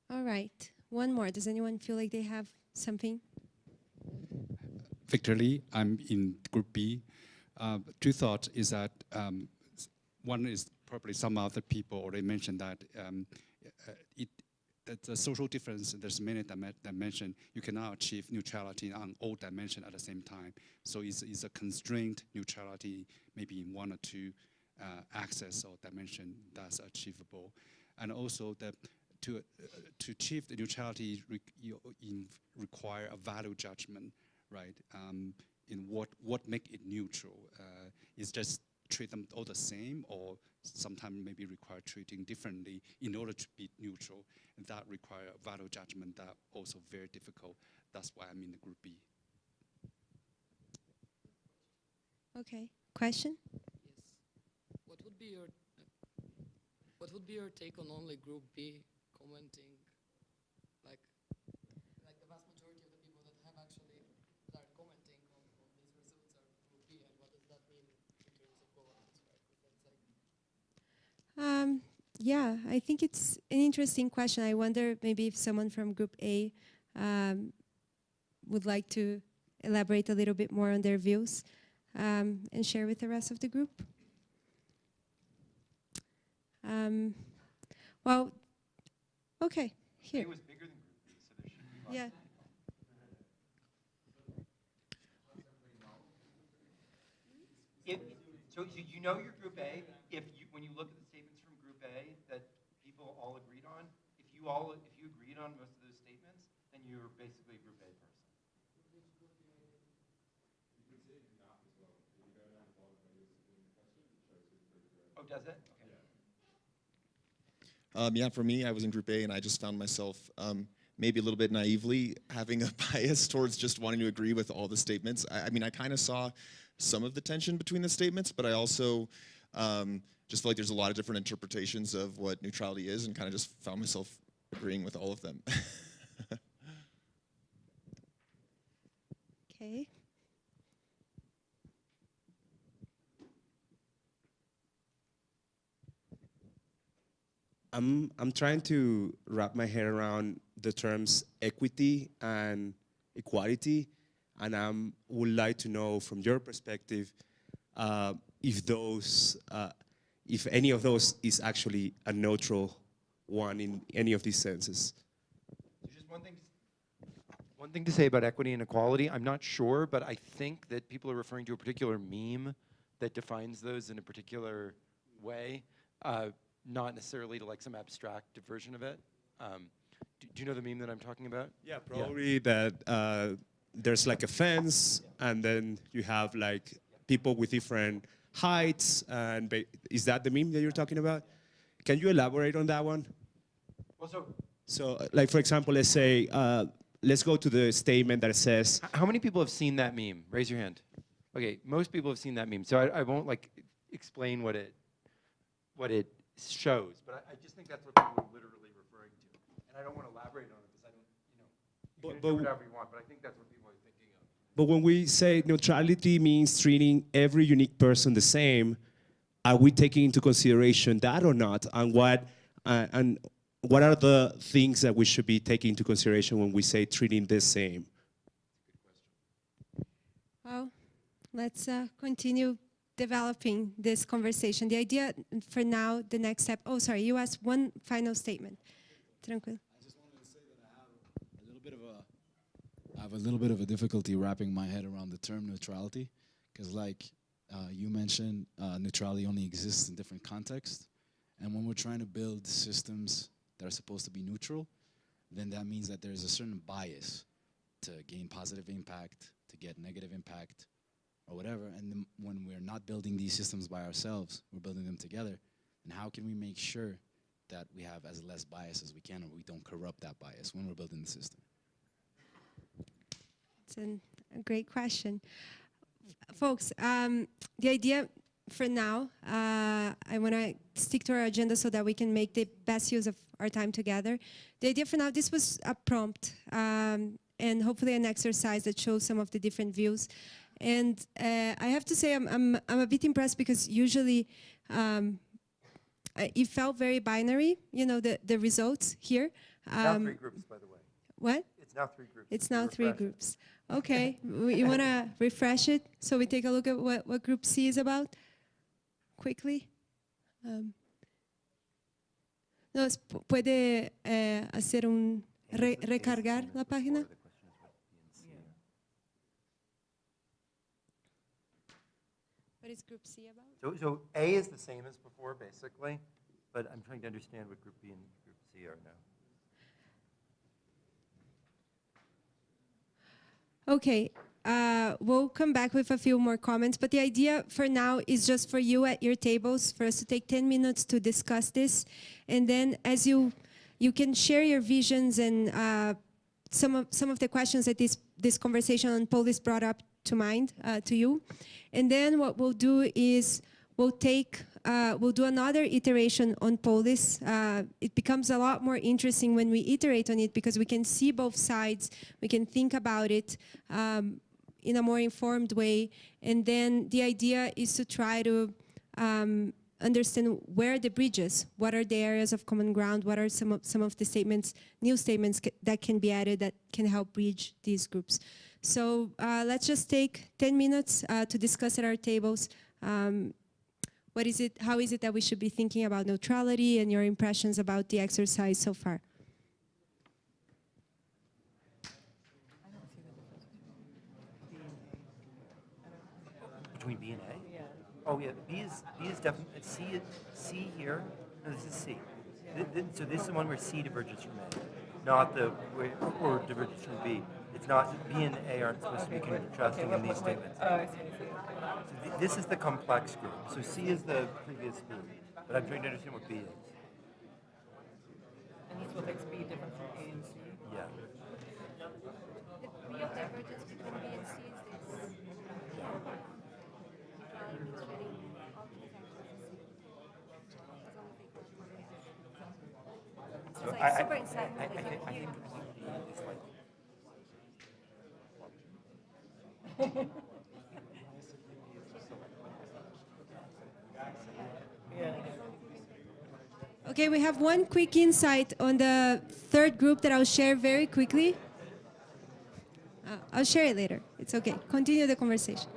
All right, one more. Does anyone feel like they have something? Victor Lee, I'm in Group B. Two thoughts is that one is probably some other people already mentioned that the social difference, there's many dimensions. You cannot achieve neutrality on all dimensions at the same time. So it's a constrained neutrality, maybe in one or two axes or dimension that's achievable. And also to achieve the neutrality require a value judgment, right? In what make it neutral? Is just treat them all the same, or sometimes maybe require treating differently in order to be neutral, and that require a value judgment that also very difficult. That's why I'm in the Group B. Okay, question? Yes. What would be your take on only Group B commenting, like the vast majority of the people that have actually that are commenting on these results are Group B, and what does that mean in terms of governance, right? That's like yeah, I think it's an interesting question. I wonder maybe if someone from Group A would like to elaborate a little bit more on their views and share with the rest of the group. Well, okay, here. It was bigger than Group B, so there should be lots. Yeah. So you know your Group A when you look at the statements from Group A that people all agreed on. If you agreed on most of those statements, then you're basically a Group A person. Oh, does it? Okay. Yeah, for me, I was in Group A, and I just found myself maybe a little bit naively having a bias towards just wanting to agree with all the statements. I mean, I kind of saw some of the tension between the statements, but I also just feel like there's a lot of different interpretations of what neutrality is, and kind of just found myself agreeing with all of them. Okay. I'm trying to wrap my head around the terms equity and equality, and I would like to know from your perspective if any of those is actually a neutral one in any of these senses. Just one thing to say about equity and equality. I'm not sure, but I think that people are referring to a particular meme that defines those in a particular way. Not necessarily to like some abstract version of it. Do you know the meme that I'm talking about? Yeah, probably that there's like a fence, and then you have like people with different heights, and is that the meme that you're talking about? Can you elaborate on that one? Well, so like for example, let's say, let's go to the statement that says. How many people have seen that meme? Raise your hand. Okay, most people have seen that meme, so I won't like explain what it shows, but I just think that's what people are literally referring to. And I don't want to elaborate on it because I don't, you can do whatever you want, but I think that's what people are thinking of. But when we say neutrality means treating every unique person the same, are we taking into consideration that or not? And what are the things that we should be taking into consideration when we say treating the same? Well, let's continue developing this conversation. The idea for now, the next step. Oh, sorry, you asked one final statement. Tranquilo. I just wanted to say that I have a little bit of a difficulty wrapping my head around the term neutrality, because like you mentioned, neutrality only exists in different contexts, and when we're trying to build systems that are supposed to be neutral, then that means that there's a certain bias to gain positive impact, to get negative impact, or whatever, and then when we're not building these systems by ourselves, we're building them together, and how can we make sure that we have as less bias as we can, or we don't corrupt that bias when we're building the system? It's a great question. Folks, the idea for now, I want to stick to our agenda so that we can make the best use of our time together. The idea for now, this was a prompt, and hopefully an exercise that shows some of the different views. And I have to say I'm a bit impressed because usually it felt very binary, you know, the results here. Now 3 groups, by the way. What? It's now 3 groups. It's now 3 groups. Okay, you want to refresh it so we take a look at what group C is about quickly? No, puede hacer un recargar la página. What is group C about? So A is the same as before, basically, but I'm trying to understand what group B and group C are now. Okay, we'll come back with a few more comments, but the idea for now is just for you at your tables, for us to take 10 minutes to discuss this, and then as you can share your visions and some of the questions that this conversation on Polis brought up to mind to you, and then what we'll do is we'll do another iteration on Polis. It becomes a lot more interesting when we iterate on it because we can see both sides, we can think about it in a more informed way, and then the idea is to try to understand where are the bridges, what are the areas of common ground, what are some of the statements, new statements that can be added that can help bridge these groups. So let's just take 10 minutes to discuss at our tables. What is it? How is it that we should be thinking about neutrality and your impressions about the exercise so far? Between B and A? Yeah. Oh yeah, B is definitely C here. No, this is C. So this is the one where C diverges from A, not or diverges from B. It's not B and A aren't supposed to be contrasting in these statements. So this is the complex group. So C is the previous group, but I'm trying to understand what B is. And he's what makes B different from A and C? Yeah. The real divergence between B and C is this. So I think it's like. Okay, we have one quick insight on the third group that I'll share very quickly. I'll share it later. It's okay. Continue the conversation.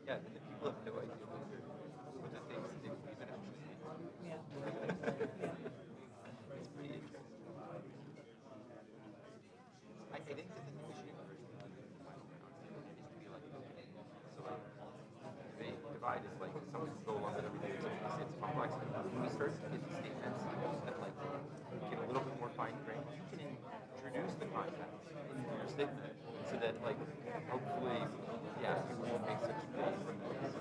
Yeah, the people have no idea what the things that they believe in actually mean. Yeah. It's pretty interesting. I think that the commissioning version of the final round is to be like, okay, so like, the divide is like, some people go along with everything, it's complex, and when we start to get the statements that like, get a little bit more fine-grained, you can introduce the context into your statement, so that like, hopefully, yeah, you won't make such big removes.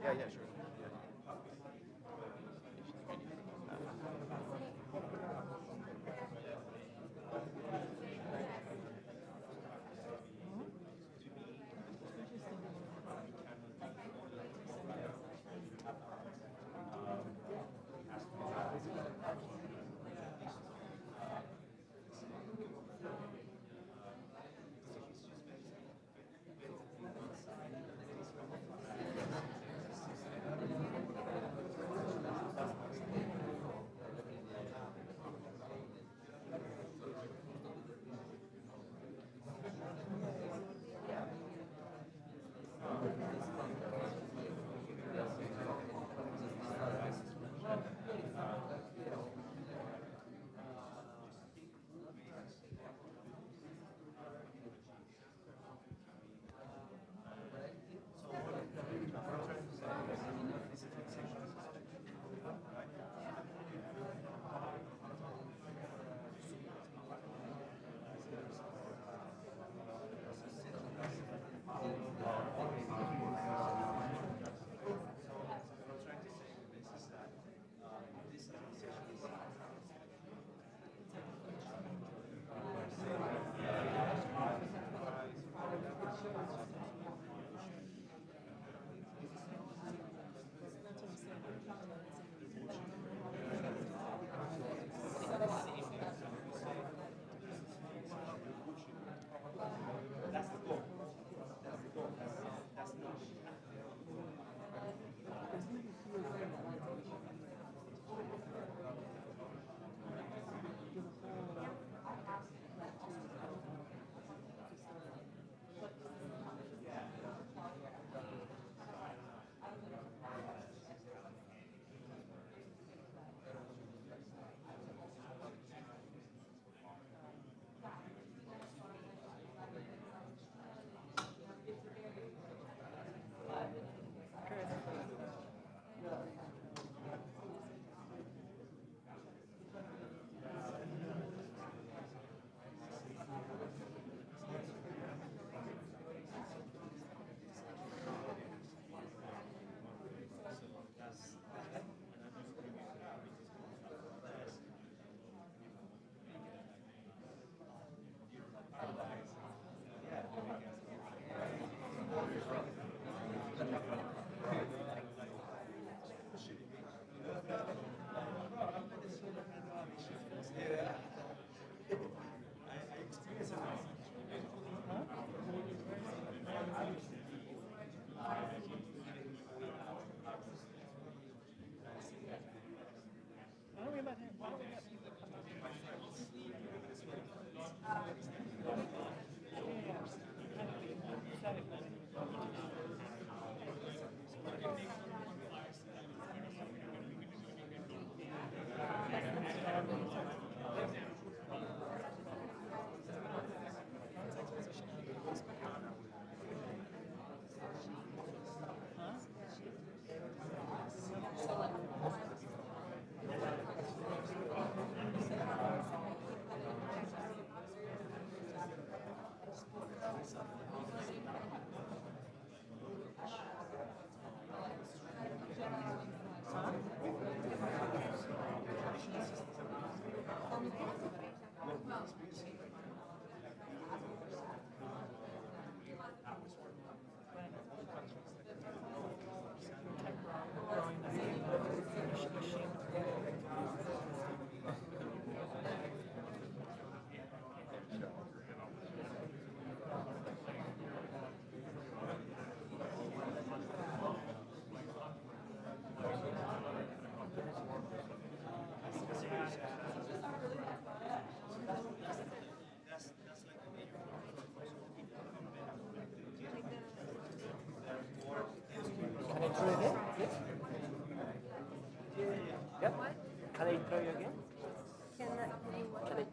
No, yeah, sure.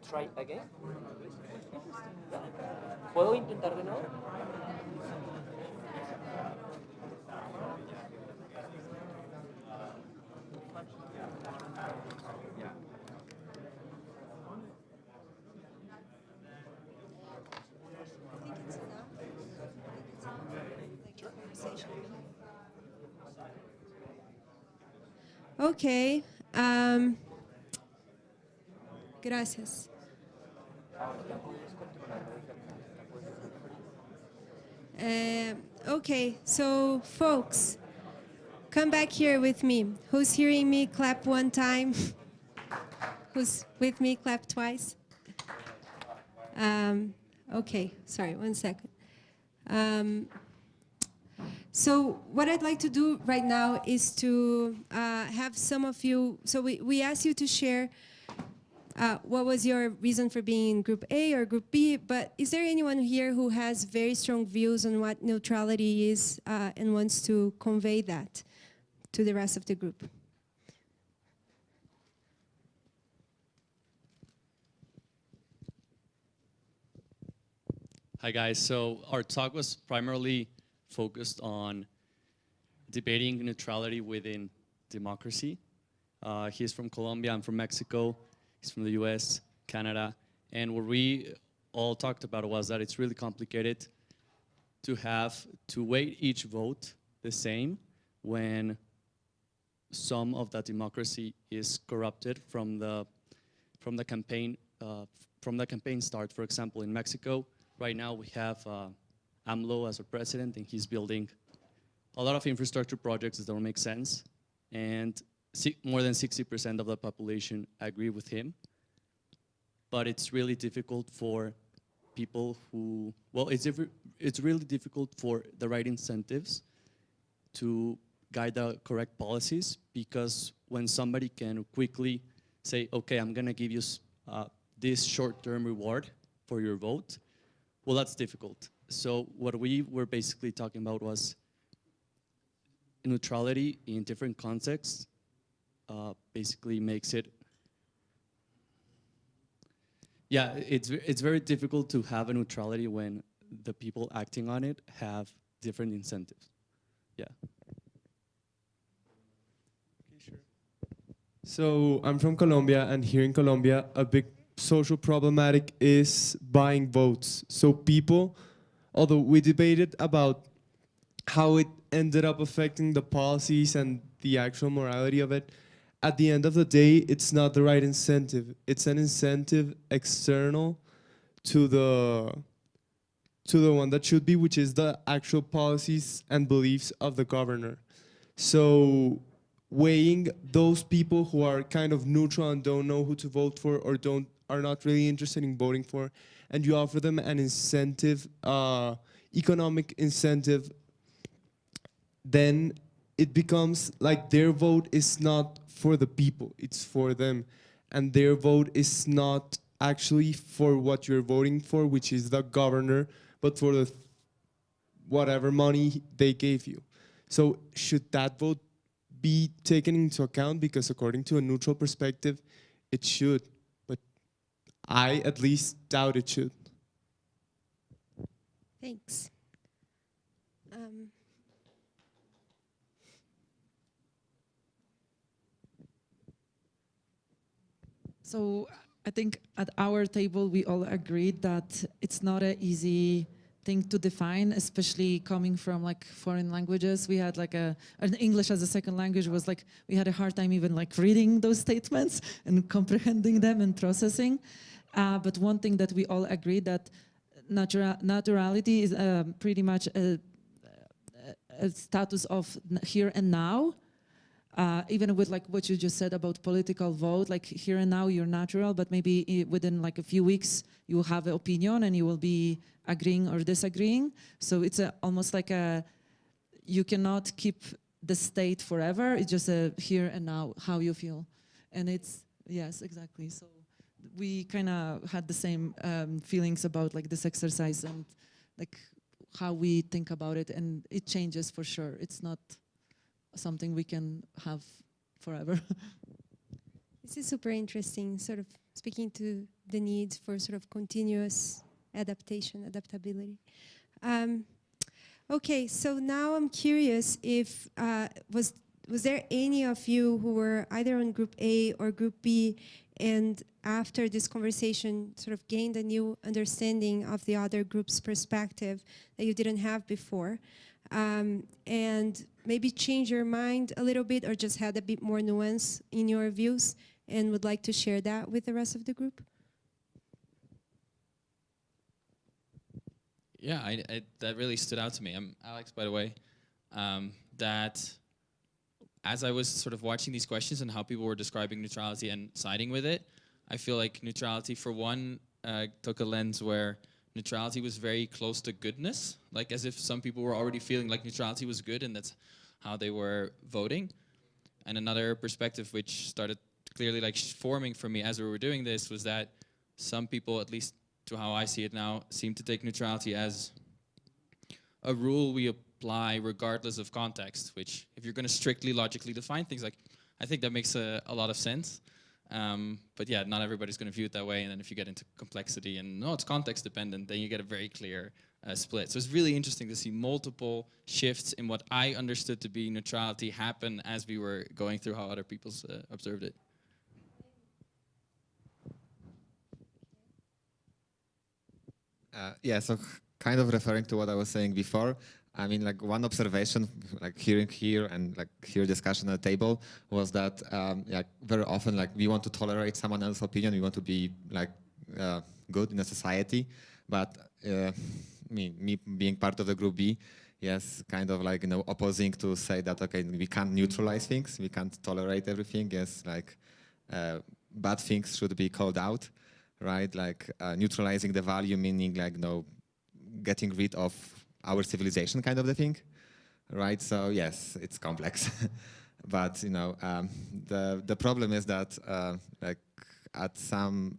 try again? ¿Puedo intentar de nuevo? Okay. Gracias. Okay, so folks, come back here with me. Who's hearing me? Clap one time. Who's with me? Clap twice. Okay, sorry, 1 second. So what I'd like to do right now is to have some of you, so we asked you to share what was your reason for being in Group A or Group B, but is there anyone here who has very strong views on what neutrality is and wants to convey that to the rest of the group? Hi guys, so our talk was primarily focused on debating neutrality within democracy. He's from Colombia, I'm from Mexico, he's from the US, Canada, and what we all talked about was that it's really complicated to have to weight each vote the same when some of that democracy is corrupted from the campaign start. For example, in Mexico, right now we have AMLO as a president, and he's building a lot of infrastructure projects that don't make sense, and more than 60% of the population agree with him. But it's really difficult for people who, well, it's really difficult for the right incentives to guide the correct policies, because when somebody can quickly say, okay, I'm gonna give you this short-term reward for your vote, well, that's difficult. So what we were basically talking about was neutrality in different contexts basically makes it, yeah, it's very difficult to have a neutrality when the people acting on it have different incentives. Yeah. So I'm from Colombia, and here in Colombia, a big social problematic is buying votes. So people, although we debated about how it ended up affecting the policies and the actual morality of it, at the end of the day, it's not the right incentive. It's an incentive external to the one that should be, which is the actual policies and beliefs of the governor. So weighing those people who are kind of neutral and don't know who to vote for, or are not really interested in voting for, and you offer them an incentive, economic incentive, then it becomes like their vote is not for the people, it's for them. And their vote is not actually for what you're voting for, which is the governor, but for the whatever money they gave you. So should that vote be taken into account? Because according to a neutral perspective, it should. But I at least doubt it should. Thanks. So I think at our table, we all agreed that it's not an easy thing to define, especially coming from like foreign languages. We had like an English as a second language was like, we had a hard time even like reading those statements and comprehending them and processing. But one thing that we all agreed that naturality is pretty much a status of here and now. Even with like what you just said about political vote, like here and now you're natural, but maybe within like a few weeks you will have an opinion and you will be agreeing or disagreeing. So it's almost like you cannot keep the state forever. It's just a here and now, how you feel. And it's, yes, exactly. So we kind of had the same feelings about like this exercise and like how we think about it, and it changes for sure. It's not something we can have forever. This is super interesting, sort of speaking to the need for sort of continuous adaptation, adaptability. Okay, so now I'm curious if, was there any of you who were either on Group A or Group B, and after this conversation sort of gained a new understanding of the other group's perspective that you didn't have before, and maybe change your mind a little bit or just had a bit more nuance in your views and would like to share that with the rest of the group? Yeah, that really stood out to me. I'm Alex, by the way. That as I was sort of watching these questions and how people were describing neutrality and siding with it, I feel like neutrality, for one, took a lens where neutrality was very close to goodness, like as if some people were already feeling like neutrality was good and that's how they were voting. And another perspective which started clearly like forming for me as we were doing this was that some people, at least to how I see it now, seem to take neutrality as a rule we apply regardless of context, which if you're going to strictly logically define things, like I think that makes a lot of sense. But yeah, not everybody's going to view it that way. And then if you get into complexity and no, it's context dependent, then you get a very clear split. So it's really interesting to see multiple shifts in what I understood to be neutrality happen as we were going through how other people observed it. Yeah, so kind of referring to what I was saying before, I mean, like one observation, like hearing here and like hear discussion at the table was that yeah, very often like we want to tolerate someone else's opinion, we want to be like good in a society, but me being part of the group B, yes, kind of like, you know, opposing to say that, okay, we can't neutralize things, we can't tolerate everything, yes, like bad things should be called out, right? Like neutralizing the value, meaning like, you know, getting rid of our civilization kind of the thing, right? So yes, it's complex, but you know, the problem is that like at some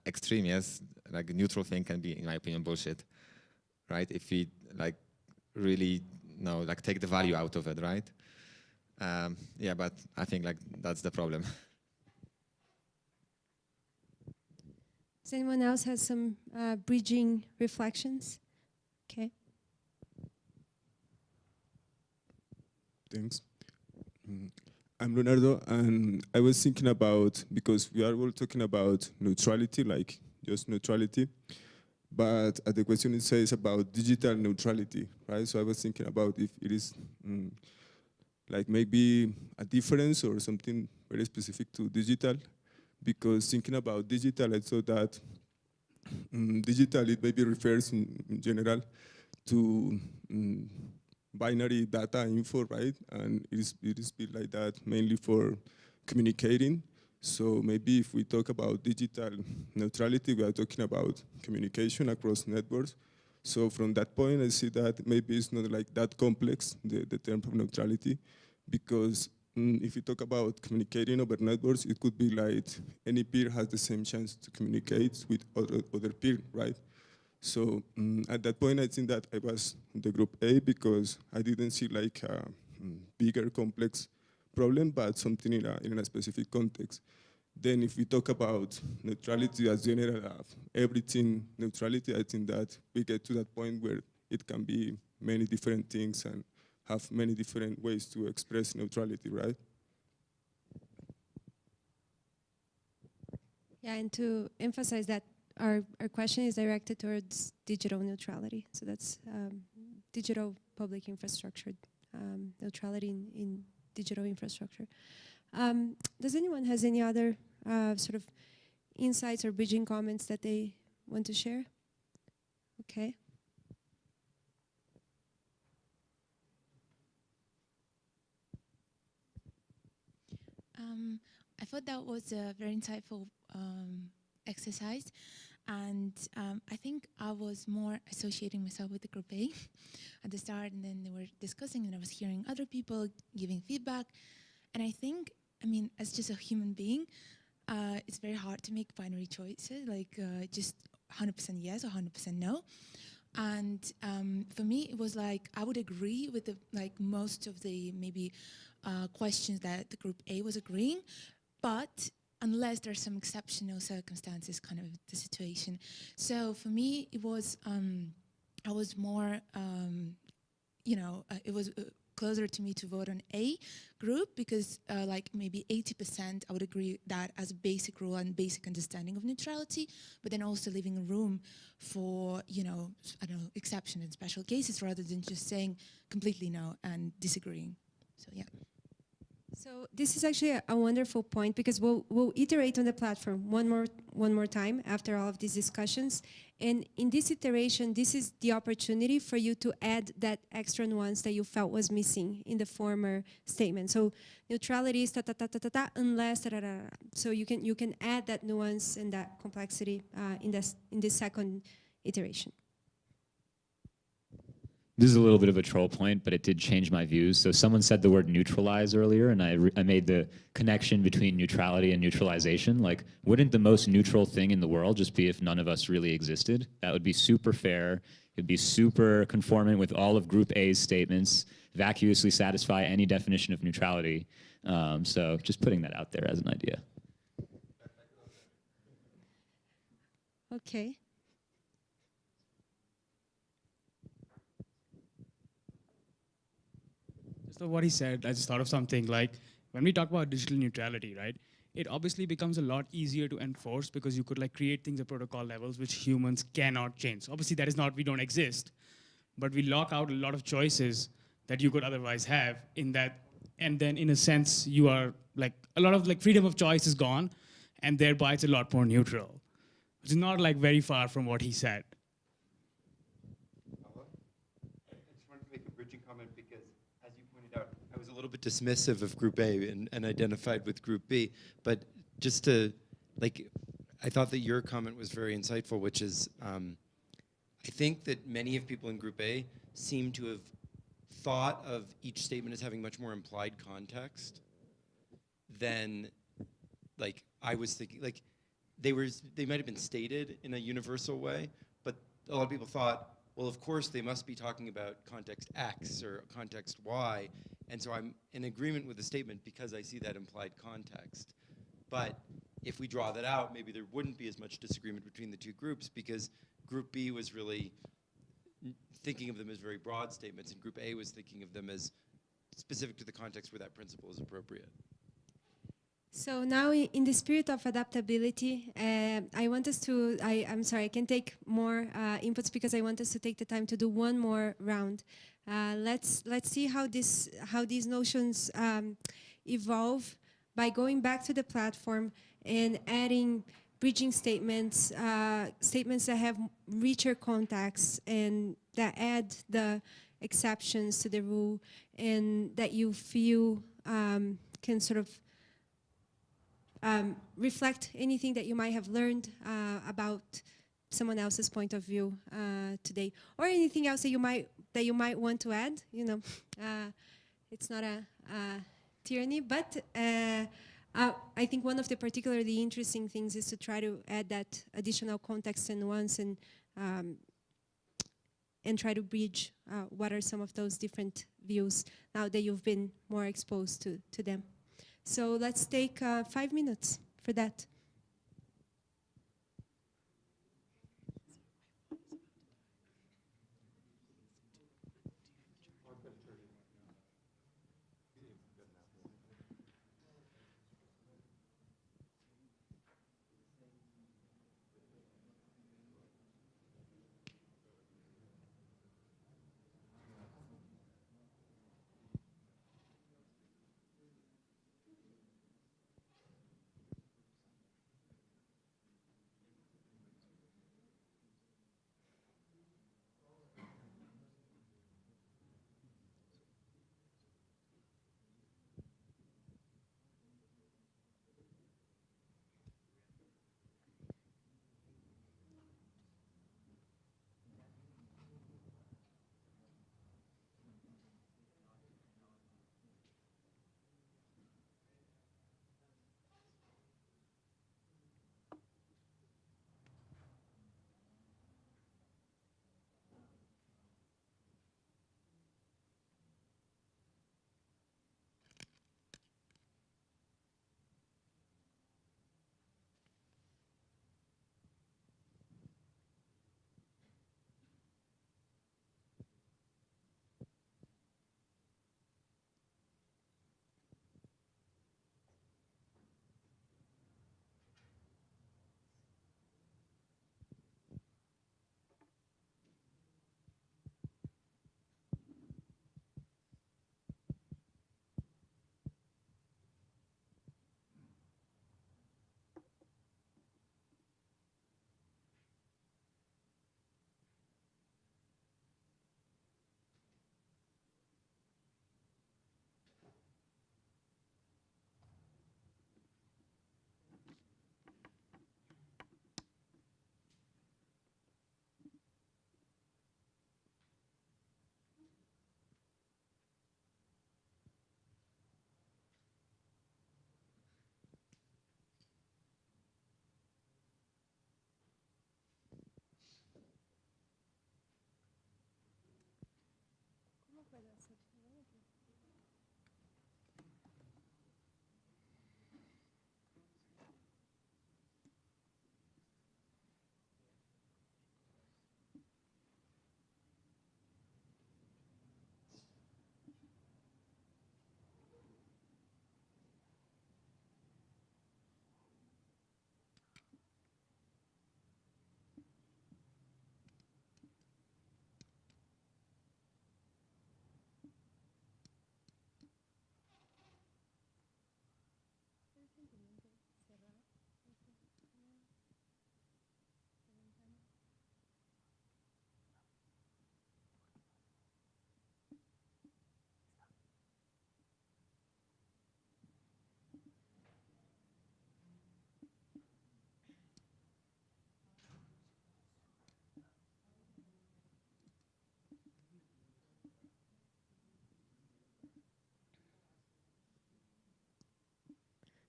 extreme, yes, like a neutral thing can be, in my opinion, bullshit, right? If we like really, you know, like take the value out of it, right? Yeah, but I think like that's the problem. Does anyone else have some bridging reflections? Okay. Thanks. I'm Leonardo, and I was thinking about, because we are all talking about neutrality, like just neutrality, but the question it says about digital neutrality, right? So I was thinking about if it is like maybe a difference or something very specific to digital, because thinking about digital, I thought that digital, it maybe refers in general to binary data info, right? And it is built like that mainly for communicating. So maybe if we talk about digital neutrality, we are talking about communication across networks. So from that point, I see that maybe it's not like that complex, the term of neutrality, because if you talk about communicating over networks, it could be like any peer has the same chance to communicate with other peer, right? So at that point, I think that I was in the group A because I didn't see like a bigger complex problem, but something in a specific context. Then if we talk about neutrality as general, everything neutrality, I think that we get to that point where it can be many different things and have many different ways to express neutrality, right? Yeah, and to emphasize that our question is directed towards digital neutrality. So that's digital public infrastructure, neutrality in digital infrastructure. Does anyone has any other sort of insights or bridging comments that they want to share? Okay. I thought that was a very insightful exercise, and I think I was more associating myself with the group A at the start, and then they were discussing, and I was hearing other people giving feedback, and I think, I mean, as just a human being, it's very hard to make binary choices, like just 100% yes or 100% no. And for me, it was like I would agree with the most of the maybe questions that the group A was agreeing, but unless there's some exceptional circumstances, kind of the situation. So for me, it was I was more, it was closer to me to vote on A group because like maybe 80% I would agree that as a basic rule and basic understanding of neutrality, but then also leaving room for, I don't know, exception and special cases rather than just saying completely no and disagreeing. So yeah. So this is actually a wonderful point because we'll iterate on the platform one more time after all of these discussions. And in this iteration, this is the opportunity for you to add that extra nuance that you felt was missing in the former statement. So neutrality is ta ta ta ta ta ta unless ta ta ta. So you can add that nuance and that complexity in this second iteration. This is a little bit of a troll point, but it did change my views. So someone said the word neutralize earlier, and I made the connection between neutrality and neutralization. Like, wouldn't the most neutral thing in the world just be if none of us really existed? That would be super fair. It'd be super conformant with all of Group A's statements, vacuously satisfy any definition of neutrality. So just putting that out there as an idea. Okay. So what he said, I just thought of something like, when we talk about digital neutrality, right, it obviously becomes a lot easier to enforce because you could like create things at protocol levels which humans cannot change. So obviously that is not, we don't exist, but we lock out a lot of choices that you could otherwise have in that, and then in a sense you are like, a lot of like freedom of choice is gone, and thereby it's a lot more neutral. Which is not like very far from what he said. A little bit dismissive of Group A and identified with Group B, but just to, like, I thought that your comment was very insightful, which is, I think that many of people in Group A seem to have thought of each statement as having much more implied context than, like, I was thinking. Like, they might have been stated in a universal way, but a lot of people thought, well, of course, they must be talking about context X or context Y, and so I'm in agreement with the statement because I see that implied context. But if we draw that out, maybe there wouldn't be as much disagreement between the two groups because Group B was really thinking of them as very broad statements, and Group A was thinking of them as specific to the context where that principle is appropriate. So now, in the spirit of adaptability, I want us to, I'm sorry, I can take more inputs because I want us to take the time to do one more round. Let's see how these notions evolve by going back to the platform and adding bridging statements, statements that have richer context and that add the exceptions to the rule and that you feel can sort of reflect anything that you might have learned about someone else's point of view today, or anything else that you might want to add. You know, it's not a tyranny, but I think one of the particularly interesting things is to try to add that additional context and nuance and try to bridge what are some of those different views now that you've been more exposed to them. So let's take 5 minutes for that.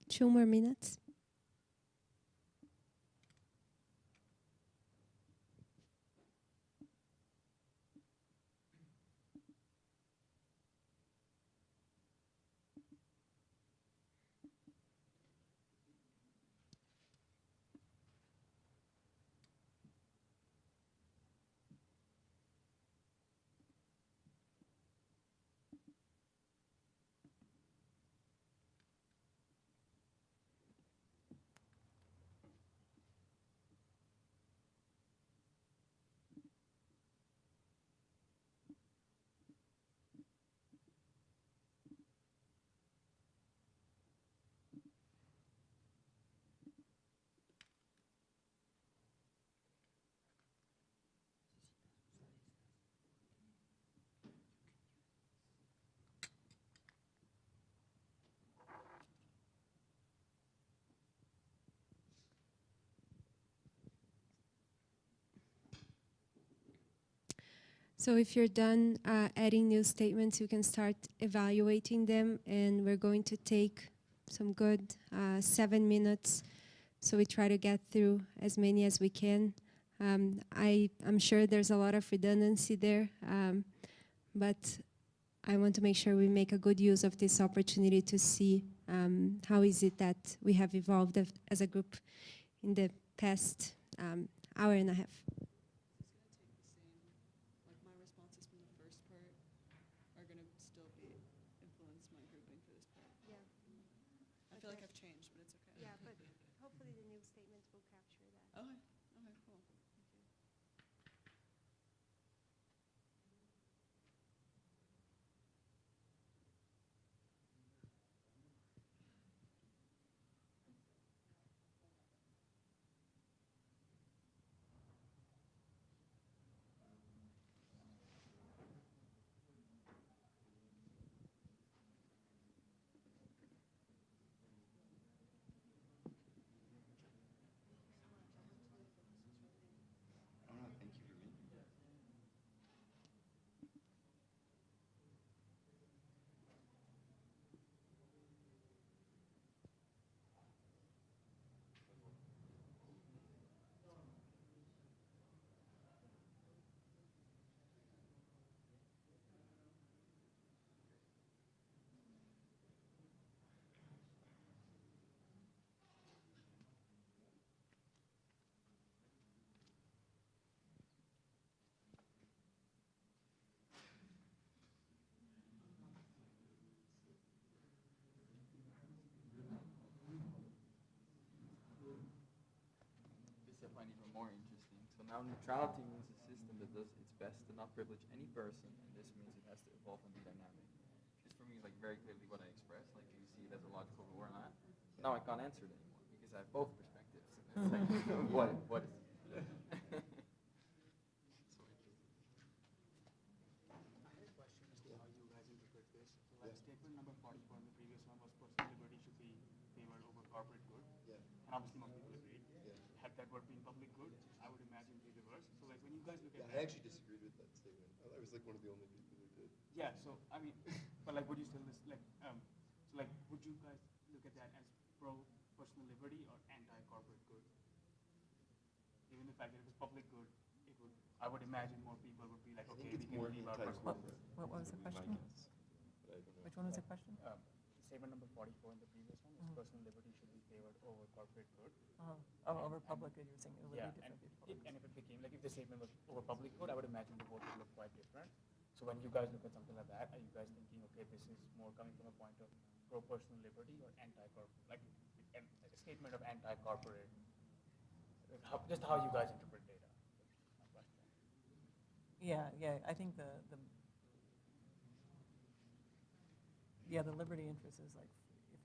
2 more minutes. So if you're done adding new statements, you can start evaluating them, and we're going to take some good 7 minutes. So we try to get through as many as we can. I'm sure there's a lot of redundancy there, but I want to make sure we make a good use of this opportunity to see how is it that we have evolved as a group in the past hour and a half. I feel like I've changed, but it's okay. Yeah, but hopefully the new statements will capture that. Okay, okay, cool. This I find even more interesting. So now neutrality means a system that does its best to not privilege any person, and this means it has to evolve and be dynamic. This for me is like very clearly what I expressed. Like, do you see it as a logical rule or not? Now I can't answer it anymore because I have both perspectives. And it's like, what is Statement number 44 in the previous one was personal liberty should be favored over corporate good. Yeah. And obviously most people agreed. Yeah. Had that word been public good, I would imagine it'd be reversed. So like when you guys look at I actually disagreed with that statement. I was like one of the only people who did. Yeah, so I mean, but like would you still so like would you guys look at that as pro personal liberty or anti corporate good? Given the fact that it was public good, it would I would imagine imagine more people would be like, okay, we can more leave our What was the question? Which one was the question? Statement number 44 in the previous one is personal liberty should be favored over corporate good. Over public good, you're saying it would Yeah, be different before. and if it became, like if the statement was over public good, I would imagine the vote would look quite different. So when you guys look at something like that, are you guys thinking, okay, this is more coming from a point of pro-personal liberty or anti-corporate, like a statement of anti-corporate? Like just how you guys interpret data. My question. Yeah, I think the liberty interest is like, if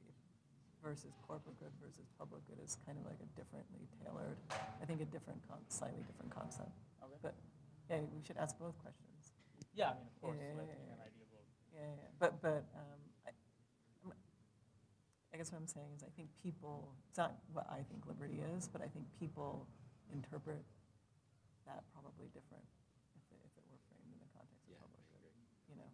versus corporate good versus public good is kind of like a differently tailored, I think a different, slightly different concept. Okay. But yeah, we should ask both questions. Yeah, I mean, of course, Yeah, like an idea of both. But I guess what I'm saying is I think people, it's not what I think liberty is, but I think people interpret that probably different if it were framed in the context of public good, you know?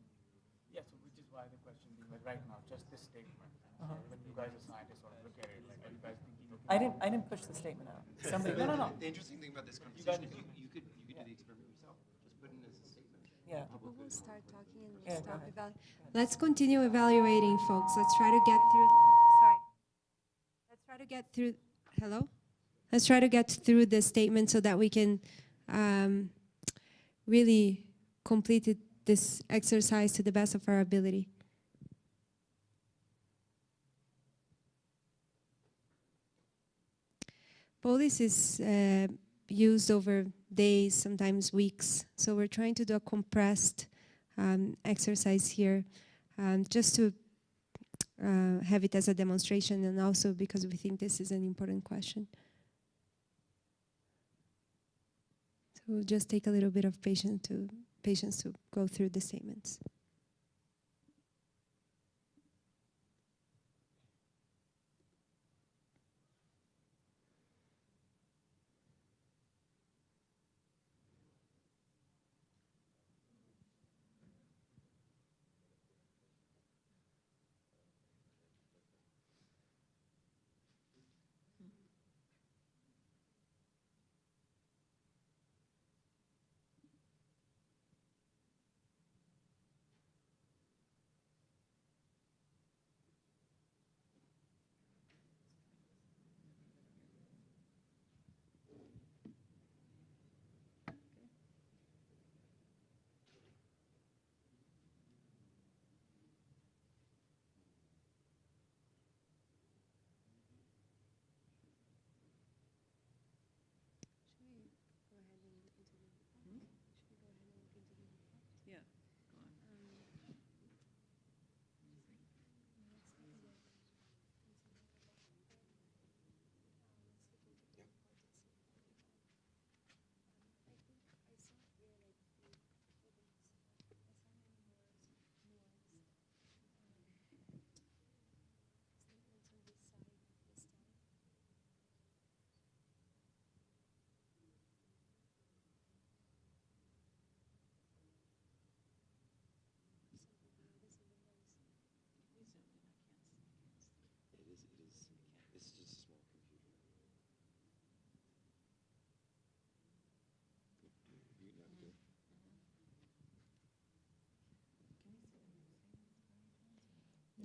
Yeah, so which is why the question being like right now, just this statement. When you guys as scientists sort of look at it, like are you guys thinking, okay, I didn't push the statement out. Somebody. No. The interesting thing about this conversation is you could do the experiment yourself. Just put it in as a statement. Yeah. People will start talking and Yeah, we'll go stop ahead. Let's continue evaluating, folks. Let's try to get through. Sorry. Let's try to get through. Hello. Let's try to get through the statement so that we can really complete this exercise to the best of our ability. Police is used over days, sometimes weeks. So we're trying to do a compressed exercise here just to have it as a demonstration and also because we think this is an important question. So we'll just take a little bit of patience to go through the statements.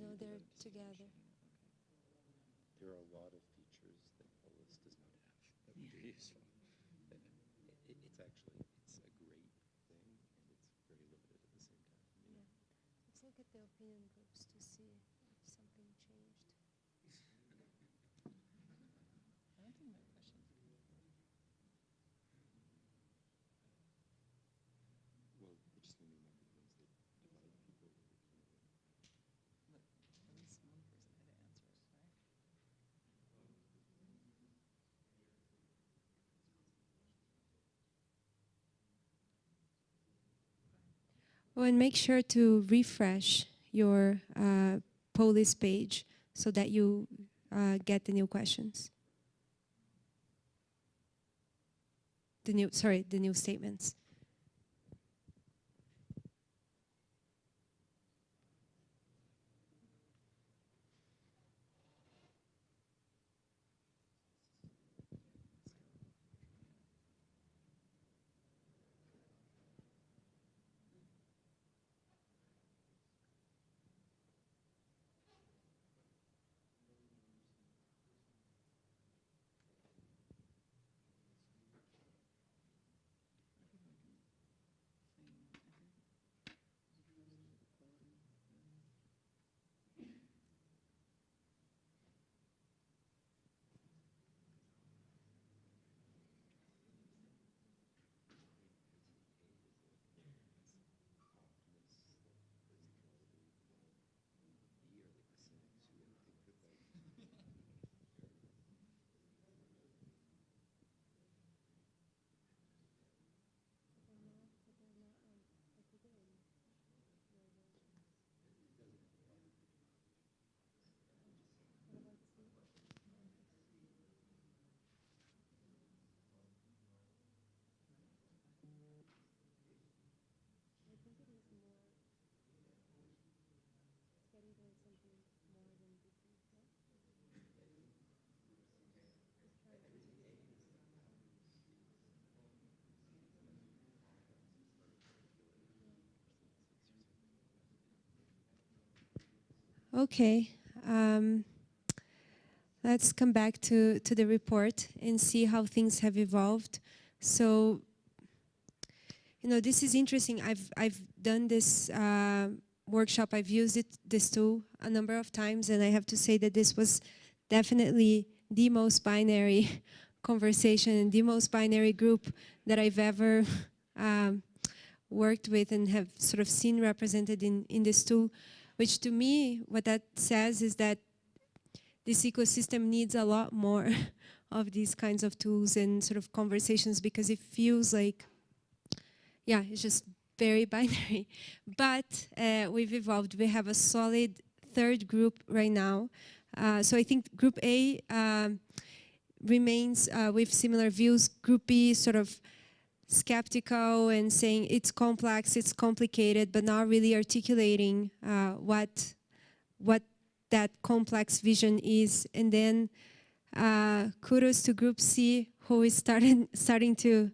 No, they're together. There are a lot of features that Polis does not have that would be useful. It's actually, it's a great thing, and it's very limited at the same time. You know? Let's look at the opinion groups to see if something changed. Well, it just made me wonder the ones that divide people. Oh, and make sure to refresh your Polis page so that you get the new questions. The new statements. Okay. Let's come back to the report and see how things have evolved. So, you know, this is interesting. I've done this workshop. I've used this tool a number of times, and I have to say that this was definitely the most binary conversation and the most binary group that I've ever worked with and have sort of seen represented in this tool, which to me, what that says is that this ecosystem needs a lot more of these kinds of tools and sort of conversations, because it feels like, yeah, it's just very binary. But we've evolved. We have a solid third group right now. So I think Group A remains with similar views. Group B sort of skeptical and saying it's complex, it's complicated, but not really articulating what that complex vision is. And then kudos to Group C, who is starting to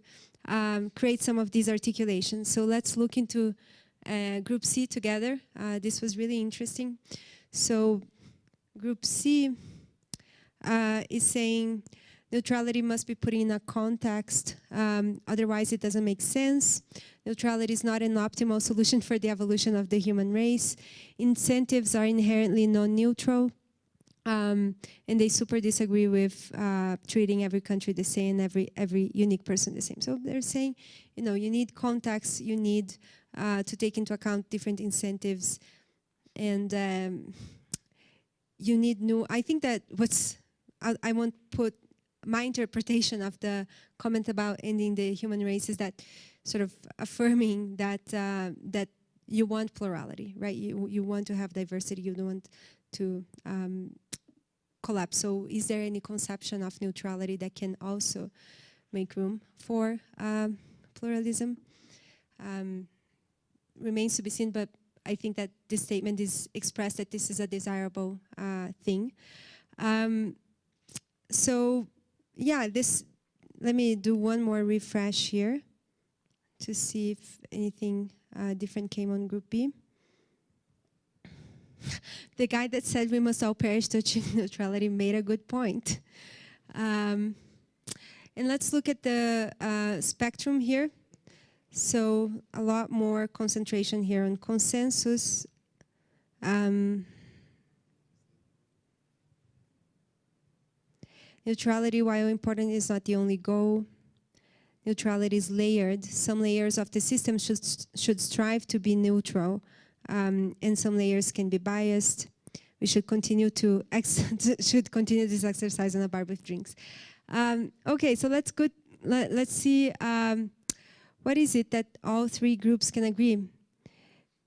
create some of these articulations. So let's look into Group C together. This was really interesting. So Group C is saying neutrality must be put in a context, otherwise it doesn't make sense. Neutrality is not an optimal solution for the evolution of the human race. Incentives are inherently non-neutral, and they super disagree with treating every country the same, every unique person the same. So they're saying, you know, you need context, you need to take into account different incentives, and you need new. I think that I won't put my interpretation of the comment about ending the human race is that sort of affirming that that you want plurality, right? You want to have diversity. You don't want to collapse. So is there any conception of neutrality that can also make room for pluralism? Remains to be seen, but I think that this statement is expressed that this is a desirable thing. So yeah, let me do one more refresh here to see if anything different came on Group B. The guy that said we must all perish to achieve neutrality made a good point. And let's look at the spectrum here. So a lot more concentration here on consensus. Neutrality, while important, is not the only goal. Neutrality is layered. Some layers of the system should strive to be neutral, and some layers can be biased. We should continue this exercise on a bar with drinks. Okay, so let's see what is it that all three groups can agree.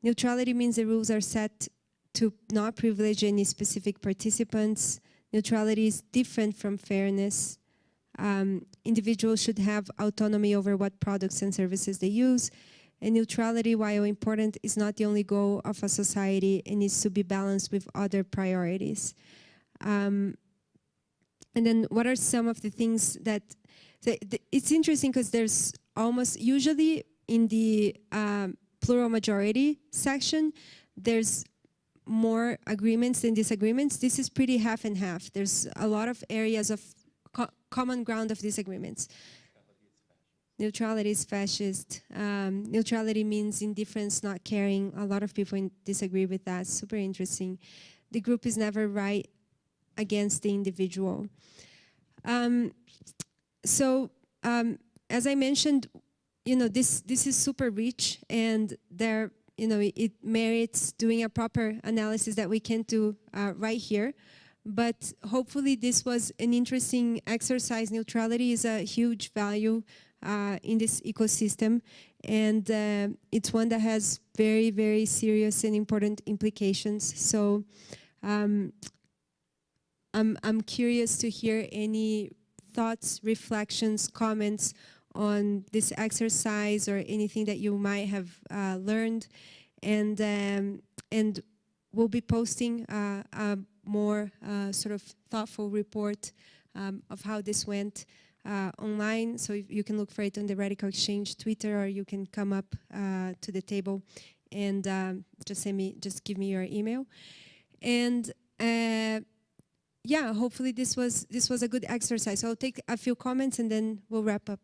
Neutrality means the rules are set to not privilege any specific participants. Neutrality is different from fairness. Individuals should have autonomy over what products and services they use. And neutrality, while important, is not the only goal of a society and needs to be balanced with other priorities. And then what are some of the things that... it's interesting because there's almost, usually in the plural majority section, there's more agreements than disagreements. This is pretty half and half. There's a lot of areas of common ground of disagreements. Neutrality is fascist. Neutrality means indifference, not caring. A lot of people disagree with that. Super interesting. The group is never right against the individual. As I mentioned, you know, this is super rich, and there, you know, it merits doing a proper analysis that we can't do right here. But hopefully this was an interesting exercise. Neutrality is a huge value in this ecosystem, and it's one that has very, very serious and important implications. So I'm curious to hear any thoughts, reflections, comments on this exercise or anything that you might have learned, and we'll be posting a more sort of thoughtful report of how this went online, so you can look for it on the Radical Exchange Twitter, or you can come up to the table and just give me your email. And yeah, hopefully this was a good exercise. So I'll take a few comments and then we'll wrap up.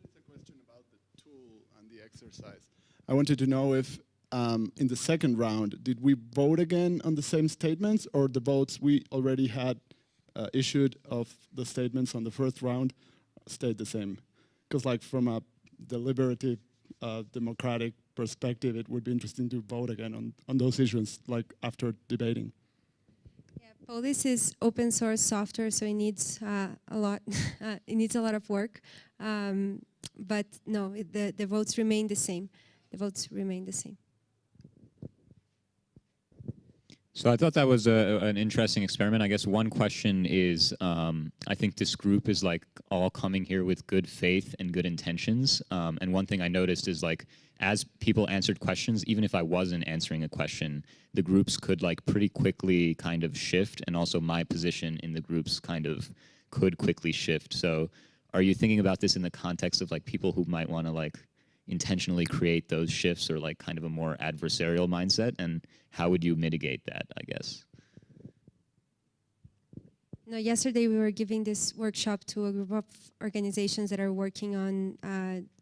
It's a question about the tool and the exercise. I wanted to know if in the second round, did we vote again on the same statements, or the votes we already had issued of the statements on the first round stayed the same? Because like from a deliberative, democratic perspective, it would be interesting to vote again on those issues, like after debating. Yeah, Polis is open source software, so it needs a lot. It needs a lot of work, but no, the votes remain the same. The votes remain the same. So I thought that was an interesting experiment. I guess one question is, I think this group is like all coming here with good faith and good intentions. And one thing I noticed is like, as people answered questions, even if I wasn't answering a question, the groups could like pretty quickly kind of shift. And also my position in the groups kind of could quickly shift. So are you thinking about this in the context of like people who might want to like intentionally create those shifts, or like kind of a more adversarial mindset, and how would you mitigate that, I guess? No, yesterday we were giving this workshop to a group of organizations that are working on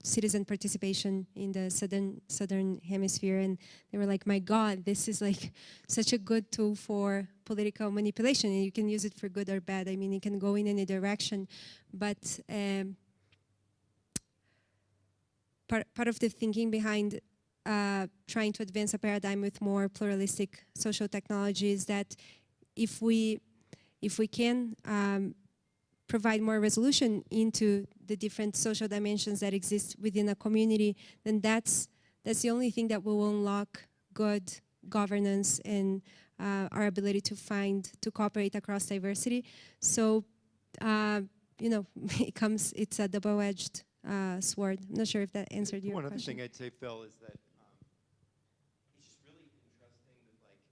citizen participation in the southern hemisphere, and they were like, my God, this is like such a good tool for political manipulation, and you can use it for good or bad. I mean, it can go in any direction, but part of the thinking behind trying to advance a paradigm with more pluralistic social technology is that if we can provide more resolution into the different social dimensions that exist within a community, then that's the only thing that will unlock good governance and our ability to cooperate across diversity. So, you know, it's a double-edged sword. I'm not sure if that answered your question. One other thing I'd say, Phil, is that it's just really interesting that, like,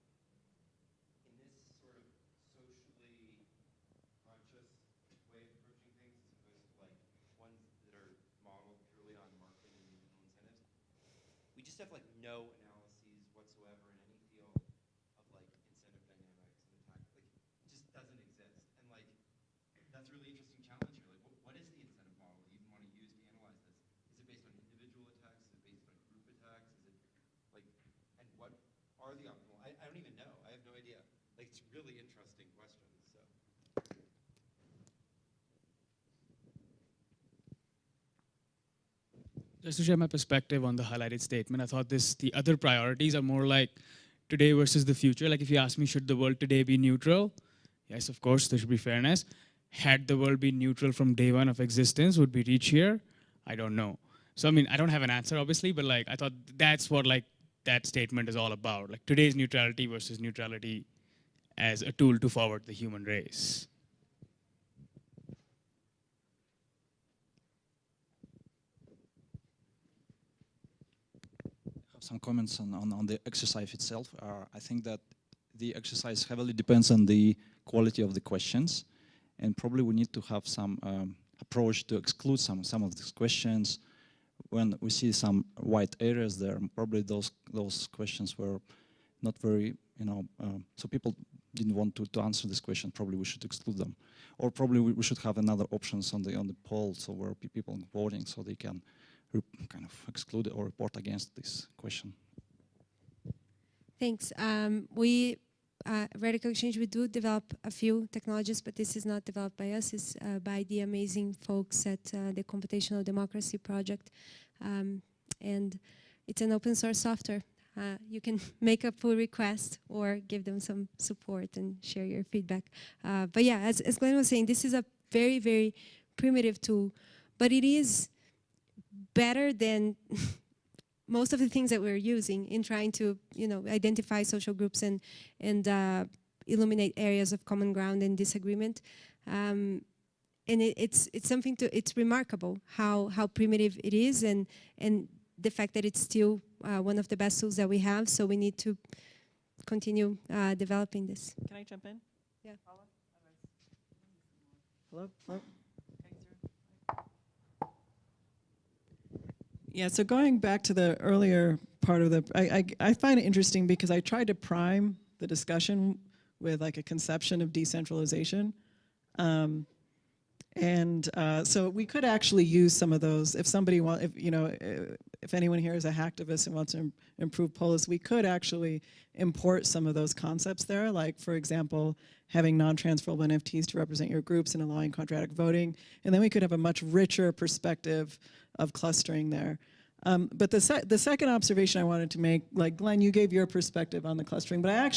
in this sort of socially conscious way of approaching things, as opposed to like ones that are modeled purely on market and individual incentives, we just have like no analyses whatsoever in any field of like incentive dynamics and attack. Like, it just doesn't exist. And like, that's a really interesting challenge here. Like, what is the incentive model that you want to use to analyze this? Is it based on individual attacks? Is it based on group attacks? Is it like, and what are the optimal? I don't even know. I have no idea. Like, it's really interesting questions. So. Just to share my perspective on the highlighted statement, I thought the other priorities are more like today versus the future. Like if you ask me, should the world today be neutral? Yes, of course, there should be fairness. Had the world been neutral from day one of existence, would we reach here? I don't know. So I mean, I don't have an answer, obviously, but like I thought that's what like that statement is all about. Like today's neutrality versus neutrality as a tool to forward the human race. Some comments on the exercise itself. I think that the exercise heavily depends on the quality of the questions, and probably we need to have some approach to exclude some of these questions. When we see some white areas there, probably those questions were not very, so people didn't want to answer this question. Probably we should exclude them, or probably we should have another options on the poll, so where people voting, so they can kind of exclude or report against this question. Thanks. Radical Exchange, we do develop a few technologies, but this is not developed by us. It's by the amazing folks at the Computational Democracy Project. And it's an open source software. You can make a pull request or give them some support and share your feedback. But yeah, as Glenn was saying, this is a very, very primitive tool, but it is better than most of the things that we're using in trying to, identify social groups and illuminate areas of common ground and disagreement. And it's something it's remarkable how primitive it is, and the fact that it's still one of the best tools that we have. So we need to continue developing this. Can I jump in? Yeah. Hello? Hello? Yeah, so going back to the earlier part of the, I find it interesting because I tried to prime the discussion with like a conception of decentralization. So we could actually use some of those. If somebody if anyone here is a hacktivist and wants to improve Polis, we could actually import some of those concepts there. Like, for example, having non-transferable NFTs to represent your groups and allowing quadratic voting. And then we could have a much richer perspective of clustering there. But the second observation I wanted to make, like Glenn, you gave your perspective on the clustering, but I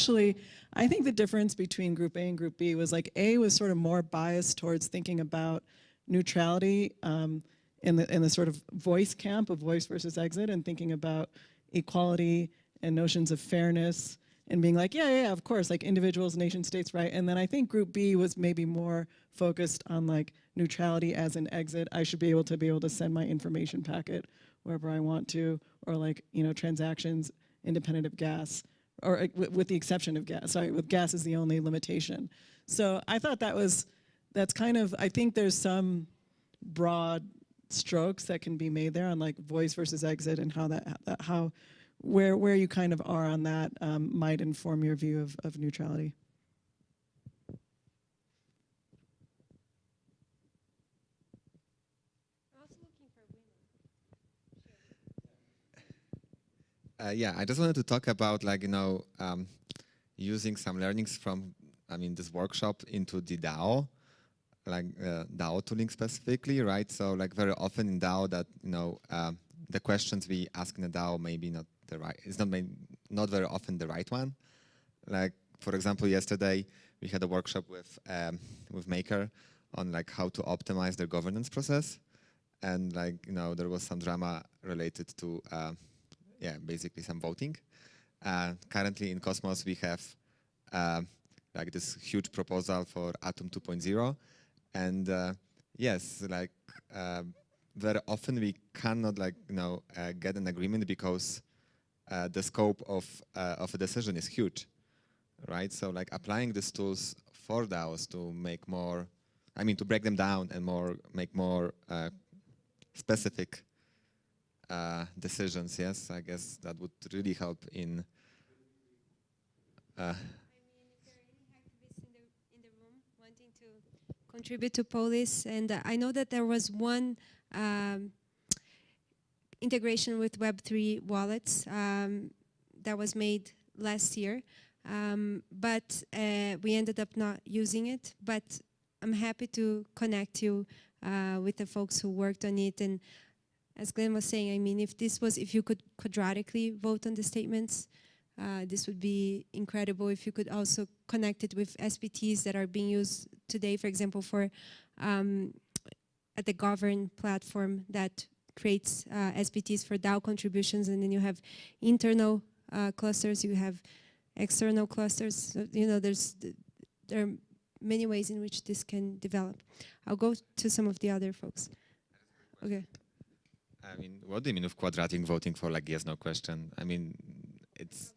think the difference between Group A and Group B was like A was sort of more biased towards thinking about neutrality in the sort of voice camp of voice versus exit, and thinking about equality and notions of fairness and being like, yeah, of course, like individuals, nation states, right? And then I think Group B was maybe more focused on like neutrality as an exit. I should be able to send my information packet wherever I want to, or like, transactions independent of gas, or with the exception of gas. Sorry, with gas is the only limitation. So I thought that's kind of, I think there's some broad strokes that can be made there on like voice versus exit, and how where you kind of are on that might inform your view of neutrality. Yeah, I just wanted to talk about using some learnings from this workshop into the DAO, like DAO tooling specifically, right? So like very often in DAO that the questions we ask in the DAO maybe not the right. It's not very often the right one. Like for example, yesterday we had a workshop with Maker on like how to optimize their governance process, and there was some drama related to basically some voting. Currently in Cosmos we have like this huge proposal for Atom 2.0, and yes, very often we cannot get an agreement because the scope of a decision is huge, right? So like applying these tools for DAOs to make more, to break them down and make more specific decisions. Yes, I guess that would really help in. Is there any activists in the room wanting to contribute to Polis? And I know that there was one integration with Web3 wallets that was made last year, but we ended up not using it. But I'm happy to connect you with the folks who worked on it. And as Glenn was saying, if you could quadratically vote on the statements, this would be incredible. If you could also connect it with SPTs that are being used today, for example, at the Govern platform that creates SPTs for DAO contributions, and then you have internal clusters, you have external clusters. So, there are many ways in which this can develop. I'll go to some of the other folks. Okay. What do you mean with quadratic voting for like yes/no question? It's.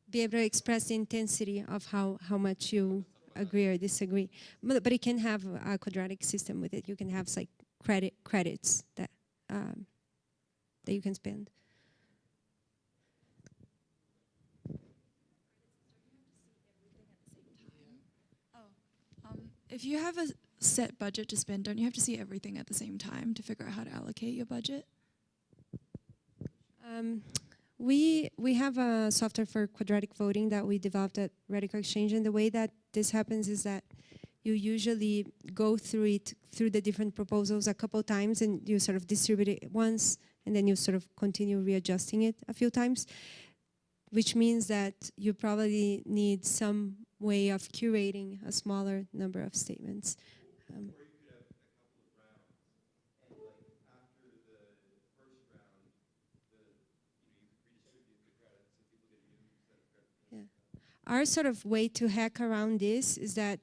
Be able to express the intensity of how much you agree or disagree, but it can have a quadratic system with it. You can have like credits that that you can spend. If you have a set budget to spend, don't you have to see everything at the same time to figure out how to allocate your budget? We have a software for quadratic voting that we developed at Radical Exchange, and the way that this happens is that you usually go through the different proposals a couple times, and you sort of distribute it once, and then you sort of continue readjusting it a few times, which means that you probably need some way of curating a smaller number of statements. Our sort of way to hack around this is that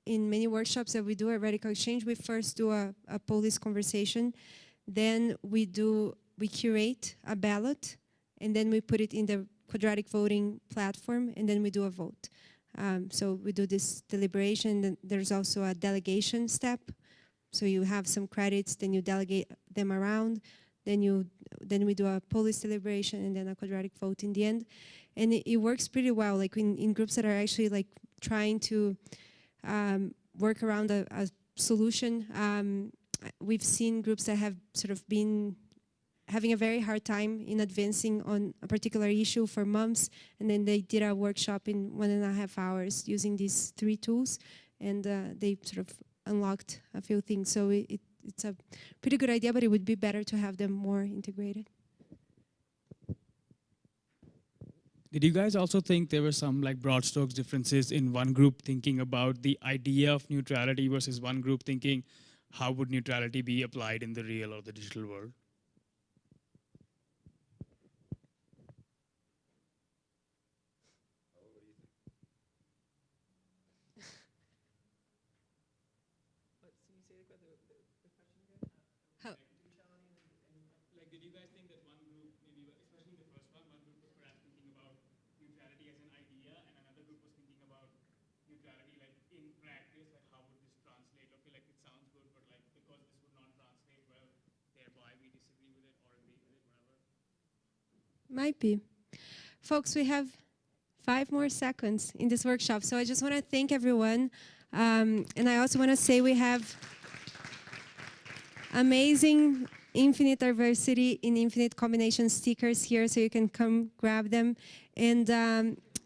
in many workshops that we do at Radical Exchange, we first do a police conversation, then we curate a ballot, and then we put it in the quadratic voting platform, and then we do a vote. So we do this deliberation, then there's also a delegation step. So you have some credits, then you delegate them around, then we do a police deliberation, and then a quadratic vote in the end. And it works pretty well, like in groups that are actually like trying to work around a solution. We've seen groups that have sort of been having a very hard time in advancing on a particular issue for months, and then they did a workshop in 1.5 hours using these 3 tools, and they sort of unlocked a few things. So it's a pretty good idea, but it would be better to have them more integrated. Did you guys also think there were some like broad strokes differences in one group thinking about the idea of neutrality versus one group thinking how would neutrality be applied in the real or the digital world? Like, did you guys think that one group, maybe especially the first one group was perhaps thinking about neutrality as an idea, and another group was thinking about neutrality like in practice, like how would this translate? Okay, like it sounds good, but like because this would not translate well, thereby we disagree with it or agree with it, whatever. Might be. Folks, we have 5 more seconds in this workshop, so I just want to thank everyone. And I also want to say we have amazing infinite diversity in infinite combination stickers here, so you can come grab them. And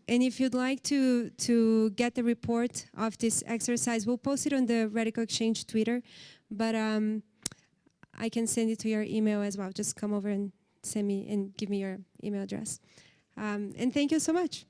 if you'd like to get the report of this exercise, we'll post it on the Radical Exchange Twitter, but I can send it to your email as well. Just come over and send me and give me your email address. And thank you so much.